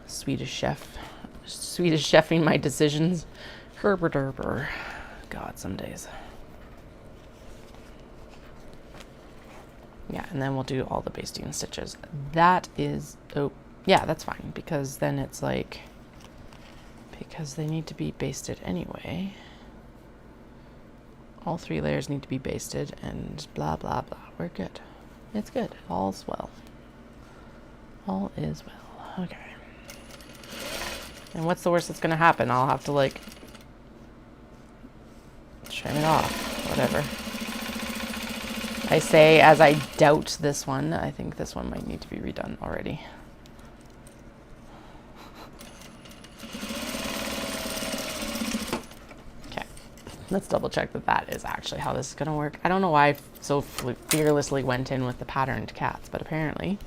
Swedish chefing my decisions. God, some days. Yeah, and then we'll do all the basting stitches. That is, oh, yeah, that's fine, because then it's like, because they need to be basted anyway. All 3 layers need to be basted and blah, blah, blah. We're good. It's good. All's well. All is well. Okay. And what's the worst that's going to happen? I'll have to, like, trim it off. Whatever. I say as I doubt this one. I think this one might need to be redone already. Okay. Let's double check that that is actually how this is going to work. I don't know why I so fearlessly went in with the patterned cats, but apparently...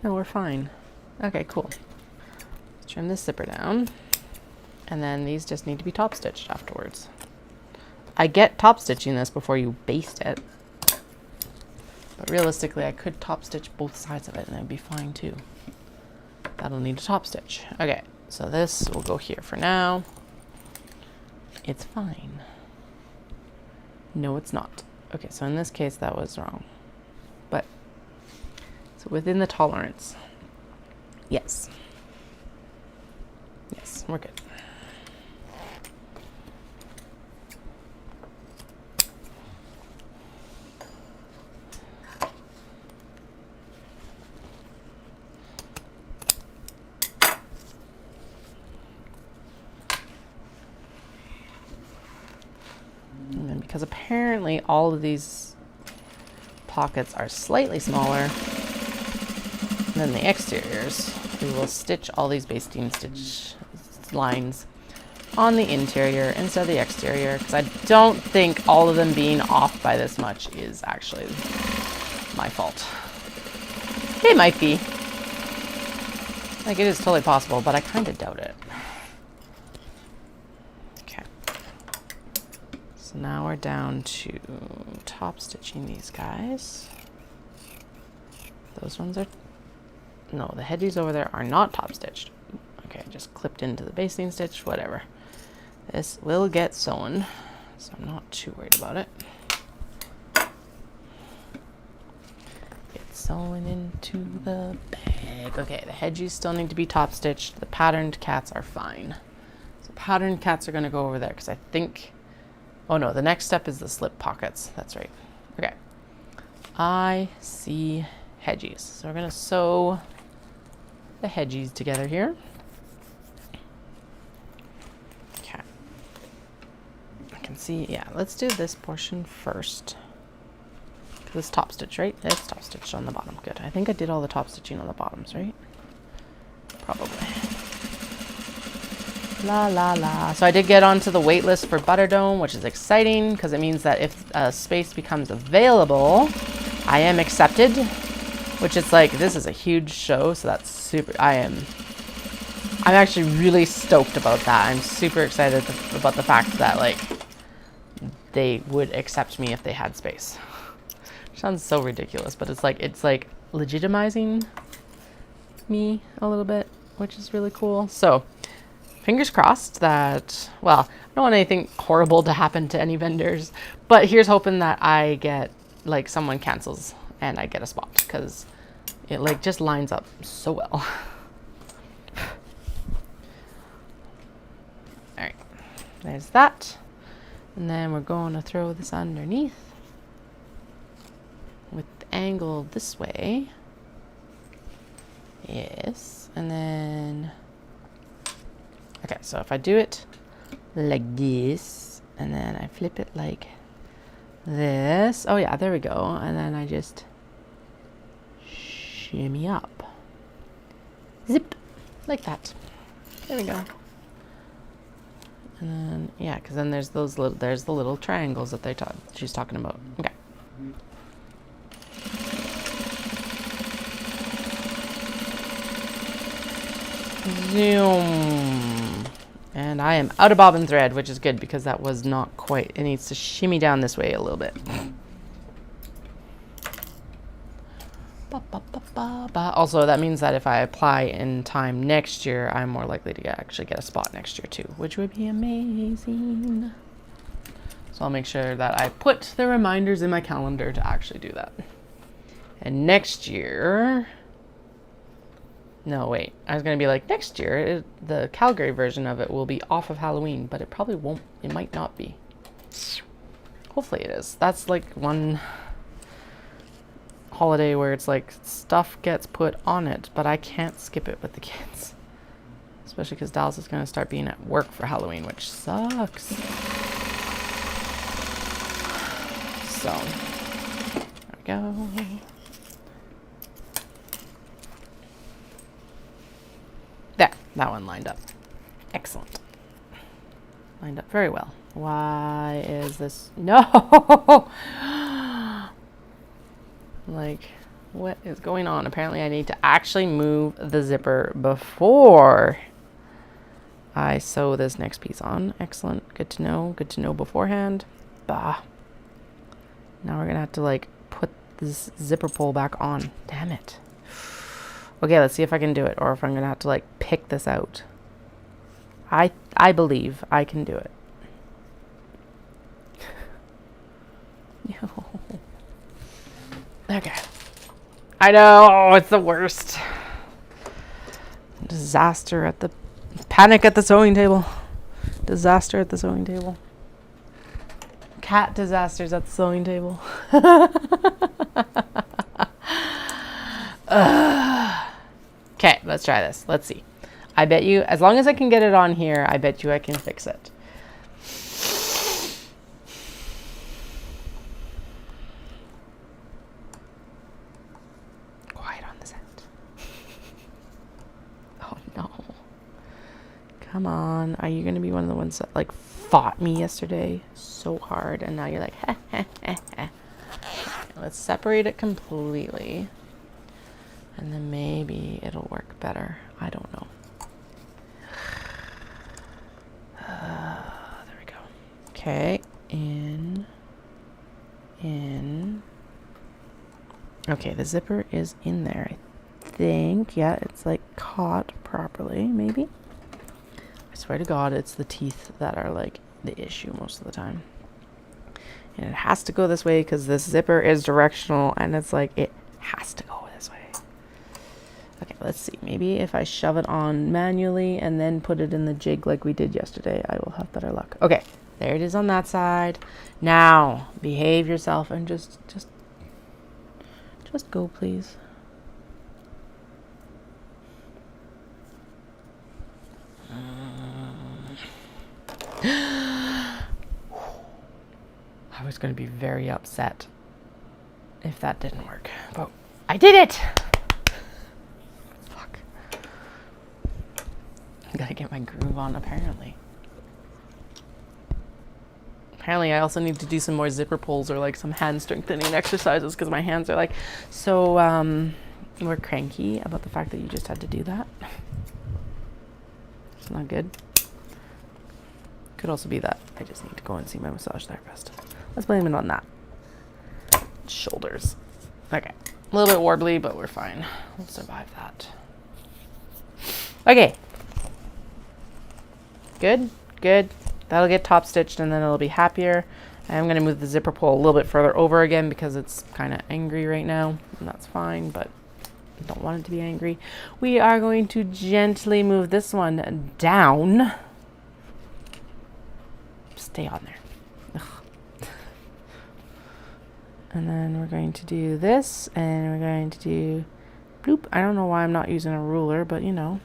No, we're fine. Okay, cool. Let's trim this zipper down. And then these just need to be top stitched afterwards. I get top stitching this before you baste it. But realistically, I could top stitch both sides of it and it'd be fine too. That'll need a top stitch. Okay, so this will go here for now. It's fine. No, it's not. Okay, so in this case, that was wrong. But, so within the tolerance. Yes. Yes, we're good. And then because apparently all of these pockets are slightly smaller than the exteriors, we will stitch all these basting stitch lines on the interior instead of the exterior, because I don't think all of them being off by this much is actually my fault. It might be. Like, it is totally possible, but I kind of doubt it. Okay. So now we're down to top stitching these guys. Those ones are... No, the hedges over there are not top stitched. Okay, just clipped into the basting stitch, whatever. This will get sewn, so I'm not too worried about it. Get sewn into the bag. Okay, the hedges still need to be top stitched. The patterned cats are fine. So patterned cats are going to go over there because I think... Oh no, the next step is the slip pockets. That's right. Okay. I see hedges. So we're going to sew the hedges together here. Okay. I can see, yeah, let's do this portion first. This top stitch, right? It's top stitched on the bottom. Good. I think I did all the top stitching on the bottoms, right? Probably. La la la. So I did get onto the wait list for Butterdome, which is exciting because it means that if a space becomes available, I am accepted. Which it's like, this is a huge show, so that's super, I'm actually really stoked about that. I'm super excited about the fact that, like, they would accept me if they had space. Sounds so ridiculous, but it's like legitimizing me a little bit, which is really cool. So, fingers crossed that, well, I don't want anything horrible to happen to any vendors, but here's hoping that I get, like, someone cancels and I get a spot, because it, like, just lines up so well. All right, there's that. And then we're going to throw this underneath with the angle this way. Yes, and then, okay, so if I do it like this, and then I flip it like this. Oh yeah, there we go. And then I just shimmy up. Zip, like that. There we go. And then, yeah, because then there's those little, there's the little triangles that she's talking about. Okay. Zoom. And I am out of bobbin thread, which is good because that was not quite, it needs to shimmy down this way a little bit. Also, that means that if I apply in time next year, I'm more likely to actually get a spot next year too, which would be amazing. So I'll make sure that I put the reminders in my calendar to actually do that. And next year, no, wait, I was going to be like, next year, the Calgary version of it will be off of Halloween, but it probably won't. It might not be. Hopefully it is. That's like one holiday where it's like stuff gets put on it, but I can't skip it with the kids. Especially because Dallas is going to start being at work for Halloween, which sucks. So, there we go. There, that one lined up. Excellent. Lined up very well. Why is this? No! Like, what is going on? Apparently I need to actually move the zipper before I sew this next piece on. Excellent. Good to know. Good to know beforehand. Bah. Now we're gonna have to like put this zipper pull back on. Damn it. Okay, let's see if I can do it, or if I'm gonna have to like pick this out. I believe I can do it. Okay. I know, it's the worst. Disaster at the panic at the sewing table. Disaster at the sewing table. Cat disasters at the sewing table. Okay, let's try this. Let's see. I bet you, as long as I can get it on here, I bet you I can fix it. Quiet on this end. Oh no. Come on. Are you going to be one of the ones that like fought me yesterday so hard and now you're like, heh, heh, heh, heh. Let's separate it completely. And then maybe it'll work better. I don't know. There we go. Okay. In. Okay, the zipper is in there, I think. Yeah, it's like caught properly, maybe. I swear to God, it's the teeth that are like the issue most of the time. And it has to go this way because this zipper is directional and it's like it has to go this way. Okay, let's see. Maybe if I shove it on manually and then put it in the jig like we did yesterday, I will have better luck. Okay, there it is on that side. Now, behave yourself and just go, please. I was going to be very upset if that didn't work, but I did it! Fuck. I gotta get my groove on, apparently. Apparently, I also need to do some more zipper pulls or like some hand strengthening exercises because my hands are like so, we're cranky about the fact that you just had to do that. It's not good. Could also be that I just need to go and see my massage therapist. Let's blame it on that. Shoulders. Okay. A little bit warbly, but we're fine. We'll survive that. Okay. Good. Good. That'll get top stitched and then it'll be happier. I'm going to move the zipper pull a little bit further over again because it's kind of angry right now. And that's fine, but I don't want it to be angry. We are going to gently move this one down. Stay on there. Ugh. And then we're going to do this and we're going to do bloop. I don't know why I'm not using a ruler, but you know,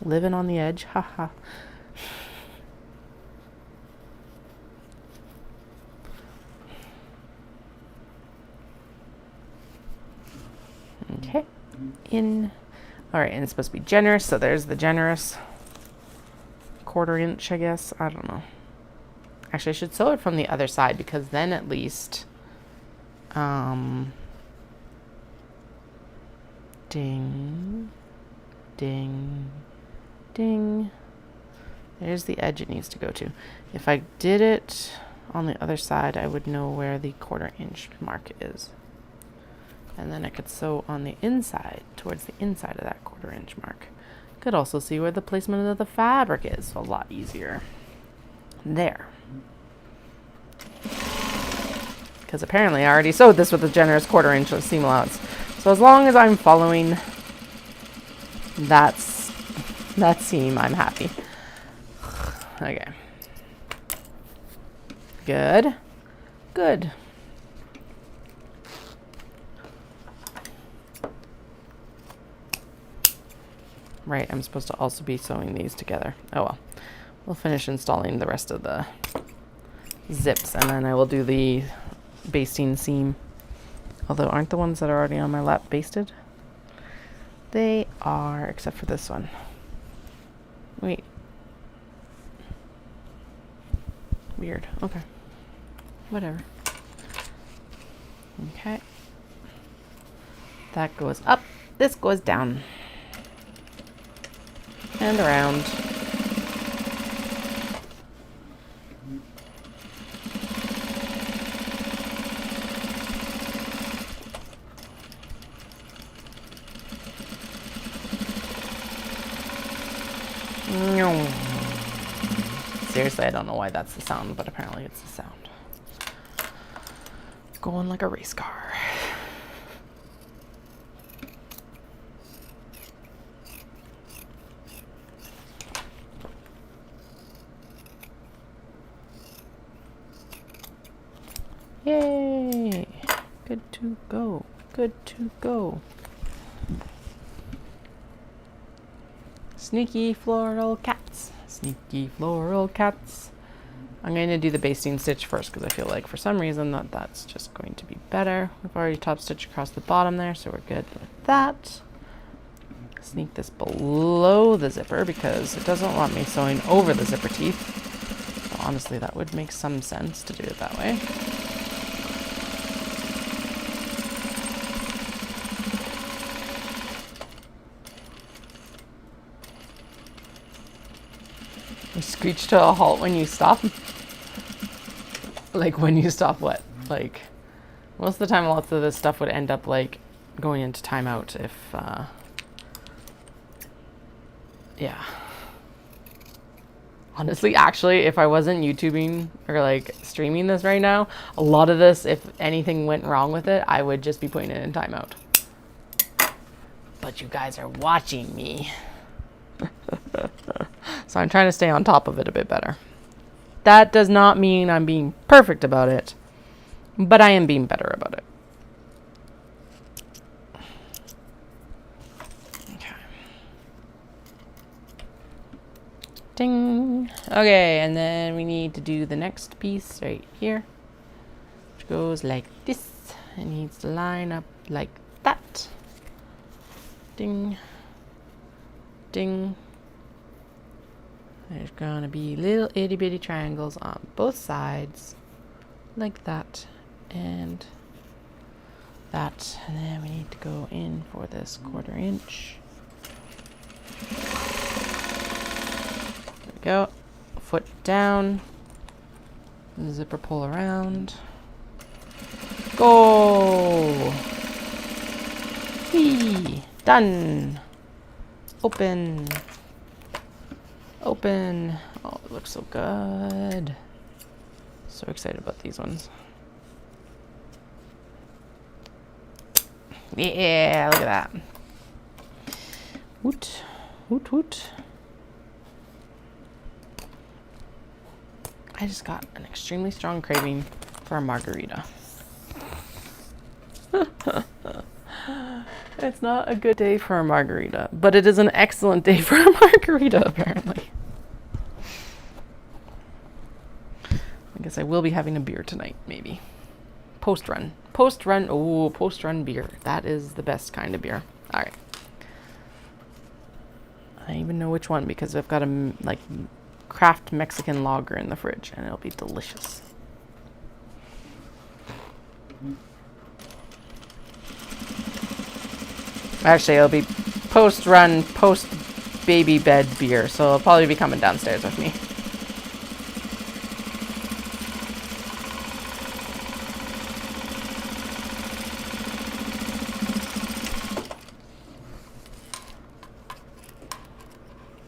living on the edge. Haha. Okay. In. All right, and it's supposed to be generous, so there's the generous 1/4 inch, I guess. I don't know. Actually, I should sew it from the other side because then at least, ding, ding, ding. There's the edge it needs to go to. If I did it on the other side, I would know where the 1/4 inch mark is. And then I could sew on the inside, towards the inside of that 1/4 inch mark. Could also see where the placement of the fabric is, so a lot easier. There. Because apparently I already sewed this with a generous 1/4 inch seam allowance. So as long as I'm following that seam, I'm happy. Okay. Good. Good. Right, I'm supposed to also be sewing these together. Oh well. We'll finish installing the rest of the zips, and then I will do the basting seam. Although, aren't the ones that are already on my lap basted? They are, except for this one. Wait. Weird. Okay. Whatever. Okay. That goes up. This goes down. And around. Seriously, I don't know why that's the sound, but apparently it's the sound. Going like a race car. Yay! Good to go. Good to go. Sneaky floral cats. Sneaky floral cats. I'm going to do the basting stitch first because I feel like for some reason that's just going to be better. We've already top stitched across the bottom there, so we're good with that. Sneak this below the zipper because it doesn't want me sewing over the zipper teeth. So honestly, that would make some sense to do it that way. You screech to a halt when you stop. Like when you stop what? Like most of the time lots of this stuff would end up like going into timeout if yeah. Honestly, actually, if I wasn't YouTubing or like streaming this right now, a lot of this, if anything went wrong with it, I would just be putting it in timeout. But you guys are watching me. So I'm trying to stay on top of it a bit better. That does not mean I'm being perfect about it, but I am being better about it. Okay. Ding. Okay, and then we need to do the next piece right here, which goes like this. It needs to line up like that. Ding. Ding. There's gonna be little itty bitty triangles on both sides, like that and that. And then we need to go in for this 1/4 inch. There we go. Foot down. Zipper pull around. Go! Whee! Done! Open! Open. Oh, it looks so good. So excited about these ones. Yeah, look at that. Woot, woot, woot. I just got an extremely strong craving for a margarita. It's not a good day for a margarita, but it is an excellent day for a margarita, apparently. I guess I will be having a beer tonight, maybe. Post-run. Post-run. Oh, post-run beer. That is the best kind of beer. All right. I even know which one because I've got a like craft Mexican lager in the fridge, and it'll be delicious. Actually, it'll be post-run, post-baby bed beer, so it'll probably be coming downstairs with me.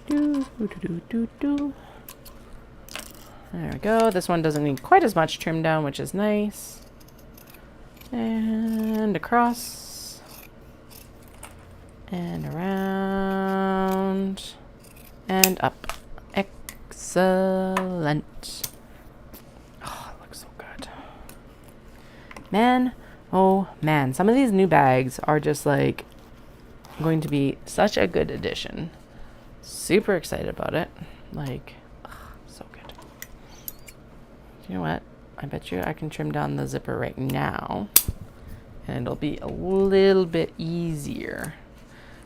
Do, do, do, do, do. There we go. This one doesn't need quite as much trim down, which is nice. And across. And around. And up. Excellent. Oh, it looks so good. Man, oh man. Some of these new bags are just like going to be such a good addition. Super excited about it. Like, so good. You know what? I bet you I can trim down the zipper right now. And it'll be a little bit easier.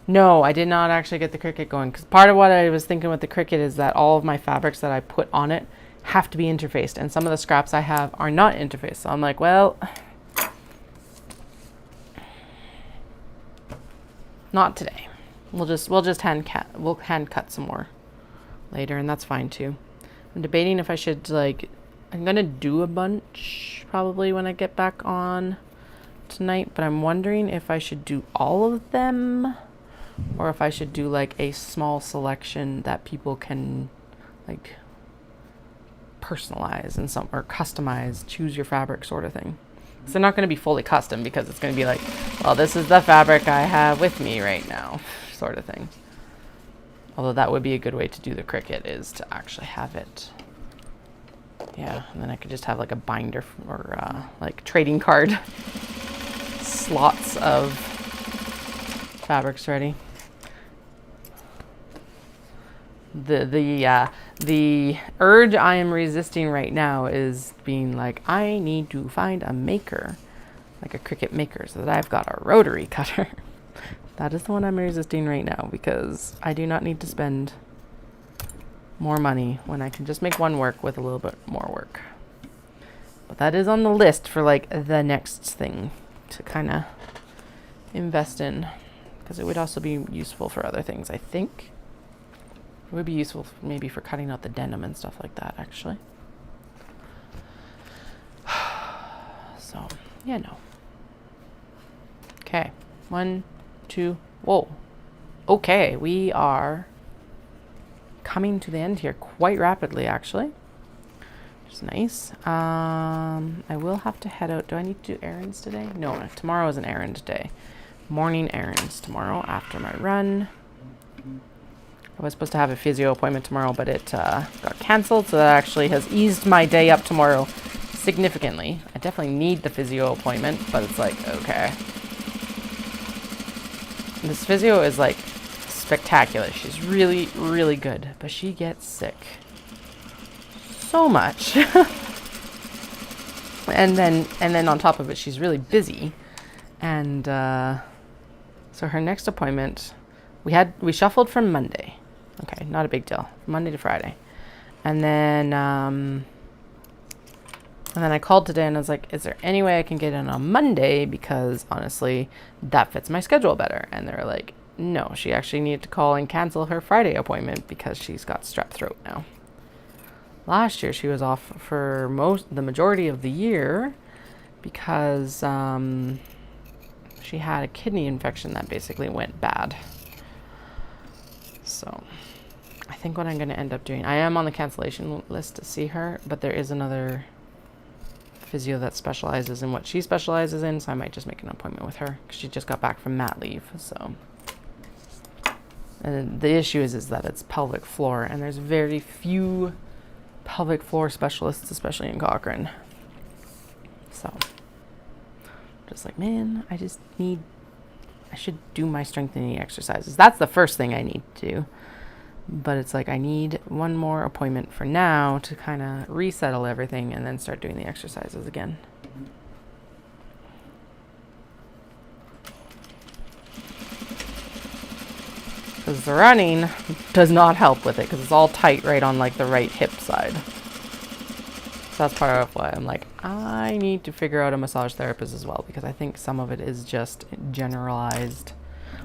No, I did not actually get the Cricut going. Because part of what I was thinking with the Cricut is that all of my fabrics that I put on it have to be interfaced. And some of the scraps I have are not interfaced. So I'm like, well, not today. We'll just hand cut some more later, and that's fine too. I'm debating if I should I'm gonna do a bunch probably when I get back on tonight, but I'm wondering if I should do all of them or if I should do like a small selection that people can like personalize and or customize, choose your fabric sort of thing. So they're not going to be fully custom because it's going to be like, well, this is the fabric I have with me right now, sort of thing. Although that would be a good way to do the Cricut, is to actually have it. Yeah, and then I could just have like a binder or like trading card slots of fabrics ready. The urge I am resisting right now is being like, I need to find a maker, like a Cricut maker, so that I've got a rotary cutter. That is the one I'm resisting right now, because I do not need to spend more money when I can just make one work with a little bit more work. But that is on the list for like the next thing to kind of invest in, because it would also be useful for other things, I think. It would be useful maybe for cutting out the denim and stuff like that, actually. So, yeah, no. Okay. 1, 2, whoa. Okay, we are coming to the end here quite rapidly, actually. Which is nice. I will have to head out. Do I need to do errands today? No, tomorrow is an errand day. Morning errands tomorrow after my run. I was supposed to have a physio appointment tomorrow, but it got canceled, so that actually has eased my day up tomorrow significantly. I definitely need the physio appointment, but it's like, okay. This physio is like spectacular. She's really, really good, but she gets sick so much. and then on top of it, she's really busy. And so her next appointment, we shuffled from Monday. Okay, not a big deal. Monday to Friday. And then I called today and I was like, is there any way I can get in on Monday? Because honestly, that fits my schedule better. And they were like, no, she actually needed to call and cancel her Friday appointment because she's got strep throat now. Last year, she was off for the majority of the year because she had a kidney infection that basically went bad. So I think what I'm going to end up doing, I am on the cancellation list to see her, but there is another physio that specializes in what she specializes in, so I might just make an appointment with her because she just got back from mat leave. So, and the issue is that it's pelvic floor, and there's very few pelvic floor specialists, especially in Cochrane. So just like, man, I should do my strengthening exercises. That's the first thing I need to do. But it's like, I need one more appointment for now to kind of resettle everything and then start doing the exercises again. Because the running does not help with it, because it's all tight right on like the right hip side. So that's part of why I'm like, I need to figure out a massage therapist as well, because I think some of it is just generalized.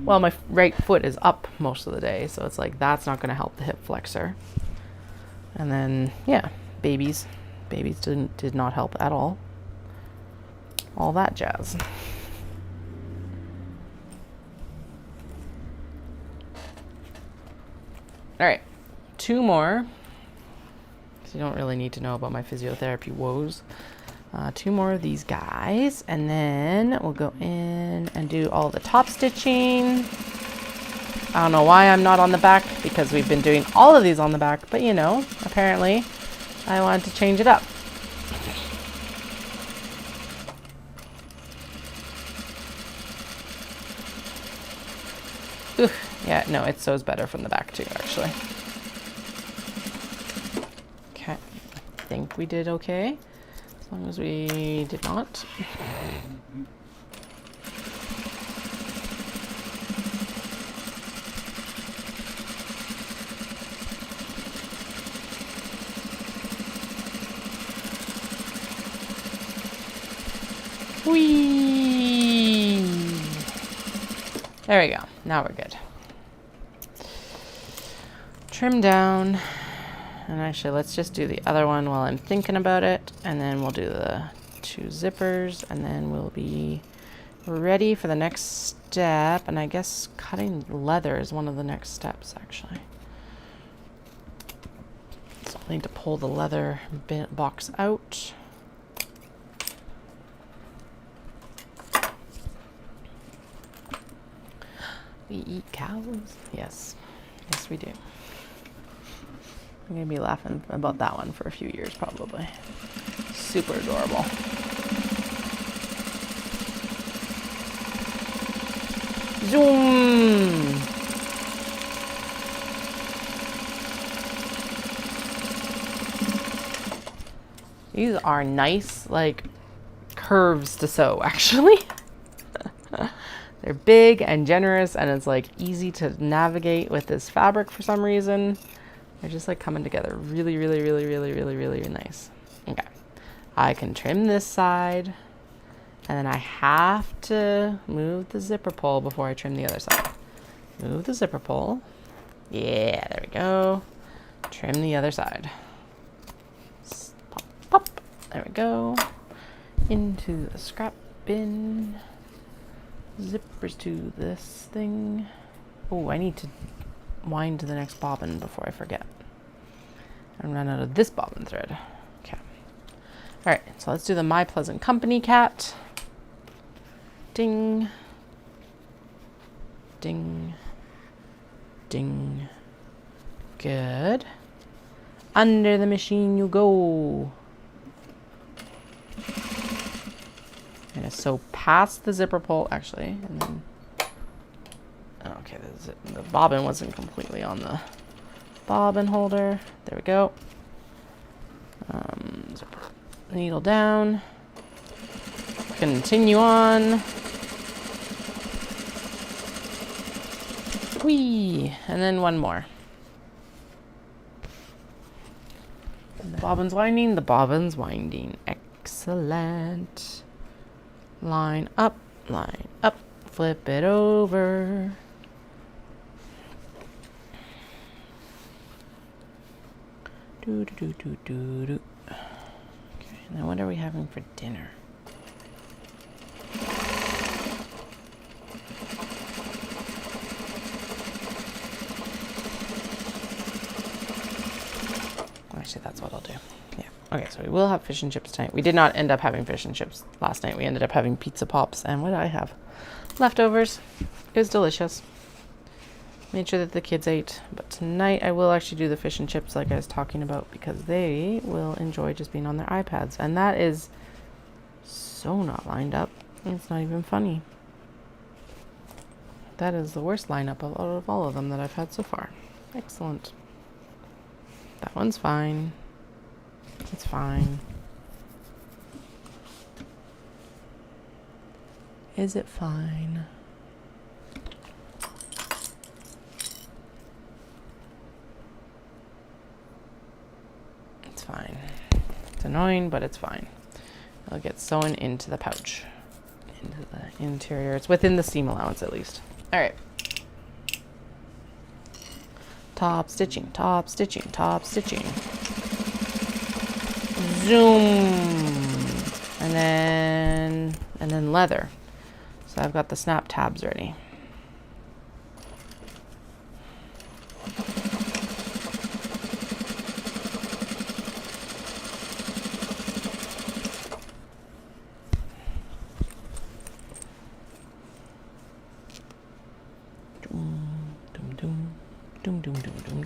Well, my right foot is up most of the day, so it's like that's not going to help the hip flexor. And then, yeah, babies did not help at all. All that jazz. All right, 2 more. So you don't really need to know about my physiotherapy woes. 2 more of these guys, and then we'll go in and do all the top stitching. I don't know why I'm not on the back, because we've been doing all of these on the back, but you know, apparently I wanted to change it up. Ooh, yeah, no, it sews better from the back too, actually. Okay, I think we did okay, as long as we did not. Whee! There we go. Now we're good. Trim down. And actually, let's just do the other one while I'm thinking about it. And then we'll do the 2 zippers. And then we'll be ready for the next step. And I guess cutting leather is one of the next steps, actually. So I'll need to pull the leather box out. We eat cows? Yes. Yes, we do. I'm going to be laughing about that one for a few years, probably. Super adorable. Zoom! These are nice, like, curves to sew, actually. They're big and generous, and it's like easy to navigate with this fabric for some reason. They're just like coming together really, really, really, really, really, really nice. Okay, I can trim this side, and then I have to move the zipper pull before I trim the other side. Move the zipper pull. Yeah, there we go. Trim the other side. Pop, pop. There we go. Into the scrap bin. Zippers to this thing. Oh, I need to wind to the next bobbin before I forget. I run out of this bobbin thread. Okay. All right, so let's do the My Pleasant Company cat. Ding. Ding. Ding. Good. Under the machine you go. I'm gonna sew past the zipper pull, actually, and then, okay, the bobbin wasn't completely on the bobbin holder. There we go. Needle down. Continue on. Whee! And then one more. And the bobbin's winding, the bobbin's winding. Excellent. Line up, flip it over. Do, do, do, do, do, do. Okay, now what are we having for dinner? Actually, that's what I'll do. Yeah. Okay, so we will have fish and chips tonight. We did not end up having fish and chips last night. We ended up having pizza pops. And what did I have? Leftovers. It was delicious. Made sure that the kids ate. But tonight I will actually do the fish and chips like I was talking about, because they will enjoy just being on their iPads. And that is so not lined up. It's not even funny. That is the worst lineup out of all of them that I've had so far. Excellent. That one's fine. It's fine. Is it fine? It's fine. It's annoying, but it's fine. It'll get sewn into the pouch, into the interior. It's within the seam allowance at least. All right. Top stitching, top stitching, top stitching. Zoom. And then leather. So I've got the snap tabs ready.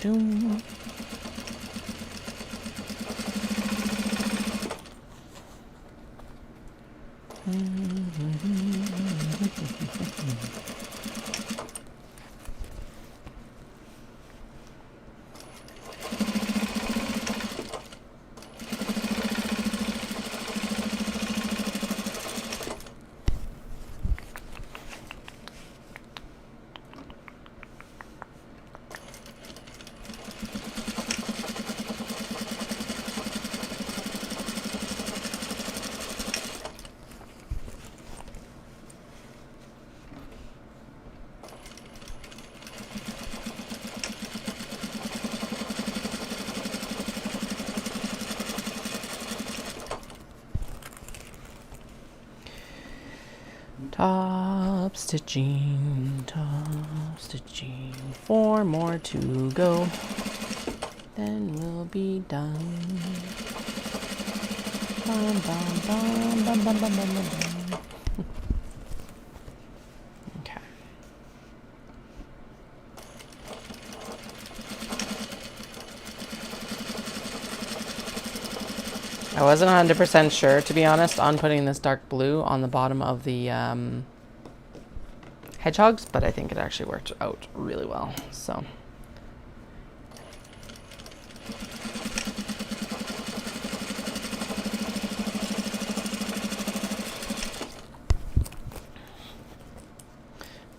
doom. Top stitching, 4 more to go, then we'll be done. Bum, bum, bum, bum, bum, bum, bum, bum. Okay. I wasn't 100% sure, to be honest, on putting this dark blue on the bottom of the hedgehogs, but I think it actually worked out really well. So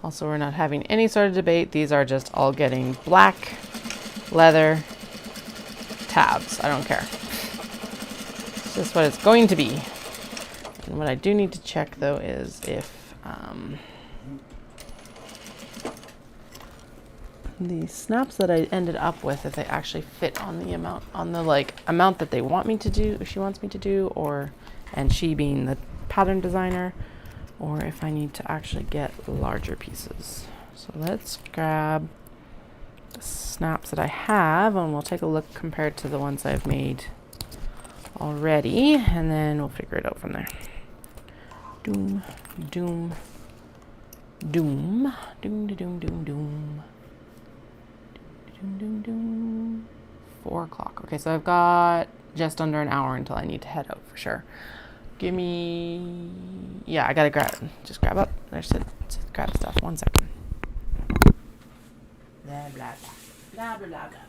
also, we're not having any sort of debate. These are just all getting black leather tabs. I don't care. It's just what it's going to be. And what I do need to check though is if the snaps that I ended up with, if they actually fit on the amount, on the amount that they want me to do, she wants me to do, or, and she being the pattern designer, or if I need to actually get larger pieces. So let's grab the snaps that I have and we'll take a look compared to the ones I've made already, and then we'll figure it out from there. Doom, doom, doom, doom, doom, doom, doom. Doom, doom, doom. 4 o'clock. Okay, so I've got just under an hour until I need to head out for sure. Give me... Yeah, I gotta just grab up. There's it. Just grab stuff. 1 second. Blah, blah, blah. Blah, blah, blah, blah.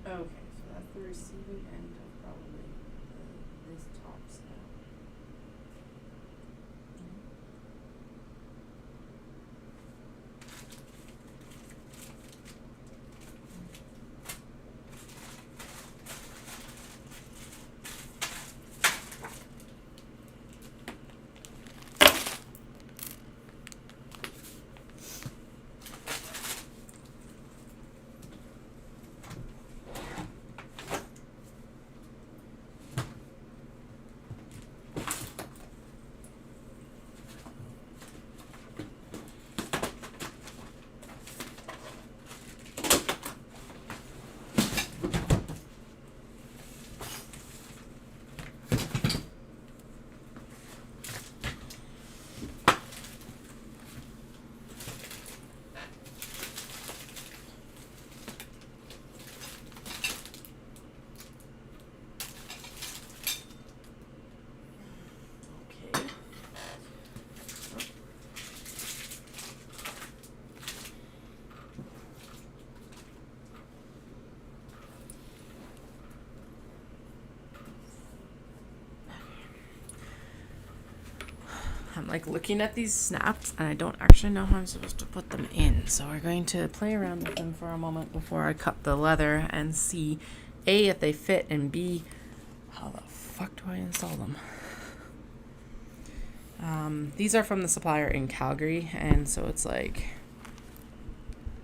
Okay, so that's the receiving end of probably this top snap. like looking at these snaps and I don't actually know how I'm supposed to put them in. So we're going to play around with them for a moment before I cut the leather and see A, if they fit, and B, how the fuck do I install them? These are from the supplier in Calgary, and so it's like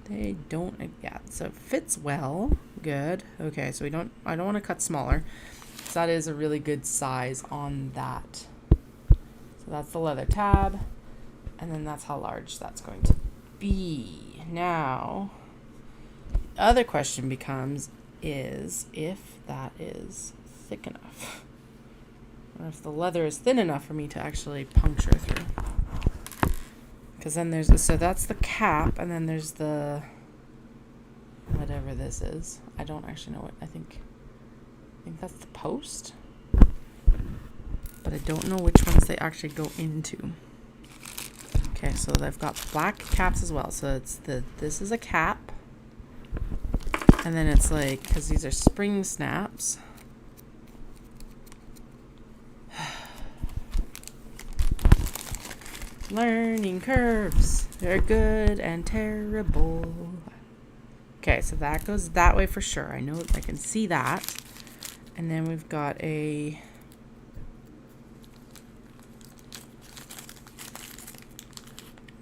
they don't, yeah, so it fits well. Good. Okay, so I don't want to cut smaller. So that is a really good size on that. So that's the leather tab, and then that's how large that's going to be. Now, the other question becomes is if that is thick enough. Or if the leather is thin enough for me to actually puncture through. Because then there's, so that's the cap, and then there's the, whatever this is. I don't actually know what, I think that's the post. But I don't know which ones they actually go into. Okay, so they've got black caps as well. So it's this is a cap. And then it's like, because these are spring snaps. Learning curves. They're good and terrible. Okay, so that goes that way for sure. I know I can see that. And then we've got a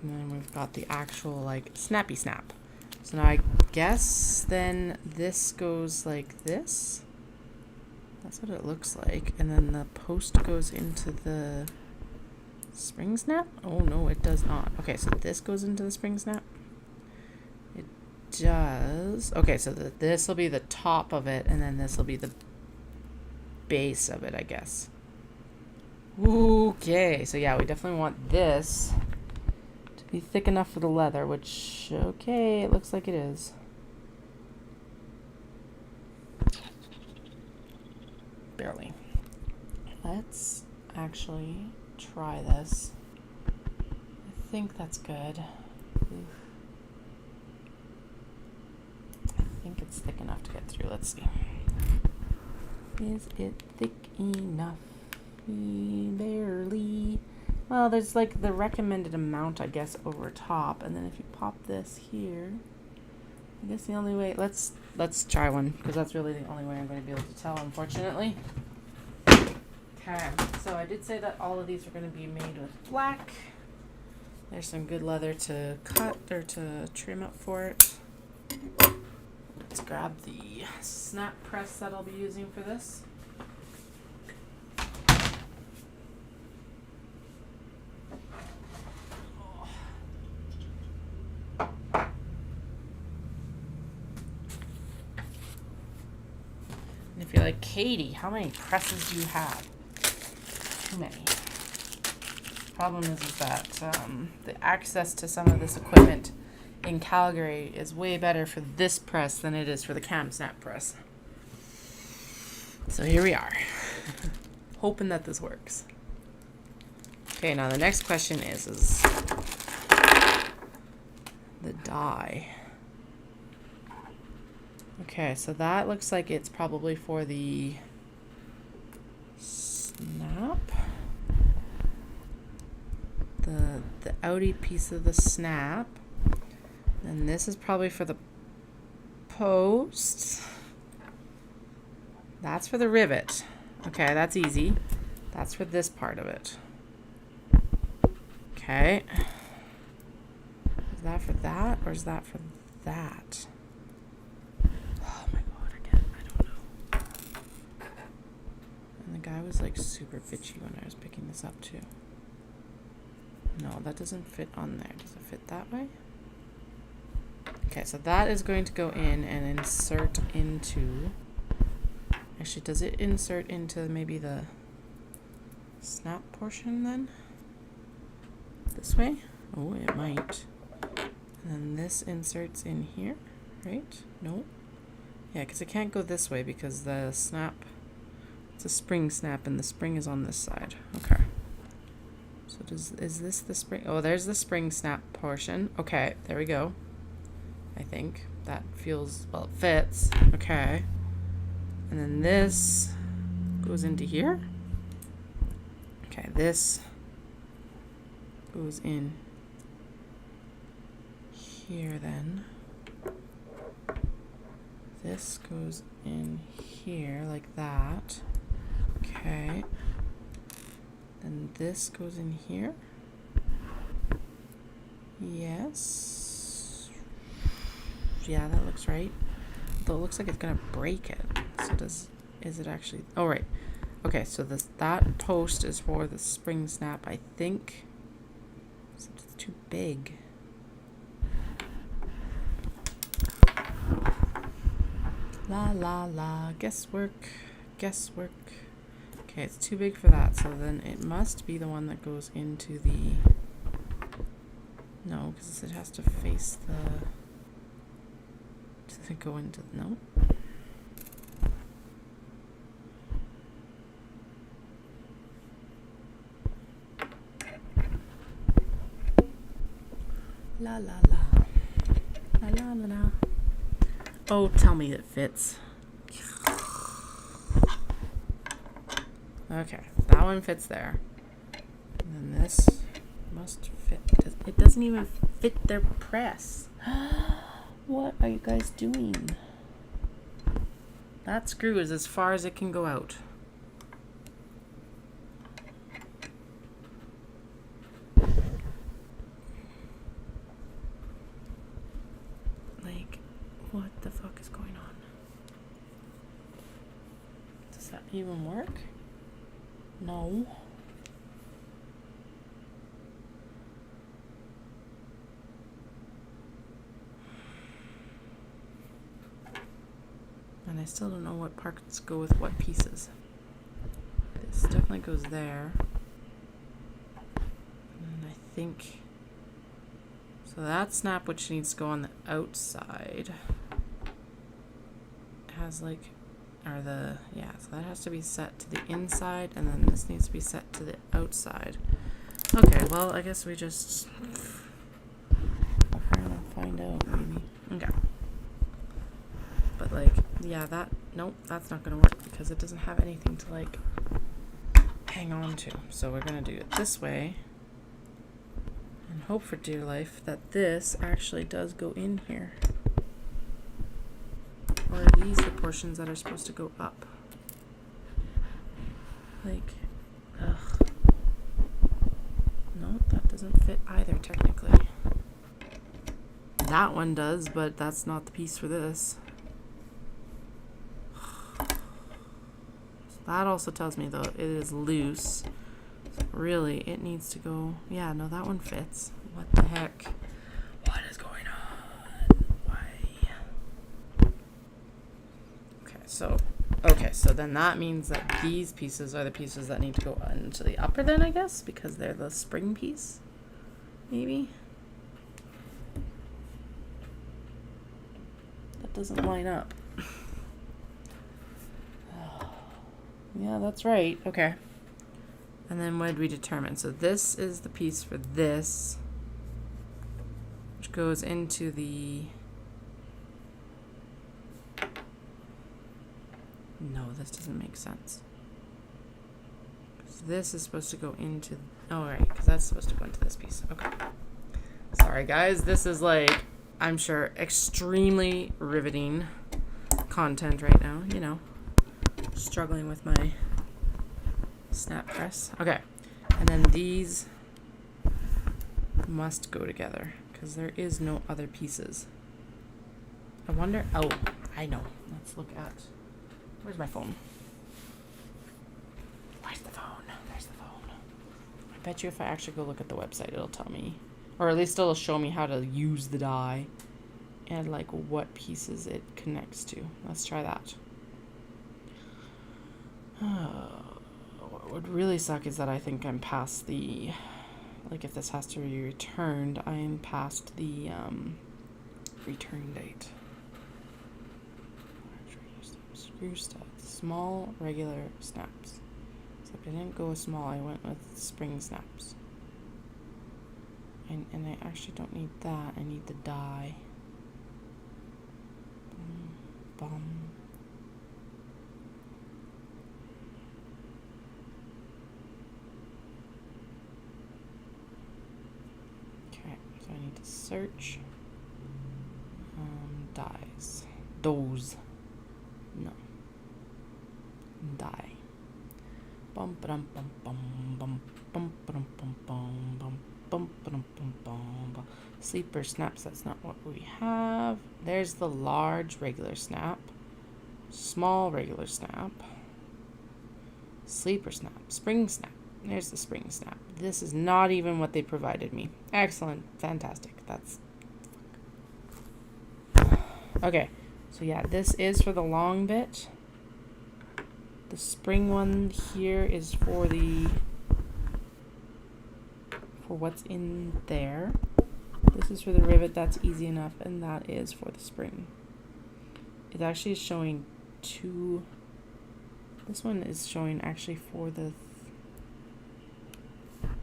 and then we've got the actual like snappy snap. So now I guess then this goes like this. That's what it looks like. And then the post goes into the spring snap? Oh no, it does not. Okay, so this goes into the spring snap. It does. Okay, so this will be the top of it, and then this will be the base of it, I guess. Okay, so yeah, we definitely want this to be thick enough for the leather, which, okay, it looks like it is. Barely. Let's actually try this. I think that's good. I think it's thick enough to get through. Let's see. Is it thick enough? Barely. Well, there's like the recommended amount, I guess, over top, and then if you pop this here, I guess the only way, let's try one, because that's really the only way I'm going to be able to tell, unfortunately. Okay, so I did say that all of these are going to be made with black. There's some good leather to cut or to trim up for it. Let's grab the snap press that I'll be using for this. And if you're like, Katie, how many presses do you have? Too many. Problem is that the access to some of this equipment in Calgary is way better for this press than it is for the cam snap press. So here we are, hoping that this works. Okay, now the next question is the die. Okay, so that looks like it's probably for the snap. The outie piece of the snap. And this is probably for the post. That's for the rivet. Okay, that's easy. That's for this part of it. Okay. Is that for that, or is that for that? Oh my god, again, I don't know. And the guy was like super bitchy when I was picking this up too. No, that doesn't fit on there. Does it fit that way? Okay, so that is going to go in and insert into... Actually, does it insert into maybe the snap portion then? This way? Oh, it might. And then this inserts in here, right? No? Yeah, because it can't go this way because the snap... It's a spring snap and the spring is on this side. Okay. So is this the spring? Oh, there's the spring snap portion. Okay, there we go. I think that feels, well, it fits. Okay. And then this goes into here. Okay, this goes in here then. This goes in here like that. Okay. Then this goes in here. Yes. Yeah, that looks right. Though it looks like it's gonna break it. So is it actually, oh right. Okay, so that post is for the spring snap, I think. Except it's too big. La la la, guesswork. Okay, it's too big for that, so then it must be the one that goes into the, no, because it has to face the, does it go into, no? La la la. La la la la. Oh, tell me it fits. Okay, that one fits there. And then this must fit. It doesn't even fit their press. What are you guys doing? That screw is as far as it can go out. Like, what the fuck is going on? Does that even work? No. And I still don't know what parts go with what pieces. This definitely goes there. And I think, so that snap, which needs to go on the outside, has like, or the, yeah, so that has to be set to the inside, and then this needs to be set to the outside. Okay, well, I guess we just, we're gonna find out maybe. Okay. But like, yeah, that, nope, that's not gonna work because it doesn't have anything to like hang on to. So we're gonna do it this way and hope for dear life that this actually does go in here. Or are these the portions that are supposed to go up? Like, ugh. No, that doesn't fit either technically. That one does, but that's not the piece for this. That also tells me, though, it is loose. So really, it needs to go... Yeah, no, that one fits. What the heck? What is going on? Why? Okay, so then that means that these pieces are the pieces that need to go into the upper then, I guess, because they're the spring piece. Maybe? That doesn't line up. Yeah, that's right. Okay. And then what did we determine? So this is the piece for this, which goes into the... No, this doesn't make sense. So this is supposed to go into... Oh, right, because that's supposed to go into this piece. Okay. Sorry, guys. This is like, I'm sure, extremely riveting content right now, you know. Struggling with my snap press. Okay, and then these must go together because there is no other pieces. I wonder, oh, I know. Let's look at, where's my phone? Where's the phone? There's the phone. I bet you if I actually go look at the website, it'll tell me, or at least it'll show me how to use the die and like what pieces it connects to. Let's try that. What would really suck is that I think I'm past the, like if this has to be returned, I am past the return date. Screw studs, small regular snaps. Except I didn't go with small, I went with spring snaps. And I actually don't need that, I need the die. Bum. Search. Dies. Those. No. Die. Bum bum bum bum bum bum bum bum bum bum bum bum bum bum. Sleeper snaps, that's not what we have. There's the large regular snap. Small regular snap. Sleeper snap. Spring snap. There's the spring snap. This is not even what they provided me. Excellent. Fantastic. That's... Okay. So yeah, this is for the long bit. The spring one here is for what's in there. This is for the rivet. That's easy enough. And that is for the spring. It actually is showing two. This one is showing actually for the,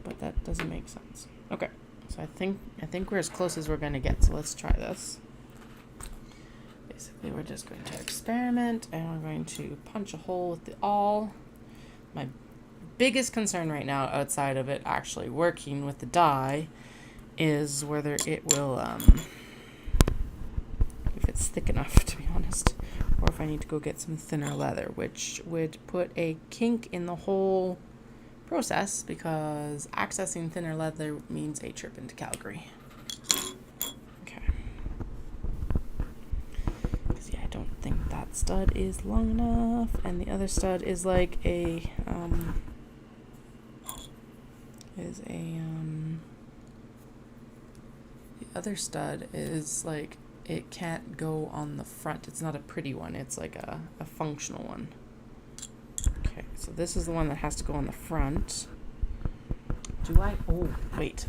but that doesn't make sense. Okay, so I think we're as close as we're going to get. So let's try this. Basically, we're just going to experiment, and we're going to punch a hole with the awl. My biggest concern right now, outside of it actually working with the die, is whether it will, if it's thick enough, to be honest, or if I need to go get some thinner leather, which would put a kink in the whole process, because accessing thinner leather means a trip into Calgary. Okay. Because yeah, I don't think that stud is long enough, and the other stud is like a, the other stud is like, it can't go on the front. It's not a pretty one. It's like a functional one. Okay, so this is the one that has to go on the front. Do I? Oh, wait.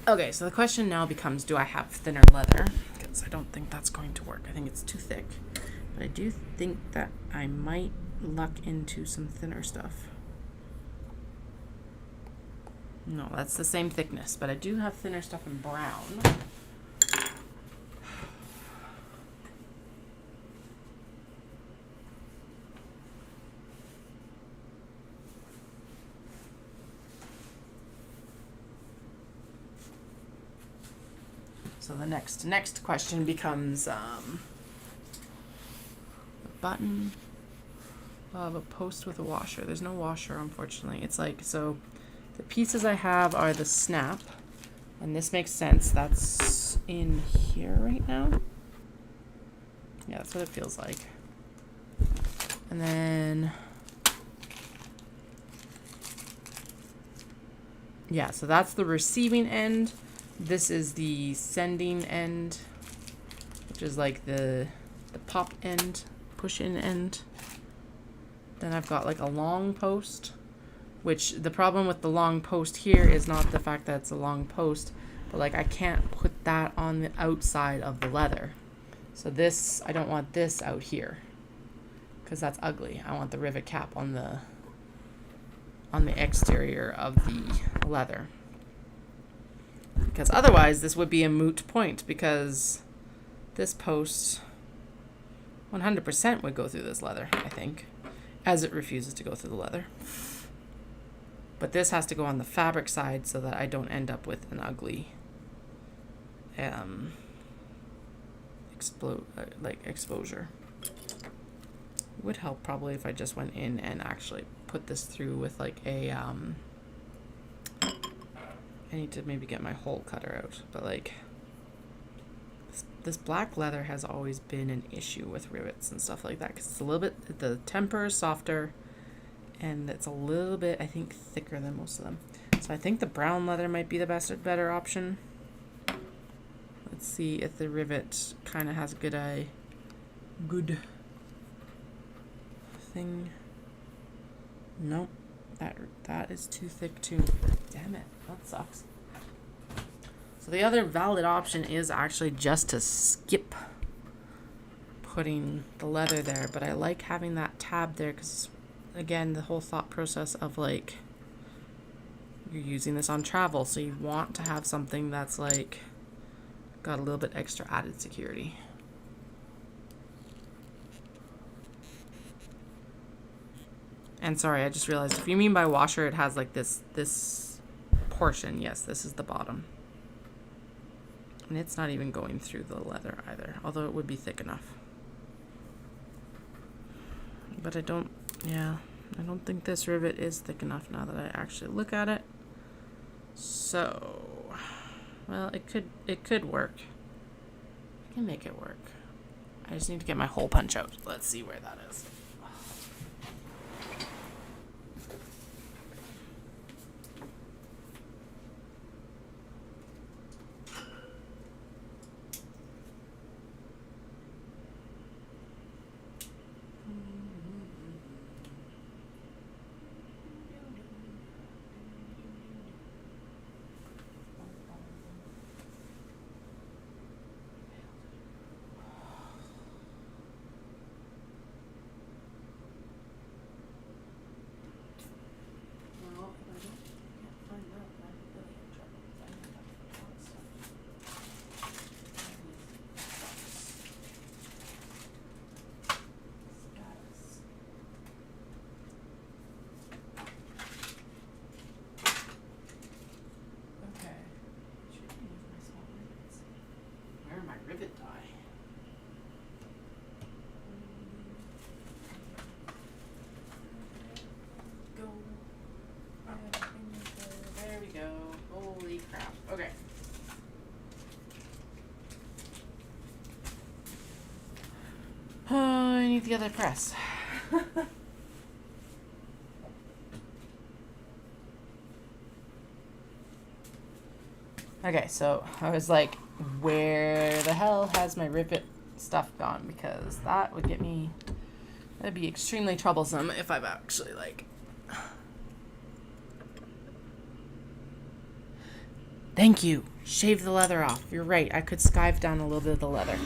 Okay, so the question now becomes, do I have thinner leather? Because I don't think that's going to work. I think it's too thick. But I do think that I might luck into some thinner stuff. No, that's the same thickness, but I do have thinner stuff in brown. So the next question becomes the button of a post with a washer. There's no washer, unfortunately. It's like, so the pieces I have are the snap, and this makes sense. That's in here right now. Yeah, that's what it feels like. And then, yeah, so that's the receiving end. This is the sending end, which is like the pop end, push in end. Then I've got like a long post, which the problem with the long post here is not the fact that it's a long post, but like I can't put that on the outside of the leather. So this, I don't want this out here because that's ugly. I want the rivet cap on the exterior of the leather. Because otherwise this would be a moot point, because this post 100% would go through this leather, I think, as it refuses to go through the leather. But this has to go on the fabric side so that I don't end up with an ugly exposure. It would help probably if I just went in and actually put this through with like a I need to maybe get my hole cutter out, but like this black leather has always been an issue with rivets and stuff like that, because it's a little bit, the temper is softer and it's a little bit, I think, thicker than most of them. So I think the brown leather might be the better option. Let's see if the rivet kind of has good thing. Nope. That is too thick too. Damn it. That sucks. So the other valid option is actually just to skip putting the leather there, but I like having that tab there because, again, the whole thought process of like you're using this on travel, so you want to have something that's like got a little bit extra added security. And sorry, I just realized if you mean by washer, it has like this portion. Yes, this is the bottom. And it's not even going through the leather either, although it would be thick enough. But I don't think this rivet is thick enough now that I actually look at it. So, well, it could work. I can make it work. I just need to get my hole punch out. Let's see where that is. Rivet die. Go. There we go. Holy crap. Okay. I need the other press. Okay, so I was like, where the hell has my rivet stuff gone? Because that would get me, that'd be extremely troublesome if I've actually like, thank you, shave the leather off. You're right, I could skive down a little bit of the leather.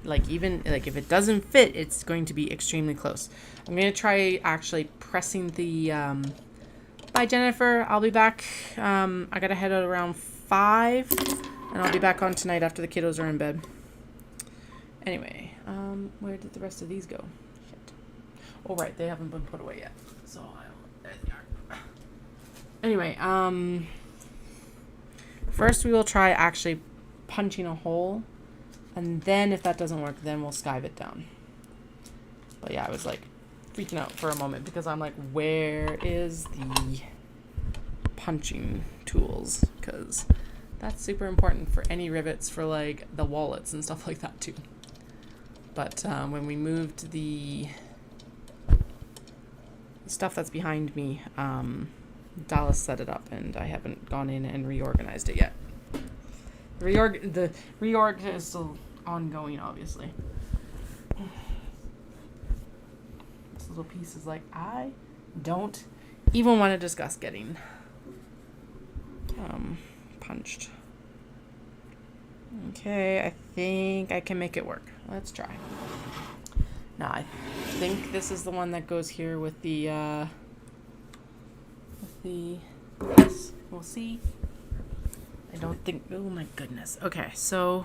Like even, like if it doesn't fit, it's going to be extremely close. I'm going to try actually pressing the, bye Jennifer, I'll be back. I gotta head out around 5. And I'll be back on tonight after the kiddos are in bed. Anyway, where did the rest of these go? Shit. Oh, right, they haven't been put away yet. So, there they are. Anyway, first we will try actually punching a hole. And then if that doesn't work, then we'll skive it down. But yeah, I was like freaking out for a moment because I'm like, where is the punching tools? Because that's super important for any rivets for like the wallets and stuff like that too. But when we moved the stuff that's behind me, Dallas set it up and I haven't gone in and reorganized it yet. The reorg is still ongoing, obviously. This little piece is like, I don't even want to discuss getting punched. Okay, I think I can make it work. Let's try. Now, I think this is the one that goes here with the, yes, we'll see. I don't think, oh my goodness. Okay, so,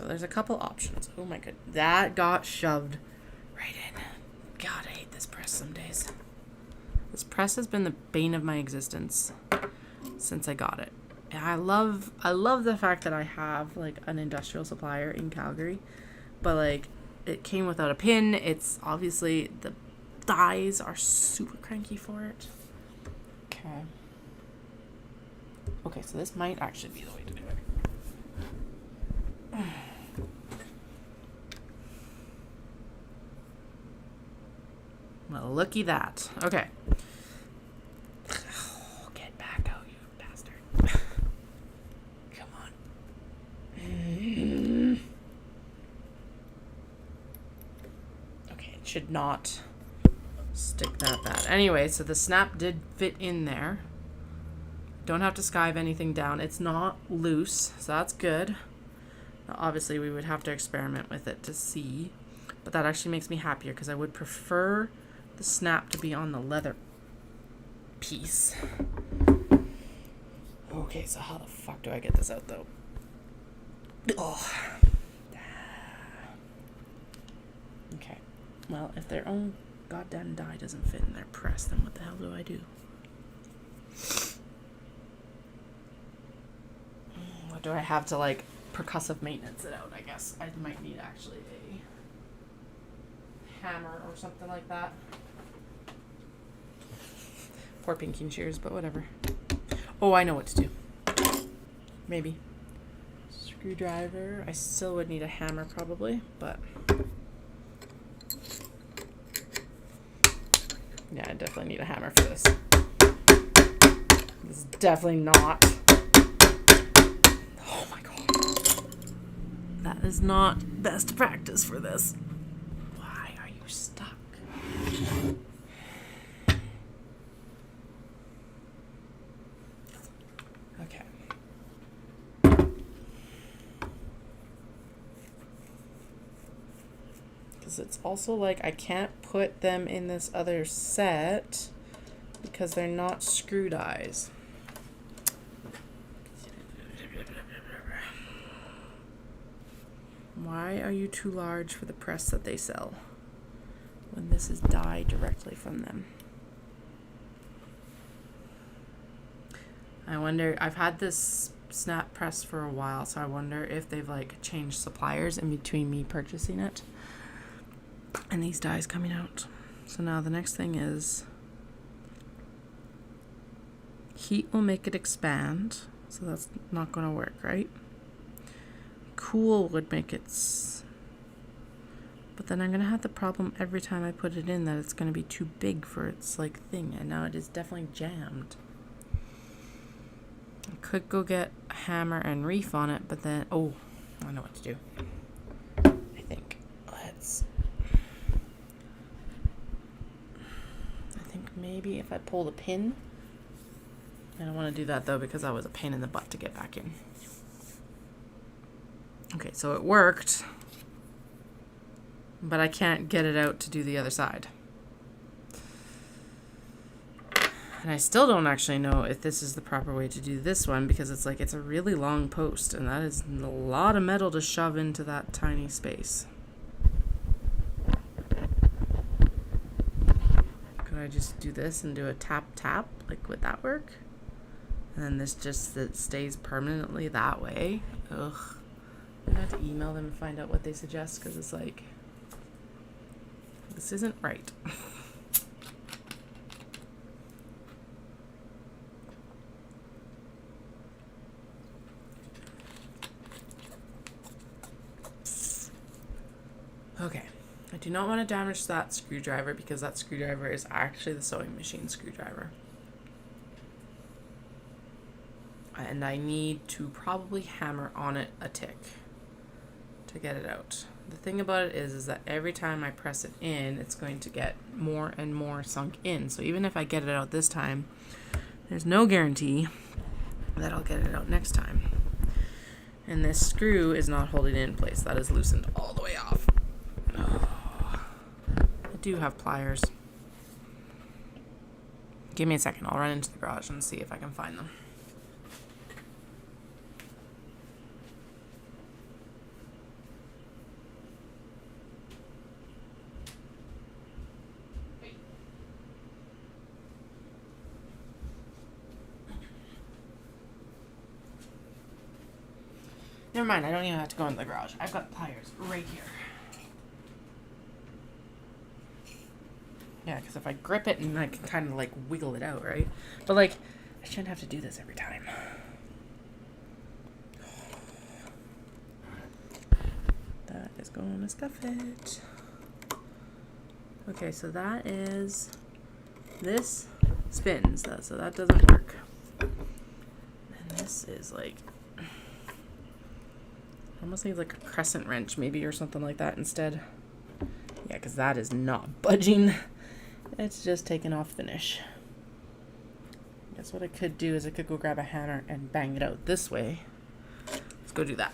there's a couple options. Oh my god, that got shoved right in. God, I hate this press some days. This press has been the bane of my existence since I got it. And I love the fact that I have like an industrial supplier in Calgary, but like it came without a pin. It's obviously the thighs are super cranky for it. Okay. Okay, so this might actually be the way to do it. Well, looky that. Okay. Oh, get back out, you bastard. Come on. should not stick that bad. Anyway, so the snap did fit in there. Don't have to skive anything down. It's not loose, so that's good. Now, obviously, we would have to experiment with it to see, but that actually makes me happier because I would prefer the snap to be on the leather piece. Okay, so how the fuck do I get this out, though? Oh. Okay. Well, if their own goddamn die doesn't fit in their press, then what the hell do I do? What do I have to, like, percussive maintenance it out, I guess? I might need, actually, a hammer or something like that. Poor pinking shears, but whatever. Oh, I know what to do. Maybe. Screwdriver. I still would need a hammer, probably, but... yeah, I definitely need a hammer for this. This is definitely not... oh my god. That is not best practice for this. Why are you stuck? Okay. Because it's also like I can't put them in this other set because they're not screw dies. Why are you too large for the press that they sell when this is die directly from them? I wonder, I've had this snap press for a while, so I wonder if they've like changed suppliers in between me purchasing it and these dies coming out. So now the next thing is heat will make it expand, so that's not going to work, right? Cool would make it but then I'm going to have the problem every time I put it in that it's going to be too big for its like thing, and now it is definitely jammed. I could go get a hammer and reef on it, but then oh, I know what to do. I think maybe if I pull the pin. I don't want to do that though because that was a pain in the butt to get back in. Okay, so it worked, but I can't get it out to do the other side. And I still don't actually know if this is the proper way to do this one because it's like it's a really long post and that is a lot of metal to shove into that tiny space. Could I just do this and do a tap tap? Like, would that work? And then this just that stays permanently that way. Ugh. I'm gonna have to email them and find out what they suggest because it's like, this isn't right. Okay, I do not want to damage that screwdriver because that screwdriver is actually the sewing machine screwdriver. And I need to probably hammer on it a tick to get it out. The thing about it is that every time I press it in, it's going to get more and more sunk in. So even if I get it out this time, there's no guarantee that I'll get it out next time. And this screw is not holding it in place. That is loosened all the way off. Oh, I do have pliers. Give me a second. I'll run into the garage and see if I can find them. Never mind, I don't even have to go into the garage. I've got pliers right here. Yeah, because if I grip it and I can kind of like wiggle it out, right? But like, I shouldn't have to do this every time. That is going to stuff it. Okay, so that is, this spins, so that doesn't work. And this is like, almost needs like a crescent wrench maybe or something like that instead. Yeah, because that is not budging. It's just taking off finish. Guess what I could do is I could go grab a hammer and bang it out this way. Let's go do that.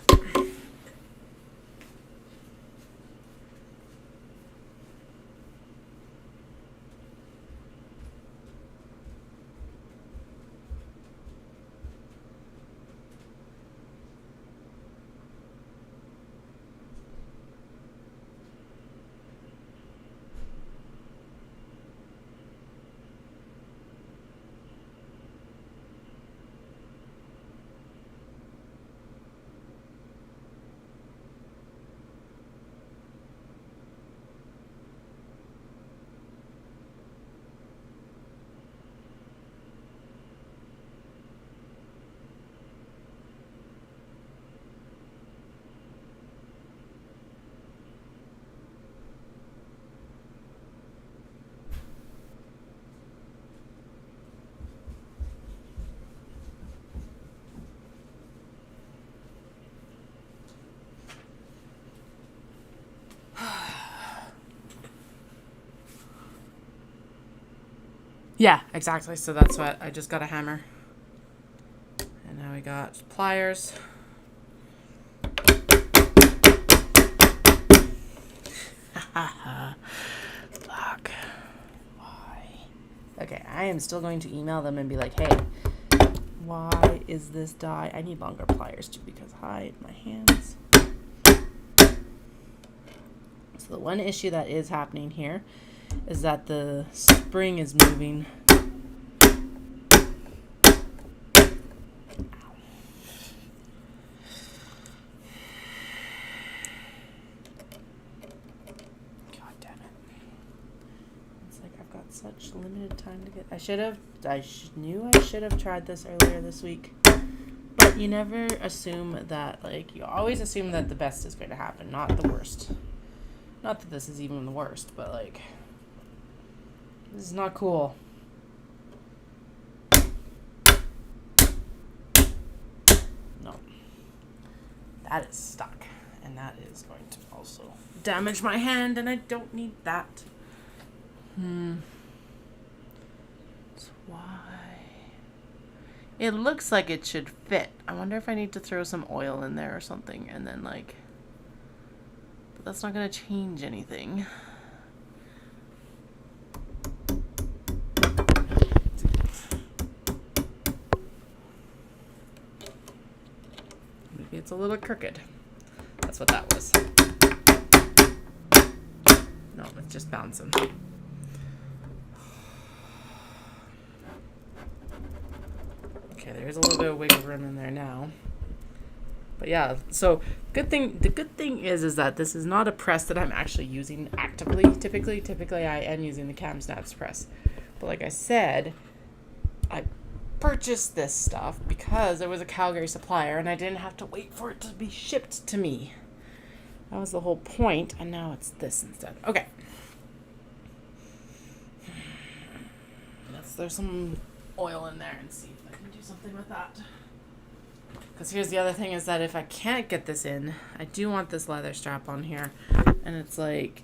Yeah, exactly. So that's what I just got a hammer. And now we got pliers. Fuck. Why? Okay, I am still going to email them and be like, hey, why is this die? I need longer pliers too because hide my hands. So the one issue that is happening here is that the spring is moving. Such limited time to get. Knew I should have tried this earlier this week. But you never assume that, like, you always assume that the best is going to happen, not the worst. Not that this is even the worst, but, like, this is not cool. No. That is stuck. And that is going to also damage my hand, and I don't need that. Why? It looks like it should fit. I wonder if I need to throw some oil in there or something and then like, but that's not going to change anything. Maybe it's a little crooked. That's what that was. No, it's just bouncing. Okay, there's a little bit of wiggle room in there now. But yeah, so the good thing is that this is not a press that I'm actually using actively. Typically I am using the Cam Snaps press. But like I said, I purchased this stuff because there was a Calgary supplier and I didn't have to wait for it to be shipped to me. That was the whole point, and now it's this instead. Okay. Let's throw some oil in there and see if I can do something with that. Because here's the other thing is that if I can't get this in, I do want this leather strap on here. And it's like,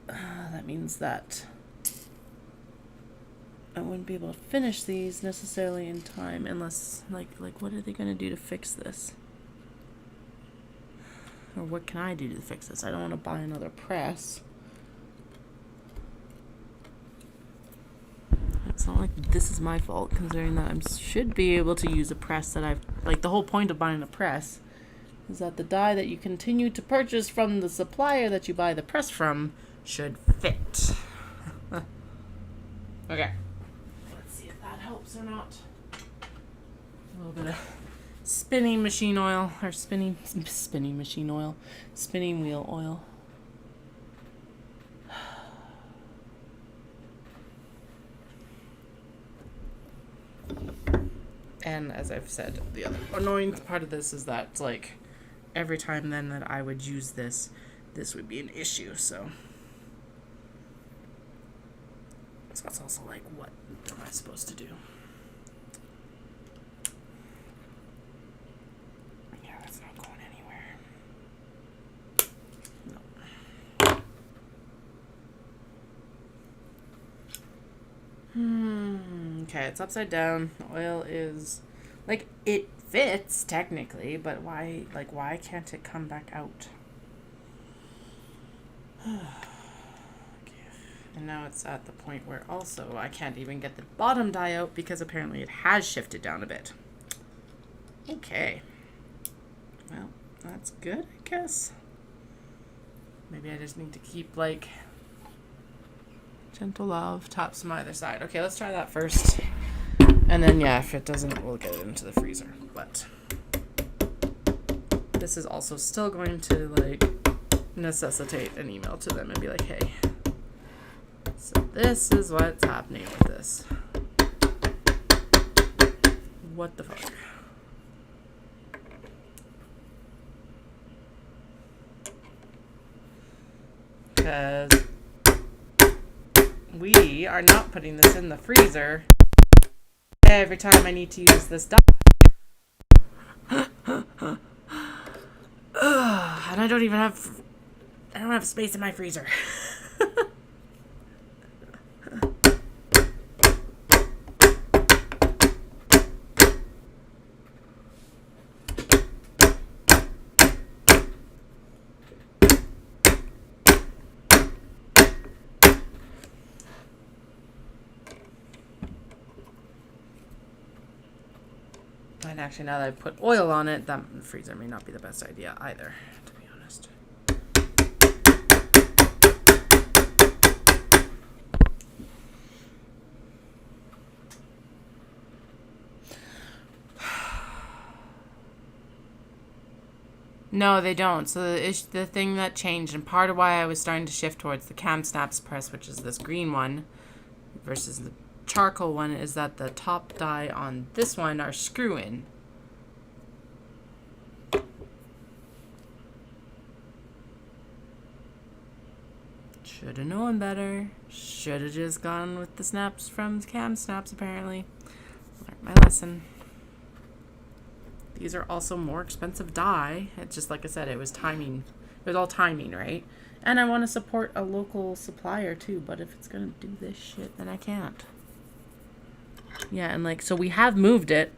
that means that I wouldn't be able to finish these necessarily in time unless, like what are they going to do to fix this? Or what can I do to fix this? I don't want to buy another press. It's not like this is my fault, considering that I should be able to use a press that I've... Like, the whole point of buying a press is that the die that you continue to purchase from the supplier that you buy the press from should fit. Okay. Let's see if that helps or not. A little bit of spinning machine oil, or spinning machine oil, spinning wheel oil. And as I've said, the other annoying part of this is that, like, every time then that I would use this would be an issue, so that's also like, what am I supposed to do? Yeah, that's not going anywhere. No. Okay, it's upside down. The oil is, like, it fits technically, but why can't it come back out? Okay. And now it's at the point where also I can't even get the bottom die out because apparently it has shifted down a bit. Okay. Well, that's good, I guess. Maybe I just need to keep, like, gentle love, tops on either side. Okay, let's try that first. And then, yeah, if it doesn't, we'll get it into the freezer. But this is also still going to, like, necessitate an email to them and be like, hey, so this is what's happening with this. What the fuck? Because we are not putting this in the freezer every time I need to use this die. And I don't have space in my freezer. And actually, now that I've put oil on it, that freezer may not be the best idea either, to be honest. No, they don't. So the thing that changed, and part of why I was starting to shift towards the cam snaps press, which is this green one, versus the charcoal one, is that the top die on this one are screw-in. Should have known better. Should have just gone with the snaps from cam snaps, apparently. Learned my lesson. These are also more expensive die. It's just like I said, it was timing. It was all timing, right? And I want to support a local supplier too, but if it's going to do this shit, then I can't. Yeah, and like, so we have moved it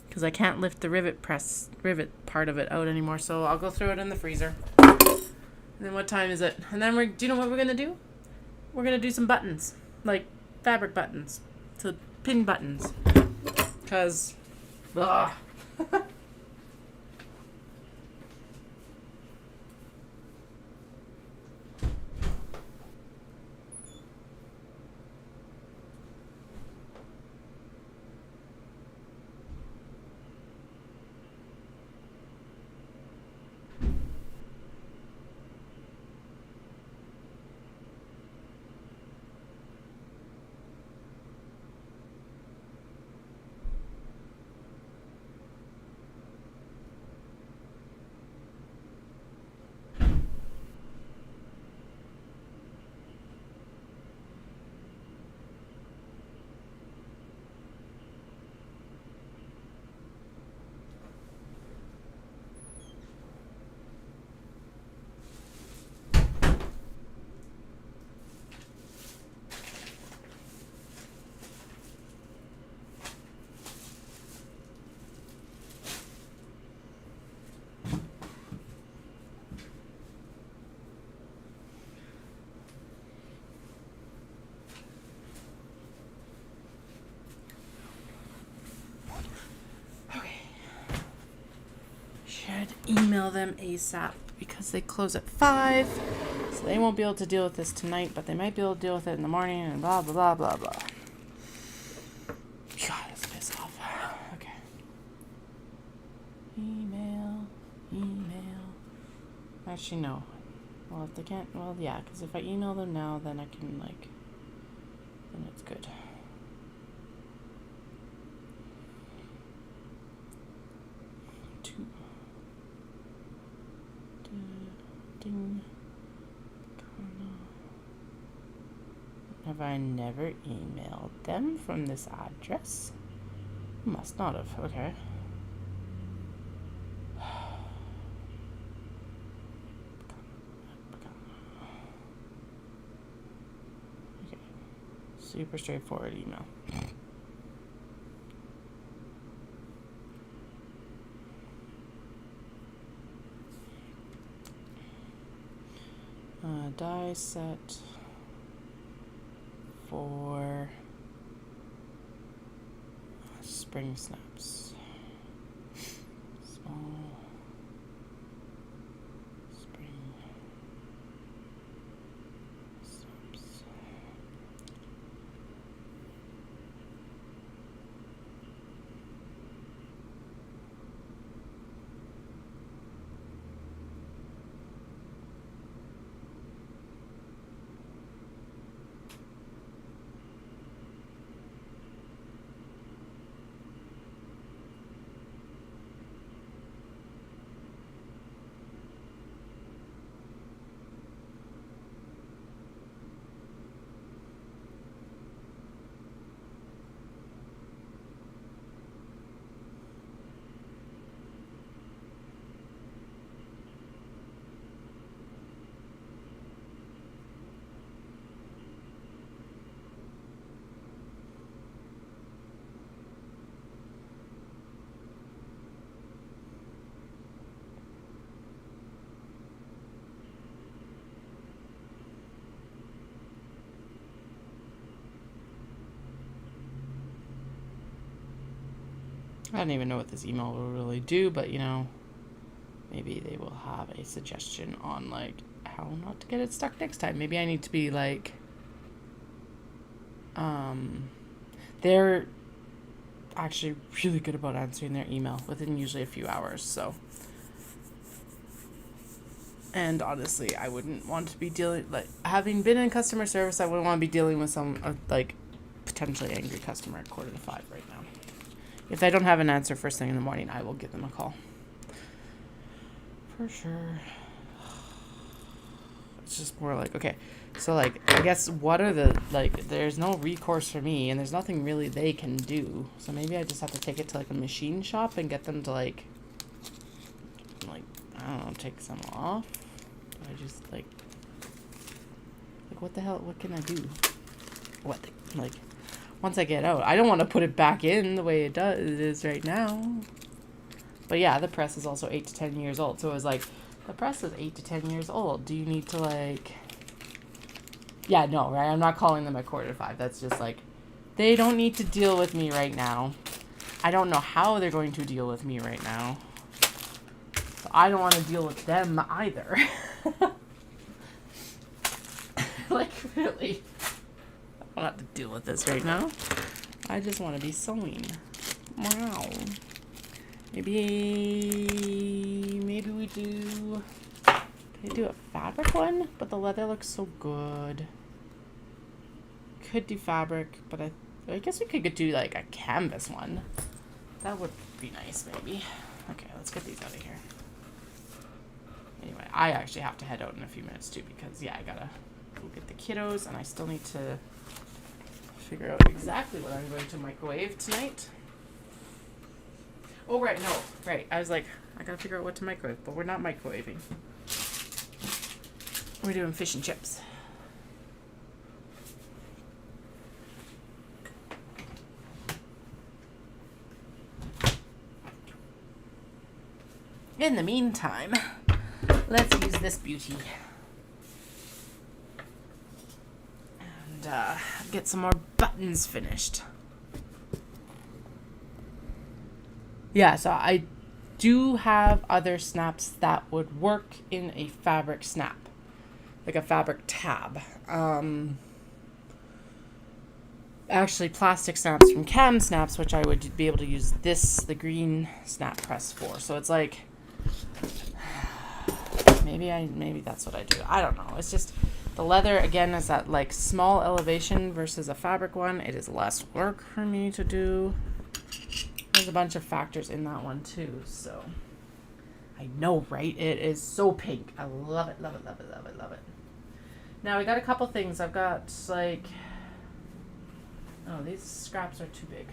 because I can't lift the rivet part of it out anymore. So I'll go throw it in the freezer. And then what time is it? And then do you know what we're going to do? We're going to do some buttons, like fabric buttons, so pin buttons. Because, ugh. Email them ASAP because they close at 5, so they won't be able to deal with this tonight, but they might be able to deal with it in the morning and blah blah blah blah blah. God, that's piss off. Okay. Email. Actually, no. Well, if they can't, well, yeah, because if I email them now, then I can, like, then it's good. Have I never emailed them from this address? Must not have. Okay. Okay. Super straightforward email. Die set for spring snaps. Small spring snaps. I don't even know what this email will really do, but you know, maybe they will have a suggestion on like how not to get it stuck next time. Maybe I need to be like, they're actually really good about answering their email within usually a few hours, so. And honestly, I wouldn't want to be dealing, like, having been in customer service, I wouldn't want to be dealing with some, like, potentially angry customer at 4:45 right now. If I don't have an answer first thing in the morning, I will give them a call. For sure. It's just more like, okay, so, like, I guess what are the, like, there's no recourse for me, and there's nothing really they can do. So maybe I just have to take it to, like, a machine shop and get them to, like, I don't know, take some off. I just, like, what the hell, what can I do? What, like, once I get out, I don't want to put it back in the way it is right now. But yeah, the press is also 8 to 10 years old. So it was like, the press is 8 to 10 years old. Do you need to, like, yeah, no, right? I'm not calling them at 4:45. That's just like, they don't need to deal with me right now. I don't know how they're going to deal with me right now. So I don't want to deal with them either. Like, really. I don't have to deal with this right now. I just want to be sewing. Wow. Maybe we do... Can I do a fabric one? But the leather looks so good. Could do fabric, but I guess we could do like a canvas one. That would be nice, maybe. Okay, let's get these out of here. Anyway, I actually have to head out in a few minutes too because, yeah, I gotta go get the kiddos and I still need to figure out exactly what I'm going to microwave tonight. Oh, right, no, right. I was like, I gotta figure out what to microwave, but we're not microwaving. We're doing fish and chips. In the meantime, let's use this beauty. And get some more buttons finished. Yeah, so I do have other snaps that would work in a fabric snap. Like a fabric tab. Actually, plastic snaps from Cam Snaps, which I would be able to use the green snap press for. So it's like, maybe that's what I do. I don't know. It's just the leather again is that like small elevation versus a fabric one. It is less work for me to do. There's a bunch of factors in that one too. So I know, right? It is so pink. I love it, love it, love it, love it, love it. Now we got a couple things. I've got like, oh, these scraps are too big.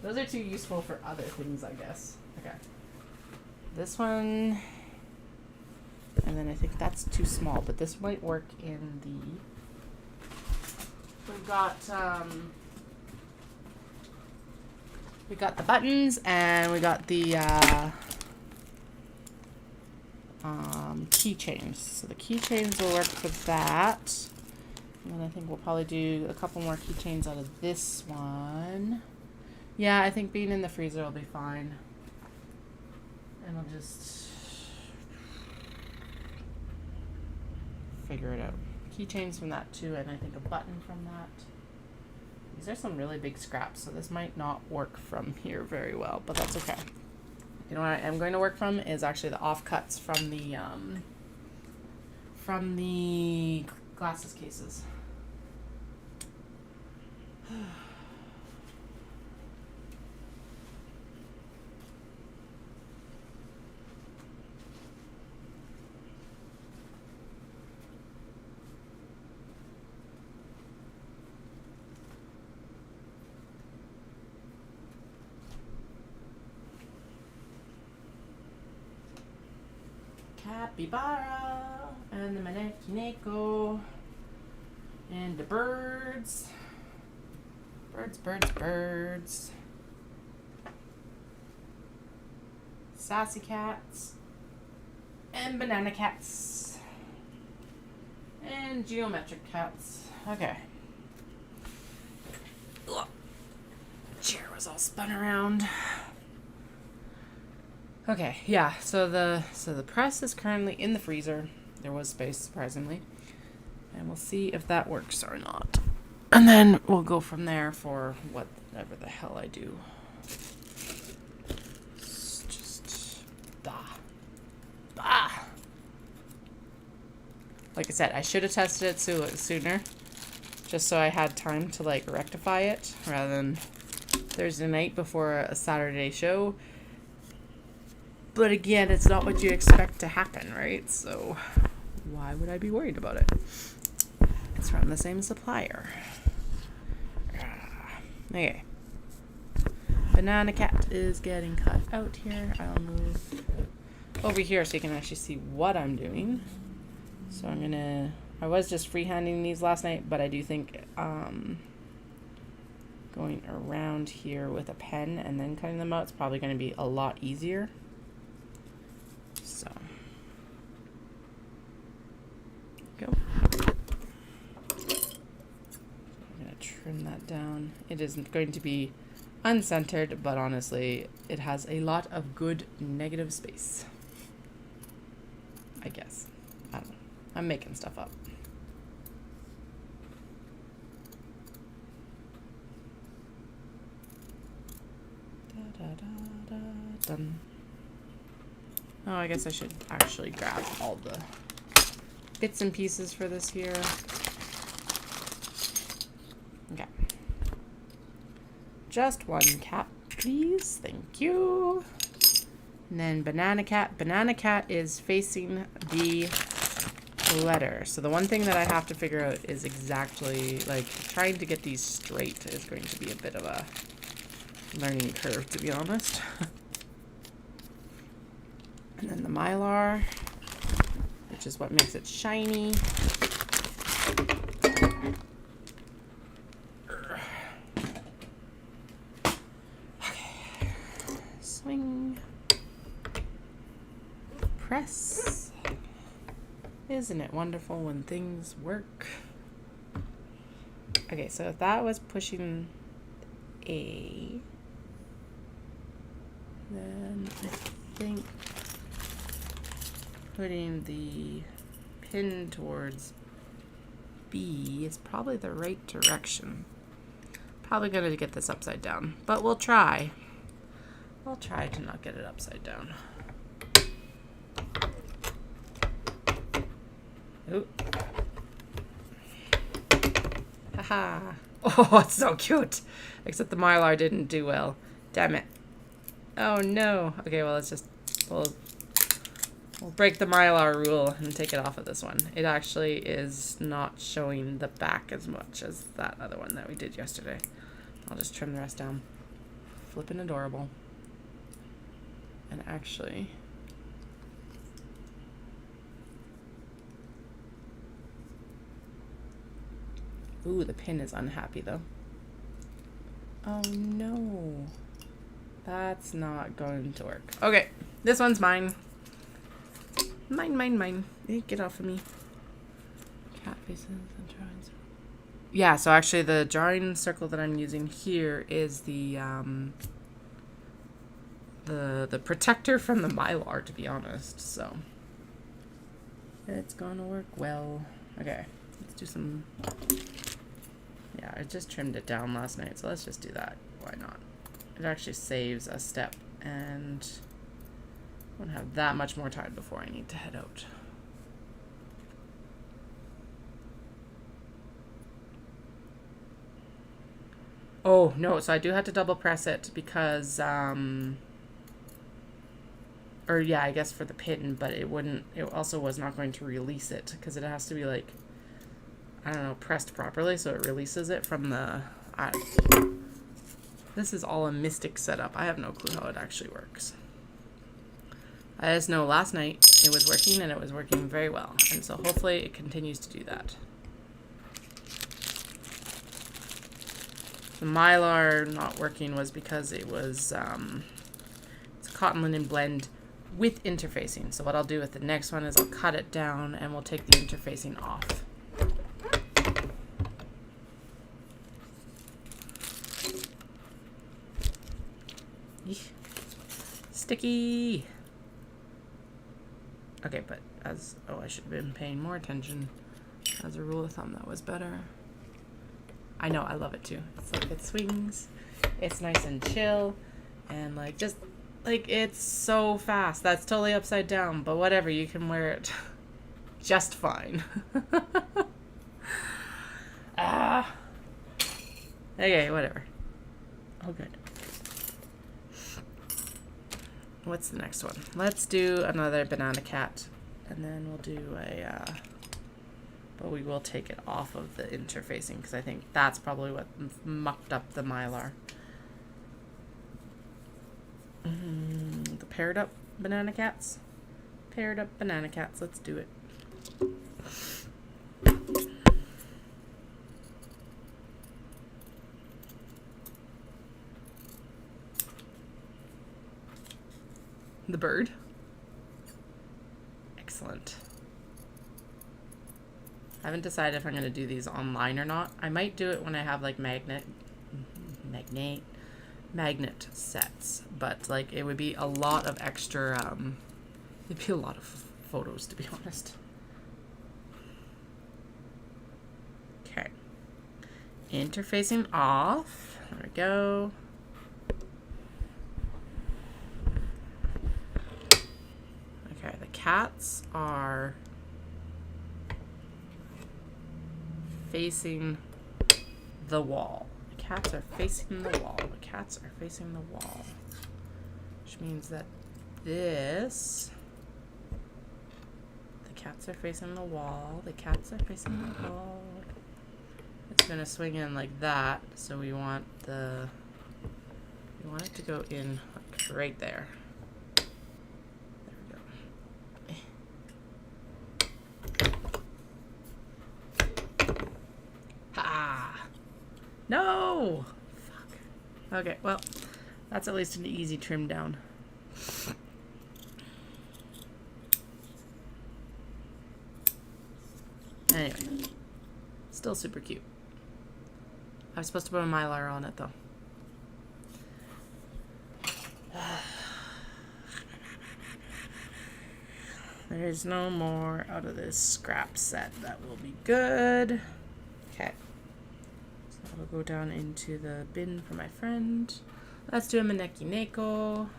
Those are too useful for other things, I guess. Okay. This one, and then I think that's too small, but this might work in the we got the buttons and we got the keychains. So the keychains will work for that. And then I think we'll probably do a couple more keychains out of this one. Yeah, I think being in the freezer will be fine. And I'll just figure it out. Keychains from that too, and I think a button from that. These are some really big scraps, so this might not work from here very well, but that's okay. You know what I am going to work from is actually the offcuts from the glasses cases. Capybara and the maneki-neko and the birds. Birds. Sassy cats and banana cats and geometric cats. Okay. Ugh. Chair was all spun around. Okay, yeah, so the press is currently in the freezer. There was space, surprisingly. And we'll see if that works or not. And then we'll go from there for whatever the hell I do. It's just bah. Like I said, I should have tested it sooner. Just so I had time to like rectify it rather than Thursday night before a Saturday show. But again, it's not what you expect to happen, right? So why would I be worried about it? It's from the same supplier. Okay. Banana cat is getting cut out here. I'll move over here so you can actually see what I'm doing. So I was just freehanding these last night, but I do think going around here with a pen and then cutting them out is probably going to be a lot easier. So, go. I'm going to trim that down. It isn't going to be uncentered, but honestly, it has a lot of good negative space. I guess. I don't know. I'm making stuff up. Done. Oh, I guess I should actually grab all the bits and pieces for this here. Okay. Just one cap, please. Thank you. And then banana cat. Banana cat is facing the letter. So the one thing that I have to figure out is exactly, like, trying to get these straight is going to be a bit of a learning curve, to be honest. And then the Mylar, which is what makes it shiny. Okay. Swing. Press. Isn't it wonderful when things work? Okay, so if that was pushing A, then I think putting the pin towards B is probably the right direction. Probably going to get this upside down, but we'll try. I'll try to not get it upside down. Ooh. Haha. Oh, it's so cute. Except the Mylar didn't do well. Damn it. Oh no. Okay, well, let's just... We'll break the Mylar rule and take it off of this one. It actually is not showing the back as much as that other one that we did yesterday. I'll just trim the rest down. Flippin' adorable. And actually... Ooh, the pin is unhappy though. Oh no. That's not going to work. Okay, this one's mine. Mine. Hey, get off of me. Cat faces and drawings. Yeah, so actually the drawing circle that I'm using here is the protector from the Mylar, to be honest. So it's gonna work well. Okay, let's do some. Yeah, I just trimmed it down last night, so let's just do that. Why not? It actually saves a step, and I won't have that much more time before I need to head out. Oh, no, so I do have to double press it because, or yeah, I guess for the pin, but it also was not going to release it because it has to be like, I don't know, pressed properly so it releases it from the, this is all a mystic setup. I have no clue how it actually works. I just know last night it was working and it was working very well. And so hopefully it continues to do that. The Mylar not working was because it was, it's a cotton linen blend with interfacing. So what I'll do with the next one is I'll cut it down and we'll take the interfacing off. Sticky. Okay, but I should have been paying more attention. As a rule of thumb, that was better. I know, I love it too. It's like it swings, it's nice and chill, and like just like it's so fast. That's totally upside down, but whatever, you can wear it just fine. Okay, whatever. Oh, good. What's the next one? Let's do another banana cat, and then we'll do a, but we will take it off of the interfacing because I think that's probably what mucked up the Mylar. The paired up banana cats. Paired up banana cats. Let's do it. The bird. Excellent. I haven't decided if I'm going to do these online or not. I might do it when I have like magnet sets, but like it would be a lot of extra, it'd be a lot of photos, to be honest. Okay. Interfacing off. There we go. Okay, the cats are facing the wall. The cats are facing the wall. The cats are facing the wall. Which means that this... The cats are facing the wall. The cats are facing the wall. It's going to swing in like that. So we want it to go in like right there. No! Fuck. Okay, well, that's at least an easy trim down. Anyway. Still super cute. I was supposed to put a Mylar on it, though. There's no more out of this scrap set. That will be good. Okay. I'll go down into the bin for my friend. Let's do a Maneki Neko.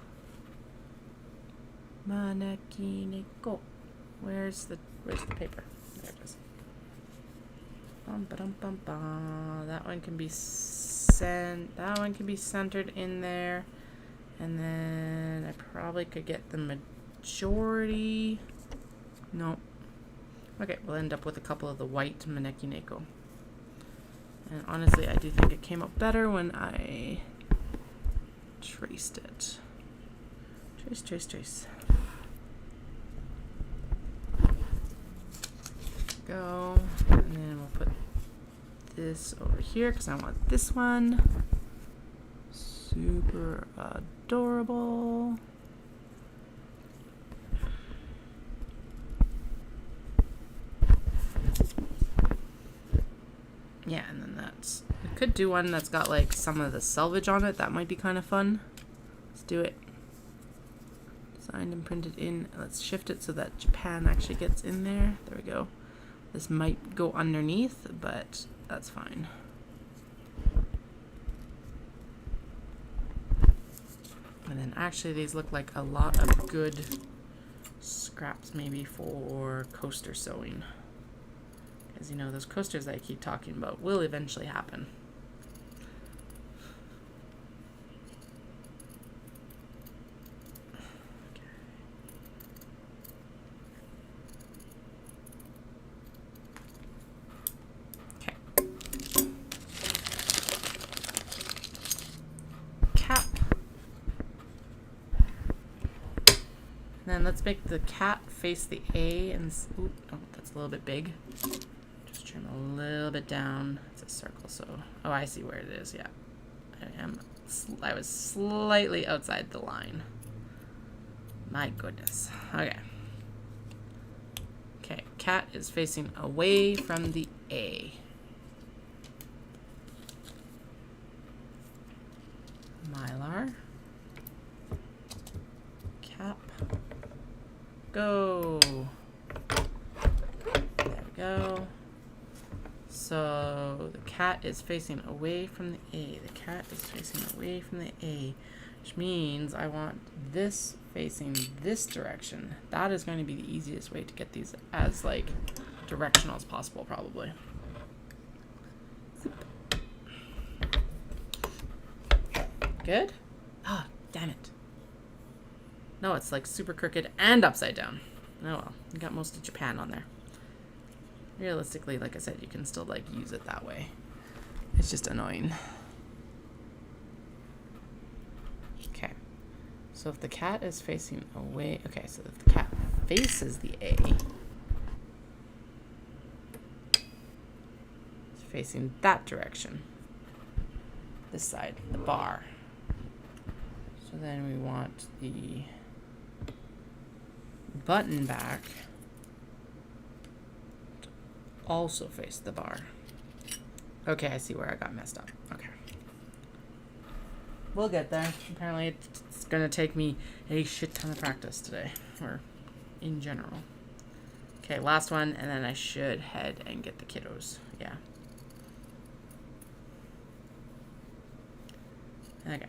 Maneki Neko. Where's the paper? There it is. Bum, ba-dum, bum, bum. That one can be centered in there. And then I probably could get the majority. Nope. Okay, we'll end up with a couple of the white Maneki Neko. And honestly, I do think it came out better when I traced it. Trace. Go. And then we'll put this over here because I want this one. Super adorable. Yeah, and then that's... I could do one that's got like some of the selvage on it. That might be kind of fun. Let's do it. Designed and printed in. Let's shift it so that Japan actually gets in there. There we go. This might go underneath, but that's fine. And then actually these look like a lot of good scraps maybe for coaster sewing. Because you know, those coasters that I keep talking about will eventually happen. Then let's make the cat face the A and ooh, oh, that's a little bit big. Just trim a little bit down. It's a circle, so oh, I see where it is. Yeah, I was slightly outside the line. My goodness. Okay. Okay, cat is facing away from the A. Mylar. Cap. Go. There we go. So the cat is facing away from the A. The cat is facing away from the A, which means I want this facing this direction. That is going to be the easiest way to get these as like directional as possible, probably. Good? Ah, damn it. No, it's like super crooked and upside down. Oh well, you got most of Japan on there. Realistically, like I said, you can still like use it that way. It's just annoying. Okay. So if the cat is facing away, okay, so if the cat faces the A, it's facing that direction. This side, the bar. So then we want the button back to also face the bar. Okay, I see where I got messed up. Okay. We'll get there. Apparently it's gonna take me a shit ton of practice today, or in general. Okay, last one, and then I should head and get the kiddos. Yeah. Okay.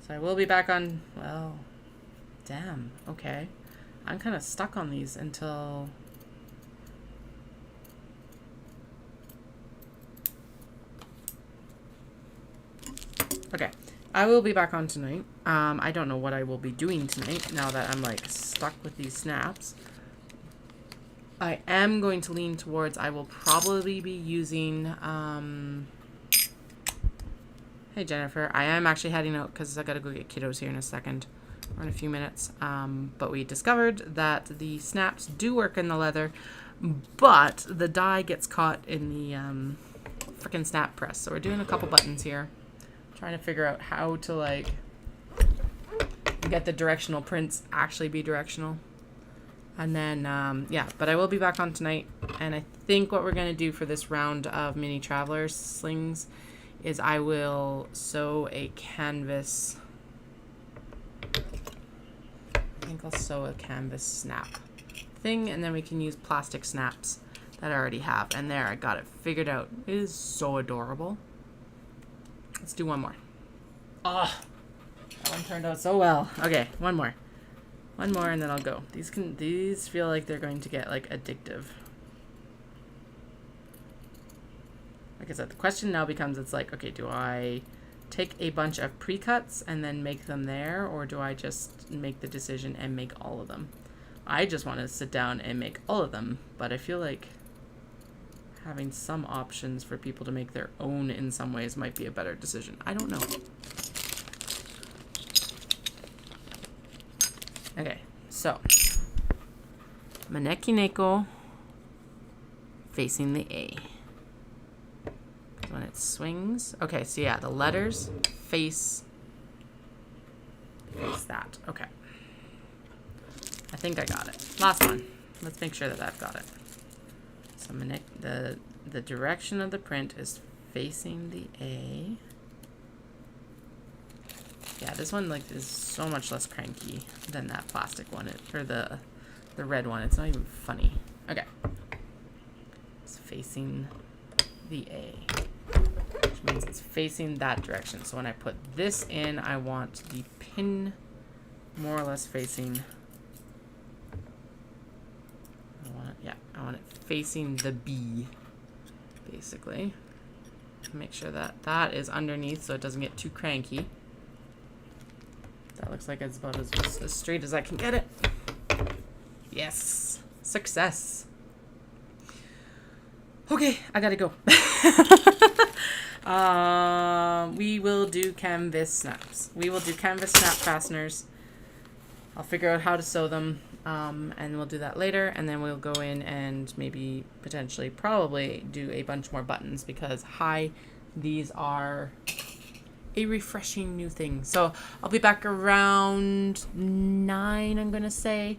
So I will be back on, well, damn, okay. I'm kind of stuck on these until... Okay, I will be back on tonight. I don't know what I will be doing tonight now that I'm like stuck with these snaps. I am going to lean towards, I will probably be using, hey Jennifer, I am actually heading out because I gotta go get kiddos here in a second, or in a few minutes. But we discovered that the snaps do work in the leather, but the dye gets caught in the freaking snap press. So we're doing a couple buttons here, trying to figure out how to like get the directional prints actually be directional. And then, yeah, but I will be back on tonight. And I think what we're going to do for this round of Mini Traveller Slings is I will sew a canvas. I think I'll sew a canvas snap thing, and then we can use plastic snaps that I already have. And there, I got it figured out. It is so adorable. Let's do one more. Ah, that one turned out so well. Okay, one more. One more and then I'll go. These feel like they're going to get like addictive. Like I said, the question now becomes, it's like, okay, do I take a bunch of pre-cuts and then make them there, or do I just make the decision and make all of them? I just want to sit down and make all of them, but I feel like having some options for people to make their own in some ways might be a better decision. I don't know. Okay, so Maneki Neko facing the A. When it swings. Okay, so yeah, the letters face that. Okay. I think I got it. Last one. Let's make sure that I've got it. So I'm gonna, the direction of the print is facing the A. Yeah, this one like is so much less cranky than that plastic one, or the red one. It's not even funny. Okay. It's facing the A, which means it's facing that direction. So when I put this in, I want the pin more or less facing. I want it facing the B, basically. Make sure that that is underneath so it doesn't get too cranky. That looks like it's about as straight as I can get it. Yes, success. Okay, I gotta go. We will do canvas snaps. We will do canvas snap fasteners. I'll figure out how to sew them, and we'll do that later. And then we'll go in and maybe potentially probably do a bunch more buttons because these are a refreshing new thing. So I'll be back around 9, I'm gonna say,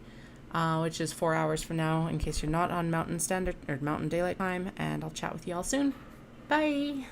which is 4 hours from now in case you're not on Mountain Standard or Mountain Daylight Time, and I'll chat with you all soon. Bye.